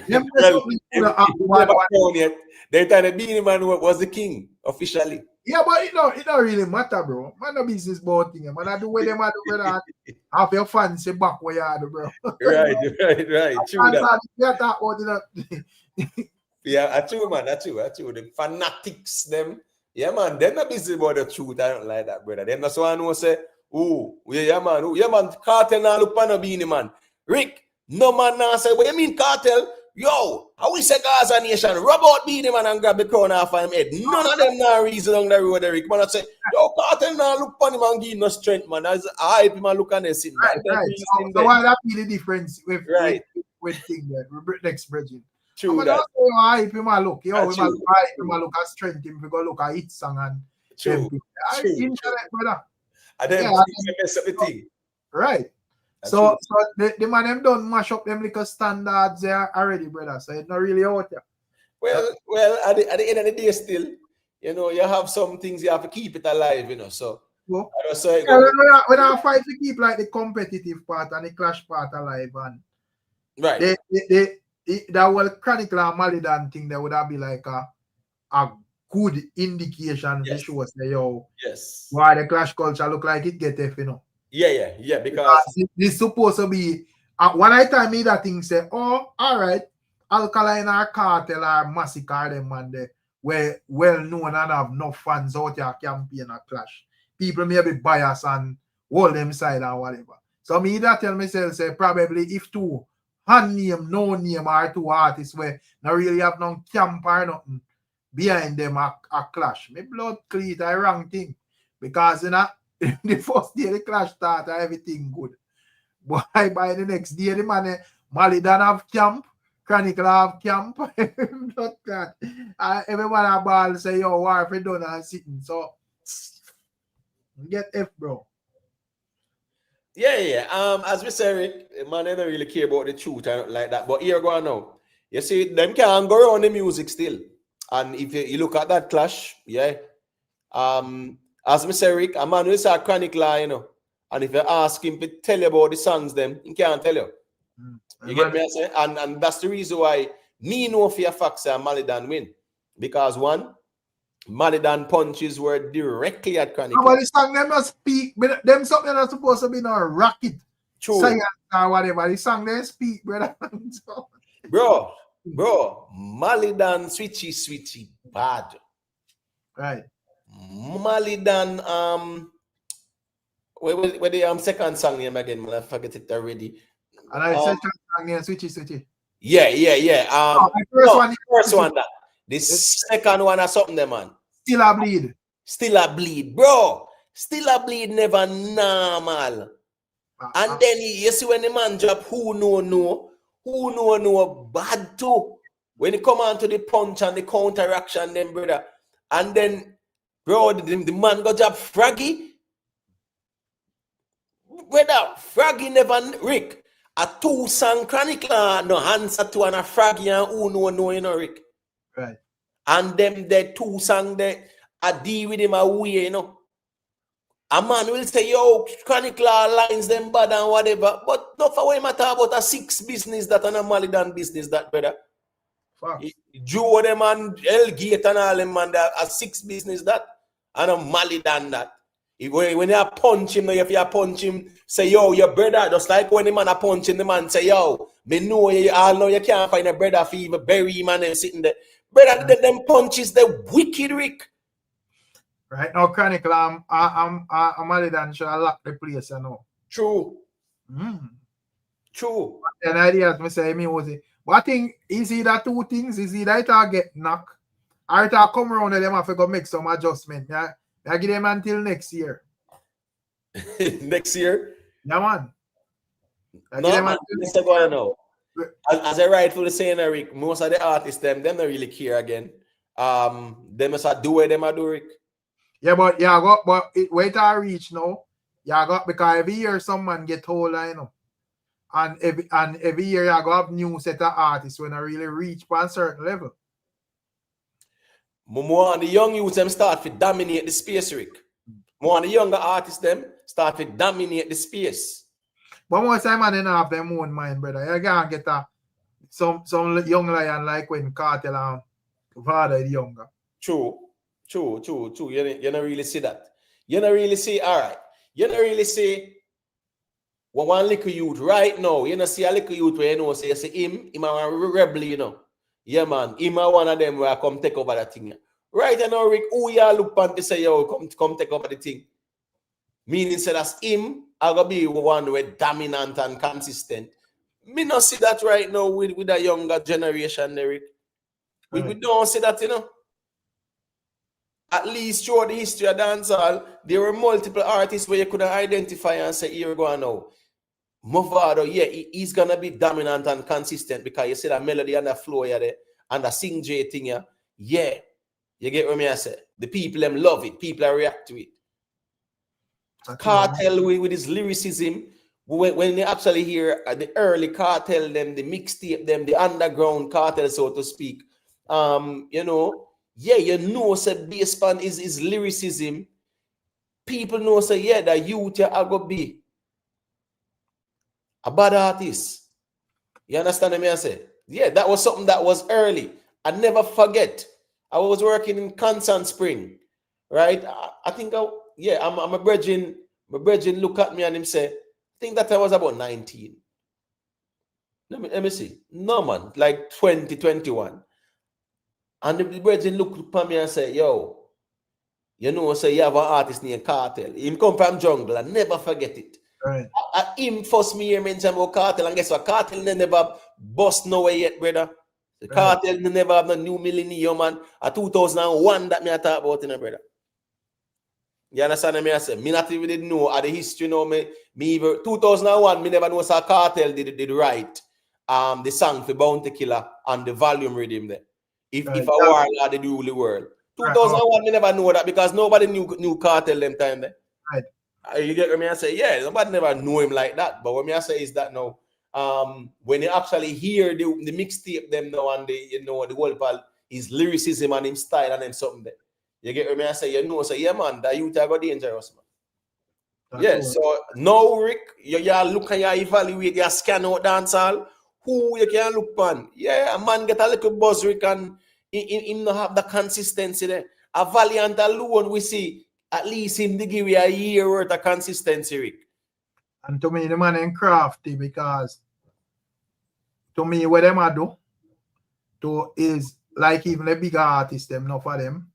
thought the Beanie Man was the king officially. Yeah, but it don't really matter, bro. Man, no business about thing. Man, I do what them I do with that. Have your fancy back where you are, bro. Right. True that. Yeah, true, man. That's true. The fanatics, them. Yeah, man. They're not busy about the truth. I don't like that, brother. Them that's one who say, yeah, man. Cartel now look on a Beanie Man. Rick, no man now say, what you mean cartel? Yo, how we say Gaza Nation, rub out Beanie Man and grab the crown off of him head. None of them now reason on the road, Rick. Man, I say, yo, cartel now look on him and give him no strength, man. As I hype him and look on this. Right. So why that be the difference with thing there, with next bridging? True I'm that. not saying hype him a look. Yo, That's him a true. look hype him a look at strength him if go look at hit song and True. them people. True. Internet, brother. And then Yeah, mess up the thing. right. That's So true. the man them done mash up them little standards there already, brother. So it's not really out there. Well, at the end of the day, still, you know, you have some things you have to keep it alive, you know. So, Well, I don't say yeah, when I fight to keep like the competitive part and the clash part alive, and right. that whole Chronicle and Malidan thing, that would have be like a good indication Yes. for sure. Say, yo, Yes. why the clash culture look like it get F, you know. Yeah, because it's supposed to be one I time me that thing say, oh, all right, Alkaline or Cartel or Massacre them man they were well known and have no fans out there campaign or clash. People may be biased and hold them side or whatever. So me that tell myself say probably if two hand name, no name or two artists where not really have no camp or nothing behind them a clash. Me blood clean the wrong thing. Because you know the first day the clash started, everything good. But by the next day, the man Malidan have camp, Chronicle have camp, not that. Everyone a ball say, yo, war for done and sitting. So get F, bro. Yeah. As we say, Rick, man, they don't really care about the truth and like that. But here go on now. You see, them can go around the music still. And if you look at that clash, yeah. As me say, Rick, a man will say a chronicler, you know. And if you ask him to tell you about the songs, them, he can't tell you. You get me? I say? And that's the reason why me know for a fact say Malidan win. Because one, Malidan punches were directly at Chronicle. But the song them not speak, but them something not supposed to be no rocket. True. Science or whatever. The song they speak, brother. So, Bro, Malidan switchy bad. right. Malidan where the second song name again, man, I forget it already. And I said song name switchy. Yeah. The First one that. The second one or something there, man. Still a bleed. Bro. Still a bleed never normal. And then you see when the man drop who know bad too. When he come on to the punch and the counteraction, then brother. And then, bro, the man got job Fraggy. Brother, Fraggy never Rick. A 2-song chronicler no answer to an a Fraggy and who know, you know, Rick. Right. And them the 2-song they I deal with him away, you know. A man will say, yo, chronicler lines them bad and whatever. But not for what matter about a 6 business that and a Malidan business that, brother. Joe them and Elgate and all them man that a 6 business that and a Malidan that. When you punch him, if you punch him, say, yo, your brother, just like when the man a punching the man, say, yo, me know you all know you can't find a brother for even bury him and them sitting there. Brother, them punches, the wicked Rick. Right now, Chronicle, I'm Malidan should lock the place, you know. True. And ideas, me say, me was it. But I think, is either 2 things, is either it get knocked, or it come around and them have to go make some adjustment. Yeah. I give them until next year. Next year? Yeah, man. No, man. Mr. Gwaan now. As I rightfully saying, Rick, most of the artists, them don't really care again. Them must do what them do, Rick. Yeah, but wait till I reach now. Because every year someone get hold, you know. And every year you go have new set of artists when I really reach for a certain level. More on the young youth them start to dominate the space, Rick. More on the younger artists them start to dominate the space. But most time I don't have them own mind, brother. You can't get some young lion like when Cartel and Father is younger. True. You don't really see that. You don't really see, all right. You don't really see one little youth right now. You don't see a little youth where you know, say, you see him a rebel, you know. Yeah, man. Him a one of them where I come take over that thing. Right now, Rick, who you look on to say, yo, come take over the thing. Meaning, say that's him, I gonna be one with dominant and consistent. Me not see that right now with the younger generation, Rick. We don't see that, you know. At least throughout the history of dancehall, there were multiple artists where you could identify and say, here we go now. Movado, yeah, he's gonna be dominant and consistent because you see that melody and the flow there and the sing J thing here. Yeah, you get what me I say. The people them love it. People react to it. Cartel with his lyricism. When they actually hear the early Cartel, them, the mixtape, them, the underground Cartel, so to speak. You know, say bass band is lyricism. People know say, yeah, the youth are gonna be a bad artist. You understand what I say? Yeah, that was something that was early. I never forget. I was working in Constant Spring, right? I think, I'm a brethren. My brethren look at me and him say, I think that I was about 19. Let me see. No, man, like 2021. And the brethren look at me and say, yo, you know, say you have an artist named Cartel. Him come from jungle. I never forget it. Right. Him first me hear mention about Cartel, and guess what? Cartel never bust nowhere yet, brother. The Cartel never have no new millennium, man. A 2001 that me I talk about, brother. You understand what I say? Me not even didn't know the history, me even 2001, me never know so Cartel did write the song for Bounty Killer and the volume rhythm there. If a warlord they rule the world. 2001, me never know that because nobody knew Cartel them time there. Right. You get what I say? Yeah, nobody never know him like that. But what I say is that now, when you actually hear the mixtape them now and the whole pal, his lyricism and his style and then something there. You get what I say? You know, yeah, man, that youth are dangerous, man. That's so now, Rick, you look and you evaluate, you scan out dancehall, who you can look on. Yeah, a man get a little buzz, Rick, and him not have the consistency there. A Valiant alone, we see at least him to give you a year worth of consistency, Rick. And to me, the man is crafty because to me, what them I do is like even the bigger artists, them not for them.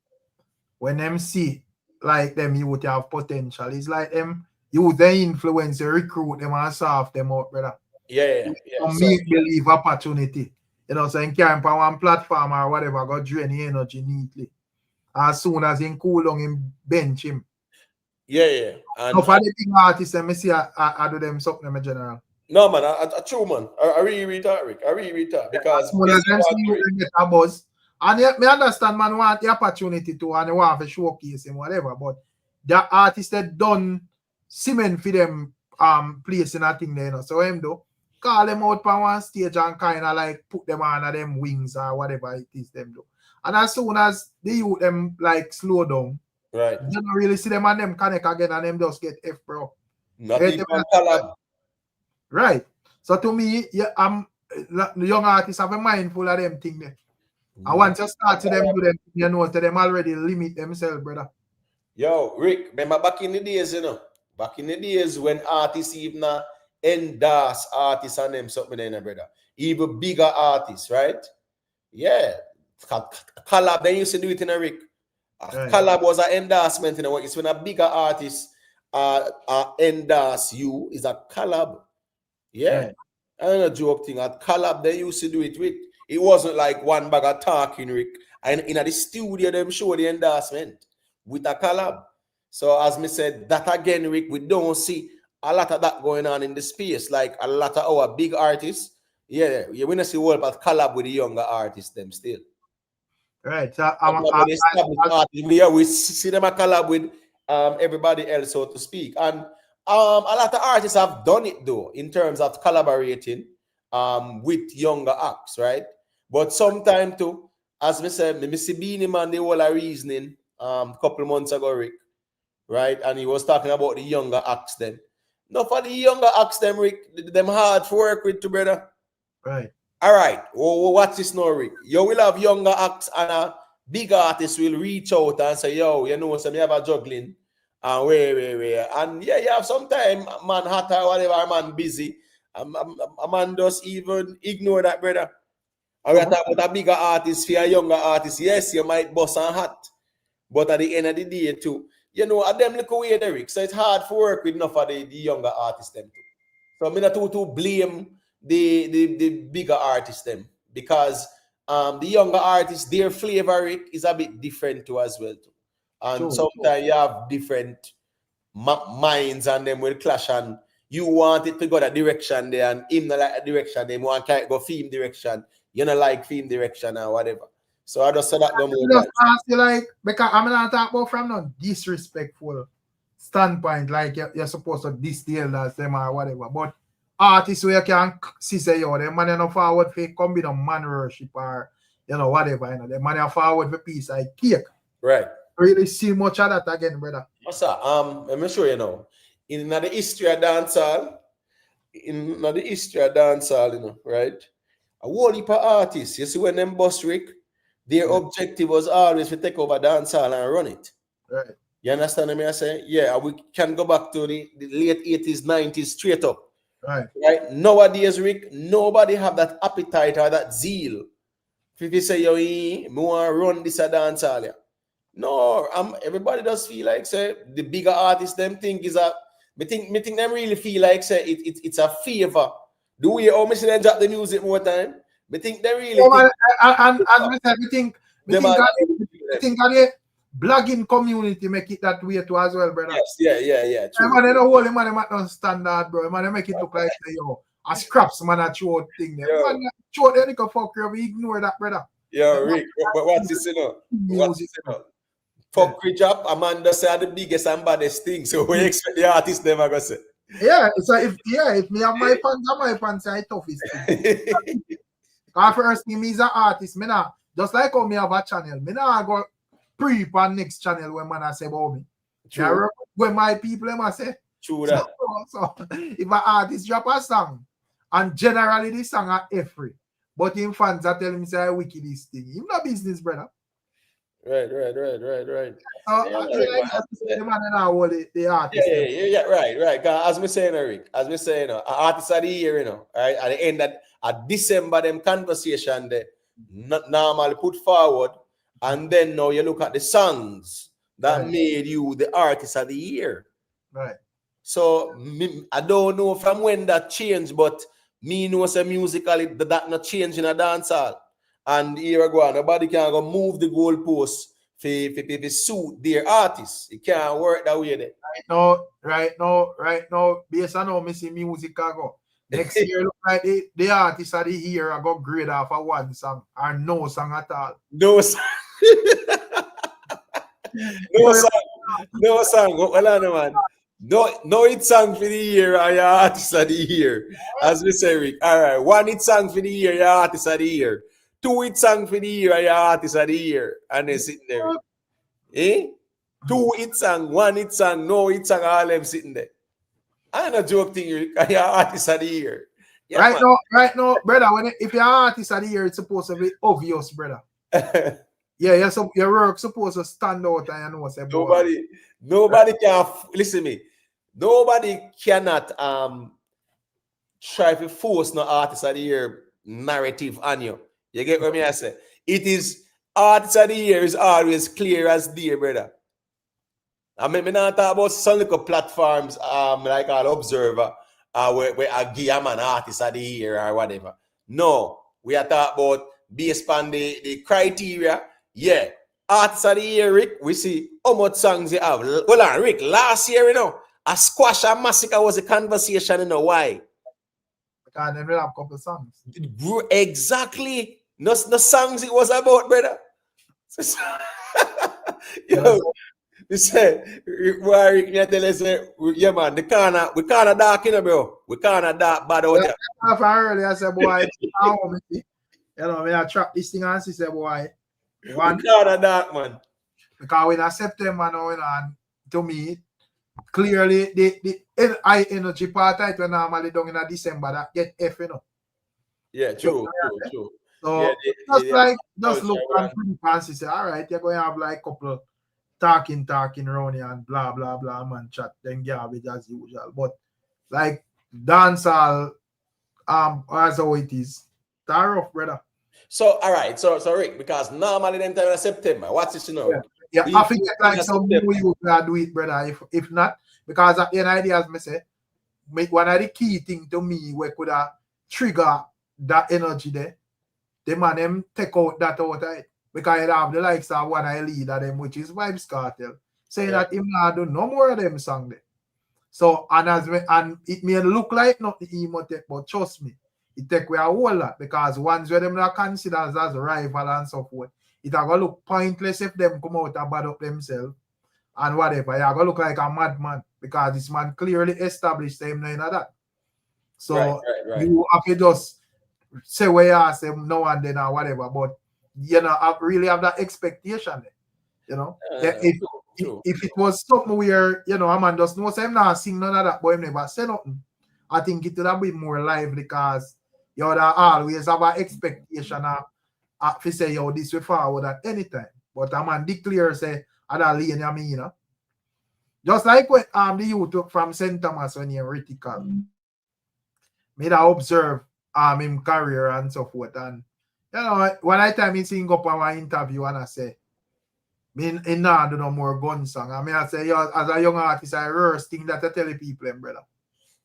When them see like them, you would have potential. It's like them, you would then influence, recruit them and solve them out, brother. Yeah. Make believe opportunity. You know, so in camp on one platform or whatever, go drain the energy neatly. As soon as he cool down, him bench him. Yeah. And no, for the big artists, I see I do them something in general. No, man, I true, man. I really read that, Rick. I really read that because get a buzz. And me understand, man, want the opportunity to and they want to showcase him, whatever. But the artists that done cement for them placing a thing there, you know. So him do call them out on one stage and kind of like put them on them wings or whatever it is them do. And as soon as they youth them like slow down, right, you don't really see them and them connect again and them just get F, bro. Not even collab. Right. So to me, the young artists have a mindful of them thing there. I want to start to them do them, you know, to them already limit themselves, brother. Yo, Rick, remember back in the days, you know, back in the days when artists even endorse artists and them something there, brother. Even bigger artists, right? Yeah. Collab, they used to do it in a Rick. Right. Collab was an endorsement, you know. It's when a bigger artist endorse you, is a collab. Yeah. Right. I don't know, joke thing. At collab, they used to do it with. It wasn't like one bag of talking, Rick. And in the studio, them show the endorsement with a collab. So as me said, that again, Rick, we don't see a lot of that going on in the space. Like a lot of our big artists. Yeah, you're going to see what about collab with the younger artists, them still. Right. So we see them a collab with everybody else, so to speak. And a lot of artists have done it though, in terms of collaborating with younger acts, right? But sometimes too, as we said, me see Beanie Man, they were reasoning a couple months ago, Rick, right? And he was talking about the younger acts then. No, for the younger acts, them, Rick, them hard to work with, brother. Right. All right. Well, what's this now, Rick? You will have younger acts and a big artist will reach out and say, yo, you know, so me have a juggling. And where. And yeah, you have some time, man, hot or whatever, man, busy. A man does even ignore that, brother. And we're talking about a bigger artist for a younger artist. Yes, you might bust and hot. But at the end of the day, too, you know, at them look away, Rick. So it's hard to work with enough of the younger artists, them, too. So I'm not to blame the bigger artists, them. Because the younger artists, their flavor, Rick, is a bit different, too, as well, too. And sometimes you have different minds and them will clash and you want it to go that direction there, and him not like that direction, they want to go film direction. You know, like film direction or whatever. So I just said that go more. Just ask you like, because I'm not talking about from no disrespectful standpoint, like you're supposed to distill that them or whatever. But artists where you can see say yo, them man no forward for come be no man worship or you know whatever, you know, the man are forward for peace like cake. Right. Really see much of that again, brother. What's that? Let me show you now. In the history of dancehall, you know, right? A whole heap of artists, you see when them bust Rick, their objective was always to take over dancehall and run it. Right. You understand what I say? Yeah, we can go back to the late 80s, 90s straight up. Right. Right? Nowadays, Rick, nobody have that appetite or that zeal. If you say, yo, me want to run this a dancehall, yeah. No, everybody does feel like say the bigger artists them think is a me think them really feel like say it's a favor. The way how much they drop the music more time. Me think they really and as we said, we think the blogging community make it that way too as well, brother. Yes, yeah. True. Man, they don't hold him, man, they might not standard, bro. Man, they make it look like say, yo, a scraps man a throw thing there. Man, throw they can fuck you, we ignore that, brother. Yo, Rick, but what's this, you know? What's this, you know? Fuck Rich up, Amanda say the biggest and baddest thing. So we expect the artist never go say. Yeah, so if me have my pants, I toughest thing. Because first thing, me is an artist, me not, just like how me have a channel, me not go pre on next channel when man I say about me. True. When my people them I say. True that. So if an artist drop a song, and generally this song are free, but in fans are telling me say I wicked this thing. You no business, brother. Right. The artist. Yeah, right. As me saying, Rick, artist of the year, you know, right? At the end at December, them conversation they not normally put forward, and then now you look at the songs that made you the artist of the year. Right. So I don't know from when that changed, but me know say musically that not change in a dancehall. And here I go, nobody can go move the goalposts for suit their artists. It can't work that way. Right now, based on how I see music I go. Next year, look like the artists of the year I got grade off of one song or no song at all. No song. No song. Well, on, man. No hit song for the year or your artist of the year. As we say, Rick. All right. One hit song for the year, your artist of the year. 2 hit song for the year, your artist of the year. And they sitting there. 2 hit song, 1 hit song, no hit song, all them sitting there. I ain't a joke thing, your artist of the year. Yeah, right now, brother, if you're artist of the year, it's supposed to be obvious, brother. Yeah, your work supposed to stand out and you know say nobody can listen to me. Nobody cannot try to force no artist of the year narrative on you. You get what I say? It is artist of the year is always clear as day, brother. I mean, we not talk about some little platforms like an Observer where I give an artist of the year or whatever. No, we are talking about based on the criteria. Yeah, artist of the year, Rick, we see how much songs you have. Hold on, Rick, last year, you know, a Squash and Massacre was a conversation, you know, why? Because they will have a couple of songs. Exactly. No songs it was about, brother. Yo, you say, Rick, you tell us, yeah, man, we kind of dark, you know, bro. We kind of dark bad out there. Earlier, I said, boy, you know, when I trap this thing and she said, boy, one kind of dark, man. Because when I September now, you know, and to me, clearly the high energy part it when normally done in a December that get F, you know. Yeah, true. So just look and pretty fancy, say, all right, you're going to have like a couple talking around here and blah blah man chat, then garbage as usual. But like dancehall, as how it is, that's rough, brother. So all right, so Rick, because normally then time in September, what's this, you know? Yeah, I think like some new you do it, brother. If not, because at the end of the day, as I say, one of the key thing to me where could trigger that energy there, the man them take out that out of it. Because I have the likes of one I lead of them, which is Vibes Cartel, saying that him not do no more of them song there. So and it may look like nothing emo take, but trust me, it take away a whole lot because ones where them not considered as rival and so forth, it are gonna look pointless if them come out and bad up themselves and whatever. You are gonna look like a madman because this man clearly established him none of that. So right. you have to just say where you ask them now and then or whatever, but you know, I really have that expectation, you know. If it was something where, you know, a man just knows him not sing none of that, but him never say nothing, I think it would have been more lively because you would always have an expectation of to say, yo, this will forward at any time. But a man declare say, I don't lean me, you know. Just like when the youth from St. Thomas when you're critical. Me that observe him career and so forth. And you know, when I time he sing up on my interview and I say, me nah do no more gun song. I mean I say, yo, as a young artist, I rehearse things that I tell the people, brother.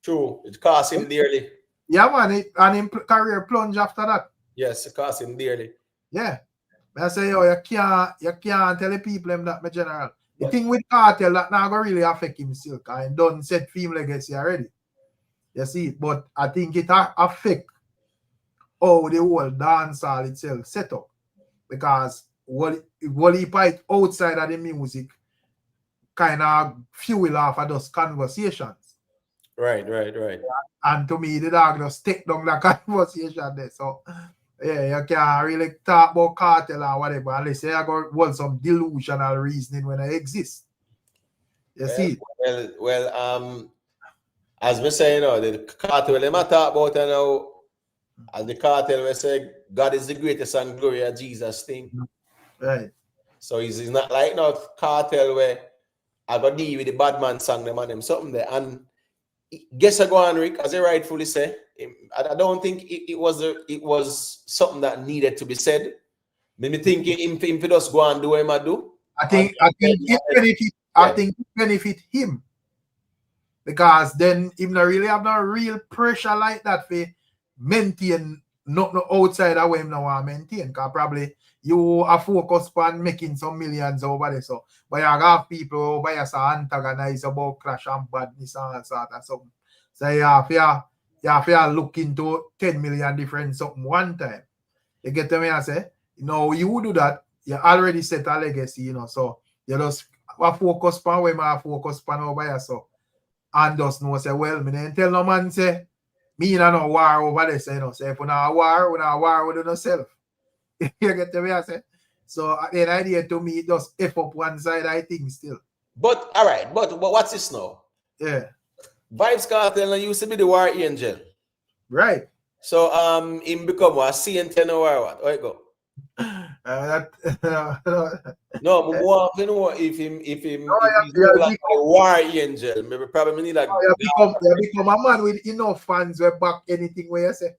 True. It cost him dearly. Yeah, man, and him career plunge after that. Yes, it cost him dearly. Yeah. I say, yo, you can't tell the people him that, my general. The thing with Cartel that now gonna really affect him still, because he done set film legacy already. You see, but I think it affect how the whole dancehall itself set up. Because what he fight outside of the music kind of fuel off of those conversations. Right. And to me, the dog just take down the conversation there. So yeah, you can't really talk about Cartel or whatever unless you got some delusional reasoning when it exists. You see? Well, as we say, you know, the Cartel, they might talk about, you know, as the Cartel, we say, God is the greatest and glory of Jesus thing. Right. So he's not like no Cartel where I got deal with the bad man song, them and them, something there. And guess I go on, Rick, as I rightfully say, I don't think it was something that needed to be said. Maybe thinking him to just go and do what I do. I think it benefit him. Because then him not really have no real pressure like that for maintain not outside of what him now want to maintain. Because probably you are focused on making some millions over there. So but you have people over here so antagonize about clash and badness and sort of something. So you have to look into 10 million different something one time. You get to me I say? You know, you do that, you already set a legacy, you know. So you just focus on where I focus on over here. So and just know say, well, me didn't tell no man say me no war over there, say, you know, say if we not war with yourself. You get the way I say? So the idea to me just F up one side, I think still. But all right, but what's this now? Yeah. Vibes Cartel used to be the war angel. Right. So him become what CN10 or what? Where you go? No, but want to know if he's like a war angel. Maybe probably need like you become a man with enough fans where back anything where you say.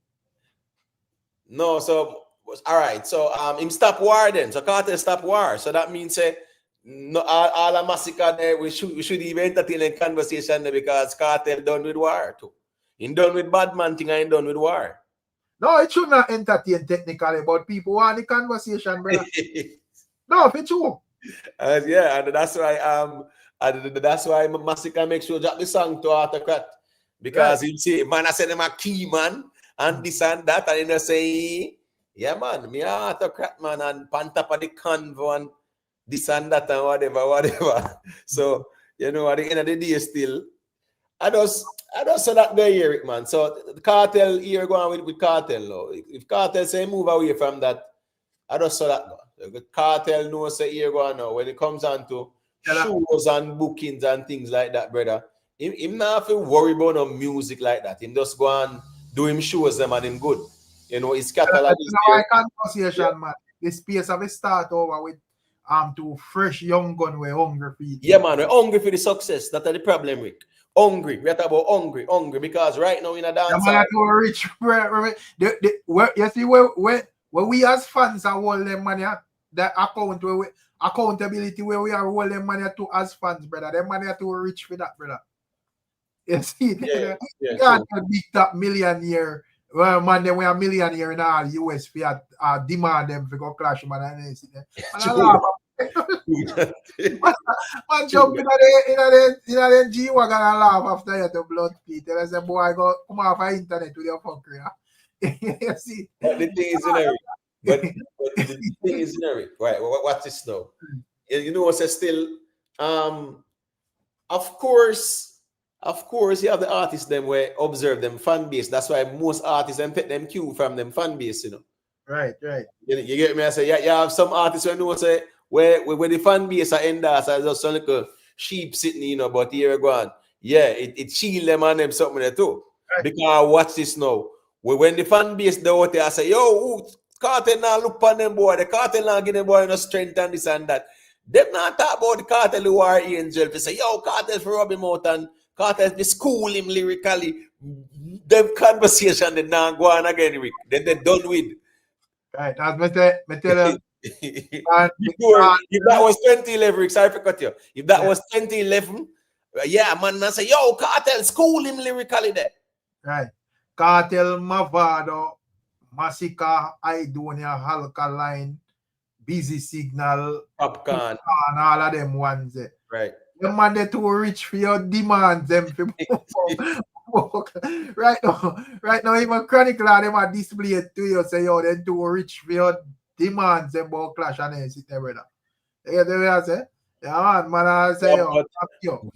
No, so all right. So him stop war then. So Cartel stop war. So that means say no all a massacre there we should even entertain a conversation there because Cartel done with war too. He done with bad man thing and he done with war. No, it should not entertain technically, but people want the conversation, brother. No, if it's true. Yeah, and that's why Massacre make sure drop the song to Autocrat. Because he say, man, I said him a key man and this and that, and he say, yeah, man, me a Autocrat man and on top of the convo and this and that and whatever. So, you know, at the end of the day still, I just saw that guy here, Rick, man. So the Cartel here going with Cartel now. If Cartel say move away from that, I just saw that now. The Cartel knows say here going now. When it comes on to shows and bookings and things like that, brother, him not have to worry about no music like that. Him just go and do him shows them and him good. You know, his catalog is there. Conversation, man. The space of a start over with two fresh young gun we're hungry for it. Yeah, man, we're hungry for the success. That's the problem, Rick. Hungry. We're talking about hungry because right now in a dance. Rich, you see where we as fans are hold them money, that accountability where we are hold them money to as fans, brother. Them money are too rich for that, brother. You see, you can't beat that millionaire. Well, man, then we are millionaire in all US for demand them to go clash, man. And Man jump in the G-Wagon and laugh after you to blood feet. Tell us, boy, go come off the internet with your fuckery. You see? But the thing is, but the thing is, right? What's this now? You know, what's still, of course, you have the artists them where observe them fan base. That's why most artists them take them cue from them fan base, Right. You get me? I say, yeah, you have some artists who know say where the fan base are end us as just like a sheep sitting, but here Gwaan. Yeah, it shield them and them something there too. Right. Because watch this now. When the fan base they out there, I say, yo, cartel now look on them boy, the cartel now give them boy no strength and this and that. Them not talk about the cartel who are angel. They say, yo, cartel for rub him out and cartel they school him lyrically. Them conversation they now go on again, Rick. Then they're done with. Right. As me tell you. If that was 2011, Rick, sorry for cut you. If that was 2011, yeah, man, I say, yo, cartel school him lyrically there. Right. Cartel, Mavado, Massacre, Idonia, Alkaline, Busy Signal, Popcorn, and all of them ones. Right. The man they too rich for your demands them. Right now, even Chronicle them are displayed to you say, yo, they too rich for your demands them about clash and then sit there, brother. You get the way I say? Yeah, man, I say, yo.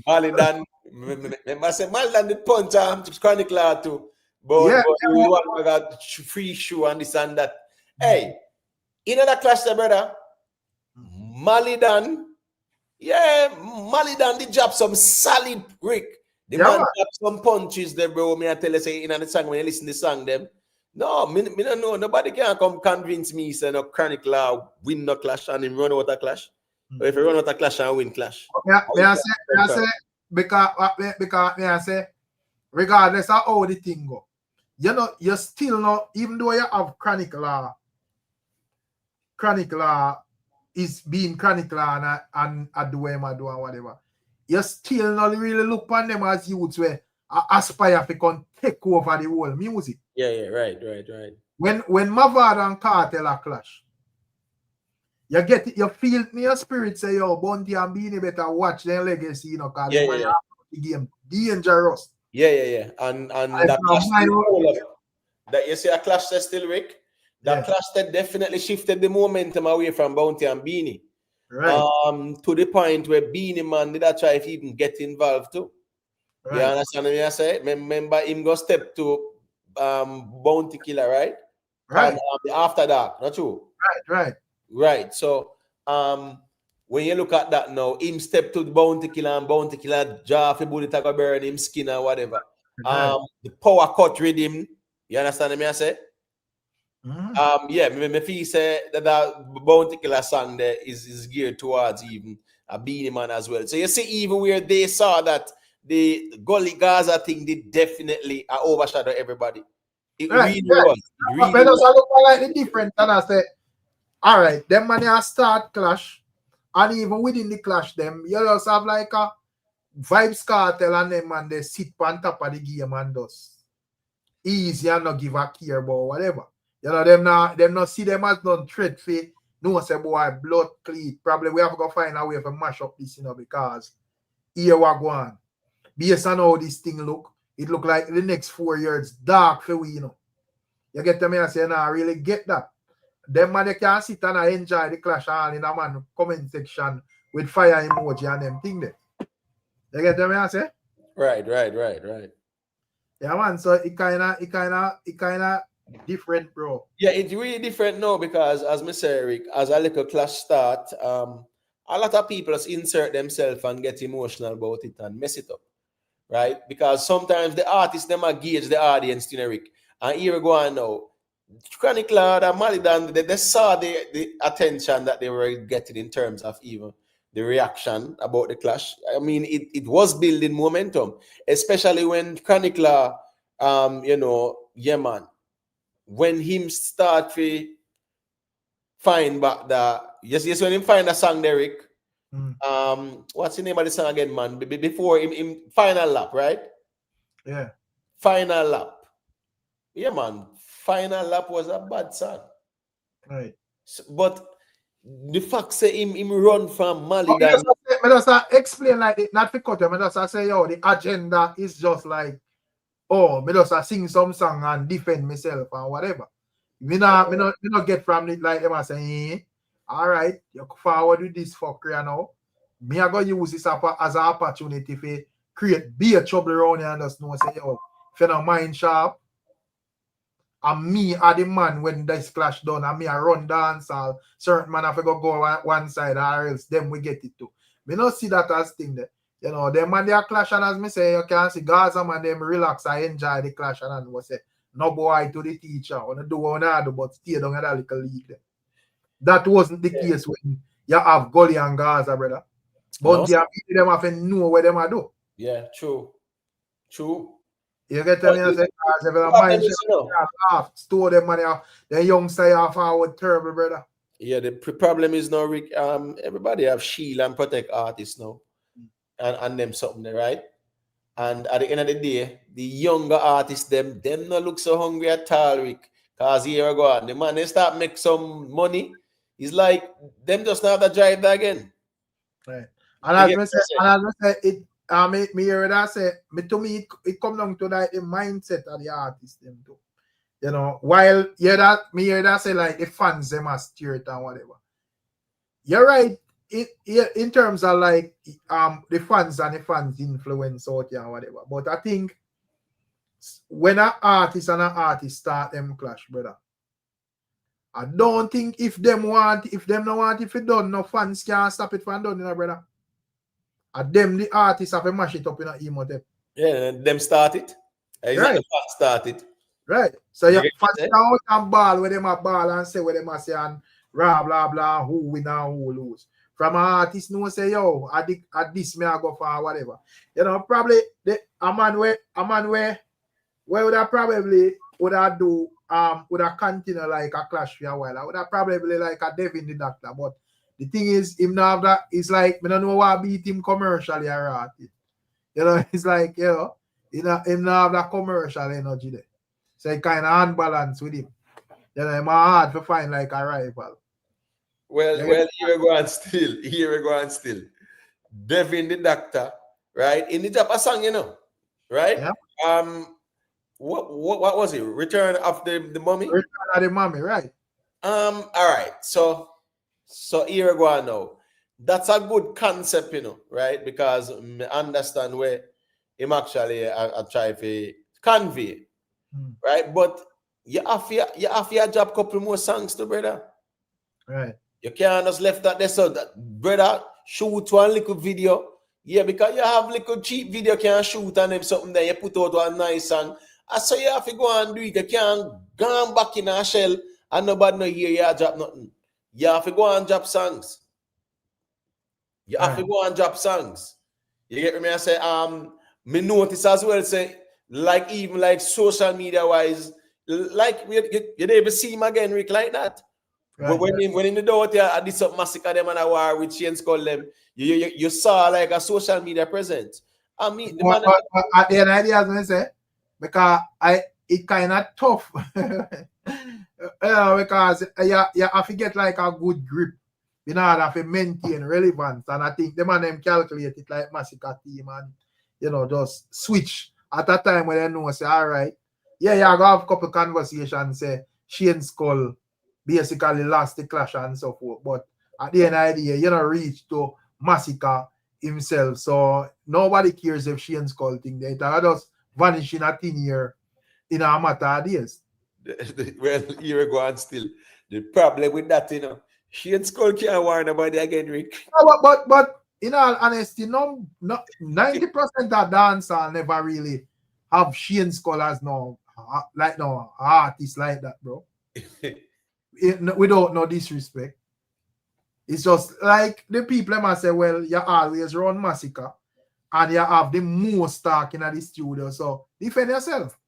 Malidan, I say, Malidan did punch Chronicle too. But we want to got free shoe and this and that. Hey, in that clash there, brother, Malidan did drop some solid Rick. The man drop some punches there, bro. Me I tell you, say in the song when you listen to the song, them. No, me don't know. Nobody can come convince me, say no Chronicle win no clash and him run out a clash. Or if you run out a clash and win clash. I say, because I say, regardless of how the thing go, you still not, even though you have Chronicle is being Chronicle and do him and whatever. You still not really look upon them as youths where aspire to come take over the whole music. Yeah, right. When Mavado and Cartel are clash, you get it, you feel in your spirit say, yo, Bounty and Beanie better watch their legacy, because they might have the game dangerous. Yeah. And that clash that you see a clash that still Rick. That clash that definitely shifted the momentum away from Bounty and Beanie. Right. To the point where Beanie man did I try if he even get involved too. Right. You understand what I say? Remember him go step to Bounty Killer, right? Right. And after that, not true. Right. So when you look at that now, him step to the Bounty Killer and Bounty Killer jaw for bullet go burn him skin or whatever. Right. The power cut rhythm. You understand what I say? Mm-hmm. Me feel say that Bounty Killer song there is geared towards even a Beanie Man as well. So you see, even where they saw that the Gully Gaza thing did definitely overshadow everybody. It really was. But also look like different, and I say, all right, them man they start clash, and even within the clash, them you just have like a Vibes Cartel and them man they sit on top of the game and does easy and not give a care about whatever. Them not see them as done threat for no say boy blood clean. Probably we have to go find a way to mash up this, because here we go on. Based on how this thing look, it look like the next 4 years dark for we, You get me? I say, I really get that. Them man they can sit and enjoy the clash all in a man comment section with fire emoji and them thing there. You get me? I say? Right. Yeah, man. So it kinda different, bro. Yeah, it's really different now because, as me say, Rick, as a little clash start, a lot of people just insert themselves and get emotional about it and mess it up, right? Because sometimes the artists them gauge the audience, Rick. And here we go on now. Chronicle and Malidan, they saw the attention that they were getting in terms of even the reaction about the clash. I mean, it was building momentum, especially when Chronicle, man. When him start to find back yes, when him find a song, Derek. What's the name of the song again, man? Before him Final Lap, right? Yeah. Final Lap. Yeah, man. Final Lap was a bad song. Right. But the fact say him run from Mali I just explain like it, not to cut him. I just say, yo, the agenda is just like, oh, me just sing some song and defend myself or whatever. Me not get from it like them saying, all right, you forward with this fucker now. Me I go use this as an opportunity to create be a trouble around here and just know say, yo, if you don't mind sharp, and me are the man when this clash done, and me I run dance all certain man have to go one side or else them we get it too. Me not see that as thing there. You know, them man they are clash and as me say, you can see Gaza man them relax and enjoy the clash and we say, no boy to the teacher, wanna do what I do, but stay down at that little league there. That wasn't the case when you have Gully and Gaza, brother. But them have to know what them are do. Yeah, true. You get me and say, store them money off. The youngster off forward terrible, brother. Yeah, the problem is now, Rick, everybody have shield and protect artists now. And them something there, right? And at the end of the day, the younger artists, them not look so hungry at all, Rick. Cause here I go on. The man they start make some money. It's like them just not have to drive that again. Right. And as I say, it me hear that say to me it come down to like the mindset of the artist them too. You know, while me hear that say like the fans them must steer it and whatever. You're right. In terms of like the fans and the fans influence out here and whatever. But I think when an artist and an artist start them clash, brother, I don't think if them don't want if it done, no fans can't stop it from done, you know, brother. And them the artists have to mash it up in a emo tape. Yeah, them start it. Right. The fans start it. Right. So you fans out and ball where them a ball and say where them a say and blah blah blah who win and who lose. From an artist no say yo at this me I go for whatever. You know, probably a man where would I probably would I do would I continue like a clash for a while. I would have probably like a Devin the Doctor, but the thing is him now have that it's like I don't know why I beat him commercially or artist. You know, it's like him now have that commercial energy there. So it kind of unbalanced with him. You know, it's hard to find like a rival. Well, here we go on still. Devin the Doctor, right? In the Japa song, you know, right? Yeah. What was it? Return of the Mummy? Return of the Mummy, right? All right. So here we go on now. That's a good concept, you know, right? Because I understand where him actually I try to convey, right? But you have to drop a couple more songs to brother. Right. You can't just left that there. So that brother shoot one little video. Yeah, because you have little cheap video can't shoot and them something there. You put out one nice song. And so you have to go and do it. You can't go back in a shell and nobody know hear you drop nothing. You have to go and drop songs. You have to go and drop songs. You get me? I say, me notice as well, say, like even like social media wise, like you never see him again, Rick, like that. Right. But when in the door, I did some massacre them and a war with Chains call them, you saw like a social media presence. I mean, the man at the end idea as I say, because it kind of tough. Because you have to get like a good grip. You know, have to maintain relevance. And I think the man them calculate it like massacre team and you know, just switch at that time when they know say, all right, yeah, you go have a couple conversations, say Shane Skull basically lost the clash and so forth. But at the end of the day, you know, reach to massacre himself. So nobody cares if Shane Skull thing there. It just vanish in a thin year in a matter of days. Well, here we go on still. The problem with that, you know, Shane Skull can't warn nobody again, Rick. No, but in all honesty, no 90% of dancehall never really have Shane Skull as no artist like that, bro. Without no disrespect. It's just like the people must say, well, you always run massacre and you have the most talk in the studio, so defend yourself.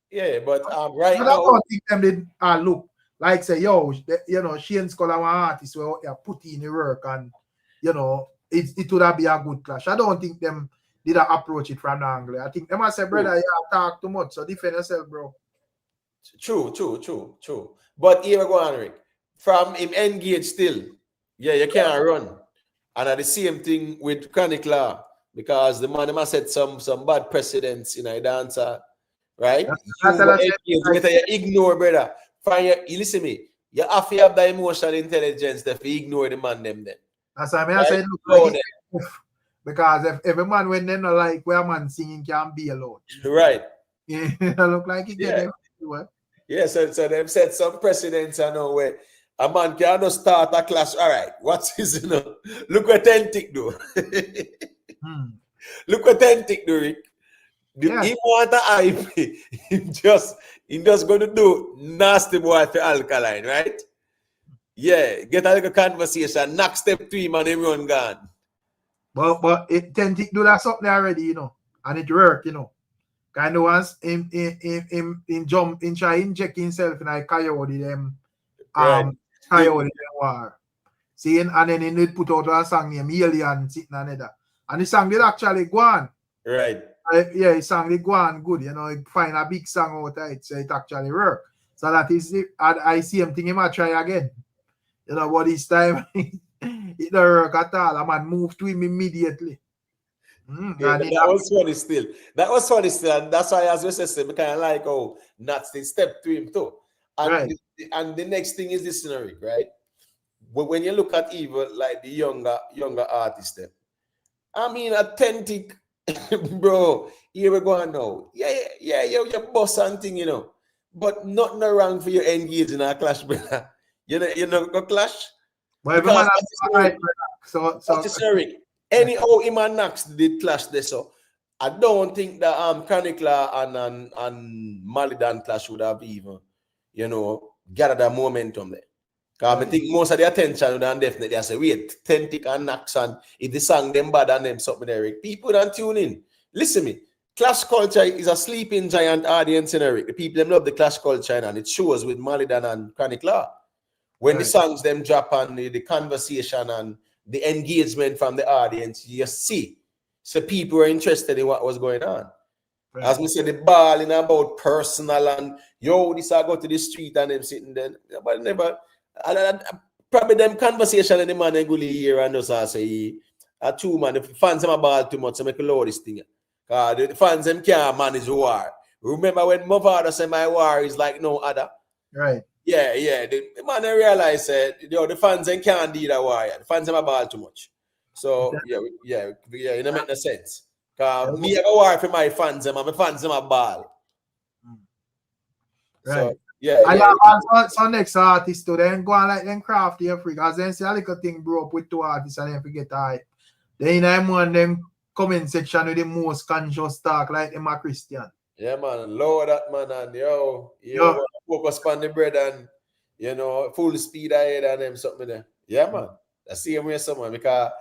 Yeah, but right now, I don't think them did look like say, yo, you know, Shane Skull and one artist where you put in the work and you know it would have been a good clash. I don't think them did approach it from the angle. I think them must say, brother, you talk too much, so defend yourself, bro. True. But here we go on, Rick. From him engaged still, Yeah, you can't run. And at the same thing with Chronic Law, because the man must set some bad precedents in a dancer, right? That's what I said. You ignore, brother. You listen to me. You have to have the emotional intelligence to ignore the man them then. That's why I Right? said, look, like because if every man when they not like where man singing can be alone. Right. Yeah, look like he get them. Yeah, so they've set some precedents, I know, where a man cannot start a class. All right, what's his, look what Authentic do. Look what Authentic do, Rick. He want a hype. he just going to do nasty boy for Alkaline, right? Yeah, get a little conversation, knock step 3, man, everyone gone. But Authentic do that something already, and it work, Kind of once in jump in try inject himself in a coyote them coyote them war. Seeing and then he put out a song named Alien sitting another. And the song did actually Gwaan. Right. Yeah, he sang the Gwaan good, he find a big song out of it, so it actually work. So that is it. I see him thinking he might try again. But this time it don't work at all. A man move to him immediately. Yeah, that was funny still. That was funny still, and that's why, as we said, we kind of like Nuts they step to him too. And right. And the next thing is this scenario, right? But when you look at even like the younger artists, them, I mean, Authentic, bro. Here we go now. Yeah, your boss and thing, but nothing wrong for you engage in a clash, brother. You know, go clash. But man right, so anyhow, him and Nax did clash this, so I don't think that Chronic Law and Malidan clash would have even, gathered that momentum there. Because I think most of the attention would have definitely I say, wait, Authentic and Nax, and if the song them bad and them something there, people don't tune in. Listen me, clash culture is a sleeping giant audience in Eric. The people them love the clash culture, and it shows with Malidan and Chronic Law. When the songs them drop and the conversation and the engagement from the audience, you see. So people were interested in what was going on. Right. As we said, the balling about personal and this I go to the street and them sitting there. But never probably them conversation and the man they go here and just say a two man, the fans them a ball too much to make a lot of this thing. The fans them can't manage war. Remember when my father said my war is like no other. Right. Yeah. The man I realize the fans them can't do that war. The fans them a ball too much. So it don't make no sense. Cause me have a war for my fans them and my fans them a ball. Right. So so next artist to then go on like them crafty Africa. Then see a little thing broke up with two artists and then forget hype. Then in one them comment section with the most conscious talk like them a Christian. Yeah, man, lower that man and focus on the bread and full speed ahead and them something there. Yeah, man. The same way someone because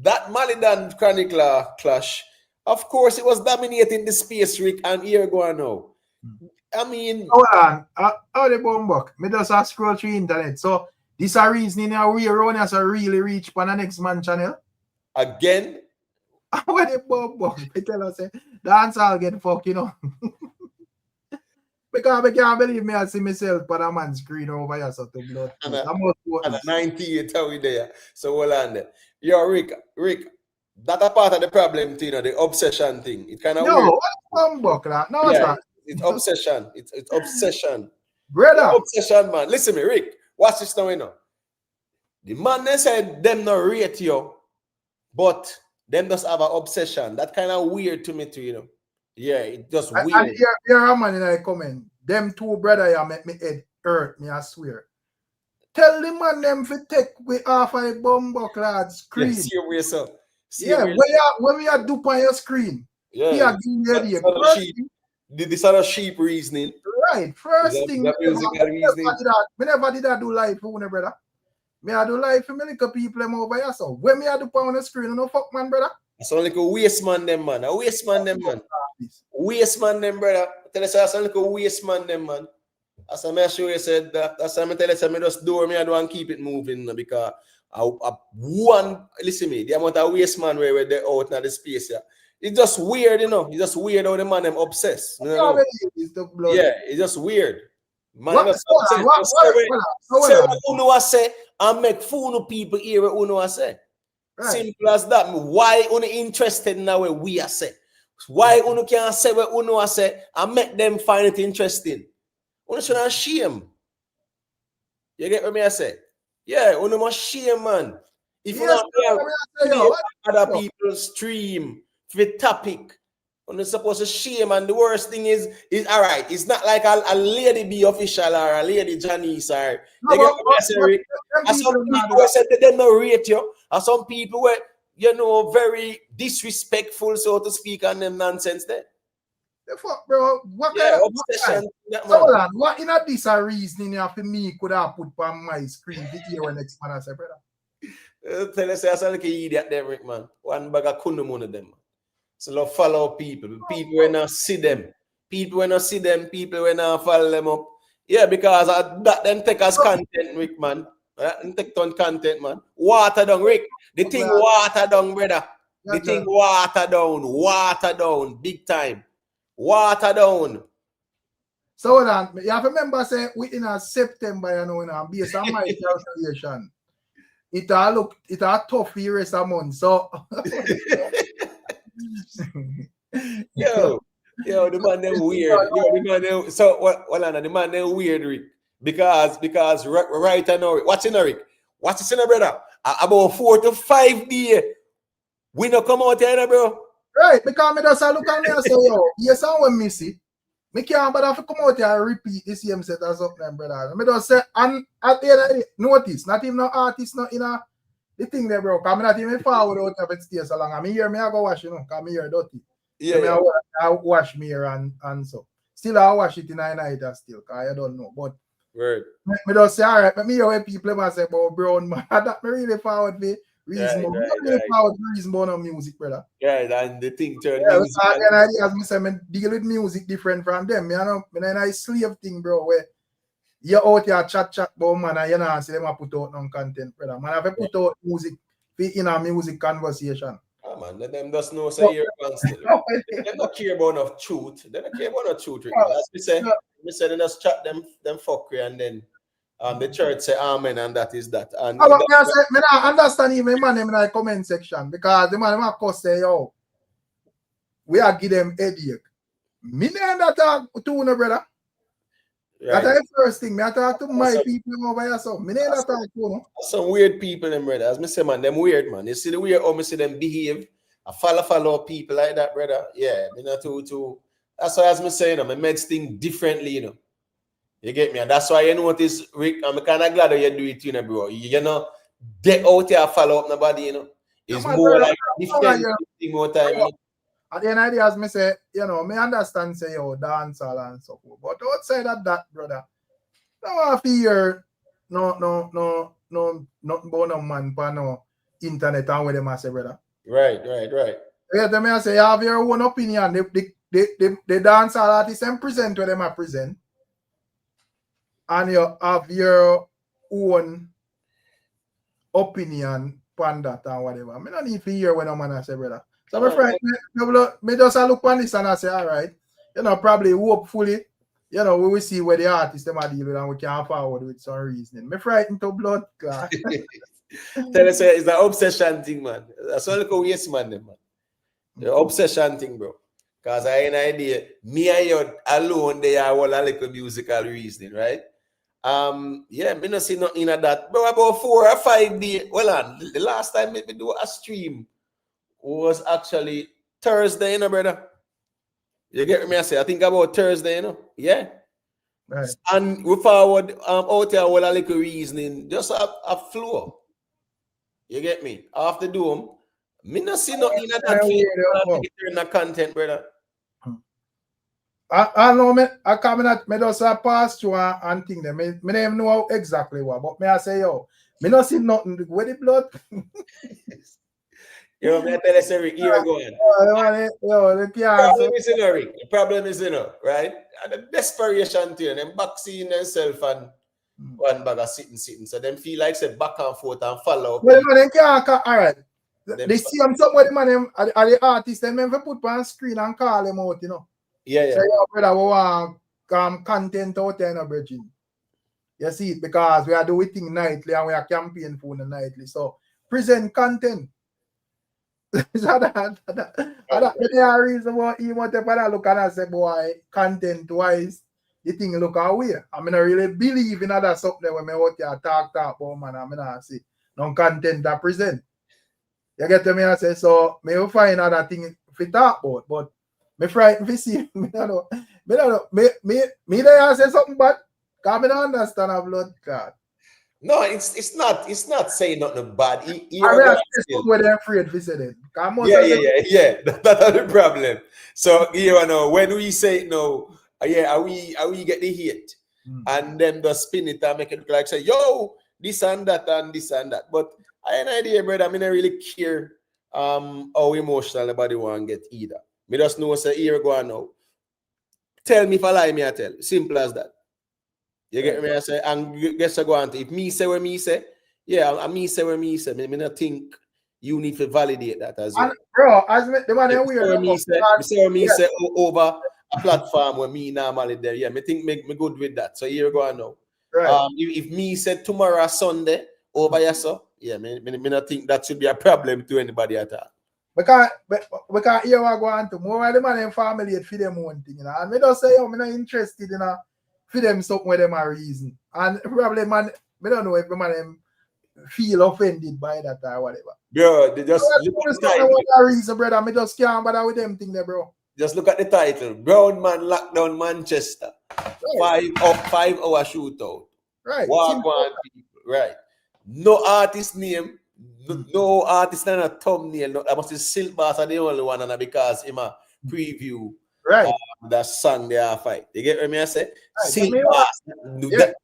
that Malidan Chronic Law clash, of course, it was dominating the space, Rick, and here go on now. I mean, hold on. How the bumbug? Me just scroll through internet. So this a reasoning how we run as a really reach on the next man channel. Again? What the bumbug? Me tell us dancehall get fucked, Because I can't believe me I see myself on a man's screen over here so to blood. And a 98 how we there. So hold on there. Yo, Rick, that's a part of the problem thing, the obsession thing. It kind of weird. Bumbug, no, it's not. It's obsession. It's obsession. Brother. Obsession, man. Listen to me, Rick. Watch this now, The man they said them not rate you, but them just have an obsession. That kind of weird to me too, Yeah, it just weird. And here a man in a comment. Them two brother you make me head hurt me, I swear. Tell the man them to take with half of the bumbo clad screen. Yeah, see your way, sir. When we are do on your screen. Yeah. This other sheep reasoning. Right. First thing. We never did that do live for you, brother. Me I do live for me little people them over here. So when me I do on the screen, no fuck man, brother. That's only like a waste man them, man. A waste man them, man. Waste man them, brother. Tell us that's only like a waste man them, man. As I sure you said that. That's why I tell us I just do me I don't keep it moving because listen me, the amount of waste man where they're out in the space here. It's just weird, It's just weird how the man them obsessed. Yeah, it's just weird. Man, say and make fool of people hear what Uno say. Right. Simple as that. Why Uno interested in what we are say? Why Uno can't say what Uno say and make them find it interesting? Uno should not shame. You get what me I say? Yeah, Uno must shame, man. If you Yes, not other people's stream for topic, you're supposed to shame. And the worst thing is all right. It's not like a lady be official or a lady Janice or No, you get what I say, Rick? And some people who said they don't rate you, and some people were, you know, very disrespectful, so to speak, on them nonsense there. The fuck, bro? What Yeah, kind of obsession. hold on, what in a this a reasoning you have for me could have put on my screen video when next man I say, brother? Tell us, I sound like an idiot there, Rick, man. One bag of kunum of them, man. So love follow people. People when I see them. People when I see them. People when I follow them up. Yeah, because that then take us content, Rick, man. And take on content, man. Water down, Rick. The thing water down, brother. The thing water down, big time. Water down. So hold on, you have to remember, say, within a September, you know, based on my calculation, it a tough year as a month. So yo, the man them weird. Yo, the man them, so the man them weird, Rick. Because right now, what's in Rick? What's in brother? About 4 to 5 days. We not come out here, bro. Right, because me just look at me and say, yo, yes, I want me see. Me can't but have to come out here and repeat the same set as up there, brother. Me just say, and at the end of the day, notice, not even no artist, not in a the thing there, bro. Because I'm not even forward out of it stay so long. I mean, here, me I go wash, you know, because me here dirty. Yeah, so yeah. I wash me here and so. Still, I wash it in a night still, because I don't know. But right. me just say, all right, but me hear when people must say about brown man. That me really forward for reason. Forward for reason about no music, brother. Right, and the thing turn music. As me say, me deal with music different from them. Me know, me a nice slave thing, bro, where you out here chat about man and you know see them a put out no content, brother. Man have to put out music in a music conversation. Oh man, let them just know say you're still. They don't care about no truth. They don't care about no truth. As we say, they just chat them fuckery and then the church say amen and that is that. And me not understand even man in the comment section because the man might cost say yo, we are give them headache. Me not talk to no brother. Right. That's the first thing. I talk to my people over here. So me not talk to no. Some weird people, them brother. As me say, man, them weird, man. You see the weird how me see them behave. I follow people like that, brother. Yeah, me not too. That's why as me say, you know, me meds thing differently, you know. You get me? And that's why you notice, Rick, I'm kind of glad that you do it, you know, bro. You know, they out here follow up nobody, you know. It's more like different thing more time, you know. At the end of the day, as me say, you know, me understand say yo dancehall and so forth. But outside of that, brother, no fear, no, nothing about no man for no internet and where them say, brother. Right. Yeah, them I say you have your own opinion. The dancehall artists and present where them are present. And you have your own opinion on that and whatever. I don't need to hear when a man say, brother. So my friend, me just look on this and I say, all right, you know, probably hopefully, you know, we will see where the artists them are dealing and we can forward with some reasoning. Me frightened to blood clot. Tell us it's an obsession thing, man. That's all like a waste man, man. The obsession thing, bro. Because I have an idea, me and you alone, they are all a little musical reasoning, right? Yeah, me not see nothing in that. But about 4 or 5 days, well, the last time we do a stream was actually Thursday, you know, brother. You get me? I say, I think about Thursday, you know. Yeah. Right. And we forward out there with a little reasoning, just a flow. You get me? After doom, me not see nothing in that content, brother. I know me just pass through and think them. Me don't even know exactly what, but me I say yo, me not see nothing with the blood. Yo, me tell us every year going. The problem is, you know, right? And the desperation to them vaccine themselves and one bag of sitting. So them feel like say back and forth and follow. Well, man, can't all right. They see them somewhere, man, are the artists, them never put on screen and call them out, you know. Yeah. So your brother will want content out there, no bridging. You see it, because we are doing things nightly and we are campaign for the nightly. So present content. So that's the reason why you want to look at and say, boy, content wise, the thing look away. I mean, I really believe in that something when I out here talk about, man. I mean, I say, no content that present. You get to me? I say, so me will find other thing to talk about, but me frightened to see. Me don't know. Me there say something bad. Because I don't understand a blood clot. No, it's not saying nothing bad. I mean, I say something where they're afraid to say that. Yeah. That's the problem. So you know, when we say no, are we get the hate, and then the spin it and make it look like say, yo, this and that and this and that. But I have an idea, brother. I mean, I really care how emotional about the one get either. Me just know say here go on now. Tell me if I lie, me I tell. Simple as that. You get me? I say, and guess I go on to if me say what me say, yeah, and me say what me say. Me not think you need to validate that as well. And bro, as me, the man weird. Me say over a platform where me normally there. Yeah, me think me good with that. So here we go on now. Right. If me said tomorrow Sunday over here, so yeah, me not think that should be a problem to anybody at all. Because here we go on to more the man and family for them one thing, you know. And me just say, yo, me not interested in for them something where them are reason. And probably man, me don't know if the man feel offended by that or whatever. Bro, they just look at the title. Reason, brother, me just can't bother with them thing there, bro. Just look at the title. Brown man locked down Manchester. Right. 5-hour shootout. Right. Gwaan people. Right. No artist name. No artist and a thumbnail. No, I must say Silk Bass are the only one, and because him a preview. Right. That song they are fight. You get what I say? Right. Silk Bass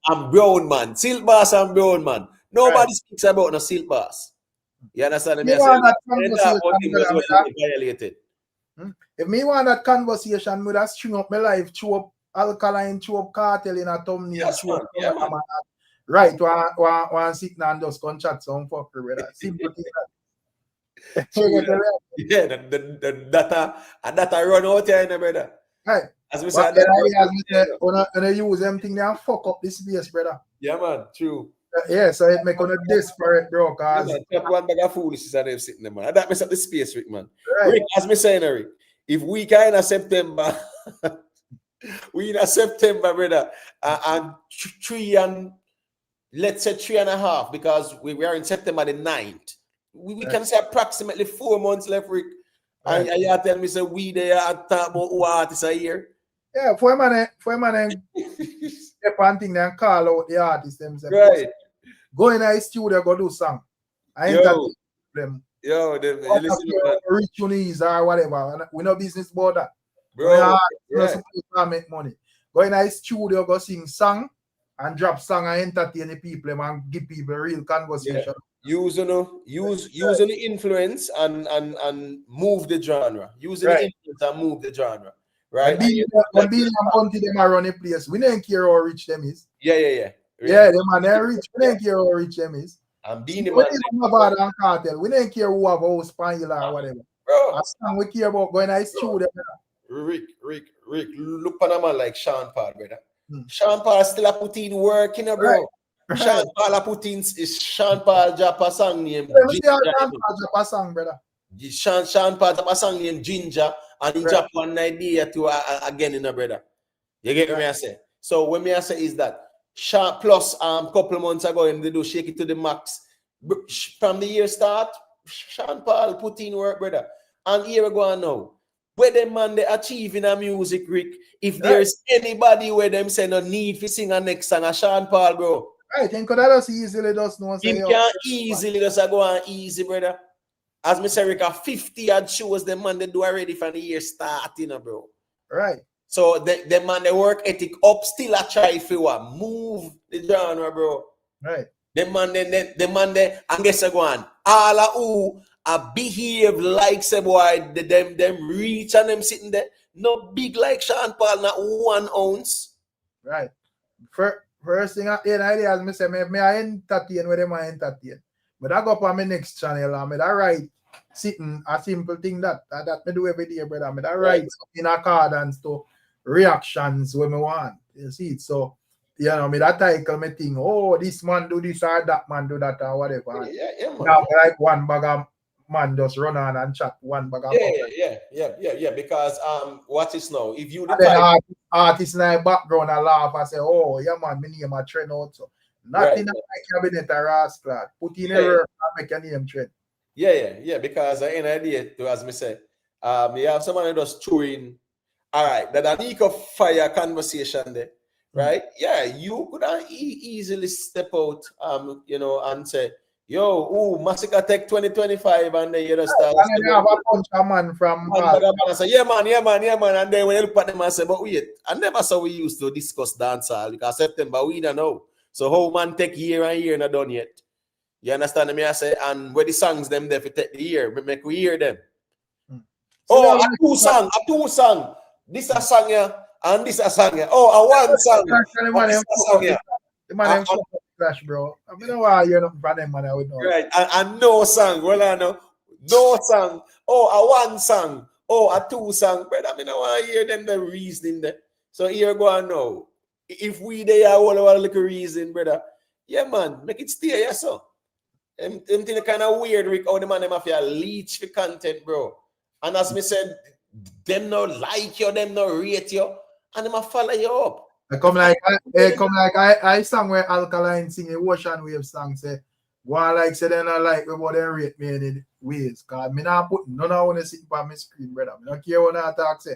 and Brown man. Silk Bass and Brown man. Nobody speaks about no Silk Bass. You understand me? If me want that conversation, would have string up my life, chew up Alkaline, chew up Cartel in a thumbnail, right, one sit down and just contract some fucker with that. Simple thing. Yeah, the data run out here, brother. Right. As we said, when I use them thing, they fuck up this space, brother. Yeah, man, true. Yeah, so it make on a desperate, bro. Cause one bag of foolishness and them sitting there, man. That mess up the space, Rick, man. Right. Rick, as me saying, Rick, if we kind of September, we in a September, brother, and 3 and let's say 3.5, because we are in September the 9th. We can say approximately 4 months left, Rick. Right. And you tell me, say we there at talk about who artists are here. Yeah, for a man, step on thing and call out the artists themselves. Right. Go in a studio, go do song. I entertain them. Listen to rich unis or whatever. We no business about that. Bro, we not supposed to make money. Go in a studio, go sing song and drop song and entertain the people and give people real conversation. Use the influence and move the genre. Using the influence and move the genre. Right? When being a bunty them around a place, we don't care how rich them is. Yeah. Yeah, them man they're rich. We don't care how rich them is. And being we don't cartel. We don't care who have a house panel or whatever. Bro, we care about going to studio. Rick, look at a man like Sean Paul, brother. Sean Paul still a put in work, you know, bro. Right. Sean Paul a put in is Sean Paul drop a song named Sean Paul drop a song, brother. Sean Paul drop a song named Ginger, and he drop one idea to again, you know, brother. You get what I say? So what I say is that Sean plus couple months ago they do Shake It to the Max. From the year start, Sean Paul put in work, brother. And here we go on now. Where them man they achieve in a music, Rick. If there's anybody where them say no need to sing a next song, a Sean Paul, bro. Right, think that us easily does no say. Him can easily just go on easy, brother. As me say, Rick, 50 odd shows the man they do already from the year starting, bro. Right. So the man they work ethic up still a try for move the genre, bro. Right. The man they and guess I go on. All of who behave like say boy them reach and them sitting there. No big like Sean Paul, not 1 ounce. Right. First thing I idea as me say, me I entertain where them I entertain. But I go up on my next channel and me that write sitting a simple thing that me do every day, brother. Me that write in accordance to reactions when me want. You see it. So you know, me that title me think, oh, this man do this or that man do that or whatever. Yeah, man. Now, like one bag of man just run on and chat one bag of Yeah. Because what is now? If you the and then type, artists in the background and laugh and say, oh, yeah, man, me name a trend also. Not in the cabinet or rascal. Put in a work and make your name trend. Yeah. Because I an idea to, as me say, you have someone who does touring. All right, that an eco fire conversation there, right? Yeah, you could easily step out, you know, and say, yo, Massacre Tech 2025, and then you just start. And then you have a bunch of man from. And say, yeah, man. And then when you look at them and say, but wait, I never saw we used to discuss dancehall because September we don't know. So how man take year and year not done yet? You understand me? I say, and where the songs them there for take the year, make we hear them. So a two song. This a song here, and this a song here. Oh, a one song. The man them flash, bro. I mean, why you're not from them, man. I would know. Right, and no song. Well, I know. No song. Oh, a one song. Oh, a two song. But I mean, I want to hear them the reasoning there. So here go on now. If we there all our little reason, brother. Yeah, man, make it stay, yeah, so. Them thing kind of weird, Rick, how the man them have to leech for content, bro. And as me said, them no like you, them no rate you, and them a follow you up. I come like I sang where Alkaline sing a Ocean Wave song say, Gwaan like say they not like me, but they rate me in the ways. Cause me not put none of want to sit on my screen, brother. Me don't care what I talk say.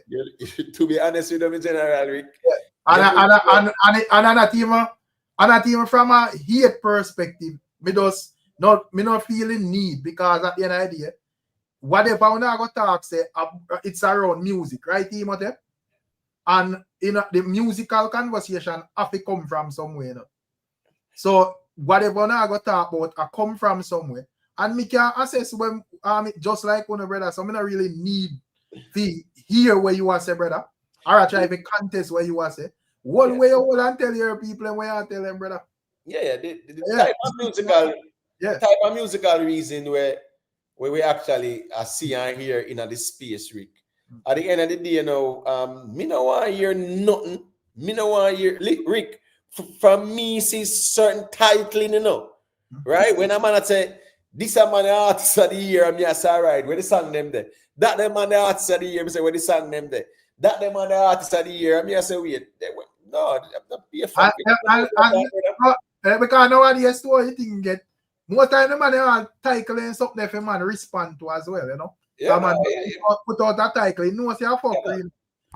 To be honest with them in general, Rick. Yeah. And not even from a hate perspective, me not feeling need because at the end of the day, whatever when I go talk say it's around music, right, Timothy? And the musical conversation have to come from somewhere. You know? So whatever when I go talk about, I come from somewhere, and me can assess when just like one brother. So I don't really need to hear where you want to say, brother, or I try to contest where you want to say. One way you will and tell your people and where I tell them, brother. The type of musical reason where we actually see and hear in this space, Rick. At the end of the day, you know, me no want to hear nothing. Me no want to hear Rick from me see certain titling, you know. Right? When a man say this a man the artist of the year, I'm say all right, where the song them there. That the man the artist of the year, I say where the song them there. That the man the artist of the year, I say wait. No, be a fucking because nowadays story thing get more time the man are titling something if a man respond to as well, you know. Man put out a title, he knows you're fucking.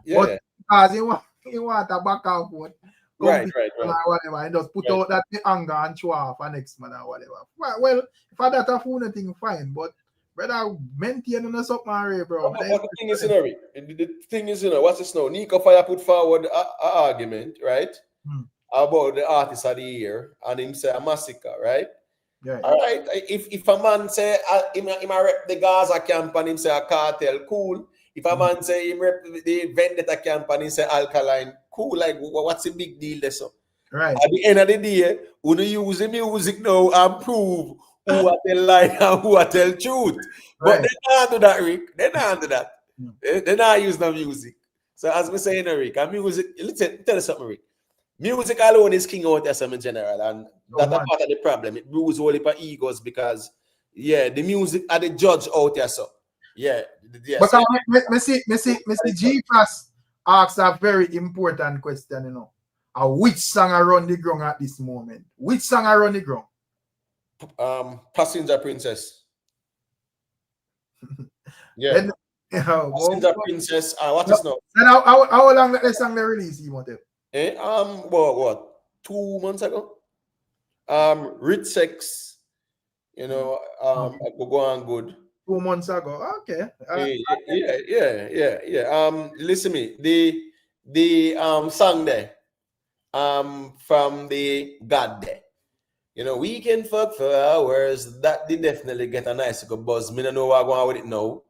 But because he want a back and forth. Right. Or whatever, and just put out that anger and show off for next man or whatever. Well, if I that a phone thing, fine, but brother, maintain on something already, bro. But the thing is, the thing is, what's this now? Nico Fire put forward an argument, right? About the artist of the year, and him say a massacre, right? Yeah. All right. If a man say him rep the Gaza camp and him say a cartel, cool. If a man say him rep the Vendetta camp and him say Alkaline, cool. Like what's the big deal there? So right. At the end of the day, when you use the music now and prove who I tell lie and who I tell truth. But they can't do that, Rick. They can't do that. They not use no music. So as we say, Rick, and music, listen, tell us something, Rick. Music alone is king out there, some in general, and that's part of the problem. It bruises all the egos because, the music are the judge out there, so But so, me see G-Pass asks a very important question, you know. Which song around the ground at this moment? Which song around the ground? Passenger Princess. Passenger Princess. What is now? And how long that the song they release, Timothy? What? 2 months ago? Rich Sex, Gwaan good. 2 months ago. Okay. Yeah. Listen to me. The song there, from the God there. We can fuck for hours. That did definitely get a nice buzz. Me don't know what I'm going with it now.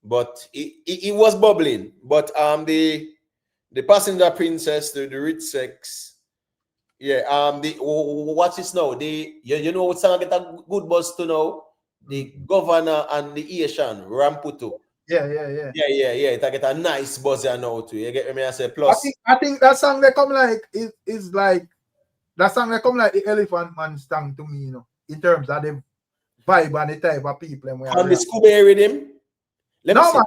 But it was bubbling. But the Passenger Princess, the Rich Sex, what's this now? You know what song get a good buzz to know? The Governor and the Asian Ramputu. Yeah. It get a nice buzz now too. You get me? I say plus. I think that song they come like is like that song that come like the Elephant Man song to me, you know, in terms of the vibe and the type of people and we On the Scooby with him. Let me no, see.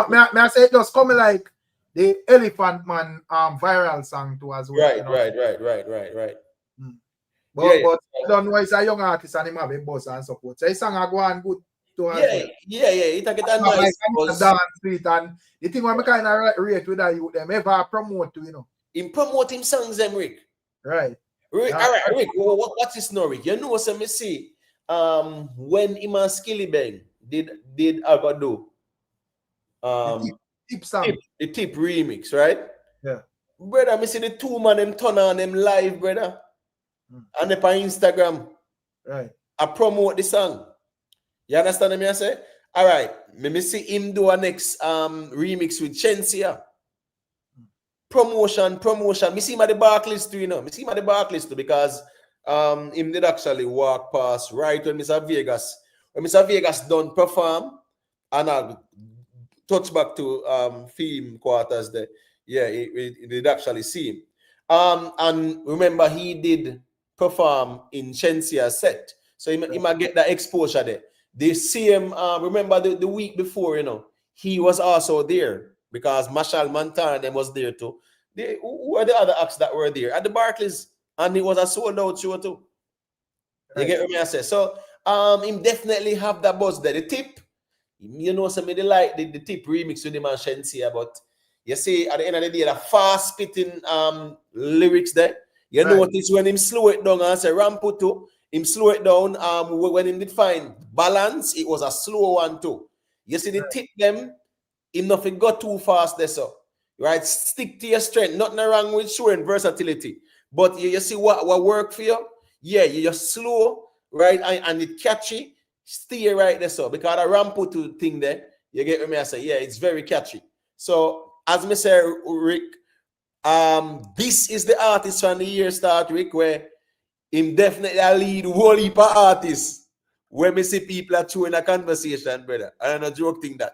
man, no, may I say it just coming like the Elephant Man viral song too as well. Right, you know? right. But, Yeah, but I don't know, it's a young artist and him have a buzz and support. So his song are going good too as well. Yeah. It get a Like, nice I buzz. dance street and the thing when I kind of rate with that youth them ever promote to, you know. Him promote him songs them, Rick. Right. Rick, Yeah. all right, Rick. What's his no, Rick? You know what me see? When him and Skilly Bang did ever do Tip song. the tip remix, right? Yeah. Brother, me see the two man them turn on them live, brother. And they on Instagram. Right. I promote the song. You understand me? I say? All right. Me see him do a next remix with Chensia. Promotion. Me see him at the Barclays too, you know. Me see him at the Barclays too because him did actually walk past right when Mr. Vegas. When Mr. Vegas done perform and I touch back to film quarters there. Yeah, he did actually see him. And remember he did perform in Chensia's set. So he might get that exposure there. The same, remember the week before, you know, he was also there because Marshall Montana them was there too. Who were the other acts that were there? At the Barclays, and it was a sold out show too. You get what I say? So him definitely have that buzz there. The tip, you know, some of the like the tip remix with him and Shensia, but you see at the end of the day, the fast spitting lyrics there. You notice when him slow it down and say Ramputu, him slow it down. When him did find balance, it was a slow one too. You see the tip them, him nothing got too fast there, so right. Stick to your strength. Nothing wrong with showing versatility, but you see what work for you. Yeah, you're slow, right, and it catchy. Stay right there, so because the Ramputu thing there, you get what me I say. Yeah, it's very catchy. So as me say, Rick. This is the artist from the year start, Rick, where him definitely a lead whole heap of artists. When me see people are chewing a conversation, brother. I don't know joke thing that.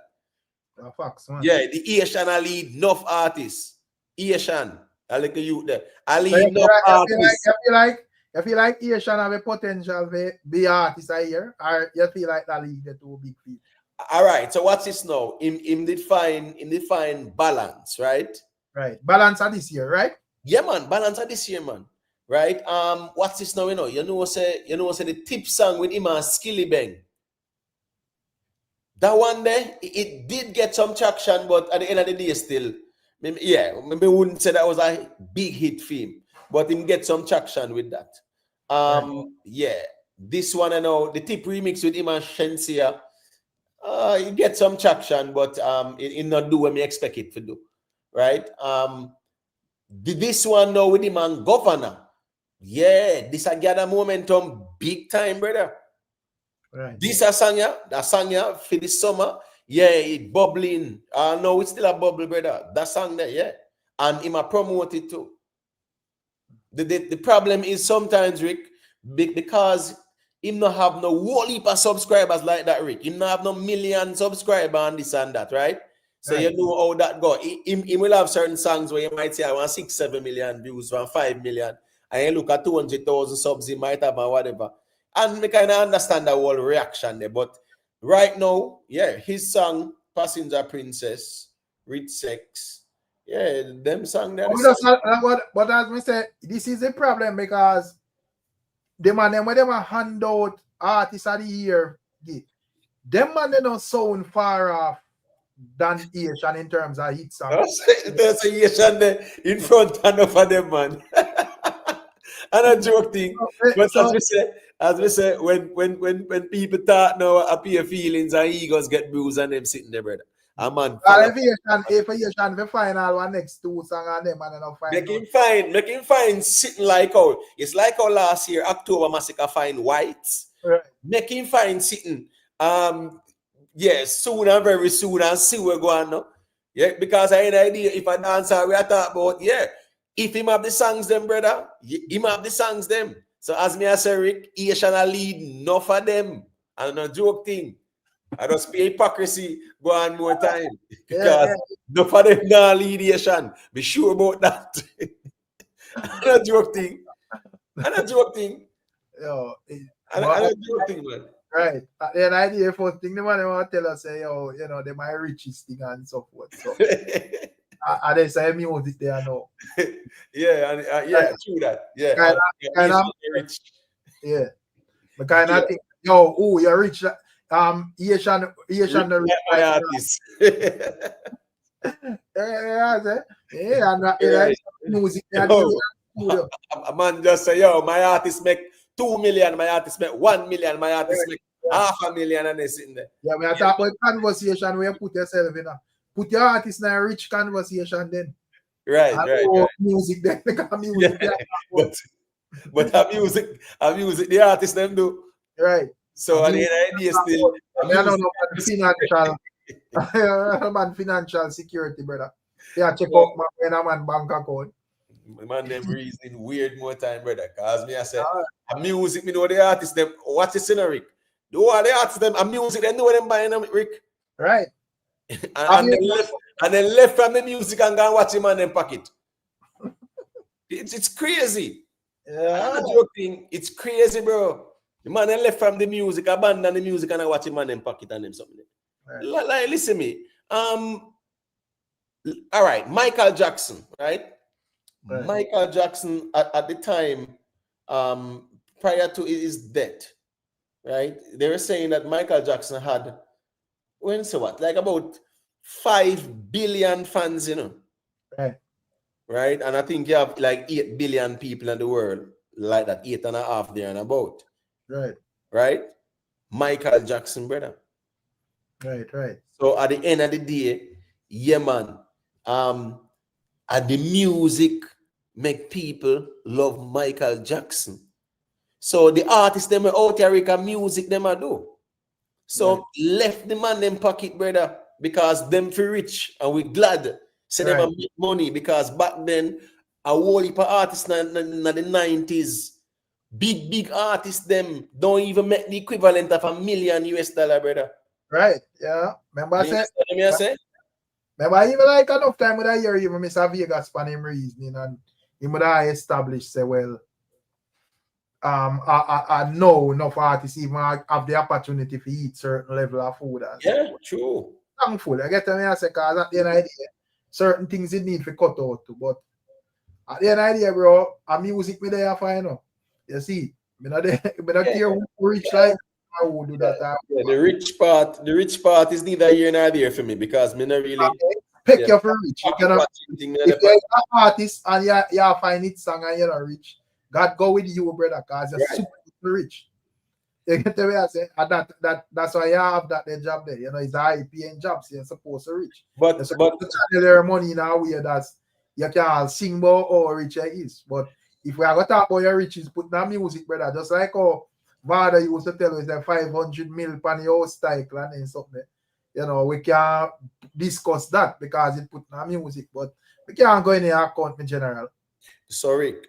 Facts, man. Yeah, the Asian a lead enough artists. Asian, I like a youth there. I lead So enough artists. You feel like Asian have a potential to be artist a year, or you feel like that lead the two big people? All right, so what's this now? Him did find balance, right? Right. Balance of this year, right? Yeah, man. Balance of this year, man. Right? What's this now? You know, say the tip song with him and Skilly Bang. That one there, it did get some traction, but at the end of the day, still, yeah, maybe wouldn't say that was a big hit for him, but him get some traction with that. Yeah, this one I know, the tip remix with him and Shensia, it get some traction, but it not do what me expect it to do. Right? This one now with him and Governor. Yeah, this a gather momentum big time, brother. Right. This a song yeah, for the summer. Yeah, it bubbling. No, it's still a bubble, brother. That song there, yeah. And him a promote it too. The problem is sometimes, Rick, because him not have no whole heap of subscribers like that, Rick. Him not have no million subscribers and this and that, right? So you know how that go. He will have certain songs where you might say I want 6-7 million views, 5 million, and you look at 200,000 subs, he might have and whatever. And we kind of understand the whole reaction there. But right now, yeah, his song Passenger Princess, Rich Sex, yeah, them song there. But as we say, this is a problem because them and them when them hand out artists of the year, them man they don't sound far off than Asian in terms of hit songs. There's a Asian there in front and of them, man. And a joke thing. But as we say, when people talk now, appear feelings and egos get bruised and them sitting there, brother. A man. If Asian the final one next two song and them and enough make him find sitting like how it's like how last year October Massacre find whites. Right. Make him find sitting. Yeah, soon and very soon and see where going now. Yeah, because I had an idea if a dancer we are talking about, yeah. If him have the songs them, brother, him have the songs them. So as me I say, Rick, Asian a lead enough of them. And no joke thing. I just be hypocrisy go on more time. Because enough of them not lead Asian. Be sure about that. No joke thing. And a joke thing. Yo, And a joke thing, man. right. Then idea first thing the man they want to tell us say, yo, you know, they my richest thing and so forth. So and they say music there now. Yeah, and yeah, true that. Yeah, Kind of, rich. yeah. But kind of think, yo, oh, you're rich. Asian the rich My artist. yeah, and music. Yo, a man just say, yo, my artist make 2 million, my artist make 1 million, my artist make 500,000, and they sitting there. Yeah, we are talking about conversation where you put yourself in. Put your artist in a rich conversation then. Right, right. Music then, music. Yeah. But our music, the artists them do. Right. So at the end of the day, still. I don't know financial, financial security, brother. Yeah, check out my man bank account. Man, them reasoning weird more time, brother. Cause me, I said, music, me know the artists them. Watch the scenery. The artists them, and music, they know them buying them, Rick. Right. and then left from the music and go and watch him on them pocket. It's crazy. Yeah. I'm not joking. It's crazy, bro. The man then left from the music, abandon the music, and I watch him on them pocket and them something. Right. Like, listen me. All right, Michael Jackson, right? Michael Jackson at the time, prior to his death, right? They were saying that Michael Jackson had, like about 5 billion fans, you know. Right. Right? And I think you have like 8 billion people in the world, like that, 8.5 there and about. Right. Right? Michael Jackson, brother. Right. So at the end of the day, yeah, man, and the music make people love Michael Jackson. So the artists them out here, music them a do. So left the man them pocket, brother, because them for rich, and we glad say them make money, because back then a whole heap of artists in the 90s, big artists them don't even make the equivalent of $1 million US, brother. Right. Yeah. Remember I said. Remember even like enough time with I hear even Mr. Vegas for him reasoning, and he would have established say, well, I know enough artists even have the opportunity to eat certain level of food. True. Thankful. I get to me, I say, because at the end of the day, certain things you need to cut out too. But at the end of the day, bro, a music me there for, you know. You see, I don't care who rich like I would do that. Yeah, the rich part is neither here nor there for me, because me not really pick your for rich. You cannot, if you're an artist and you find it song and you're not rich, God go with you, brother, because you're super rich. You get the way I say, and that's why you have that job there. You know, it's a high paying job, so you're supposed to reach. But to channel their money in a way that's you can sing about how rich it is. But if we are going to talk about your riches, put down music, brother, just like how Vada used to tell us that 500 mil pan your house title and something. You know, we can discuss that because it put down music, but we can't go in the account in general. So Rick,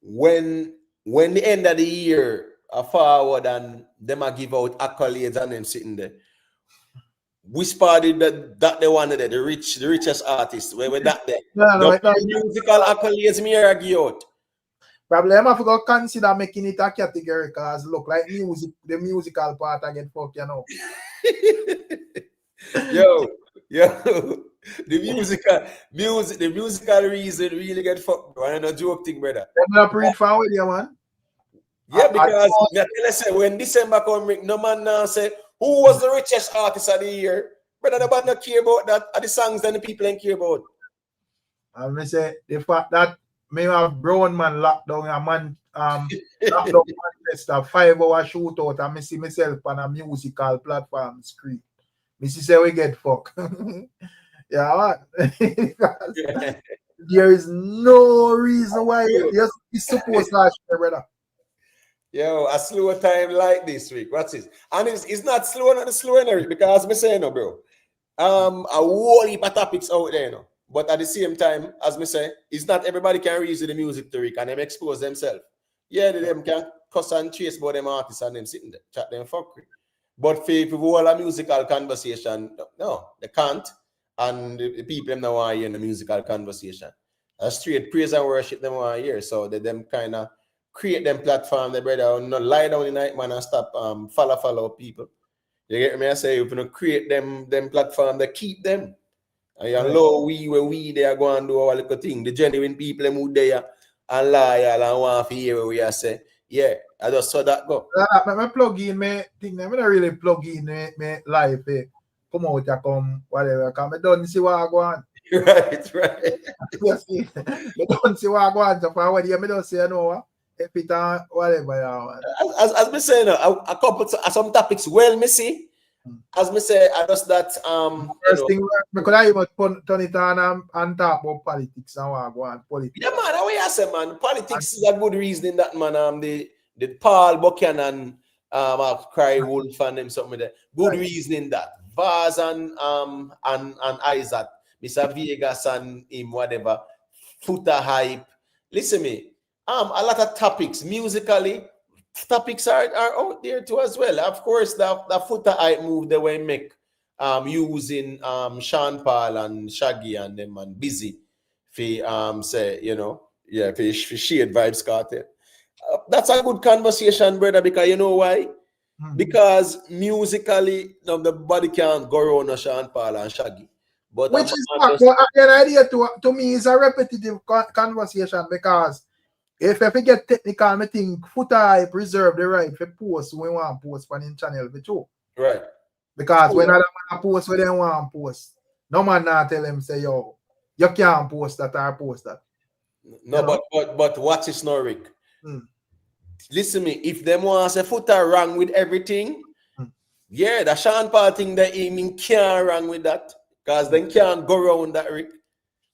when the end of the year are forward and them are give out accolades and them sitting there, we spotted that they wanted the richest artist. Where that there? No, musical accolades me here give out. Probably I have to go consider making it a category, because look like music, the musical part I get fucked, you know. yo, the musical reason really get fucked, bro. And a joke thing, brother. I'm not pretty far with you, man. Yeah, because let's say when December come, no man now say who was the richest artist of the year. Brother, the band not care about that. Are the songs that the people ain't care about. I say the fact that me have brown man locked down a man locked down Manchester 5-hour shootout, and me see myself on a musical platform screen. Me see say we get fucked. Yeah, what? There is no reason why you're supposed to ask me, brother. Yo, a slow time like this week. What's this? And it's not slow, because me say no, bro. A whole heap of topics out there, no. But at the same time, as me say, it's not everybody can reason the music to Rick and them expose themselves. Yeah, them can cuss and chase about them artists and them sitting there, chat them fuckery. But for all a musical conversation, no, they can't. And the people them now are in the musical conversation. a straight praise and worship them one year. So they them kind of create them platform, the brother, not lie down in night, man, and stop follow people. You get me? I say, if you create them platform, they keep them. And you know, we they are going to do our little thing. The genuine people who there and loyal and want to hear what we are say. Yeah, I just saw that go. I plug in my thing. I don't really plug in my life. Come out and come whatever. Because I don't see what I want. Right. You see, I don't see what I want. So for what I don't say no. If it whatever. As me say, a couple some topics. Well, me see. As me say, I just that first thing because I even turn it on and talk about politics and what I want politics. Yeah, man, how you say, man? Politics is a good reason that man. The Paul Buchanan Cry Wolf and them something there. Good reasoning that. Vaz and Isaac, Mr. Vegas and him, whatever. Footer hype. Listen me. A lot of topics musically. Topics are out there too as well. Of course, the Footer hype move they will make using Sean Paul and Shaggy and them and Busy for say, you know, yeah, for Shade Vibes Cartel. That's a good conversation, brother, because you know why? Because musically, nobody can go around a Sean Paul and Shaggy. But which is an idea to me is a repetitive conversation because if I get technical, I think Footer hype reserve the right for post when we want to post on the channel for too. Right. Because when I post when they want to post, no man now tell them say yo, you can't post that or post that. No, but watch this now, Rick. Listen me, if them want to say Footer wrong with everything, yeah, the Sean Paul thing they aiming can't wrong with that. Because they can't go around that, Rick.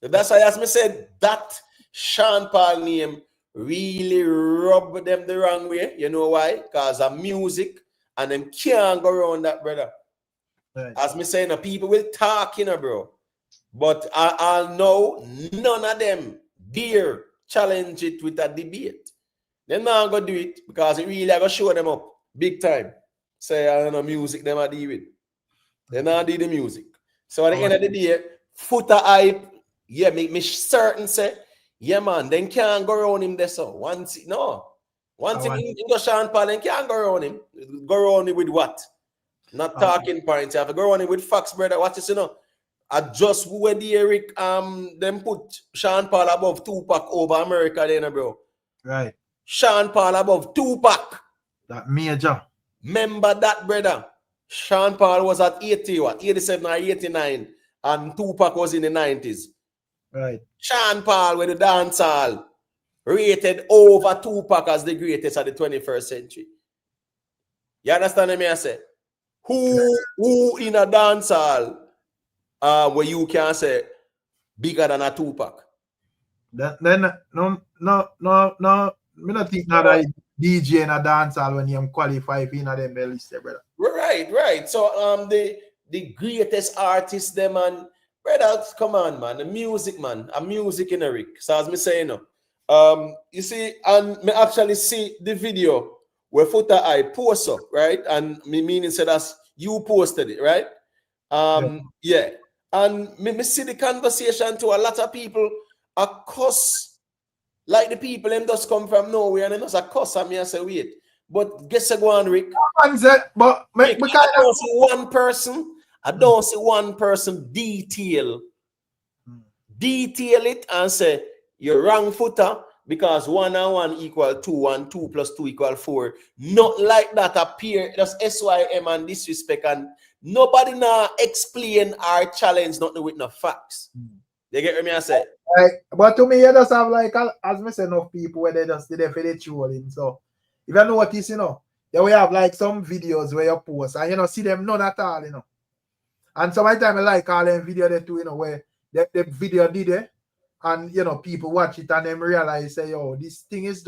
That's why as me said, that Sean Paul name really rub them the wrong way. You know why? Because of music and them can't go around that, brother. Right. As me saying, people will talk, you know, bro. But I know none of them dare challenge it with a debate. They're not going to do it because it really going to show them up big time. Say, I don't know, music them are deal with. They're not do the music. So at the end of the day, Footer hype, yeah, make me certain say, yeah, man, then can't go around him there. So once in go Sean Paul, then can't go around him. Go around him with what? Not talking points. You have to go around him with facts, brother. What is, you know? I just where the Eric them put Sean Paul above Tupac over America then, bro. Right. Sean Paul above Tupac. That major. Remember that, brother. Sean Paul was at 87 or 89, and Tupac was in the 90s. Right. Sean Paul with the dancehall rated over Tupac as the greatest of the 21st century. You understand me? I say, who in a dancehall where you can say bigger than a Tupac? Then no. Me not think that DJ in a dancehall when you qualify in a them list, brother. Right. So the greatest artists, them and brother, come on, man. The music, man. A music in a Rick. So as me say, you know, you see, and me actually see the video where Footer I post up, right? And me meaning said as you posted it, right? Yeah. And me see the conversation to a lot of people are cuss. Like the people them just come from nowhere and they just a cuss at me and say, wait. But guess Gwaan, Rick. But Rick, I don't see one person. I don't see one person detail it and say you're wrong, Footer, because 1 and 1 equal 2 and 2 plus 2 equal 4. Not like that appear just SYM and disrespect, and nobody now explain or challenge nothing with no facts. You get what me I say? Like, but to me, you just have like, as me say, enough people where they just did it for the trolling. So if you notice, you know, then we have like some videos where you post and you know see them none at all, you know. And sometimes I like all them video they do, you know, where the video did it and you know people watch it and then realize say, yo, this thing is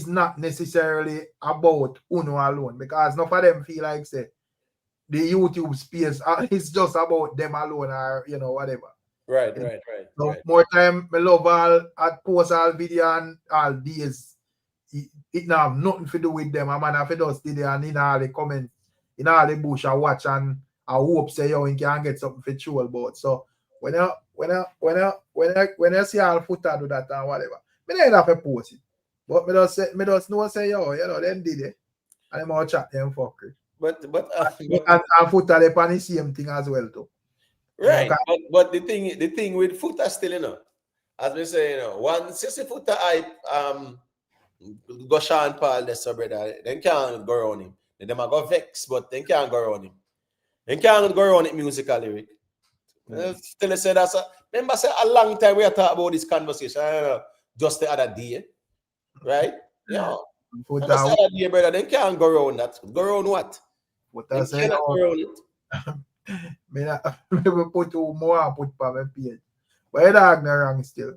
not necessarily about Uno alone, because none of them feel like say the YouTube space is just about them alone or you know whatever. Right. So more time, I love all post all video and all days. It now have nothing to do with them. A man if it does did it and in all the comments, in all the bush I watch and I hope say yo you can get something for troll about. So when when I see all footer do that and whatever, me don't have to post it. But me just know say yo, you know, them did it. And them all chat them fucker. But And footer they pan the same thing as well too. right, but the thing with footer still, you know, as we say, you know, once you see footer hype, go Sean Paul, that's so brother, then can't go around him. Then them a go vex, but they can't go around him. They can't go around it musically, Rick. Still say that's remember say a long time we are talking about this conversation, just the other day, right? Yeah. Footer, The other day, brother, they can't go around that. Go around what? Footer say Go around it. me put more and put on my page. But it ain't wrong still.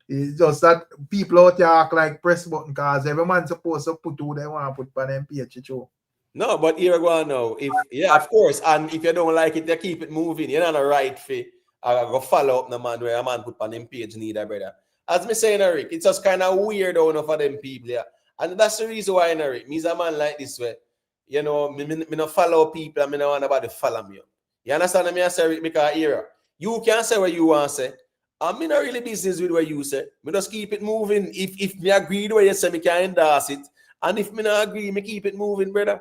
It's just that people out here act like press button because every man supposed to put who they want to put on them page. No, but here we go now. If of course, and if you don't like it, you keep it moving. You're not a right fit. I go follow up the man where a man put on them page neither, brother. As me saying, Eric, it's just kind of weird for them people, yeah. And that's the reason why, Eric, me's a man like this way. You know, me not follow people and me not want nobody follow me. You understand me? I say, Rick, because here, you can say what you want to say. I'm not really business with what you say. Me just keep it moving. If me agree with what you say, me can endorse it. And if me not agree, me keep it moving, brother.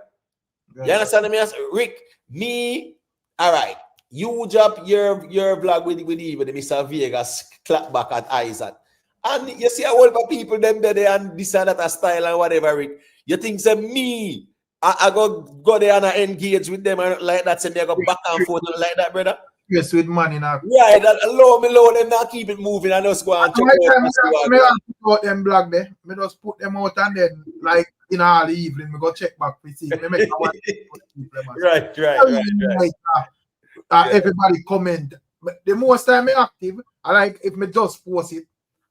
You understand me? I say, Rick, me, all right. You drop your vlog with the Mr. Vegas clap back at Isaac. And you see a whole lot of people them there and this and that a style and whatever, Rick. You think say me, I go there and I engage with them and like that, say me I go back and forth like that, brother. Yes, with money now. Yeah, that allow them not keep it moving and just go and check out. Put them blog there. Me just put them out and then like in all the evening, me go check back to see. Me make right. Everybody comment. The most time I active, I like if me just post it.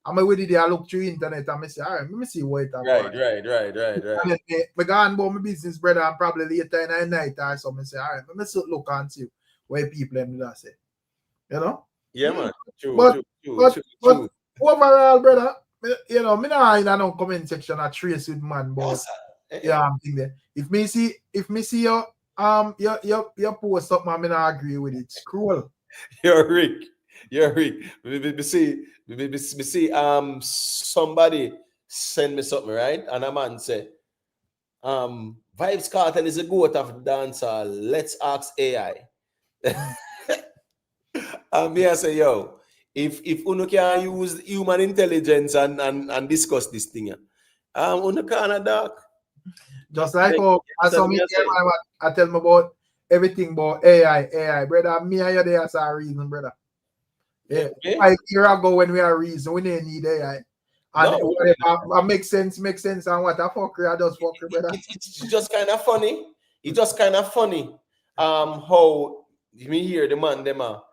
I'm with it. I look through internet and I say, all right, let me see what it is. Right. I go on about my business, brother, and probably later in the night or something. I say, all right, let me look and see what people them do say. You know? Yeah, man. True. But overall, brother, you know, me not in no comment section I trace with man, but yeah, I'm thinking there. If me see your post something, I not agree with it. Scroll. You're Rick. We see somebody send me something, right? And a man say, Vibes Cartel is a goat of dancehall. Let's ask AI. And me I say, yo, if uno can use human intelligence and discuss this thing, uno can dark. Just like how I tell me about everything about AI, brother. Me and you there as a reason, brother. Yeah, 5 years ago when we are reason, we didn't need AI. And it makes sense, and what the fuck I just fuck, brother. It's just kind of funny. It's just kind of funny. How me hear the man them are.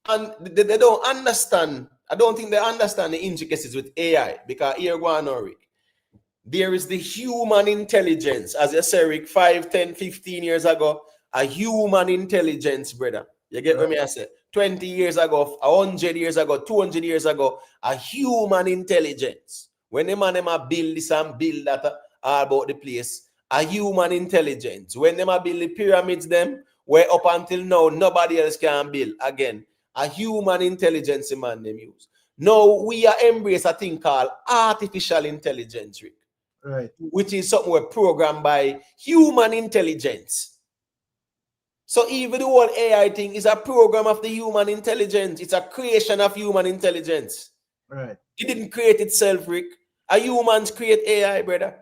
And they don't understand. I don't think they understand the intricacies with AI because here Gwaan or Rick. There is the human intelligence, as you say, Rick, 5, 10, 15 years ago, a human intelligence, brother. You get what me I say? 20 years ago, 100 years ago, 200 years ago, a human intelligence. When the man them a build this and build that all about the place, a human intelligence. When them a build the pyramids, them where up until now nobody else can build again. A human intelligence, man, them use. Now we are embrace a thing called artificial intelligence, Rick. Right. Which is something we're programmed by human intelligence. So even the whole AI thing is a program of the human intelligence. It's a creation of human intelligence. Right. It didn't create itself, Rick. A humans create AI, brother.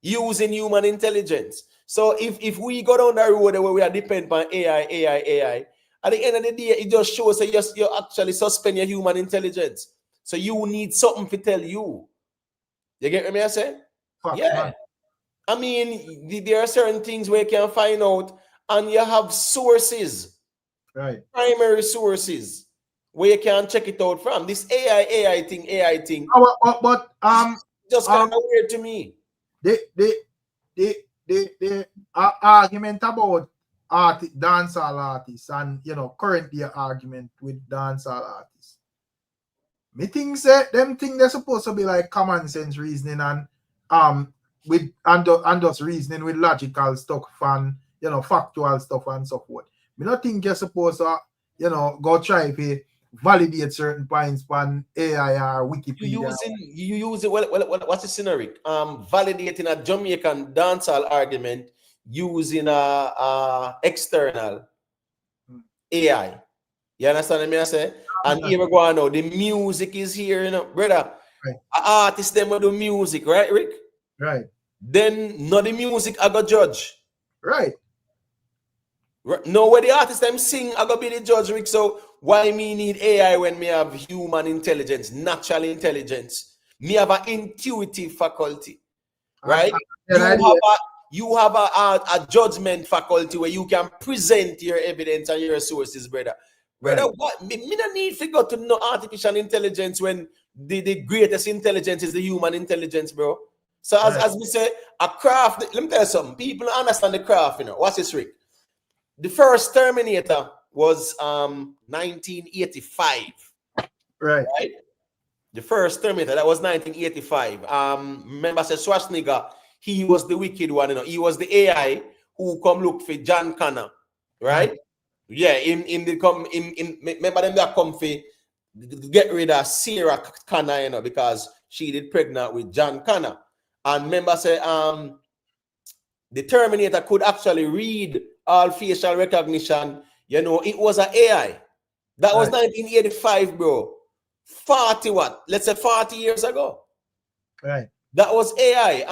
Using human intelligence. So if we go down the road where we are dependent on AI, at the end of the day, it just shows that you actually suspend your human intelligence. So you need something to tell you. You get what I say? Yeah. Man. I mean, there are certain things where you can find out, and you have sources, right? Primary sources where you can check it out from. This AI thing. But just kind of weird to me. The argument about dancehall artists and currently argument with dancehall artists. Me think them thing they're supposed to be like common sense reasoning and just reasoning with logical stuff and factual stuff and so forth. Me not think you're supposed to go try to validate certain points on AI or Wikipedia. You use it well, what's the scenario? Validating a Jamaican dancehall argument using a external AI. You understand what I say? And here we go on now. The music is here, you know, brother. Right. Artists them will do music, right, Rick? Right. Then not the music I go judge. Right. No, where the artists them sing, I go be the judge, Rick. So why me need AI when me have human intelligence, natural intelligence? Me have an intuitive faculty, right? You have a judgment faculty where you can present your evidence and your sources, brother. Brother, Right. what me no need to go to know artificial intelligence when the greatest intelligence is the human intelligence, bro. So as we say, a craft. Let me tell you something. People don't understand the craft, you know. What's this, Rick? The first Terminator was 1985. Right. The first Terminator, that was 1985. Remember, say Schwarzenegger, he was the wicked one, you know. He was the AI who come look for John Connor, right? Yeah, remember them that come for get rid of Sarah Connor, you know, because she did pregnant with John Connor. And remember, say the Terminator could actually read all facial recognition. You know, it was an AI. That was 1985, bro. 40 what? Let's say 40 years ago. Right. That was AI.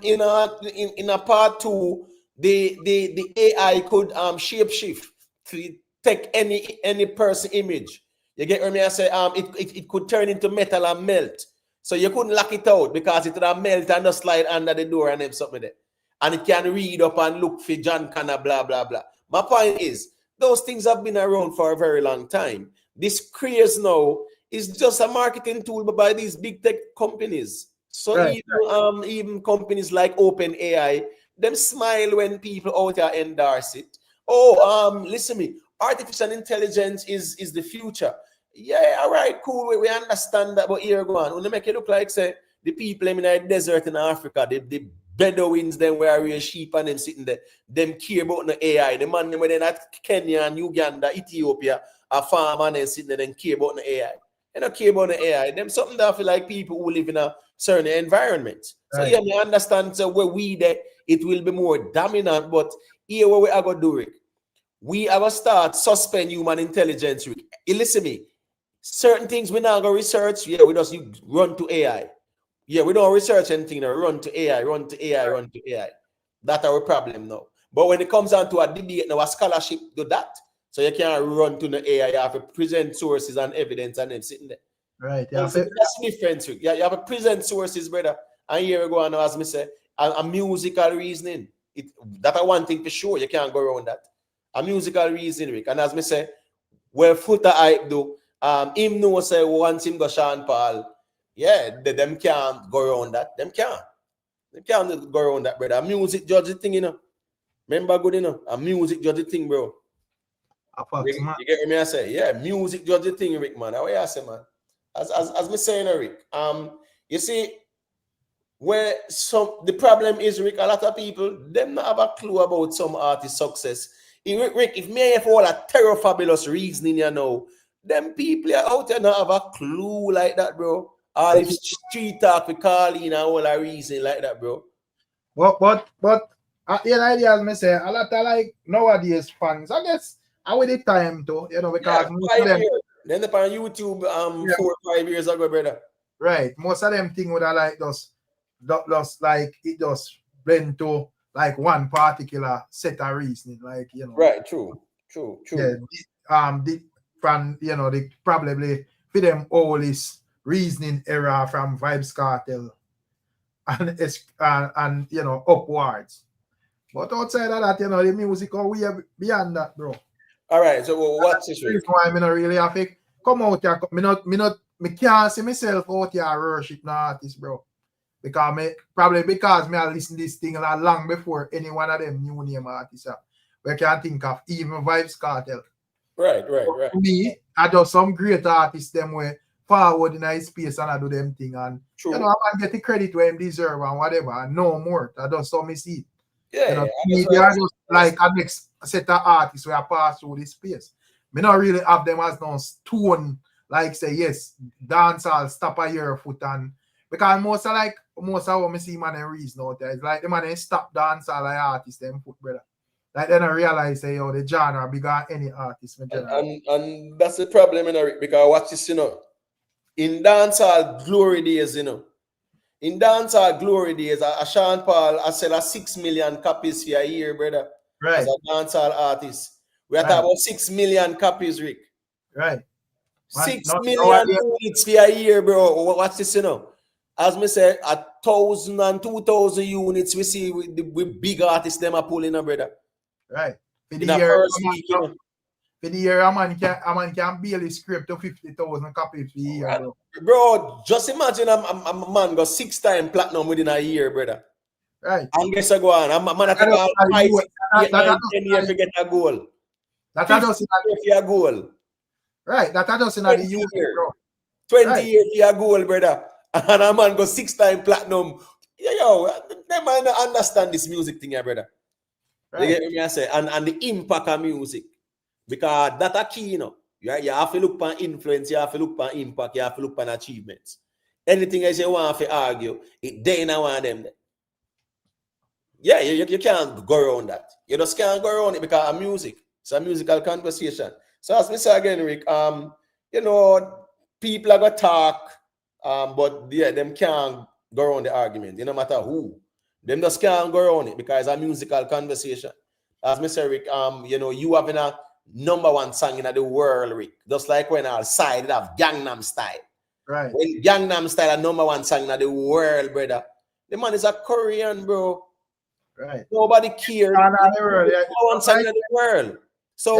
In a part 2, the AI could shapeshift to take any person image. You get what I say? It could turn into metal and melt. So you couldn't lock it out because it would have melt and just slide under the door and something there. And it can read up and look for John Connor, blah, blah, blah. My point is, those things have been around for a very long time. This craze now is just a marketing tool by these big tech companies. So even companies like OpenAI, them smile when people out there endorse it. Oh, listen to me, artificial intelligence is the future. Yeah, all right, cool. We understand that, but here Gwaan, when they make it look like say the people in the desert in Africa, the Bedouins, them where raise sheep and them sitting there, them care about the AI. The man them when they're at Kenya and Uganda, Ethiopia, a farm and then sitting there and care about the AI. They don't care about the AI. Them something that I feel like people who live in a certain environment. So yeah, me understand so where we there, it will be more dominant, but here what we are gonna do, Rick. We are gonna start suspend human intelligence, Rick. You listen to me. Certain things we not gonna research, yeah, we just run to AI. Yeah, we don't research anything, no, run to AI, run to AI, run to AI. That's our problem now. But when it comes down to a debate, now a scholarship do that. So you can't run to the AI, you have to present sources and evidence and them sitting there. Right. Yeah. So that's the difference. Yeah, you have to present sources, brother. And here we go on, as me say, a musical reasoning. That's one thing for sure. You can't go around that. A musical reasoning, Rick. And as me say, where Footer hype do, him know say once him go Sean Paul, yeah, them can't go around that. Them can't go around that, brother. A music judge the thing, you know. Remember good, you know. A music judge the thing, bro. You get what I say? Yeah, music judge the thing, Rick, man. How you say, man? As me saying, Rick. You see, where the problem is, Rick, a lot of people them not have a clue about some artist success. Rick, if me have all a terror fabulous reasoning, you know, them people out there not have a clue like that, bro. All if street talk with Carlene and all a reason like that, bro. But the idea as me say, a lot of like nowadays fans, I guess I with the time too, you know, because most of them then up on YouTube 4 or 5 years ago, brother. Right. Most of them thing would have like just like it just blend to like one particular set of reasoning, like you know. Right, true. Yeah, from you know, the probably for them all is reasoning error from Vibes Cartel and you know upwards. But outside of that, you know, the music are way beyond that, bro. All right, so what's this? Reason why I not really have to come out here. Me can't see myself out here worship no artist, bro. Because me I listen to this thing long before any one of them new name artists. We can think of even Vibes Cartel. Right. For me, I do some great artists them way forward in a space and I do them thing and you know I get the credit where them deserve and whatever and no more. I don't so me see. Yeah, you know, they are just like a next set of artists where I pass through this space. Me not really have them as no stone like say yes, dancehall stop a year foot and because most of what me see man and reason out there, it's like the man they stop dancehall like artists them foot brother. Like then I realize say yo the genre bigger than any artist in general. And that's the problem, you know, because watch this, you know. In dancehall glory days, you know. In dancehall glory days, a Sean Paul I sell a 6 million copies for a year, brother. Right. As a dancehall artist. We are Right. talking about 6 million copies, Rick. Right. 6 million units for a year, bro. Watch this, you know. As me say, 1,000 and 2,000 units we see with big artists them are pulling up, brother. Right. For In the the year, first week, you know. for the year, a man can barely scrape to 50,000 copies for the year, bro. Bro, just imagine a man got 6 times platinum within a year, brother. Right. And guess what, Gwaan? A man take all 5, 6, 8, 9, 10 years to get a goal. That 50 does years for a goal. right. That does in 20 the youth, years. bro. 20 Right. years for a goal, brother. And a man got 6 times platinum. Yo, they might not understand this music thing here, brother. Right. You get me I say? And the impact of music. Because that's a key, you know. You have to look for influence, you have to look for impact, you have to look for achievements. Anything else you want to argue, it they not one of them. Yeah, you can't go around that. You just can't go around it because of music. It's a musical conversation. So as I say again, Rick, you know, people are gonna talk, but yeah, them can't go around the argument. No matter who. Them just can't go around it because it's a musical conversation. As I say, Rick, you know, you having a #1 song in the world, Rick. Just like when our side have Gangnam Style. Right. When Gangnam Style a #1 song in the world, brother. The man is a Korean, bro. Right. Nobody cares. #1 song in the world. So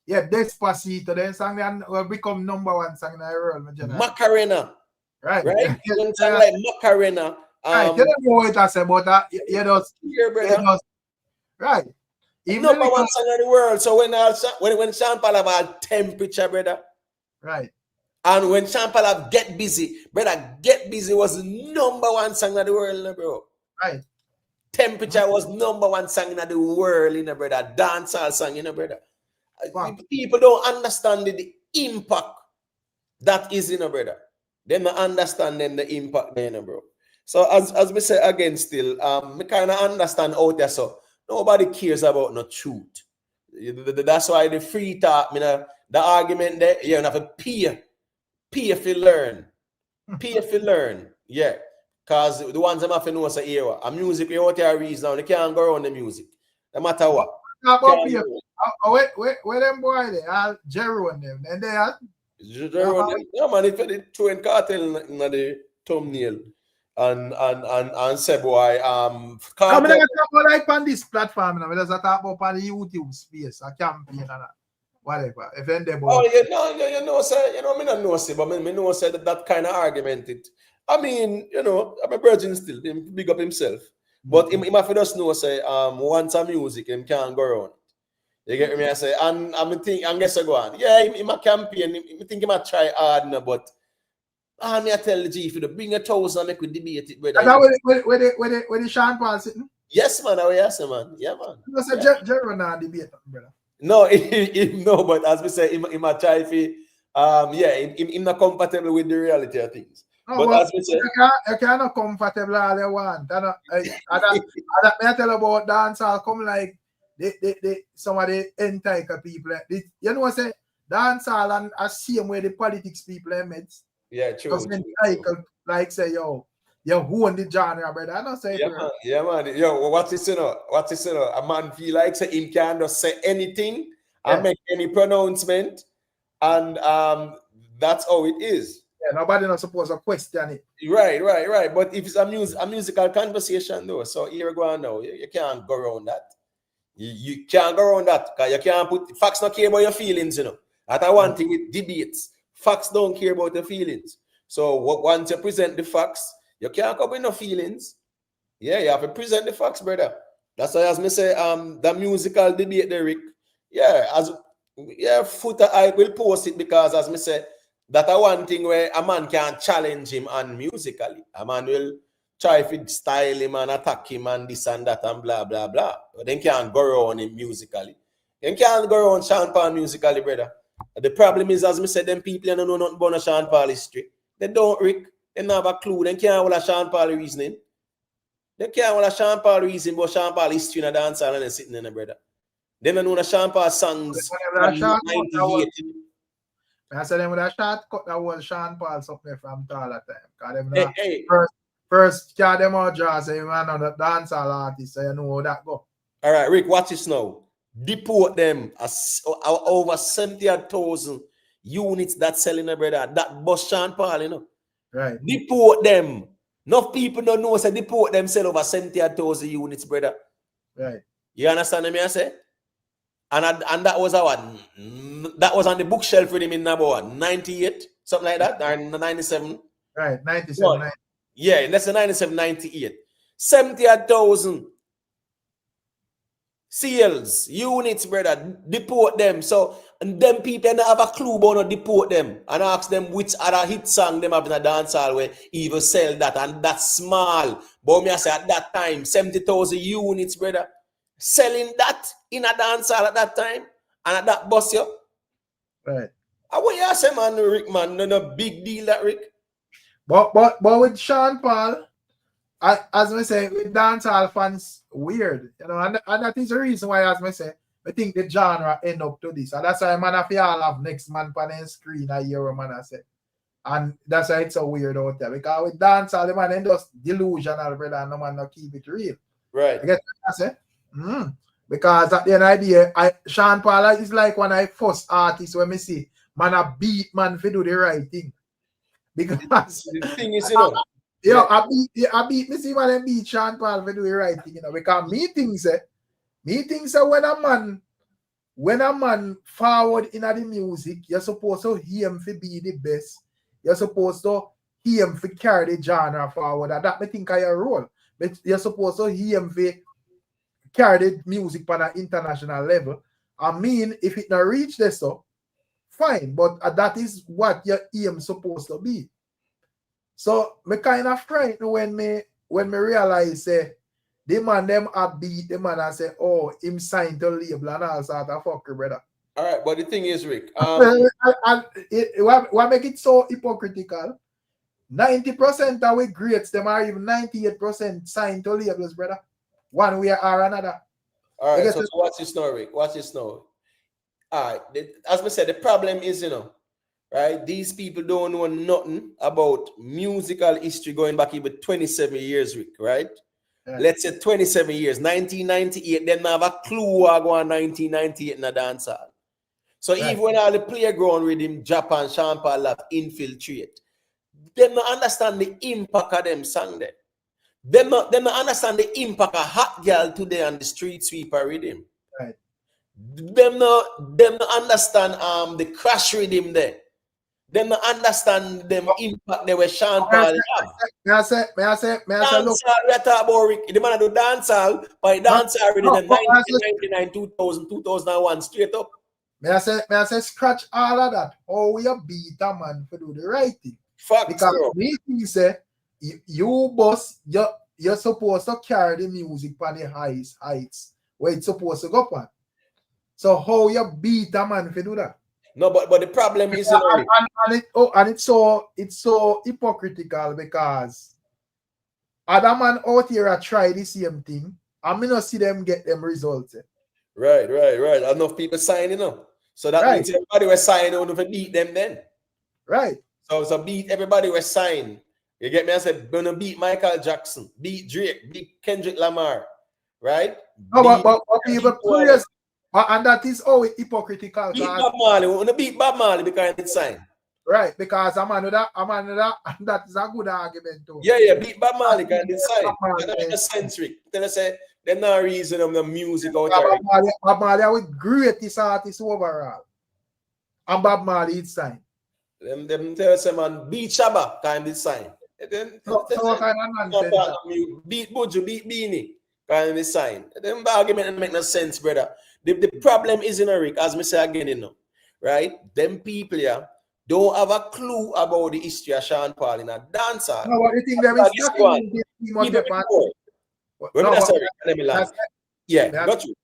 yeah, Despacito, then song will become #1 song in the world. Macarena. Right. Right? When song like Macarena. Right. You don't know what I say about that. You just, right. Even #1 song in the world. So when Sean Paul have temperature, brother. Right. And when Sean Paul have Get Busy, brother, Get Busy was #1 song in the world, bro. Right. Temperature was #1 song in the world, brother. Dancehall song, brother. Wow. People don't understand the impact that is, brother. They don't understand the impact there, bro. So as we say again, still, we kind of understand out there. So nobody cares about no truth. That's why the free talk, the argument there, you have to pay if you learn, pay if you learn, yeah. Because the ones that have to know is a music, you out there reason now, they can't go around the music, no matter what. Where them boy there? Jero and them, and they are. Yeah, man, if they throw in cartel in the thumbnail. And say boy, I'm gonna talk about like on this platform now. Let's talk about on the YouTube space, a campaign and that. Whatever. If they oh, you know, say, me not know, say, but me know, say that kind of argument. I mean, I'm a virgin still. Him big up himself, but him have to just know, say, once a music, him can't go around. You get me? I say, and I think, and guess what? Yeah, him a campaign. I think he might try hard now, but. Me I tell the G, if you bring 1,000 and make we debate it, brother. Where the Sean Paul sitting? Yes, man. Yes, man. Yeah, man. You say Jerry not debate, brother. No, no, but as we say, he might try if he, him not compatible with the reality of things. No, but as we say, you cannot comfortable all they want. I tell about dancehall come like some of the entitled people. You know what I say? Dancehall and I see them where the politics people met. Yeah, true. Like say, yo, who on the genre, brother? I don't say yeah, man. Yo, what's this, a man feel like say him can just say anything and make any pronouncement, and that's how it is. Yeah, nobody not supposed to question it. Right. But if it's a musical conversation, though, so here we go now. You can't go around that. You can't go around that because you can't put facts. Not care about your feelings, That's one thing with debates. Facts don't care about the feelings. So once you present the facts, you can't come with no feelings. Yeah, you have to present the facts, brother. That's why, as me say, the musical debate, Rick. Yeah, Footer I will post it because, as me say, that's one thing where a man can challenge him on musically. A man will try to style him and attack him and this and that and blah blah blah. But then can't go around him musically. Then can't go around Sean Paul musically, brother. The problem is, as I said, them people don't know nothing about Sean Paul history. They don't, Rick. They don't have a clue. They can't hold a Sean Paul reasoning. They can't hold a Sean Paul reasoning about Sean Paul history in a dancehall and they're sitting in a brother. They don't know the Sean Paul songs from 98. I said them with a shortcut that was Sean Paul something from Tala time. Because Hey. first carry them out draw, say you man on the dancehall artist, so you know how that go. All right, Rick, watch this now. Deport them over 70,000 units that selling a brother. That bus Sean Paul, you know. Right. Deport them. Enough people don't know, so deport them sell over 70,000 units, brother. Right. You understand me? I say? And that was our that was on the bookshelf with him in number what, 98, something like that, or 97. Right, 97. Well, yeah, that's a 97, 98. 70,000 sales, units, brother, deport them. So, and them people don't have a clue about to deport them and ask them which other hit song them have in a dancehall where even sell that, and that's small. But me I say at that time, 70,000 units, brother, selling that in a dancehall at that time, and at that bus, yo. Right. And what you say, man, Rick, man, no big deal that, Rick. But with Sean Paul, as I say, with dancehall fans, weird, you know, and that is the reason why, as I say, I think the genre end up to this, and that's why man, if you all have next man on the screen, I hear what man I say, and that's why it's so weird out there, because with dancehall, the man end just delusional, brother, and no man no keep it real. Right. I guess what I say. Because at the end of the day, Sean Paul is like one of the first artists when me see man a beat man for do the right thing. Because the thing is, you know, I beat me see man and beat Sean Paul for do the right thing, you know, because me think say when a man forward in the music, you're supposed to hear him for be the best. You're supposed to hear him for carry the genre forward. And that me think is your role. But you're supposed to hear him for carry the music on an international level. I mean, if it not reach this, so fine, but that is what your aim supposed to be. So me kind of frightened when me realize the man them beat the man and say, oh, him signed to label and all sort of fuck, brother. All right, but the thing is, Rick, what make it so hypocritical? 90% of we greats, them are even 98% signed to labels, brother. One way or another. All right, so watch this now, Rick. Watch this now. All right, as I said, the problem is, you know, right? These people don't know nothing about musical history going back even 27 years, Rick, right? Yeah. Let's say 27 years, 1998, they don't have a clue what going on 1998 in a dancehall. So even when all the playground rhythm, Japan, Sean Paul have infiltrate, they don't understand the impact of them song there. They don't understand the impact of Hot Girl today on the street sweeper rhythm. Right. Them don't understand the crash rhythm there. They don't understand them impact there where Sean Paul have. May I say, look. We talk about Rick. The man do dancehall by dancehall rhythm in 1999, 2000, 2001, straight up. May I say, scratch all of that. Oh, we are beat a man for do the right thing. Fact, because me say you boss, you're supposed to carry the music on the heights where it's supposed to go on. So how you beat a man for do that? No, but the problem is it's so hypocritical because other man out here try the same thing. I mean, not see them get them results. Right. Enough people signing up. So that means everybody was signing on to beat them then. Right. So beat everybody was signed. You get me? I said, gonna beat Michael Jackson, beat Drake, beat Kendrick Lamar, right? No, but people curious. And that is always hypocritical. Beat Bob Marley. We want to beat Bob Marley because it's signed. Right, because I'm under that, and that is a good argument too. Yeah, beat Bob Marley because it's signed. That's a centric. Tell us, there's no reason of the music out there. Bob Marley is greatest artist overall. And Bob Marley is signed. Them tell us, man, beat Shabba kind of sign. Beat Buju, beat Beanie kind of sign. Them argument make no sense, brother. The problem is in Rick, as me say again, you know, right? Them people here don't have a clue about the history of Sean Paul in a dancer. No, what do you think them is got you.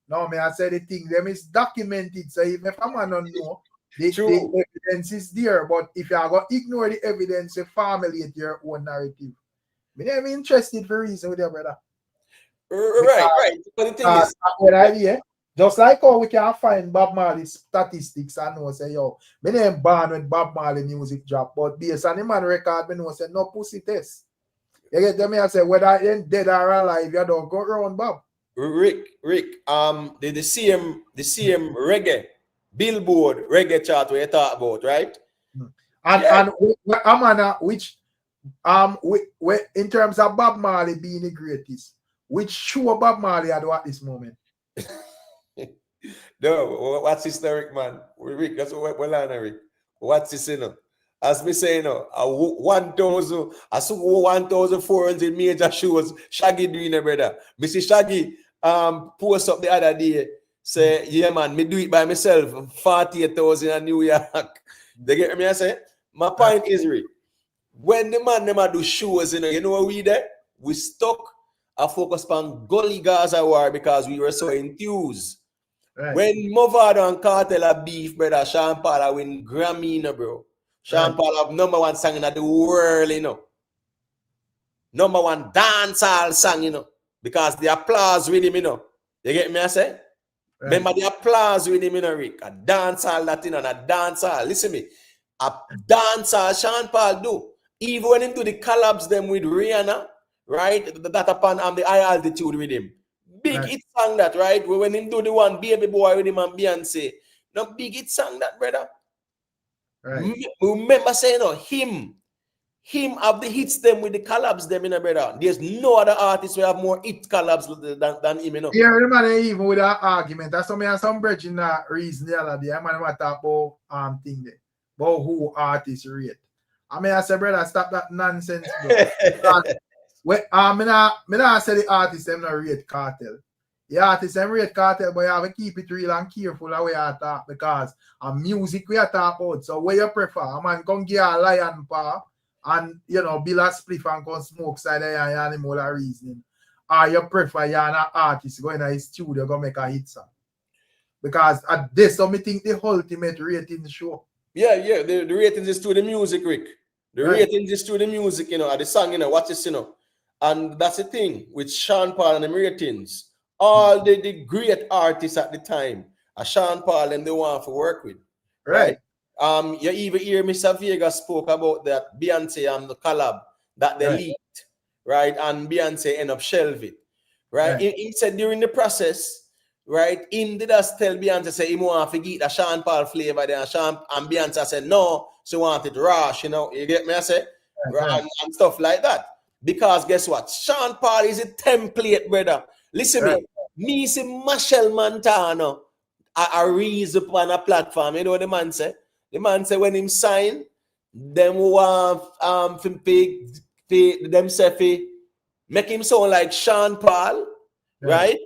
No, me I said the thing them is documented. So even if a man don't know, The evidence is there, but if you are going to ignore the evidence, you formulate your own narrative. Me never interested for reason with your brother. Right. But the thing is, what idea, just like how we can find Bob Marley statistics and know say, yo, me name born when Bob Marley music drop, but based on the man record, me know say no pussy test. You get them? I say whether you're dead or alive, you don't go around Bob. Rick, the same reggae Billboard reggae chart where you talk about, right? And which in terms of Bob Marley being the greatest, which show Bob Marley I do at this moment? No, what's historic, man? Rick, that's what we're learning, Rick. What's this, you know? As me say, you know, 1,000, I saw 1,400 major shows Shaggy doing it, brother. Mr. Shaggy post up the other day, say, yeah, man, me do it by myself, 48,000 in New York. They get me, I say? My point is, Rick, when the man them do shows, you know what we did? We stuck a focus on Gully Gaza war because we were so enthused. Right. When Movado and Cartel are beef, brother, Sean Paul win Grammy, you know, bro. Sean Paul have #1 song in the world, you know. #1 dancehall song, you know. Because the applause with him, you know. You get me, I say? Right. Remember the applause with him, you know, Rick. A dancehall Latino and a dancehall. Listen to me. A dancehall Sean Paul do. Even when him do the collabs them with Rihanna, right? That upon the high altitude with him. Big hit song that, right? When him do the one Baby Boy with him and Beyonce. No big hit song that, brother. Right. Remember saying, no, him have the hits them with the collabs them, you know, brother. There's no other artist who have more hit collabs than him, you know. Yeah, man, even with that argument, that's some bridge in that reason the other day. I man want to talk about thing there. About who artists rate. I mean, I say, brother, stop that nonsense, bro. Me not say the artists them not rate Cartel. The artists them rate Cartel, but you have to keep it real and careful the way you talk because music we are talk about. So where you prefer? A man come get a lion paw and you know build a spliff and come smoke side of your animal reasoning. Or you prefer you're an artist going to his studio go make a hit song. Because at this, so me think the ultimate rating show. Yeah, the ratings is to the music, Rick. The ratings is to the music, you know, at the song, you know, watch this, you know. And that's the thing with Sean Paul and the ratings. All the great artists at the time are Sean Paul and they want to work with. Right. You even hear Mr. Vega spoke about that Beyonce and the collab that they leaked, right? And Beyonce end up shelving, right? He said during the process, right? Him did us tell Beyonce say he want to get the Sean Paul flavor there, and Beyonce said no, she wanted rash, you know. You get me? I say, and stuff like that. Because guess what? Sean Paul is a template, brother. Listen me see Marshall Montano a reason upon a platform. You know what the man say? The man say when him sign, them want make him sound like Sean Paul, right?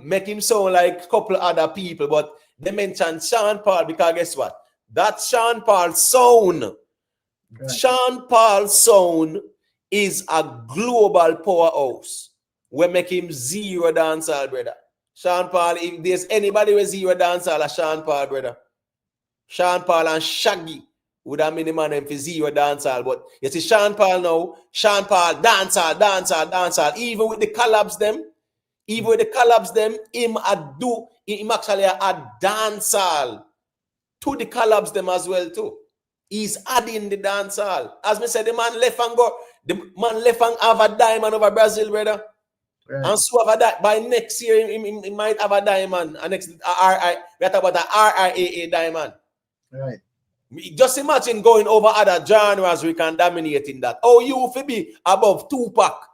Make him sound like a couple other people, but they mention Sean Paul because guess what? That Sean Paul sound. Sean Paul sound is a global powerhouse. We make him zero dancehall, brother. Sean Paul, if there's anybody with zero dancehall, Sean Paul, brother. Sean Paul and Shaggy would have been the man for zero dancehall. But you see, Sean Paul now, Sean Paul, dancehall. Even with the collabs them, him actually add dancehall to the collabs them as well too. He's adding the dancehall. As me said, the man left and have a diamond over Brazil, brother. And so over that by next year, he might have a diamond. And next we talk about the RIAA diamond. Right. Just imagine going over other genres we can dominate in that. Oh, you will be above Tupac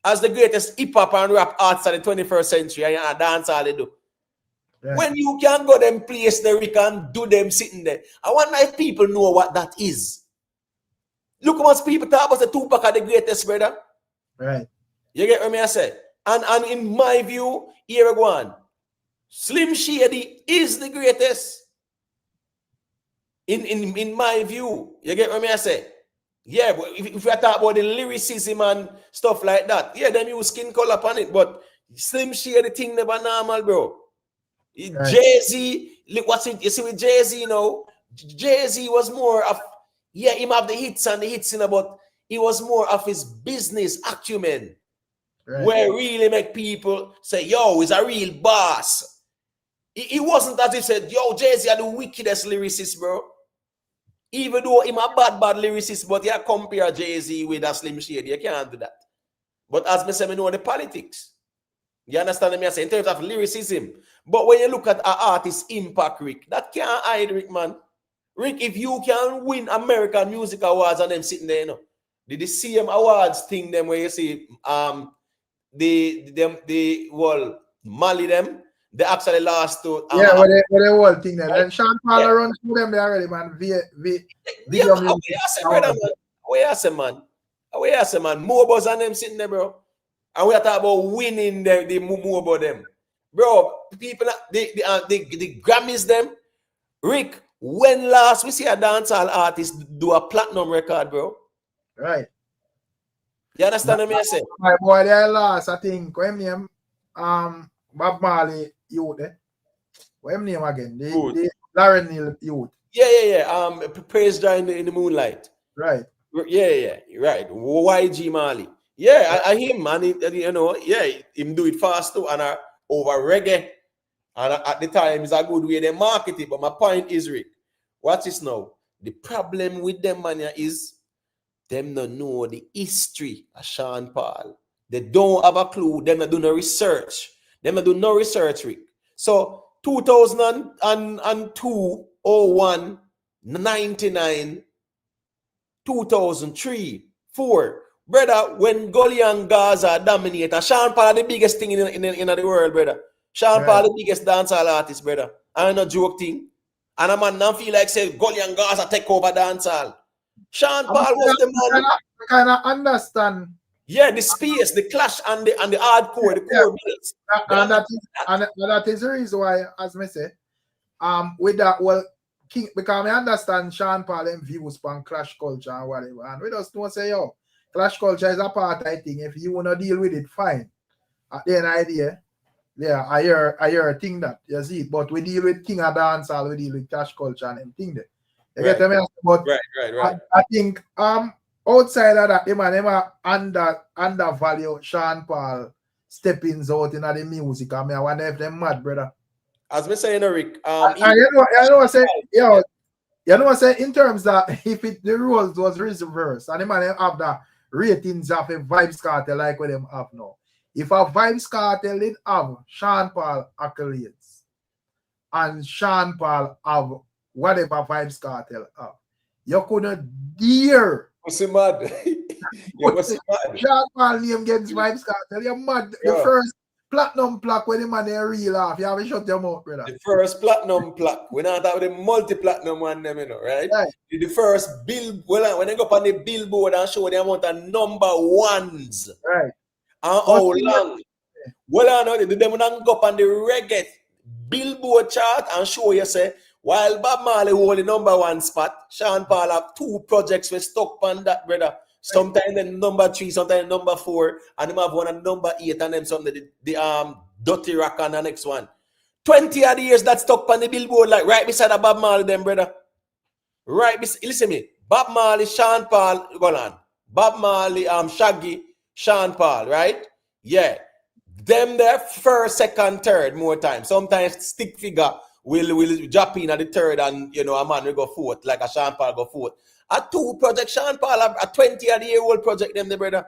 as the greatest hip hop and rap artists of the 21st century, and you dance all they do. Right. When you can go them place there, we can do them sitting there. I wonder if people know what that is. Look how much people talk about the Tupac are the greatest, brother. Right. You get what I say? And in my view, here Gwaan, Slim Shady is the greatest. In my view, you get what I say? Yeah, but if we talk about the lyricism and stuff like that, yeah, then you skin color upon it. But Slim Shady thing never normal, bro. Right. Jay-Z look what's it, you see with Jay-Z, you know, Jay-Z was more of, yeah, him have the hits and the hits, you know, but he was more of his business acumen, where really make people say, yo, he's a real boss. He wasn't as if said, yo, Jay-Z are the wickedest lyricist, bro. Even though him a bad lyricist, but you compare Jay-Z with a Slim Shady, you can't do that. But as me say, me know the politics. You understand me? I say in terms of lyricism. But when you look at an artist's impact, Rick, that can't hide, Rick, man. Rick, if you can win American Music Awards and them sitting there, you know, the same awards thing, them where you see well, Mali them, they actually lost to where they whole thing there. And Sean Paul runs through them there already, man. Video music. Where I say, man. More buzz and them sitting there, bro. And we are talking about winning the more about them. Bro, people, the Grammys them. Rick, when last we see a dancehall artist do a platinum record, bro? Right. You understand what I say? My boy, they last, I think, what him name? Bob Marley youth, eh? What him name again? The Lauren Hill youth. Yeah. Praise Jah in the moonlight. Right. Yeah, right. YG Marley. Yeah, I him, man. You know, yeah, him do it fast too, and over reggae. And at the time, it's a good way they market it. But my point is, Rick, watch this now. The problem with them, man, is them don't know the history of Sean Paul. They don't have a clue. Them not do no research. Them not do no research, Rick. So 2002, 01, 99, 2003, 4. Brother, when Gully and Gaza dominate, Sean Paul the biggest thing in the world, brother. Sean Paul the biggest dancehall artist, brother. I no joke thing. And a man don't feel like say Gully and Gaza take over dancehall. Sean Paul was the man. I kind of understand. Yeah, the space, the clash, and the hardcore, the core minutes. And that is the reason why, as me say, with that, well, King, because I understand Sean Paul and views on clash culture and whatever. And we just don't say, yo, clash culture is a part of thing. If you want to deal with it, fine. At the end of the day, yeah, I hear a thing that you see it. But we deal with King of Dancehall, we deal with clash culture and everything there. You get me? But right. I think outside of that, them undervalue Sean Paul steppings out in the music. I mean, I wonder if them mad, brother. As me saying, Rick, you know what say in terms that if the roles was reversed and the man have the ratings of a Vibes Cartel like what them have now. If a Vibes Cartel did have Sean Paul accolades and Sean Paul have whatever Vibes Cartel have, you couldn't dare. What's he mad? Sean Paul name against Vibes Cartel. You're mad. Yeah. The first platinum plaque when the man they real off. You have to shut your mouth, brother. The first platinum plaque. We're not about the multi-platinum one, them, you know, right? The first bill, well, when they go up on the billboard and show the amount of number ones. Right. And how long? Well, I know them when go up on the reggae billboard chart and show you say, while Bob Marley hold the number one spot, Sean Paul have 2 projects with stuck on that, brother. Sometimes the number 3, sometimes number 4, and them have one at number 8, and them something the Dirty Rock and the next one. 20 odd years that stuck on the billboard, like right beside the Bob Marley, them brother. Right beside, listen me, Bob Marley, Sean Paul, go on. Bob Marley, Shaggy, Sean Paul, right? Yeah. Them there first, second, third more time. Sometimes stick figure will drop in at the third, and you know a man will go fourth, like a Sean Paul go fourth. A 2 project, Sean Paul, a 20-year-old project, them the brother.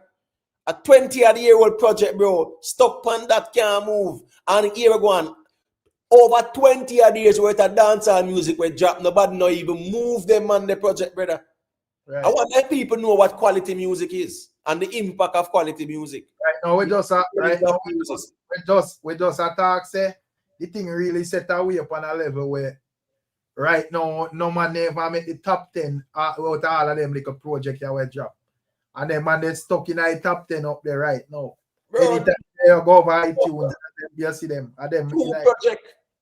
A 20-year-old project, bro. Stuck on that can't move. And here we go on. Over 20 years worth of dancehall music we drop. Nobody not even move them on the project, brother. Right. I want let people know what quality music is and the impact of quality music. Right now we just we just attack say the thing really set away upon a level where right now no man never make the top 10 out of all of them like a project that we drop. And then man they stuck in the top 10 up there right now. Bro, anytime they go over iTunes, you see them.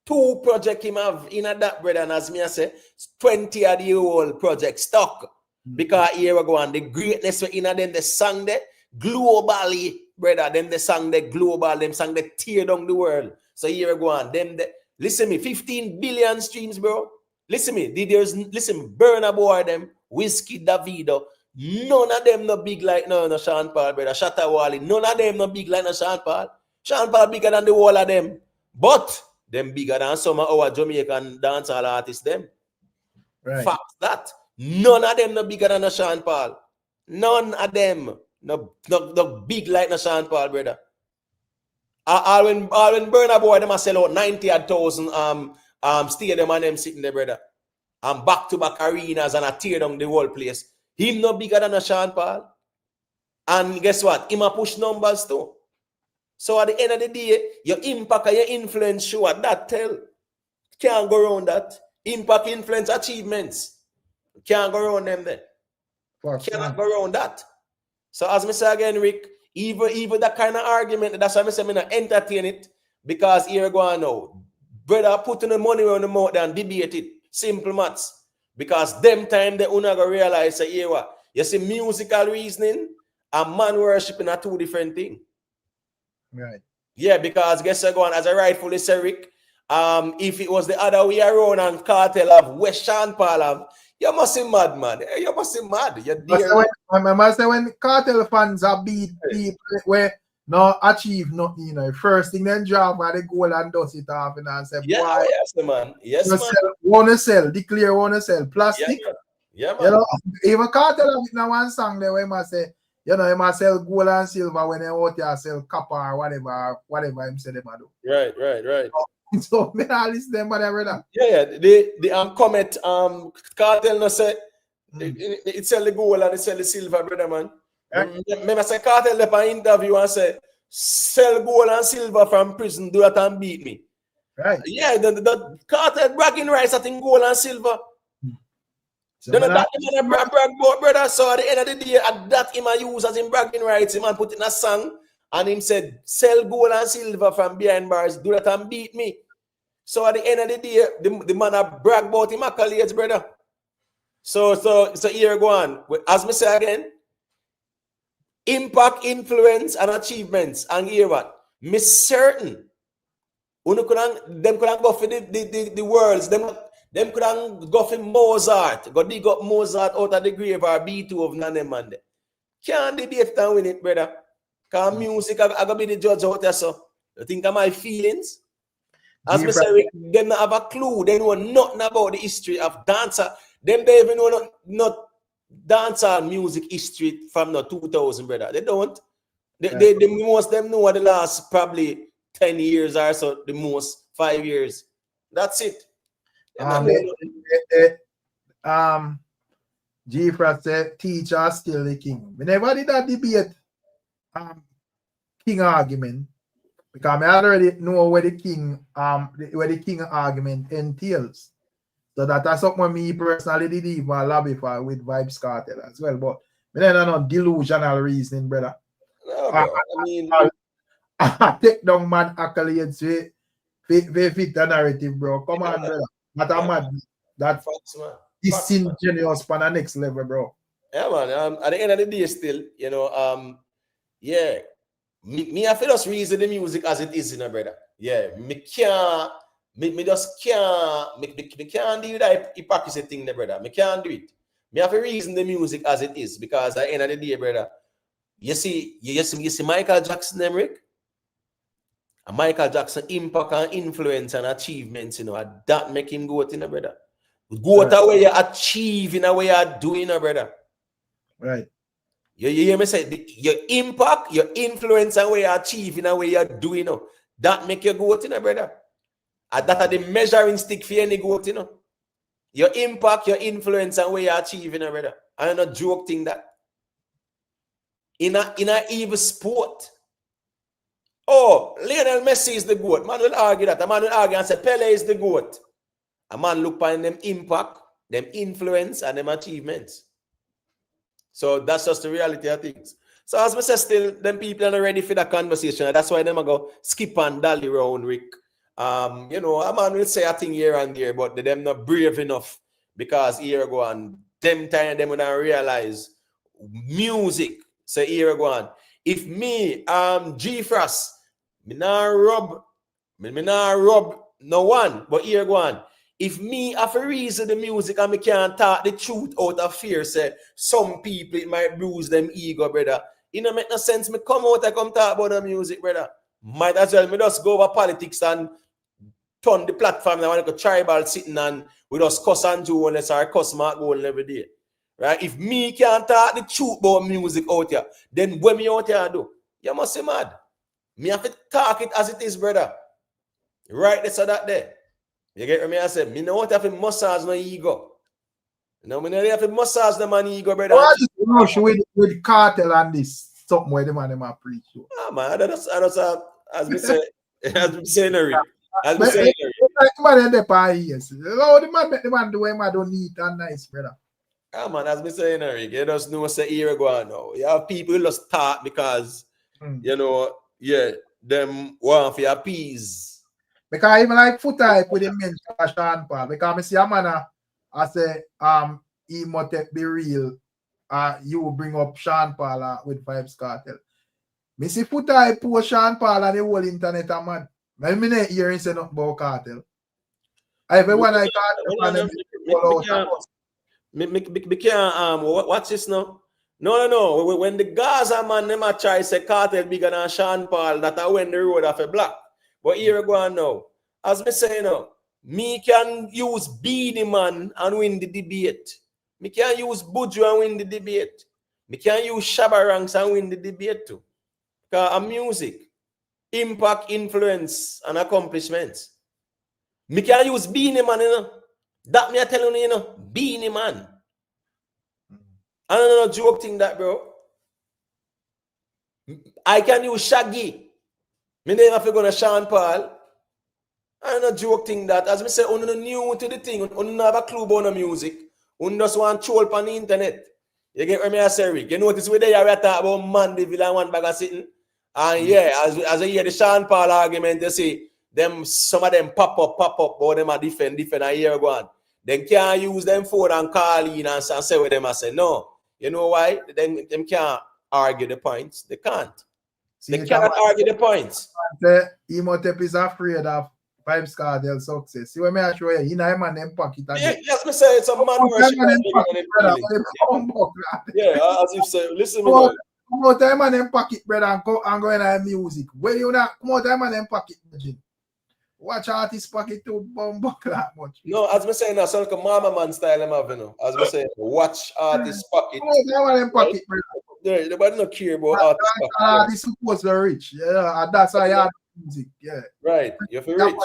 Two project him have in that, brother, and as me I say, 20-year-old project stuck. Because here we go on, the greatness in them, the song there globally, brother, them the song they global, them song they tear down the world. So here we go on, them Listen me, 15 billion streams, bro. Listen me, listen, Burna Boy them, Whiskey Davido, none of them no big like no Sean Paul, brother. Shatta Wally, none of them no big like no Sean Paul. Sean Paul bigger than the whole of them. But them bigger than some of our Jamaican dancehall artists, them. Right. Fact that. None of them no bigger than no Sean Paul. None of them no big like no Sean Paul, brother. All when Burna Boy them a sell out 90,000 stadium and them sitting there, brother. And back-to-back arenas and a tear down the whole place. Him no bigger than a Sean Paul. And guess what? Him a push numbers too. So at the end of the day, your impact and your influence show at that tell. Can't go around that. Impact, influence, achievements. Can't go around them then. Cannot go around that. So as I say again, Rick, even that kind of argument, that's why I say I'm not entertain it. Because here go on now. Brother, putting the money on the mouth and debate it. Simple maths. Because them time they una go realize say, here what? You see, musical reasoning and man worshiping are two different things. Right. Yeah, because guess what, Gwaan, as I rightfully say, Rick, if it was the other way around and Cartel have West Sean Paul have, you must be mad, man. You must be mad. I must say when Cartel fans are beat people where no achieve nothing, you know. First thing then drop by the goal and dust it off and say, yeah, boy, yes, man. Yes, man. Wanna sell, declare wanna sell plastic. Yeah, man. You know, even Cartel have it now one song there where he must say, you know, he must sell gold and silver when they out there sell copper or whatever him say them do. Right. So me not listen them whatever. Yeah. The Comet Cartel no say it sell the gold and it sell the silver, brother, man. Remember say Cartel up an interview and say sell gold and silver from prison, do that and beat me. Right. Yeah, the Cartel bragging rights I think gold and silver. So Then that him brag about, brother. So at the end of the day, at that him a use as him bragging rights, him and put in a song and him said, sell gold and silver from behind bars, do that and beat me. So at the end of the day, the man a brag about him accolades, brother. So here go on. As me say again, impact, influence, and achievements. And hear what? Me certain. Them couldn't go for the worlds. Them couldn't go for Mozart. Go dig up Mozart out of the grave or B2 of none man. Can't debate and win it, brother. Because music, I gotta be the judge out there, so. You think of my feelings? As me say, them not have a clue. They know nothing about the history of dancer. Them they even know not dancer music history from the 2000, brother. They don't. The most them know the last probably 10 years or so, the most 5 years. That's it. G-Frat said, teacher still the king. We never did that debate king argument because I already know where the king argument entails. So that's something me personally did even lobby for with Vibes Cartel as well. But I don't know delusional reasoning, brother. No, bro. I mean, I take down mad accolades fit the narrative, bro. Come on, brother. Not a mad. That's disingenuous for the next level, bro. Yeah, man. At the end of the day, still, you know, yeah. Me have to just reason the music as it is, you know, brother. Yeah, me can't do that hypocrisy thing, there, brother. Me can't do it. Me have to reason the music as it is because at the end of the day, brother, you see Michael Jackson, Rick? And Michael Jackson impact and influence and achievements, you know, that make him go out, you know, brother. Go out the way you achieve in a way you're doing, you know, brother. Right. You hear me say your impact, your influence, and way you achieve in a way you're doing, you know, that make you go out, you know, brother. And that are the measuring stick for any goat, you know. Your impact, your influence, and way you achieve, you know, brother. I'm not joking that. In a evil sport. Oh, Lionel Messi is the GOAT. Man will argue that. A man will argue and say Pele is the GOAT. A man look upon them impact, them influence, and them achievements. So that's just the reality of things. So as I say, still, them people are not ready for that conversation. That's why them go skip and dally round, Rick. You know, a man will say a thing here and there, but them not brave enough because here go on. Them time them when I realize music. So here go on. If me, G-Frost, me not rub no one, but here Gwaan. If me have to reason the music and me can't talk the truth out of fear, say some people it might bruise them ego, brother. It don't make no sense. Me come out and come talk about the music, brother. Might as well me just go over politics and turn the platform and like a tribal sitting and we just cuss and do unless our cuss mark going every day. Right? If me can't talk the truth about music out here, then what me out here do? You must be mad. Me have to talk it as it is, brother. Right there, so that there. You get what me I say? Me no want to have to massage no ego. No, me no have to massage the man ego, brother. Why just rush with cartel and this something where the man them a preach? Ah man, that's as me say, as me say, Rick. As me But say, like man in the party, yes. Oh, the man make the man do him I don't need and nice, brother. ah man, as me say, Rick, you just know say here go on now. You have people who just talk because you know, yeah, them want for appease. Because even like foot type with him mention Sean Paul, because I see a man I say he must be real. You bring up Sean Paul with Vibes Cartel. Me see foot type post Sean Paul and the whole internet a mad. I mean hearing say nothing about cartel. Everyone I cartel me can't what's this now? No. When the Gaza man them a try say cartel bigger than Sean Paul, that I when the road off a block. But here we go on now. As me say now, me can use Beanie Man and win the debate. Me can use Buju and win the debate. Me can use Shabba Ranks and win the debate too. Because I'm music, impact, influence, and accomplishments. Me can use Beanie Man, you know. That me I telling you, you know, Beanie Man. I don't know joke thing that, bro. I can use Shaggy. Me name have to go to Sean Paul. I don't joke thing that. As me say, you new to the thing. You have a clue about the music. You just want to troll on the internet. You get what I say, Rick? You notice where they are talking about Mandeville and one bag of sitting? And yeah, as I hear the Sean Paul argument, they say, some of them pop up, but them are different, and here go on. They can't use them phone and call in and say what them I say. No. You know why? Them can't argue the points. They can't. They cannot argue the points. Imhotep is afraid of Vibes Cartel success. See what me I show you? He know man them pocket again. Yes, me say it's a man worship. Yeah, as you say, listen me now. Come out time and them pocket, brother, and go in our music. Where you not come out time and them pocket, Jim. Watch artist pocket to bumbo that much. No, as me say now, so like a mama man style them have, you know. As me say, watch artist pocket. Come out time and them pocket, brother. Yeah, nobody not care about artist pocket. This supposed to rich, yeah, and that's how you have music, yeah. Right, you feel rich.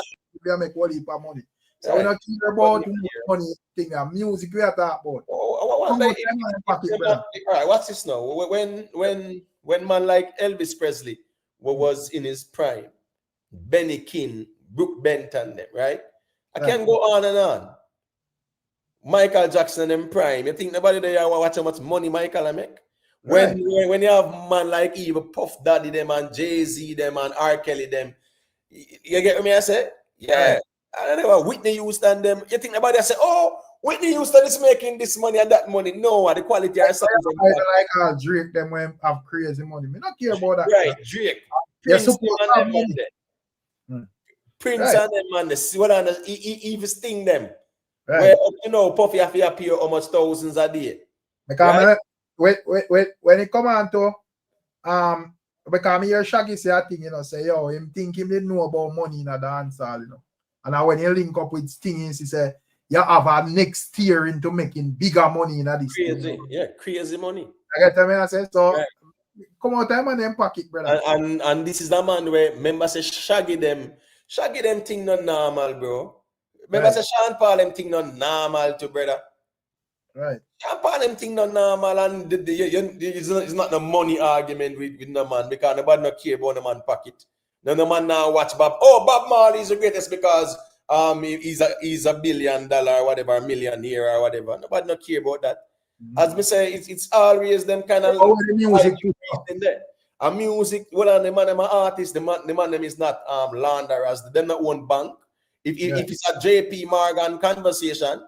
We make all heap of money. So we not care about money thing, music we are talking about. Alright, what's this now? When man like Elvis Presley was in his prime, Benny King, Brooke Benton, them, right? I can go on and on. Michael Jackson in prime. You think nobody there watch how much money Michael I make? When you have man like even Puff Daddy them and Jay-Z them and R. Kelly them, you get what I say? Yeah. I don't know Whitney Houston them. You think nobody say, oh, Whitney Houston is making this money and that money. No, the quality are something. I like Drake them when have crazy money. Me not care about that. Right, Drake. Prince and them man. Prince and them man, the even Sting them. Right. Where you know Puffy have to appear almost thousands a day. Because when it come on to because me hear Shaggy say a thing, you know, say yo, him think him didn't know about money in a dancehall, you know. And when you link up with Sting, he say you have a next tier into making bigger money in this. Crazy, thing, yeah, crazy money. I get what I say. So come out time and them pocket, brother. And this is the man where remember say Shaggy them thing not normal, bro. Remember say Sean Paul them thing not normal too, brother. Right. Sean Paul them thing not normal, and it's not the money argument with no man because nobody not care about the man pocket. No man now watch Bob. Oh, Bob Marley is the greatest because he's $1 billion or whatever, millionaire or whatever. Nobody not care about that. As me say, it's always them kind of music in there. And music, well, the man them artist, the man them is not launderers. Them not own bank. If it's a JP Morgan conversation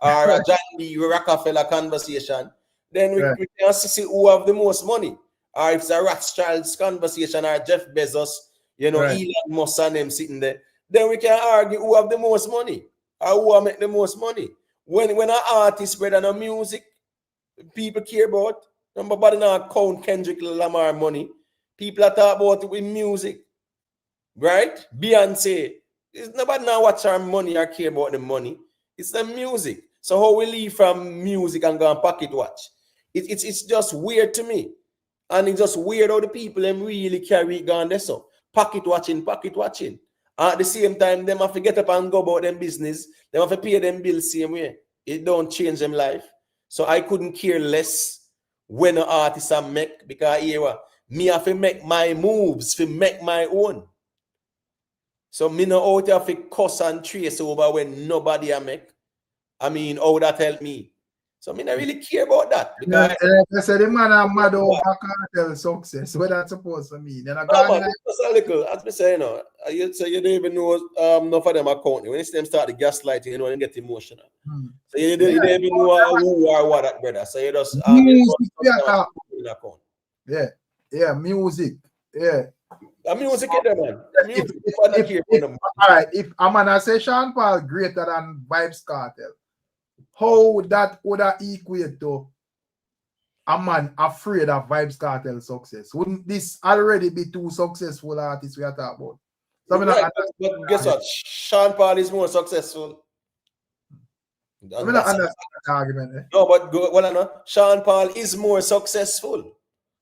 or a John D. Rockefeller conversation, then we can see who have the most money. Or if it's a Rothschild's conversation or Jeff Bezos, you know, Elon Musk and them sitting there, then we can argue who have the most money or who make the most money. When an artist spread on music, people care about. Nobody now count Kendrick Lamar money. People are talk about it with music, right? Beyonce. Nobody now watch our money or care about the money. It's the music. So how we leave from music and go and pocket watch? It's just weird to me. And it's just weird how the people them really carry it on there. So pocket watching. At the same time, them have to get up and go about them business. They have to pay them bills same way. It don't change them life. So I couldn't care less when an artist I make, because here me have to make my moves, to make my own. So me no out have to cuss and trace over when nobody I make. I mean, how that help me. So me not really care about that. Because I said the man are mad over cartel success. What that's supposed to mean? And that's a little, as me say, you know, you don't even know enough of them account. When you see them start the gaslighting, you know, they get emotional. So you don't even know who or what that, brother. So you just yeah, music. Yeah. The music is there, man. All right, if I'm gonna say Sean Paul greater than Vybz Kartel, how that would equate to a man afraid of Vybz Kartel success? Wouldn't this already be two successful artists we are talking about? So right, but guess what? Sean Paul is more successful. I mean, I understand the argument. No, but Sean Paul is more successful.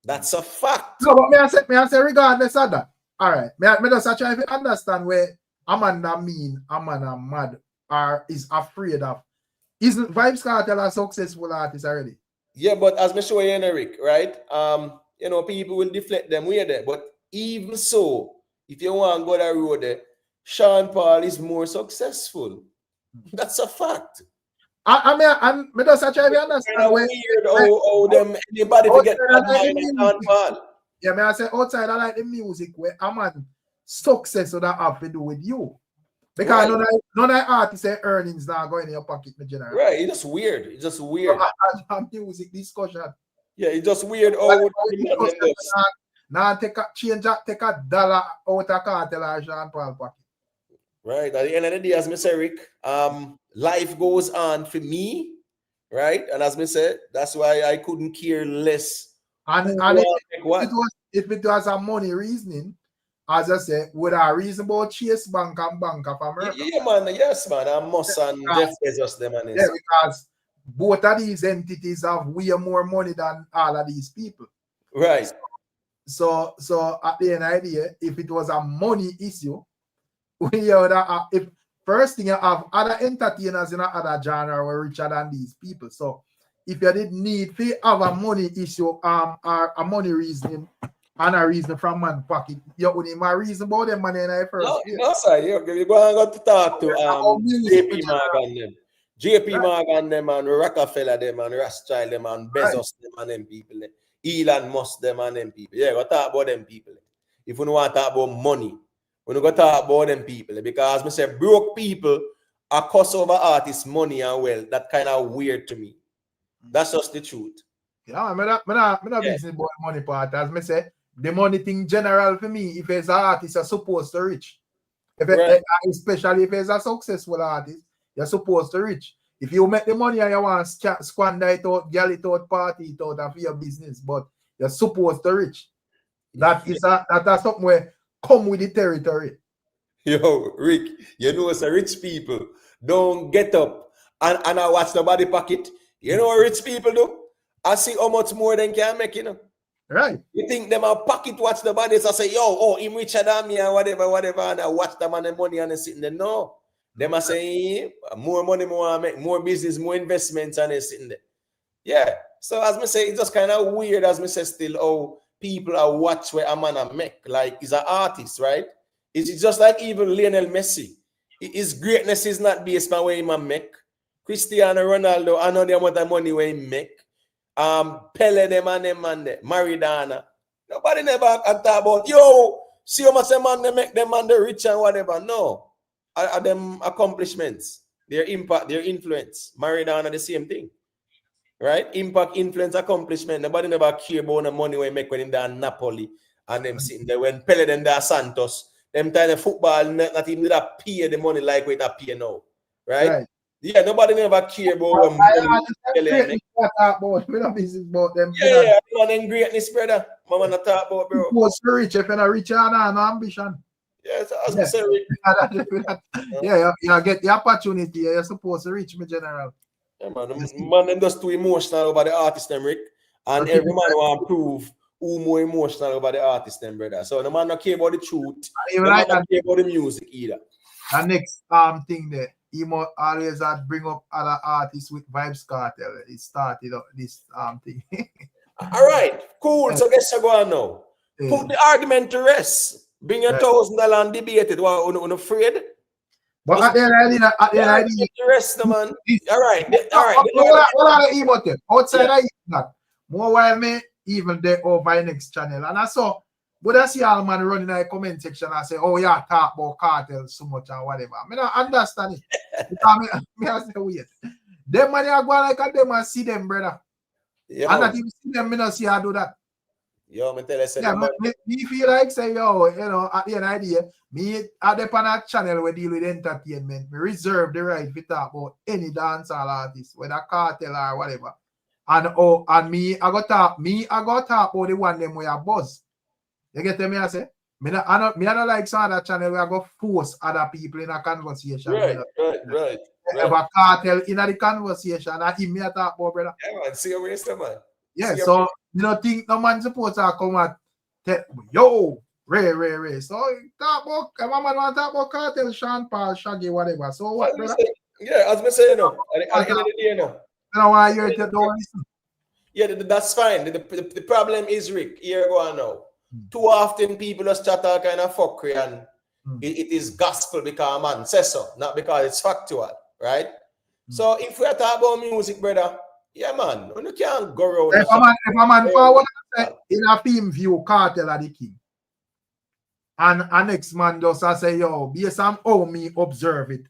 That's a fact. No, but me I say regardless of that. All right, me just try to understand where a man that mean a man a mad or is afraid of. Isn't Vybz Kartel a successful artist already? Yeah, but as me show you, Eric, right? You know, people will deflect them way there. But even so, if you want to go that road there, Sean Paul is more successful. That's a fact. I just try to understand where weird how them anybody to get Sean Paul. Yeah, I say outside I like the music where a man success so that have to do with you. Because none of the artists say earnings now going in your pocket in general. Right, it's just weird. It's just weird. So, music discussion. Yeah, it's just weird. Oh, now take a dollar out of Kartel or Sean Paul pocket. Right. At the end of the day, as me say, Rick, life goes on for me, right? And as me said, that's why I couldn't care less. And if it was a money reasoning, as I said, with a reasonable Chase Bank and Bank of America. Yeah, man. Yes, man. I must and Jeff Bezos them and yeah, because both of these entities have way more money than all of these people. Right. So at the end of the day, if it was a money issue, we would have, if first thing you have other entertainers in other genre were richer than these people. So if you did need to have a money issue, or a money reasoning and a reason from man pocket, you only my reason about them money in the first place. No, sir. You're going to talk to JP Morgan them. JP Morgan them and Rockefeller them and Rothschild them and Bezos them and them people. Elon Musk them and them people. Yeah, go talk about them people. If you want to talk about money, we don't go talk about them people. Because I say broke people are cost over artists money and wealth. That kind of weird to me. That's just the truth. Yeah, I'm not business about money part. As I say, the money thing general for me, if it's an artist, you're supposed to reach. Especially if it's a successful artist, you're supposed to reach. If you make the money and you want to squander it out, gall it out, party it out of your business, but you're supposed to reach. That's something where come with the territory. Yo, Rick, you know, it's a rich people don't get up and I watch the body pocket. You know what rich people do? I see how much more than can make, you know. Right. You think them are pocket watch the bodies and say, yo, him richer than me and whatever, and I watch them and the money and they sitting there. No. Them are saying more money, more make, more business, more investments, and they're sitting there. Yeah. So as me say, it's just kind of weird, as me say, still, oh, people are watch where a man make. Like, he's an artist, right? It's just like even Lionel Messi. His greatness is not based on where he make. Cristiano Ronaldo, I know the amount of money where he make. Pele, them and Maradona. Nobody never talk about, yo, see how much man they make them and the rich and whatever. No. Are them accomplishments, their impact, their influence. Maradona, the same thing. Right? Impact, influence, accomplishment. Nobody never care about the money we make when in there Napoli and them sitting there. When Pele them there Santos, them time of football, not even that pay the money like what that pay now. Right? Yeah, nobody never care about them. We don't business about them. Yeah, man, and greatness, brother. Mama not talk about, bro. Supposed to reach if you're not rich, you have no ambition. Yes, as me say, Rick. Yeah, you get the opportunity. You're supposed to reach me, General. Yeah, man, them just too emotional about the artist, them, Rick. And every man want to prove who more emotional about the artist, them, brother. So the man not care about the truth. The man not care about the music either. The next thing there, he must always bring up other artists with Vibes Cartel. It started up this thing. All right, cool. So guess I go on now. Put the argument to rest. Bring your $1,000 and debate it. What, unafraid? But at the end of the rest, man. All right. What are the emote? Outside of that, more while me even there over next channel. And I saw, but I see all man running in the comment section and say, oh, yeah, talk about cartel so much and whatever. I don't understand it. Because I say, wait. Them money are going like them and see them, brother. Yeah, and not even see them, I don't see how do that. Yo, me tell you, me feel like say, yo, you know, at the end of the day, me at the panel channel we deal with entertainment, me reserve the right to talk about any dancehall artist, whether cartel or whatever. And me, I got talk about the one them where I buzz. You get me? I say, me not like some other channel where I go force other people in a conversation. Right. Have a cartel in the conversation, and him me talk about, brother. Yeah, man, see your waste, man. Yeah, so you don't think no man supposed to come and tell yo, Ray. So talk about if a man want to talk about cartel, Sean Paul, Shaggy, whatever. So what, brother? Yeah, as me say, at the end of the day, I don't want to hear it, don't listen. Yeah, that's fine. The problem is, Rick, here go on now. Too often people just chat all kind of fuckery and it is gospel because a man says so, not because it's factual, right? So if we are talking about music, brother, yeah, man, you can't go around. If a man forward in a film view, cartel are the king. And a next man just say, yo, based on how me observe it.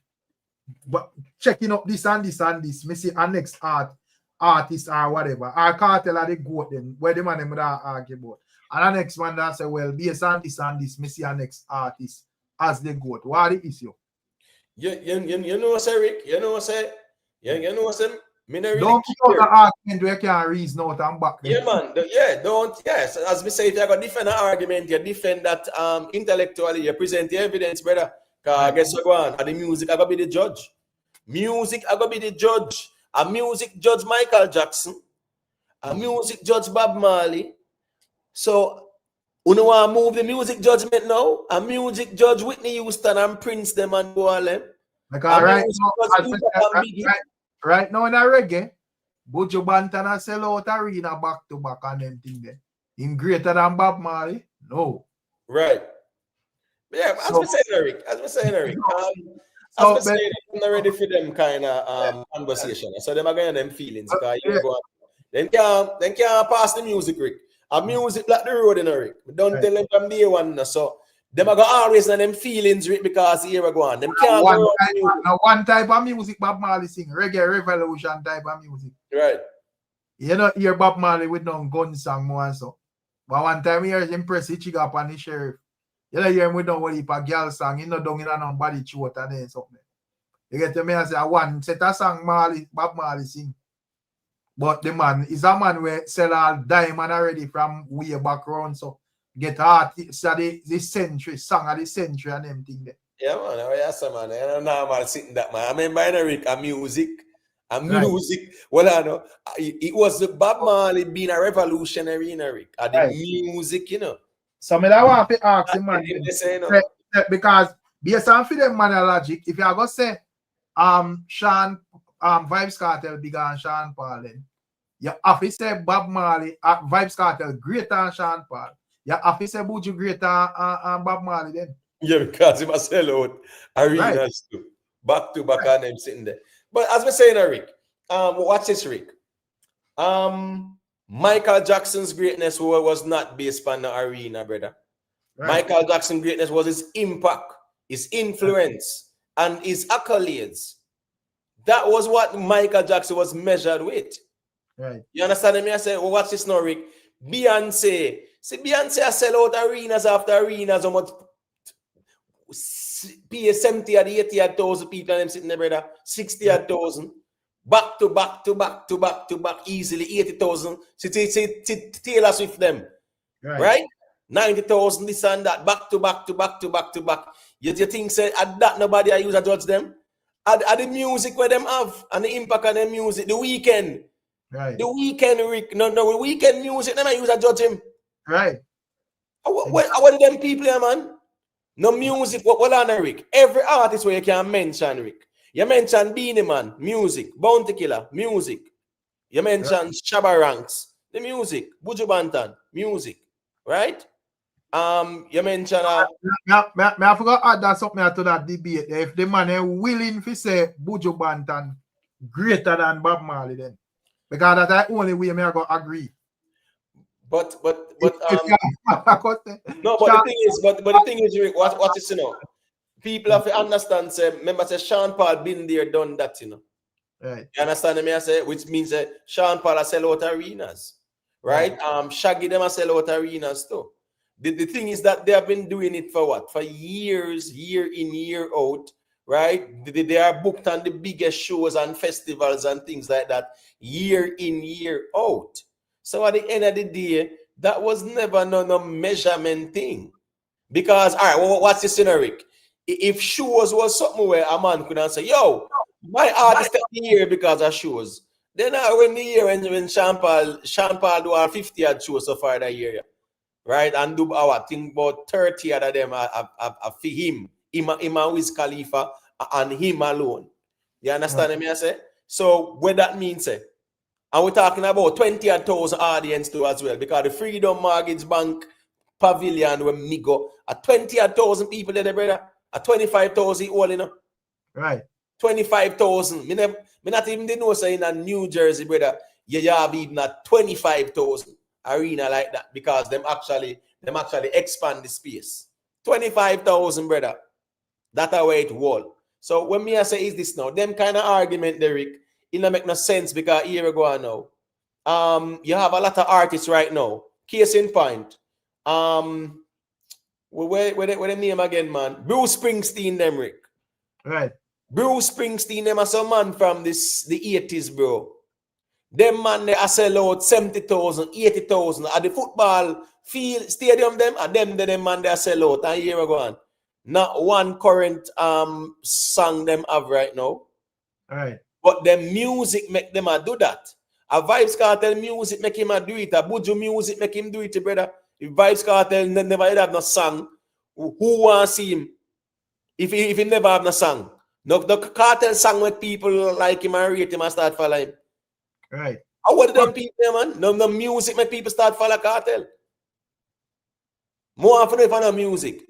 But checking up this and this and this, me see a next artist or whatever. Our cartel are the goat then, where the man them would argue about. And the next man that say, well, based on this and this, me see a next artist as the goat. What is the issue? You know, say, Rick, you know, say, me not really don't put the argument where you can't reason out and back. Yeah, man. Yes. As we say, if you got defend an argument, you defend that intellectually, you present the evidence, brother. Because guess what, Gwaan? And the music, I gotta be the judge. Music, I gotta be the judge. A music judge Michael Jackson. A music judge Bob Marley. So, you know want to move the music judgment now? A music judge Whitney Houston and Prince them and go all them. Because right now in a reggae, Buju Bantana sell out arena back to back and them thing there. In greater than Bob Marley? No. Right. Yeah, as we saying, Eric. I'm not ready for them kind of conversation. So them are going them feelings. Then can't pass the music, Rick. A music like the road in Rick. Don't tell them from day one. So them are going always on them feelings, Rick, because here we go on. Them can't one type of music Bob Marley sing, reggae revolution type of music. Right. You know, hear Bob Marley with no gun song more and so. But one time we hear him press it up on the sheriff. You know, hear him with no what if a girl song, you know, don't get on body throat and then something. You get to me and say, one set a song Bob Marley sing. But the man is a man where sell all diamond already from way back round. So get artists the century, song of the century and everything there. Yeah, man. Yes, man. I don't know about sitting that, man. I mean, by Rick, a music. Well, I know. It was the Bob Marley being a revolutionary in Rick. The music, you know. So I want to ask him, man. Because based on them man logic, if you are going to say Sean Vibes Cartel bigger than Sean Paul, then you have to say Bob Marley Vibes Cartel greater than Sean Paul. You have to say Buju greater than Bob Marley then. Yeah, because he must sell out arenas too. Back to back and them sitting there. But as we saying, Rick, watch this, Rick. Michael Jackson's greatness was not based on the arena, brother. Right. Michael Jackson's greatness was his impact, his influence, and his accolades. That was what Michael Jackson was measured with. Right. You understand me? I say, well, watch this now, Rick. Beyonce. See, Beyonce sell out arenas after arenas. pay 70 or 80,000 people and them sitting there, brother. 60,000. Back to back, easily 80,000. Taylor Swift them. Right? 90,000, this and that, back to back. You think say at that nobody I use to judge them? At the music where them have and the impact on the music, the weekend. Right. The weekend, Rick. No, the weekend music, them I use to judge him. Right. What are them people here, man? No music, what on Rick? Every artist where you can mention, Rick. You mention Beanie Man, music. Bounty Killer, music. You mention Shabba Ranks, the music. Buju Banton, music. Right? You mentioned I forgot to add something to that debate. If the man is willing to say Buju Banton greater than Bob Marley, then because that's the only way I go agree. But no, but the thing is, Rick, what is, you know, people have to understand. Say, remember, say Sean Paul been there, done that, you know. Right. You understand me? I say, which means Sean Paul has sell out arenas, right? Shaggy them has sell out arenas too. The thing is that they have been doing it for what? For years, year in, year out, right? They are booked on the biggest shows and festivals and things like that, year in, year out. So at the end of the day, that was never no measurement thing. Because, all right, well, what's the scenario? If shows was something where a man could say, yo, my artist is here because of shows. Then when the year when Sean Paul do our 50 odd shows so far that year, right? And do our thing about 30 of them are for him and Wiz Khalifa and him alone. You understand me? I say? So what that means, and we're talking about 20,000 audience too as well, because the Freedom Mortgage Bank Pavilion where me go, 20,000 people there, brother, 25,000 all, you know. Right. 25,000. Me not even know say in New Jersey, brother, you have even a 25,000 arena like that because them actually expand the space. 25,000, brother. That's how it wall. So when me I say is this now, them kind of argument, Derek, it don't make no sense because here we go now. You have a lot of artists right now. Case in point. Where the name again, man? Bruce Springsteen, them, Rick. Right. Bruce Springsteen, them are some man from the 80s, bro. Them man, they are sell out 70,000, 80,000 at the football field stadium. Them man, they are sell out. And here we go on. Not one current song them have right now. Right. But the music make them do that. A Vibes Cartel music make him do it. A Buju music make him do it, brother. If Vibes Cartel never have no song, who wants see him? If he never have no song. No, the Cartel song with people like him and rate him and start follow him. Right. How what them people, man? No music make people start follow Cartel. More often if I know music.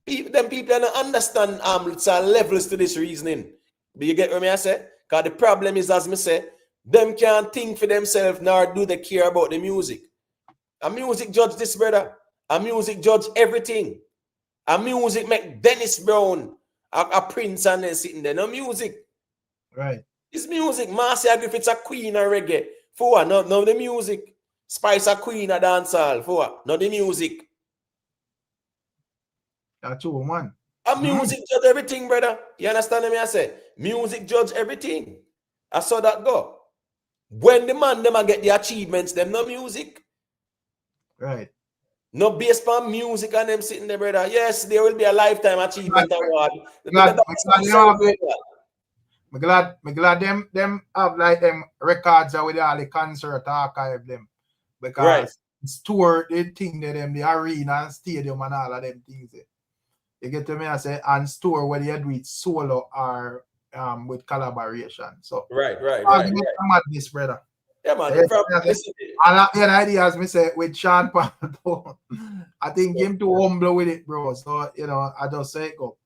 Them people don't understand levels to this reasoning. But you get what I say? Because the problem is, as me say, them can't think for themselves nor do they care about the music. A music judge this, brother. A music judge everything. A music make Dennis Brown a prince and then sitting there. No music. Right. It's music. Marcia Griffith's a queen of reggae. For what? No the music. Spice a queen of dancehall. For what? No the music. That's true, man. A music judge everything, brother. You understand me? I say music judge everything. I saw that go. When the man them get the achievements, them no music. Right. No based on music and them sitting there, brother. Yes, there will be a lifetime achievement award. I'm glad them have like them records with all the concert archive them. Because it's tour, they think that them the arena and stadium and all of them things. You get to me, I say, and store whether you do it solo or with collaboration. So right. Madness, brother. Yeah, man. The idea, as me say, with Sean Paul, I think him too humble with it, bro. So you know, I just say go.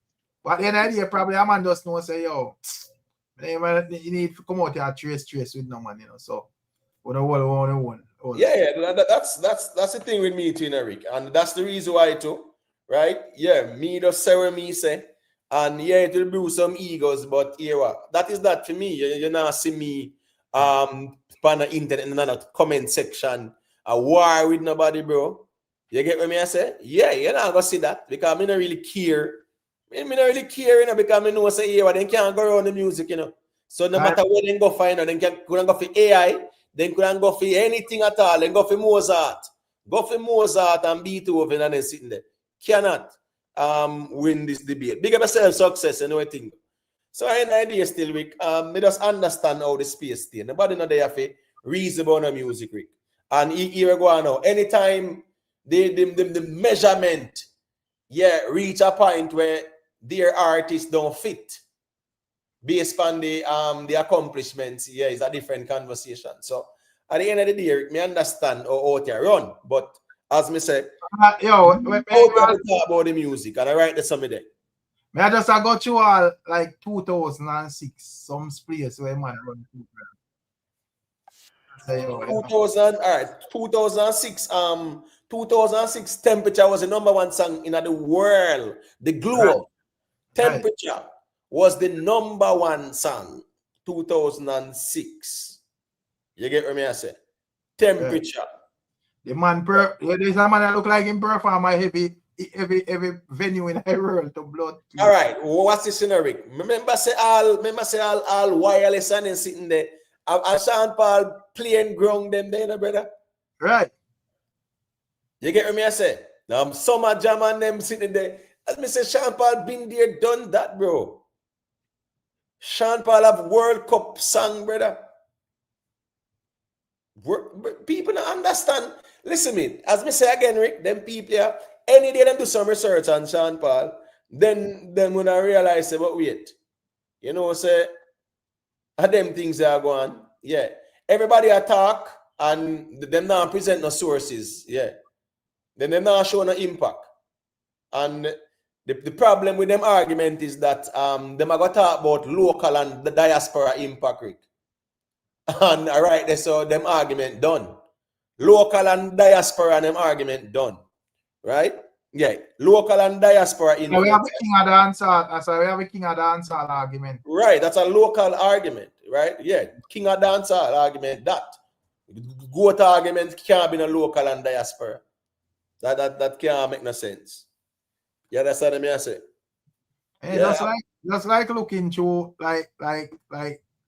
But the idea probably a man just know say, yo, you need to come out here and trace with no man, you know. So we don't want. Yeah, that's the thing with me too, Eric, and that's the reason why too. Right? Yeah, me just say me say, and yeah, it will bruise some egos, but yeah, that is that for me. You not see me on the internet in another comment section a war with nobody, bro. You get what me I say? Yeah, you're not gonna see that because I don't really care Me not really care, you know, because I know say yeah, then can't go around the music, you know. So no matter where they go find, then couldn't go for AI, then couldn't go for anything at all, then go for Mozart. Go for Mozart and Beethoven and then sitting there. Cannot win this debate. Big up yourself success and everything. So I have an idea still, Rick. Me just understand how the space stay. Nobody know they have a reason about the music, Rick. And here we go now. Anytime the measurement, reach a point where their artists don't fit based on the accomplishments, it's a different conversation. So at the end of the day, Rick, me understand how out here run. But as me say, yo, talk about the music and I write the summit there. Me I just got you all like 2006, some place where man run the program. 2000, all right, 2006. 2006 Temperature was the #1 song in the world. The globe. Right. Temperature was the #1 song. 2006. You get what me I say? Temperature. The man, there's a man that look like him perform a heavy venue in the world to blood. All right, what's the scenario? Remember say all wireless and then sitting there. And Sean Paul playing ground them there, brother. Right. You get what me I say? Summer Jam and them sitting there. As me say, Sean Paul been there, done that, bro. Sean Paul have World Cup song, brother. People don't understand. Listen me, as me say again, Rick, them people here, any day them do some research on Sean Paul, then when I realize, but wait, you know, say, them things are going, yeah. Everybody attack and them not present no sources, yeah. Then they not show no impact. And the problem with them argument is that them are going to talk about local and the diaspora impact, Rick. And right there, so them argument done. Local and diaspora and them argument done. Right? Yeah. Local and diaspora impact. So we have a king of dancehall. So we have a king of dancehall argument. Right. That's a local argument. Right? Yeah. King of dancehall argument that. Goat argument can't be a local and diaspora. That can't make no sense. Yeah, that's what I say. Hey, yeah. Just like looking through like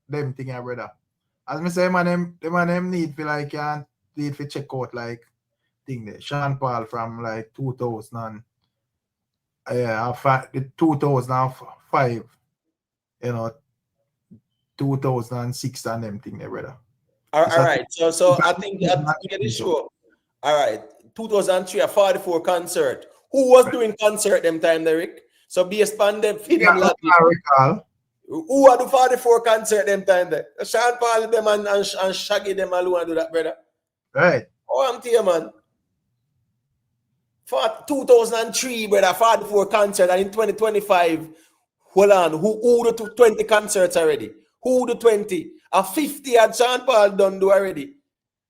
them thing, brother. As me say, them need for like can't need for check out like thing there. Sean Paul from like 2000 2005, you know, 2006 and them thing there, brother. All right. So I think this show. All right. 2003, a 44 concert. Who was doing concert them time, Derek? So based on them, who are the 44 concert them time there? Sean Paul them and Shaggy them alone do that, brother. Right. Oh, I'm telling you, man. For 2003, brother, 44 concert, and in 2025, hold on, who the 20 concerts already? Who the 20? A 50 had Sean Paul done do already.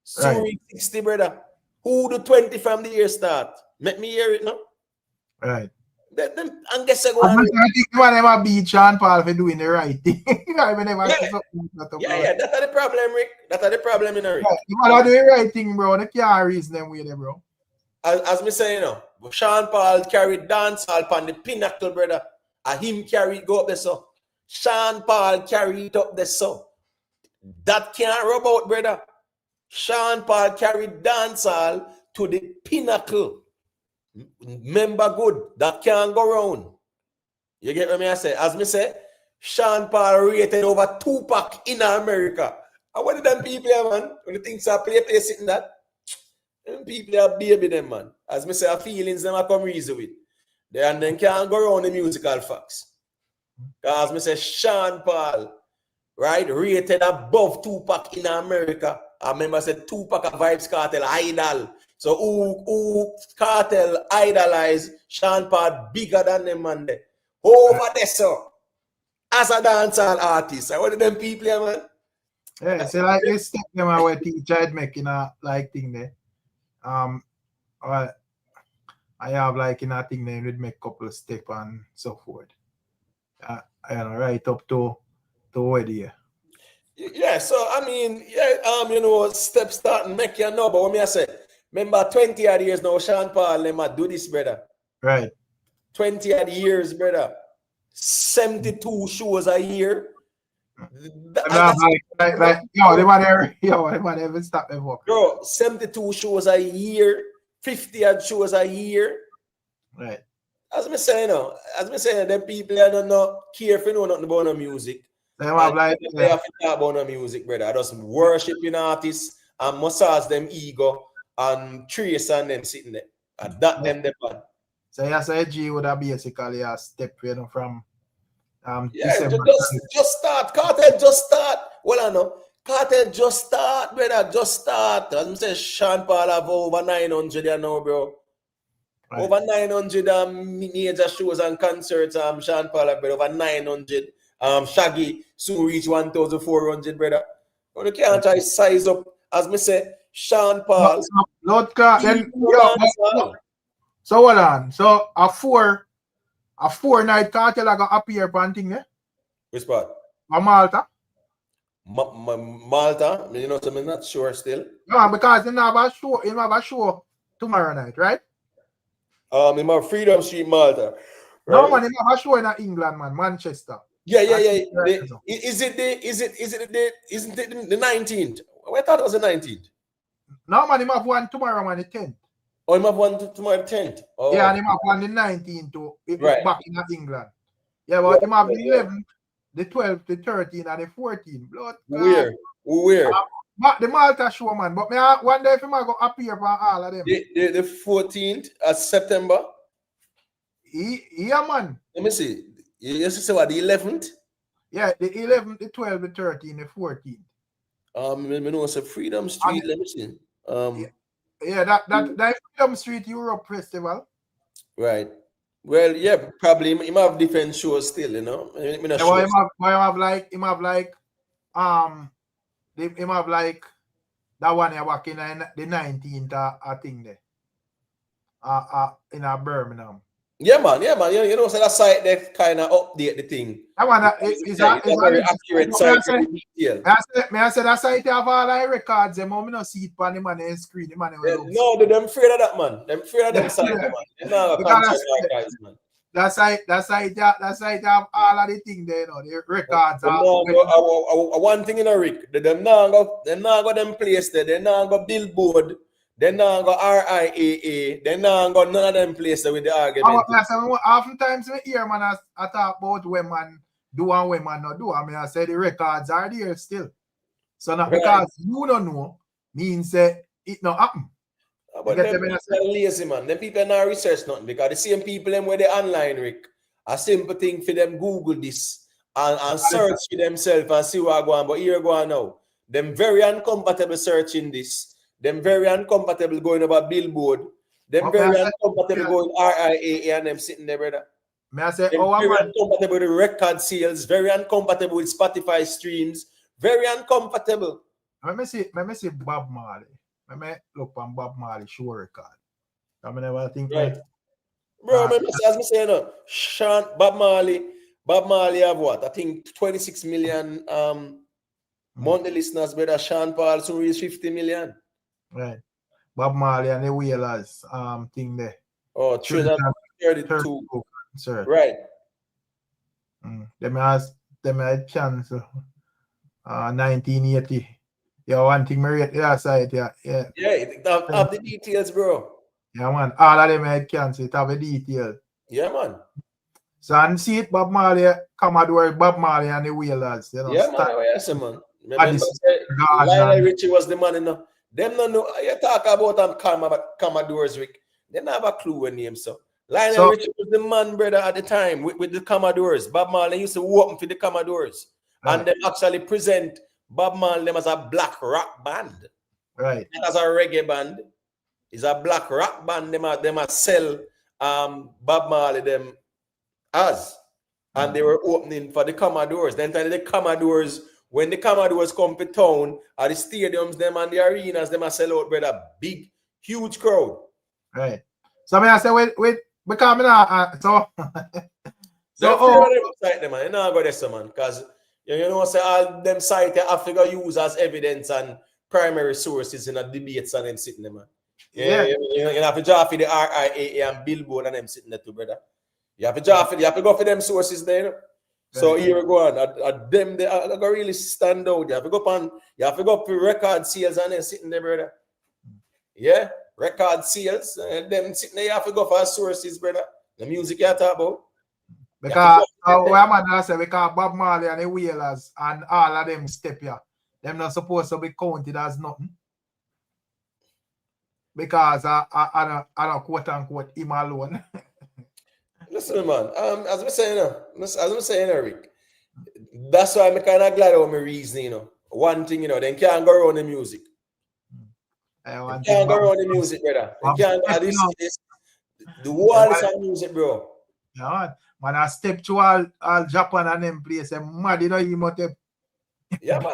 So right. 60, brother. Who the 20 from the year start? Let me hear it now. Right. Then and guess I go I think one ever beat Sean Paul for doing the right thing. Yeah, that's the problem, Rick. That's the problem in Rick. You want to do the right thing, bro. They can't reason them with them, bro. As me say, you know, Sean Paul carried dancehall upon the pinnacle, brother. And him carried go up there, so. Sean Paul carried up there, so. That can't rub out, brother. Sean Paul carried dancehall to the pinnacle. Remember good, that can't go wrong. You get what I say? As me say, Sean Paul rated over Tupac in America. And what did them people here, man? When the things are play sitting that, them people are baby them, man. As me say, our feelings them are come reason with. And then can't go around the musical facts. Because me say, Sean Paul, right, rated above Tupac in America. I remember I said Tupac a Vibes Cartel idol. So who Cartel idolize Sean Paul bigger than them, man. Over there, so as a dancehall artist, what are them people here, man? Yeah, so like this step them away teacher making a like thing there. I have like in a thing there would make a couple of steps and so forth. Right up to where there. Yeah, so I mean, yeah, you know, steps starting make you know, but what me I say, remember 20 odd years now, Sean Paul, let me do this, brother. Right. 20 odd years, brother. 72 shows a year. Yo, the man even stop them work. Bro, 72 shows a year, 50 odd shows a year. Right. As me saying, them people don't know care if you know nothing about no music. They have like they have to talk about no music, brother. I just worshiping artists and massage them ego and trace and them sitting there. And that them the bad. So you say G would have basically a step, from December. Just start. Cartel just start. Well, I know. Cartel just start, brother. Just start. As I say, Sean Paul have over 900 now, bro. Right. Over 900 major shows and concerts. Sean Paul have over 900. Shaggy soon reach 1,400, brother. But you can't try size up. As me say, Sean Paul. So hold on. So a four night cartel I got appear panting there. Which part? Malta. Malta. You know, so I'm not sure still. No, because you have a show tomorrow night, right? In my Freedom Street, Malta. Right? No man, you have a show in England, man, Manchester. Yeah. Isn't it the 19th? I thought it was the 19th. No man, you have one tomorrow, man, the 10th. Oh, you have one tomorrow, 10th. Oh. Yeah, and you have one the 19th too. Right. Back in England. Yeah, but you have the 11th, the 12th, the 13th, and the 14th. Blood. Where? The Malta show, man. But I wonder if you might go appear for all of them. The 14th of September. Yeah, man. Let me see. You say what, the 11th? Yeah, the 11th, the 12th, the 13th, the 14th. I know it's a Freedom Street. Let me see. Yeah, that Freedom Street Europe Festival. Right. Well, yeah, probably he might have different shows still, you know. He have like that one you're working in the 19th, I think there. In Birmingham. Yeah, man. You know, so that site they kind of update the thing. That one is very accurate site. May I say that site have all the records, them I not see it on the man screen. The man no, them afraid of that, man. Them afraid of them site, man. They not a concert like guys, man. That site have all of the thing there, you know, the records. One thing in a Rick, them not go them place there, they not go Billboard. They now go RIAA. They now go none of them places with the argument. Oftentimes we hear man I talk about when man do and when man not do. I mean I say the records are there still. So not because you don't know means that it not happen. But them lazy, man. Them people not research nothing because the same people them where they online, Rick. A simple thing for them Google this and search for themselves and see what go on. But here go on now. Them very uncomfortable searching this. Them very uncomfortable going over Billboard. Them very uncomfortable going RIAA and them sitting there, brother. May I say, very uncomfortable with the record sales, very uncomfortable with Spotify streams, very uncomfortable. Let me see Bob Marley. Let me look on Bob Marley show record. I mean, I think right. Bro, as I say, no, Bob Marley have what? I think 26 million monthly listeners, brother. Sean Paul soon reach 50 million. Right. Bob Marley and the Wailers thing there. Oh, 32. Sir. Right. Them had chance 1980. Yeah, one thing side, yeah. Yeah, have the details, bro. Yeah, man. All of them had cancer, it have a detail. Yeah, man. So and see it, Bob Marley, Commodore, Bob Marley and the Wailers. You know, yeah, man. Remember, Lionel Richie was the man, you know. Them no know. You talk about them Commodores, Rick. They never have a clue when name so. Lionel Richie was the man, brother, at the time with the Commodores. Bob Marley used to open for the Commodores. Right. And they actually present Bob Marley them as a black rock band. Right. Not as a reggae band. It's a black rock band. Them a sell Bob Marley them as. And they were opening for the Commodores. Then the Commodores, when the Commodores come to town, at the stadiums, them and the arenas, them a sell out, brother. Big, huge crowd. Right. So I mean, I say, wait, because so them, man. You know, go there, man, because you know, say all them sites you have to use as evidence and primary sources in the debates and them sitting there, man. Yeah. You have to draw for the RIAA and Billboard and them sitting there too, brother. You have to draw you have to go for them sources there. You know? So here we go on. Them they are gonna really stand out. You have to go up for record sales and then sitting there, brother. Yeah, record sales and them sitting there. You have to go for sources, brother. The music you talk about. Because I say because Bob Marley and the Wailers and all of them step here. Them not supposed to be counted as nothing. Because I don't quote unquote him alone. Listen, man. As we saying, Rick. That's why I'm kind of glad about my reasoning, you know. One thing, you know, then can't go around the music. Can't go around the music, brother. The wall is on music, bro. Yeah, man, I step to all Japan and them place. Mad, you know, you must have. Yeah, man.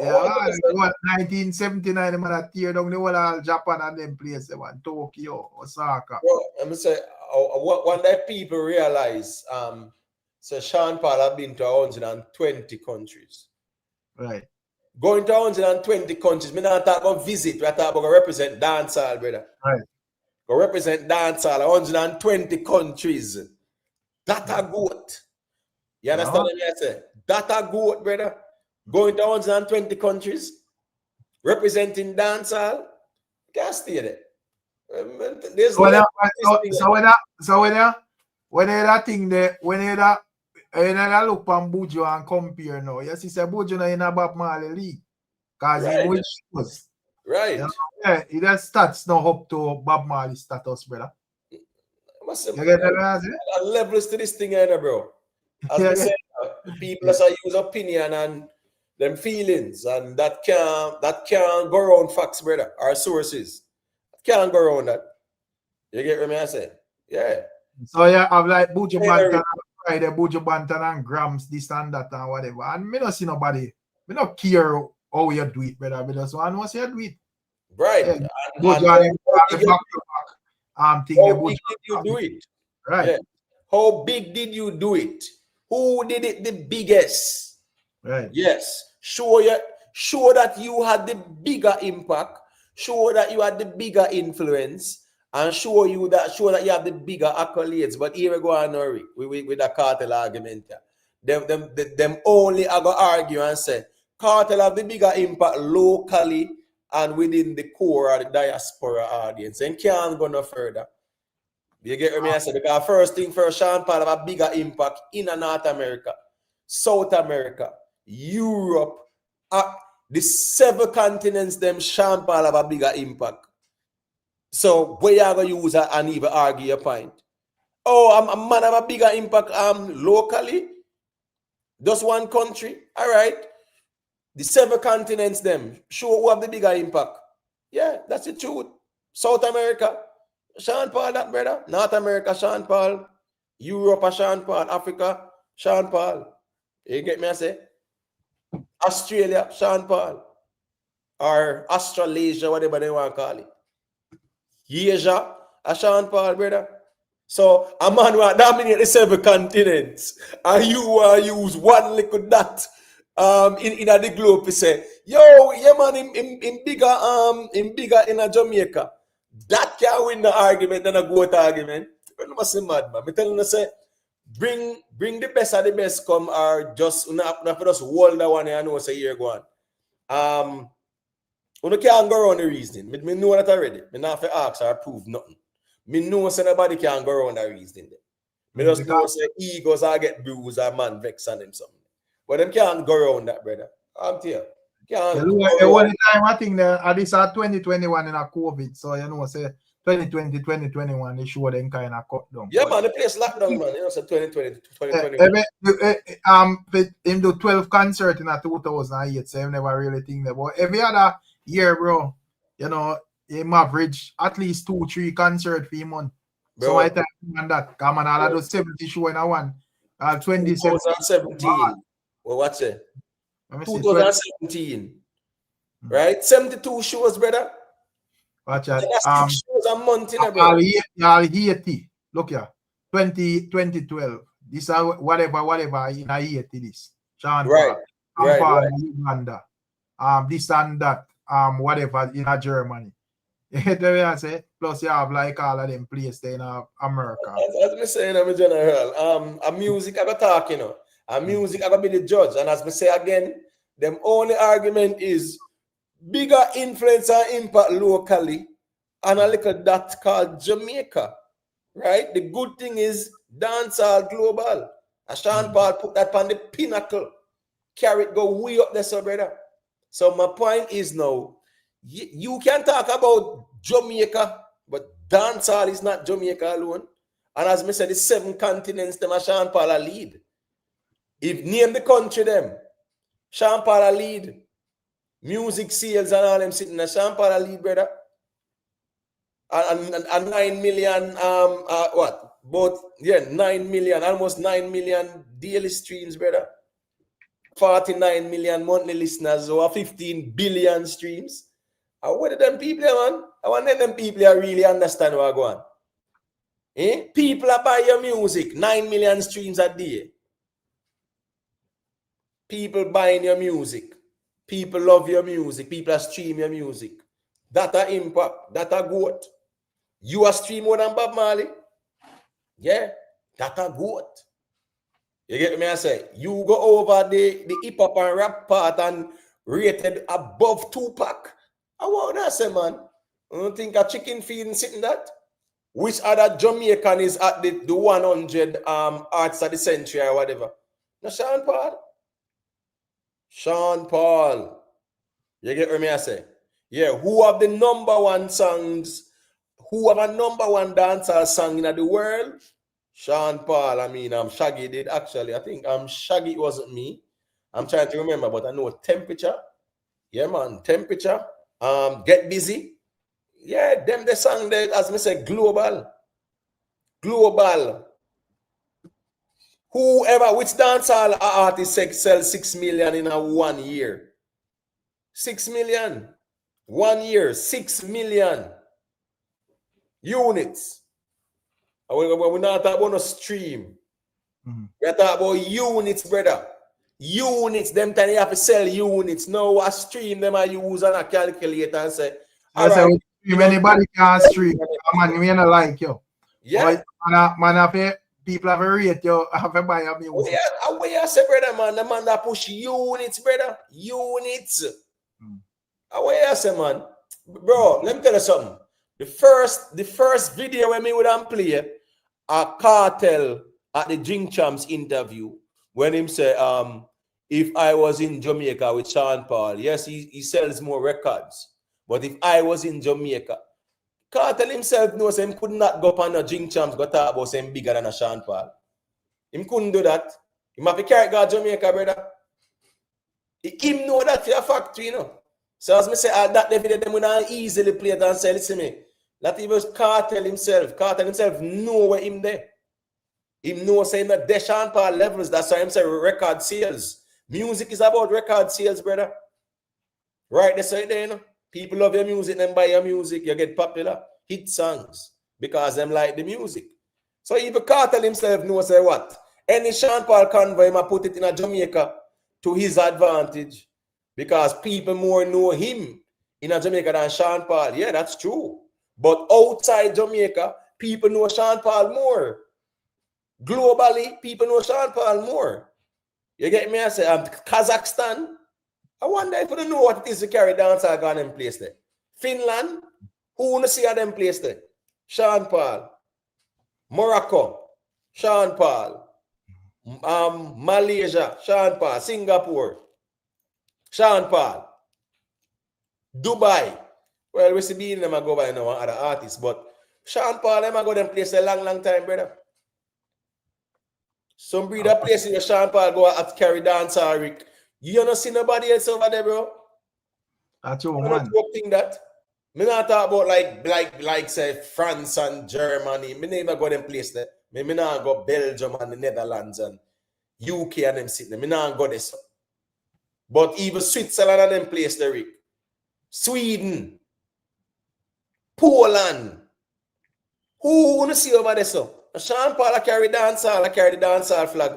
Yeah, 1979, man, I tear down the whole of Japan and them place, man. Tokyo, Osaka. Bro, I'm gonna say, one day people realize, so Sean Paul have been to 120 countries. Right. Going to 120 countries, me not talk about visit, we talk about represent dancehall, brother. Right. Go represent dancehall, 120 countries. That a goat. You understand what I say? That a goat, brother. Going to 120 countries, representing dancehall, can't stay there. There's when that thing there, when you look on Buju and compare now, yes, it's a Buju in a Bob Marley league. Because he which was. Right. You know, yeah, it has stats now up to Bob Marley status, brother. You get levels to this thing, bro. As I said, people use opinion and them feelings, and that can't go around facts, brother, or sources. Can't go around that. You get what I say? Yeah. So yeah, I've like Buju Banton, Friday, Buju Banton and Grams, this and that and whatever. And me not see nobody. Me not care how you do it, brother. Me just want to see you do it. Right. Yeah. How big did you do it? Right. Yeah. How big did you do it? Who did it the biggest? Right. Yes. Show that you had the bigger impact. Show that you had the bigger influence, and show that you have the bigger accolades. But here we go on, Rick, with the cartel argument. Them only are going to argue and say cartel have the bigger impact locally and within the core of the diaspora audience, and can't go no further. You get what I say? Because first thing first, Sean Paul have a bigger impact in North America, South America, Europe, the 7 continents, them Sean Paul have a bigger impact. So where you are going to use and even argue your point? Oh, a man have a bigger impact locally? Just one country? All right. The 7 continents, them, show who have the bigger impact. Yeah, that's the truth. South America, Sean Paul, that brother. North America, Sean Paul. Europe, Sean Paul. Africa, Sean Paul. You get me, I say? Australia, Sean Paul. Or Australasia, whatever they want to call it. Asia, Sean Paul, brother. So a man will dominate the 7 continents. And you will use one little dot in the globe to say, yo, yeah man, in bigger in a Jamaica. That can win the argument than a goat argument. You must say mad, man. I'm telling you, say, bring the best of the best come, or just not for us hold that one and know say here go on. You can't go around the reasoning. Me know that already. Me not for ask or prove nothing. Me know say nobody can go around that reasoning. Me just know say egos I get bruised or man vex on them something. But them can't go around that, brother. I'm telling you. The only time I think that this are 2021 in a COVID, so you know say 2020, 2021, they show them kind of cut down. Yeah, man, the place lockdown, man. You know, say 2020, 2021. Him do 12 concerts in a 2008, so I never really think that. But every other year, bro, you know, him average at least 2-3 concerts for a month. Bro. So I think on that, come on, all of those 70 show in a one. 2017. Well, what's it? 2017. Right? 72 shows, brother. Watch out. Shows a month in a bro. Y'all 80. Look here. 2012. This are whatever in a 80 this. Sean right. Paul, Uganda. This and that. Whatever in a Germany. You get what I say? Plus, you have like all of them placed in America. As me say, in general, a music I go talk, you know. A music I go be the judge. And as me say again, them only argument is bigger influence and impact locally and a little that called Jamaica. Right? The good thing is dancehall global. And Sean Paul put that on the pinnacle. Carry it, go way up there, so brother. So my point is now, you can talk about Jamaica, but dancehall is not Jamaica alone. And as I said, the 7 continents, them are Sean Paul lead. If name the country them, Sean Paul lead. Music sales and all them sitting there, Sean Paul lead, brother. And 9 million, About 9 million, almost 9 million daily streams, brother. 49 million monthly listeners, over 15 billion streams. And what are them people, man? I want them people that really understand what going on. People are buying your music, 9 million streams a day. People buying your music. People love your music. People are streaming your music. That a impact. That a goat. You are stream more than Bob Marley. Yeah, that a goat. You get me? I say, you go over the hip hop and rap part and rated above Tupac. I want to say, man. I don't think a chicken feeding sitting that. Which other Jamaican is at the 100 arts of the century or whatever? No, Sean Paul. Sean Paul. You get me? I say, yeah. Who have the #1 songs? Who have a #1 dancer song in the world? Sean Paul. I mean, Shaggy did actually. I think Shaggy wasn't me. I'm trying to remember, but I know Temperature. Yeah, man, Temperature. Get Busy. Yeah, them the song that, as me say, global. Global. Whoever, which dancehall artist sell 6 million in a 1 year? 6 million. 1 year, 6 million units. We're not talking about no stream. We're talking about units, brother. Units, them time you have to sell units. No, a stream them I use on a calculator and say, I say, if anybody can stream, man, we not like you. yeah. Man, people have a rate you, have to buy a music. Oh, yeah, I say, brother, man, the man that push units, brother. Units. Away, I say, man. Bro, let me tell you something. The first video when me would play a Cartel at the Drink Champs interview when him say, if I was in Jamaica with Sean Paul, yes, he sells more records. But if I was in Jamaica, Cartel himself knows him could not go up on a Drink Champs, go talk about him bigger than a Sean Paul. Him couldn't do that. He have to carry go to Jamaica, brother. Him know that for a factory, you know. So as me say, that video them will not easily play it and say, listen to me. That even Cartel himself know where him there. Him know saying that the Sean Paul levels, that's why him say record sales. Music is about record sales, brother. Right there, say there, you know. People love your music, then buy your music, you get popular. Hit songs. Because them like the music. So even Cartel himself knows say what? Any Sean Paul convoy, him put it in a Jamaica to his advantage. Because people more know him in a Jamaica than Sean Paul. Yeah, that's true. But outside Jamaica, people know Sean Paul more. Globally, people know Sean Paul more. You get me? I say, Kazakhstan, I wonder if you don't know what it is to carry dancehall Gwaan in place there. Finland, who wanna see them place there? Sean Paul. Morocco, Sean Paul. Malaysia, Sean Paul. Singapore, Sean Paul. Dubai. Well, we see being them go by now other artists, but Sean Paul them go them place a long time, brother. Some breeder places where Sean Paul go at carry dancehall, Rick. You don't see nobody else over there, bro. That's your I man. don't think that. Me not talk about like say France and Germany. Me never go them place there. Me not go Belgium and the Netherlands and UK and them sitting there. Me not go there. So. But even Switzerland and them place there, Rick. Sweden. Poland. Who wanna see over there, so? Sean Paul I carry dancehall, I carry the dancehall flag,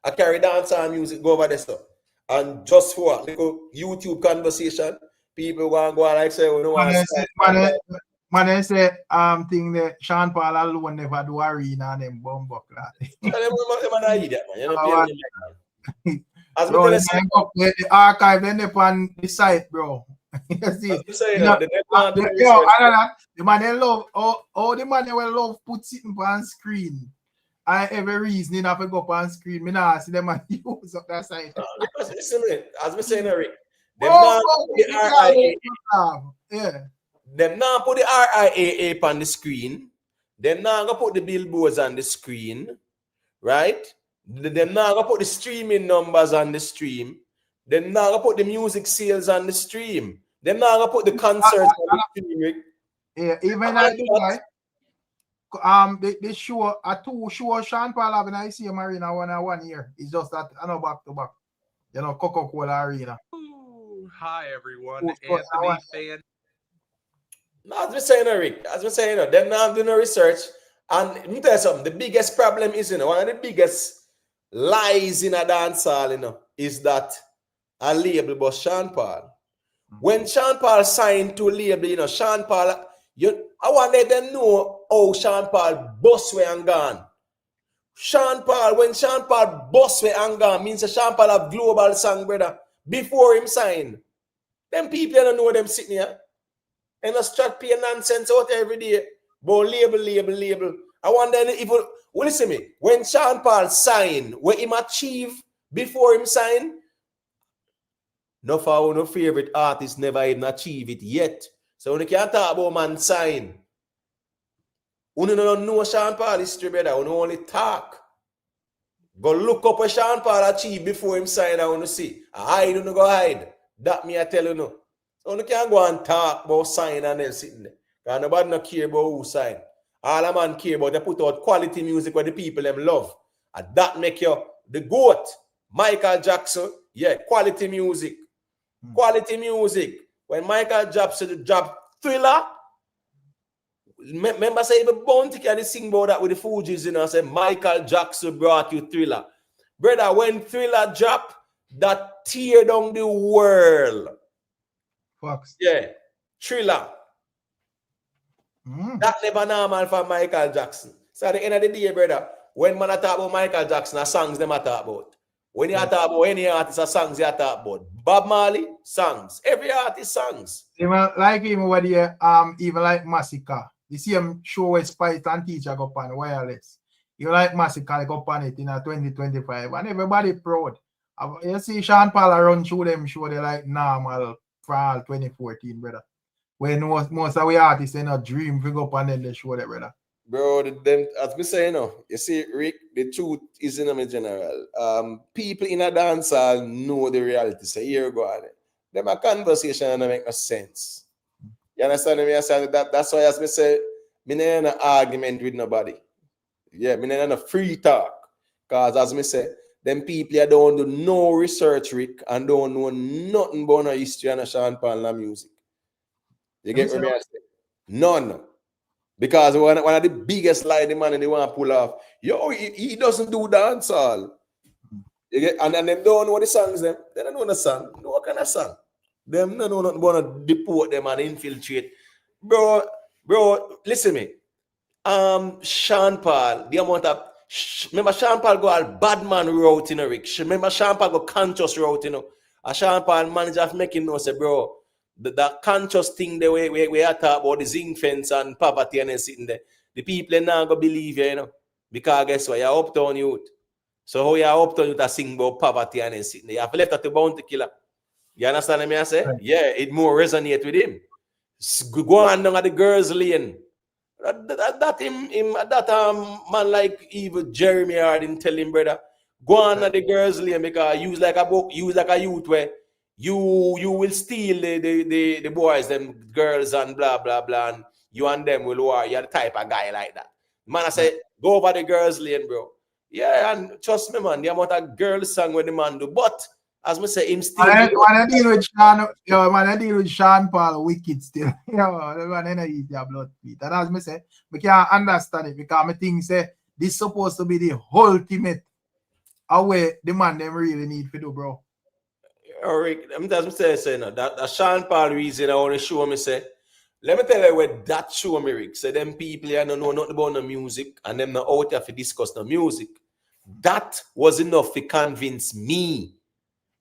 I carry dancehall music, go over there, so. And just for a little YouTube conversation, people go and like say, we don't want to Man, they say thing that Sean Paul alone never do arena and them bumbuck that. Them not idiot, man. You're not paying me like that. As Bro, me the tell you, the archive then up on the site, bro. You see, as me say, you know, they not do the yo, research. other than the man they love, oh, the man they will love put sitting on screen. I every reason you have to go up on screen. Me nah see them man use up that site. Because listen, man, as me saying, Eric, them Oh, not put the RIAA. yeah. Them not put the RIAA on the screen. Them not gonna put the billboards on the screen, right? Them not gonna put the streaming numbers on the stream. Them not gonna put the music sales on the stream. Them not gonna put the concerts on the stream. Rick. Yeah, even I do like they show a 2 show Sean Paul having I see Marina 1 year. It's just that I know back to back. You know, Coca-Cola Arena. Ooh, hi everyone, Oh, Anthony fan. No, as we saying, Rick, as we saying, them not doing no research. And let me tell you something, the biggest problem is, one of the biggest lies in a dancehall, is that a label but Sean Paul. When Sean Paul signed to a label, Sean Paul, I want to let them know how Sean Paul bust way and gone. Sean Paul, when Sean Paul bust way and gone, means that Sean Paul have global song, brother, before him sign. Them people don't know them sitting here. And a start pay nonsense out every day. But label. I wonder if listen me, when Sean Paul sign, what him achieve before him sign, no for no favorite artist never even achieve it yet. So when you can't talk about man sign, you don't know Sean Paul history, brother. You only talk. Go look up what Sean Paul achieve before him sign. I want to see. I don't go hide. That me I tell you no. So you can't go and talk about sign and then sitting there. Because nobody no care about who sign. All a man care about, they put out quality music where the people them love. And that make you the GOAT. Michael Jackson, yeah, quality music. Quality music. When Michael Jackson dropped Thriller, remember say even Bounty can sing about that with the Fugees, say Michael Jackson brought you Thriller. Brother, when Thriller dropped, that tear down the world. Fox. Yeah, Thriller. That never normal for Michael Jackson. So at the end of the day, brother, when man talk about Michael Jackson, songs them I talk about. When you talk about any artist, songs you talk about. Bob Marley, songs. Every artist, songs. Even like him over there, even like Massacre. You see him show where Spice and Teacher go on wireless. You like Massacre go on it in 2025, and everybody proud. You see Sean Paul run through them show they like normal for all 2014, brother. When most of the artists in a dream to go up and then they show that, brother. Bro, them, as we say, you see, Rick, the truth is in general. People in a dancehall know the reality. So here you go. Them a conversation and make no sense. You understand me? I say that's why, as me say, me not in an argument with nobody. Yeah, me not in a free talk. Because as me say, them people don't do no research, Rick, and don't know nothing about no history and Sean Paul and music. You get what I say? None. Because one of the biggest lie the man and they want to pull off, he doesn't do dancehall. You get, and then they don't know the songs them. They don't know the song. No what kind of song. Them don't know nothing about to deport them and infiltrate. Bro, listen to me. Sean Paul, the amount of remember Sean Paul go all bad man route, Rick. Remember Sean Paul go conscious route, And Sean Paul manager of making no say, bro. That conscious thing the way we are talk about the zinc fence and poverty and sitting there. The people are not gonna believe you, because guess what? You're uptown youth. So how you're uptown youth are sing about poverty and sitting there. You have left at the bounty killer. You understand what I say? Right. Yeah, it more resonate with him. Gwaan down at the girls' lane. That man like even Jeremy Hardin tell him, brother, Gwaan at the girls' lane because use like a youth where you will steal the boys, them girls and blah blah blah, and you and them will war. You're the type of guy like that. Man, I say go over the girls' lane, bro. Yeah, and trust me, man, the amount of girls song with the man do. But as I say, him still. Man, I deal with Sean Paul wicked still. Man, I eat your blood feet. And as I say, we can't understand it because I think say this supposed to be the ultimate way the man them really need to do, bro. Rick, I'm just saying that Sean Paul reason I want to show me say Let me tell you what that show me, Rick. So them people here don't know nothing about the music and them not out here to discuss the music. That was enough to convince me.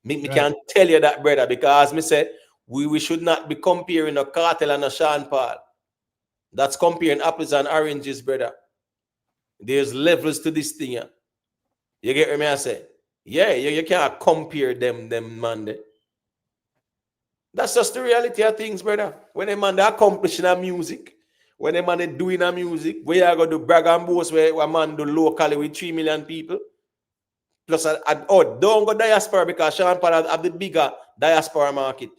Me can tell you that, brother, because me said we should not be comparing a Cartel and a Sean Paul. That's comparing apples and oranges, brother. There's levels to this thing. Yeah. You get what I say? Yeah, you can't compare them man. There. That's just the reality of things, brother. When a man they accomplishing a music, when a man they doing a music, where you go to brag and boast where a man do locally with 3 million people. Plus, don't go diaspora because Sean Paul have the bigger diaspora market.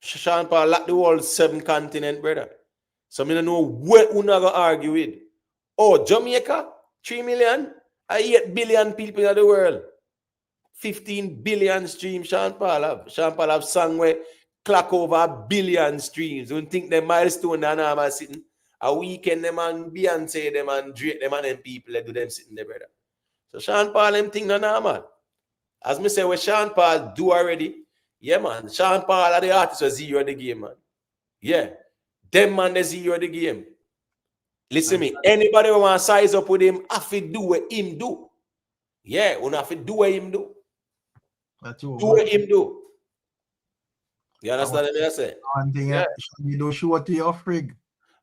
Sean Paul like the whole 7 continent, brother. So I don't know what we're not going to argue with. Oh, Jamaica, 3 million, 8 billion people in the world. 15 billion streams Sean Paul have. Sean Paul have sung where clock over 1 billion streams. Don't think the milestone and I'm sitting. A weekend them and Beyonce them and Drake them and them people that do them sitting there, brother. So Sean Paul them think no normal. As me say what Sean Paul do already. Yeah, man. Sean Paul are the artist was zero the game, man. Yeah. Them man they zero the game. Listen me. Anybody who want to size up with him, have to do what him do. Yeah, we have to do what him do. Do what him do. You understand what I say? One thing, you do show to your frig.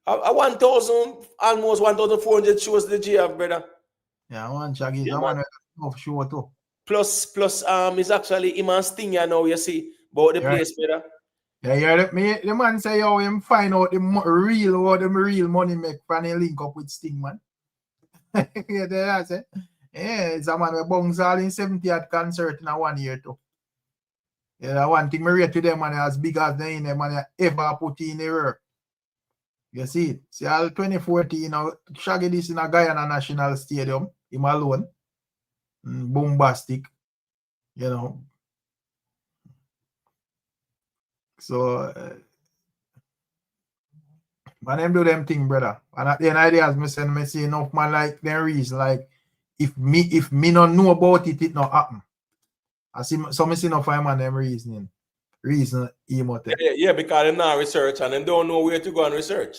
1,000, almost 1,400 shows the GF, brother. Yeah, one Shaggy, someone of show too. Plus, is actually him and Sting, you know, you see, about the place, brother. Yeah, the man say how him find out the real money make when he link up with Sting, man. Yeah, that's it. Yeah, it's a man who bungs all in 70th concert in a 1 year too. Yeah, that one thing me rate to them man as big as they in them man ever put in error. You see it? See all 2014, you know, Shaggy this in a Guyana National Stadium, him alone. Bombastic, you know. So man, them do them thing, brother. And at the end of the day, as me say enough man like them reason, like if me not know about it, it not happen. I see some me see enough man them reason emote. Yeah, because they not research and they don't know where to go and research.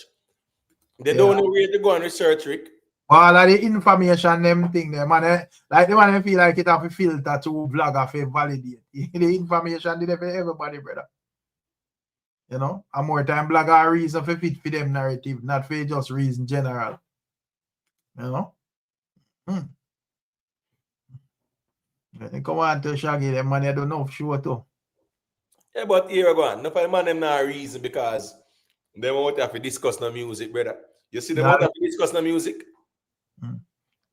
They don't know where to go and research, Rick. All of the information, them thing, them man, like the man feel like it have a filter to vlog for validate. The information did for everybody, brother. You know, and more time blogger reason for fit for them narrative, not for just reason general. You know? They come on to Shaggy, them man, I don't know for sure too. Yeah, but here we go. No for the man them not reason because they won't have to discuss no music, brother. You see them won't have to discuss no music?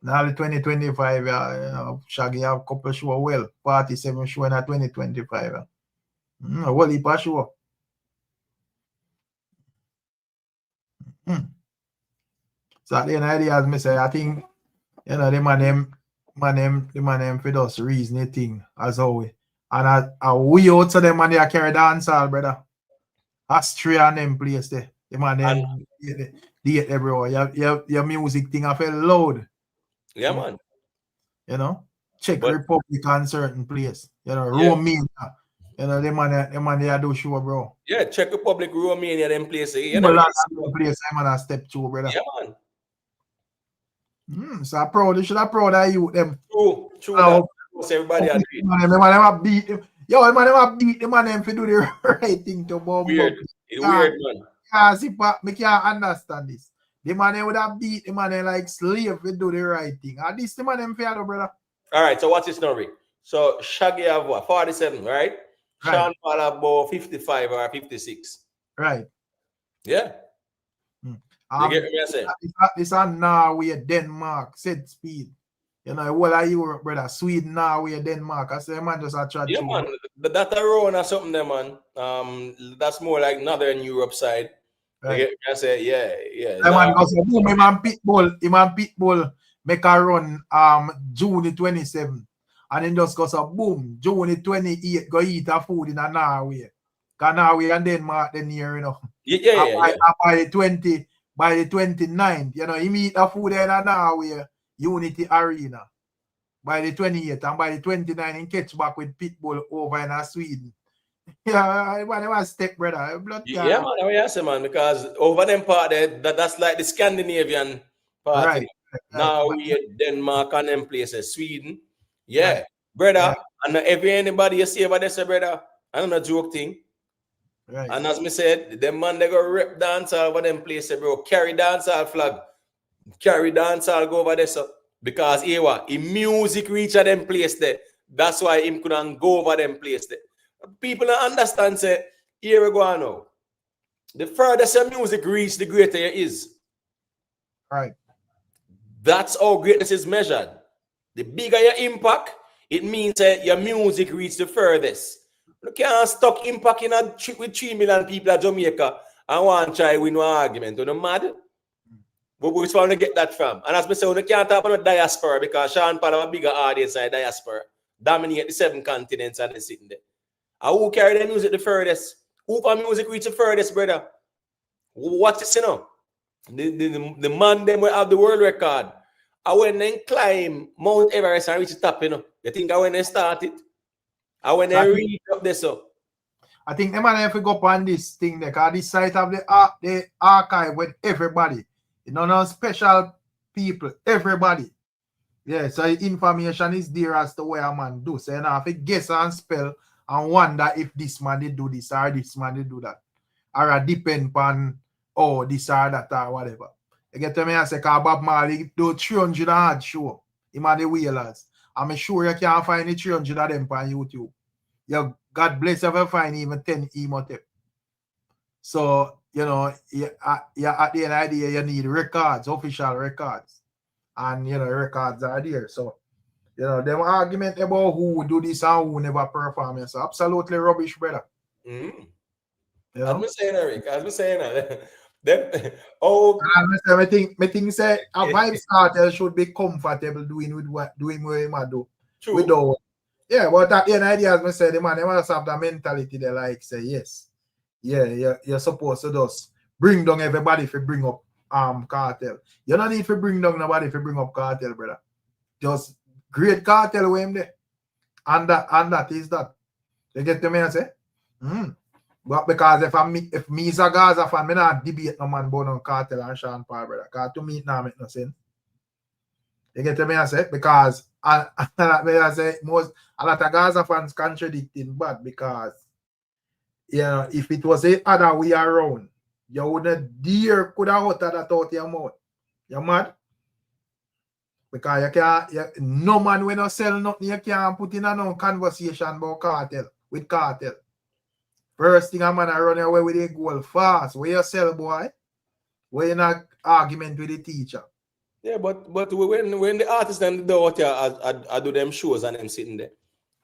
Now the 2025, you know, Shaggy have a couple show well. 47 show in 2025. Well, heap of show. So at the end of the day, as me say, I think, you know, the man them for us reason the thing as always. And we out to them man they carry dancehall, brother. Austria and them place there. The man them date everywhere. Your music thing I feel loud. Yeah, man. You know, Czech Republic and certain place. You know, Romania. You know, the man they do show, bro. Yeah, Czech Republic, Romania, them places. You know, place I'm gonna step to, brother. Yeah, man. So I'm proud. You should have proud of you, them. True. Everybody agree. Man, them have beat them. Yo, man, them have beat them man them to do the right thing to bomb. Weird. It's weird, man. Yeah, see, me can't understand this. The man would have beat the man like slave to do the right thing. And this the man them fair, brother. All right, so what's his story? So Shaggy have what? 47, right? Sean Paul have about 55 or 56. Right. Yeah. You get what I'm saying? This on Norway, Denmark, set speed. You know, what are Europe, brother? Sweden, Norway, Denmark. I say, man, just a try. Yeah, man. That around or something there, man. That's more like Northern Europe side. Right. You get what I say? Yeah. That man goes, boom, him and Pitbull make a run June the 27th. And then just goes boom, June the 28th, go eat a food in a Norway. Because Norway and Denmark then here, you know. Yeah. By the 29th, you know, he eat a food in a Norway Unity Arena. By the 28th and by the 29th, he catch back with Pitbull over in Sweden. Yeah, man, they want step, brother. Blood Yeah, clot. man, I mean, say, man, because over them part there, that's like the Scandinavian part. Right. Right. Now But, we Denmark and them places, Sweden. right. Yeah, brother. Right. And every anybody you see over there, say, brother, I don't know joke thing. Right. And as me said, them man they go rep dance over them places, bro. Carry dancehall flag, carry dancehall go over there, so because here what in music reach at them place there. That's why him couldn't go over them place there. People don't understand. Say here we go now. The further some music reach, the greater it is. Right. That's how greatness is measured. The bigger your impact, it means that your music reach the furthest. You can't stuck impact in a trip with 3 million people at Jamaica and want to try win no argument. You're mad? But we're trying to get that from. And as I say, you can't talk about diaspora because Sean Paul have a bigger audience than diaspora. Dominate the 7 continents and they're sitting there. And who carry the music the furthest? Who for music reach the furthest, brother? Watch this, you know. The man them will have the world record. I when they climb Mount Everest and reach the top, you know. You think I when they started? I when they reach up there, so. I think the man have to go up on this thing there, because this site of the archive with everybody. You know, no special people, everybody. Yeah, so information is there as to where a man do. So you know, have to guess and spell and wonder if this man did do this or this man did do that. Or a depend upon this or that or whatever. You get to me and say, because Bob Marley do 300 hard show. Him and the Wheelers. I'm sure you can't find the 300 of them on YouTube. You God bless if you find even 10 emo tape. So, you know, you at the end of the day, you need records, official records. And, you know, records are there. So, you know, them argument about who do this and who never perform. So, absolutely rubbish, brother. Mm. You As know? me saying, Eric, as me saying, them, oh, I think say a Vibes Cartel should be comfortable doing what he might do. true. Without, yeah, but at the end of the day, as I said, the man, they must have the mentality they like say, yes, yeah, you're supposed to just bring down everybody if you bring up Cartel. You don't need to bring down nobody if you bring up Cartel, brother. Just great Cartel with him there. And that is that. You get to me and say? But because if me is a Gaza fan, me not debate no man about no Cartel and Sean Paul, brother. Because to me it not make no sense. You get to me and say? Because I say a lot of Gaza fans contradicting bad because you know if it was the other way around, you wouldn't dare could have uttered that out your mouth. You mad? Because no man when you sell nothing, you can't put in a no conversation about Cartel with Cartel. First thing a man run away with a goal fast. Where you sell, boy? Where you not argument with the teacher? Yeah, but when the artists them do out here, I do them shows and them sitting there.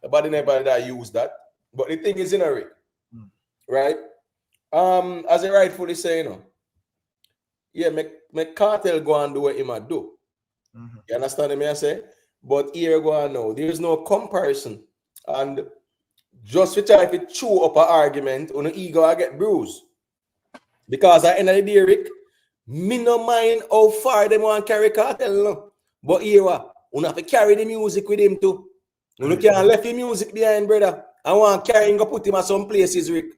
Nobody never that use that. But the thing is, you know, right? As I rightfully say, you know, yeah, make Cartel go and do what he might do. You understand me? I say, but here go on now. There is no comparison, and just to try to chew up an argument, on the ego I get bruised. Because at the end of the day, Rick, me no mind how far them want to carry Cartel, no. But here you have to carry the music with him too. You can't left the music behind, brother. I want to carry him, go put him at some places, Rick.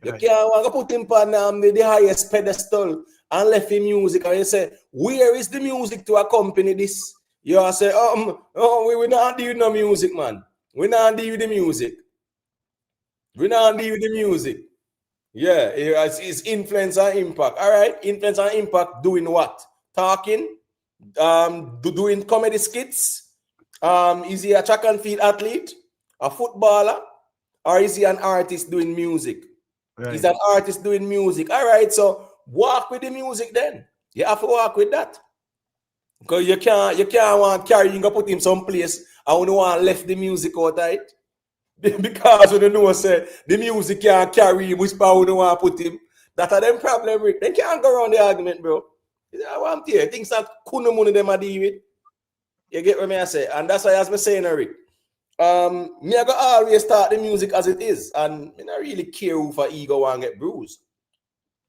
You can't want to put him on the highest pedestal and left him music. And you say, where is the music to accompany this? You say, we not deal with no music, man. We not deal with the music. We not deal with the music. Yeah, it's influence and impact. All right, influence and impact doing what? Talking, doing comedy skits. Is he a track and field athlete, a footballer, or is he an artist doing music? Right. He's an artist doing music. All right, so walk with the music then. You have to walk with that. Because you can't want to carry him and put him someplace and you want to left the music out, right? Because you don't know, say the music can't carry him, which power you want to put him. That's a them problem, Rick. They can't go around the argument, bro. I want to hear things that couldn't money them are deal with. You get what I say? And that's why as me saying, Rick. Me I go always start the music as it is, and I don't really care who for ego and get bruised.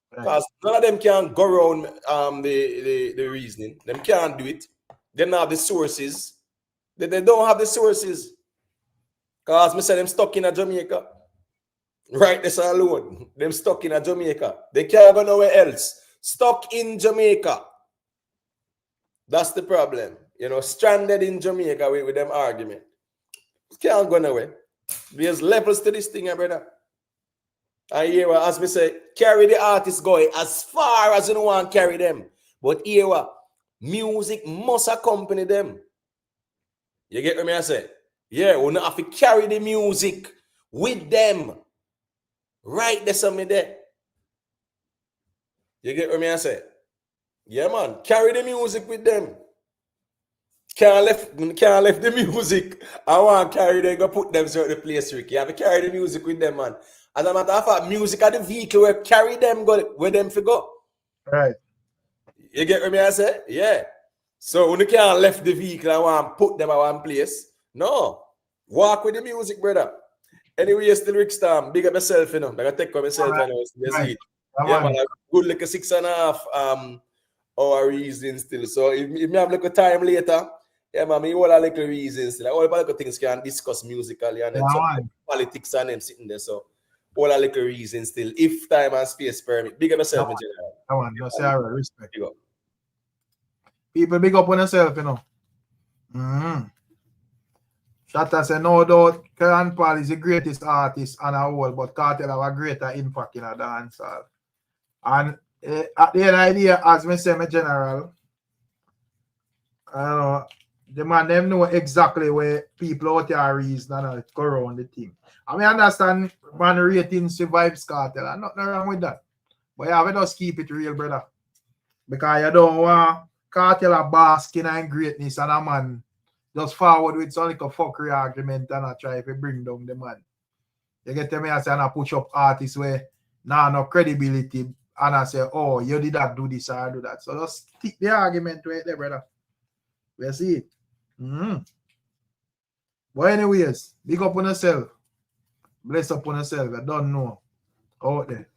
Because none of them can go around the reasoning. Them can't do it. They don't have the sources. They don't have the sources. Because me say them stuck in a Jamaica. Right, this alone. Them stuck in a Jamaica. They can't go nowhere else. Stuck in Jamaica. That's the problem. You know, stranded in Jamaica with them argument. Can't go nowhere. There's levels to this thing, brother. And here, as we say, carry the artist going as far as you don't want to carry them. But here, music must accompany them. You get what I say? Yeah, we not have to carry the music with them. Right there, something there. You get what I say? Yeah, man. Carry the music with them. Can't left the music. I want to carry them, go put them to the place, Ricky. You have to carry the music with them, man. As a matter of fact, music are the vehicle where carry them, go where them for go. Right. You get what I say? Yeah. So when you can't left the vehicle and want to put them at one place, no. Walk with the music, brother. Anyway, still Ricstorm. Big up yourself, you know. I take up myself, Right. you Right. see. Yeah, man. Good like a 6.5 hour reason still. So if me have like a time later, yeah, man, me all a little reasons still. All the little things can discuss musically and then some politics and them sitting there. So all a little reasons still. If time and space permit. Big up yourself, general. Come on, no, say all right, respect. Big up. People big up on yourself, you know. Shatta say no doubt Karen Paul is the greatest artist on our world, but Cartel have a greater impact in a dancehall. And at the end of the day, as me say, my general, the man them know exactly where people out there reason and go around the thing. I mean, understand man rating survives Cartel, and nothing wrong with that. But you have to just keep it real, brother. Because you don't want Cartel a basking in greatness and a man just forward with some like a fuckery argument and I try to bring down the man. You get me and say and I push up artists where no credibility and I say, oh, you did not do this or do that. So just stick the argument right there, brother. We see it. But anyways, big up on yourself. Bless up on yourself. I don't know. Out there.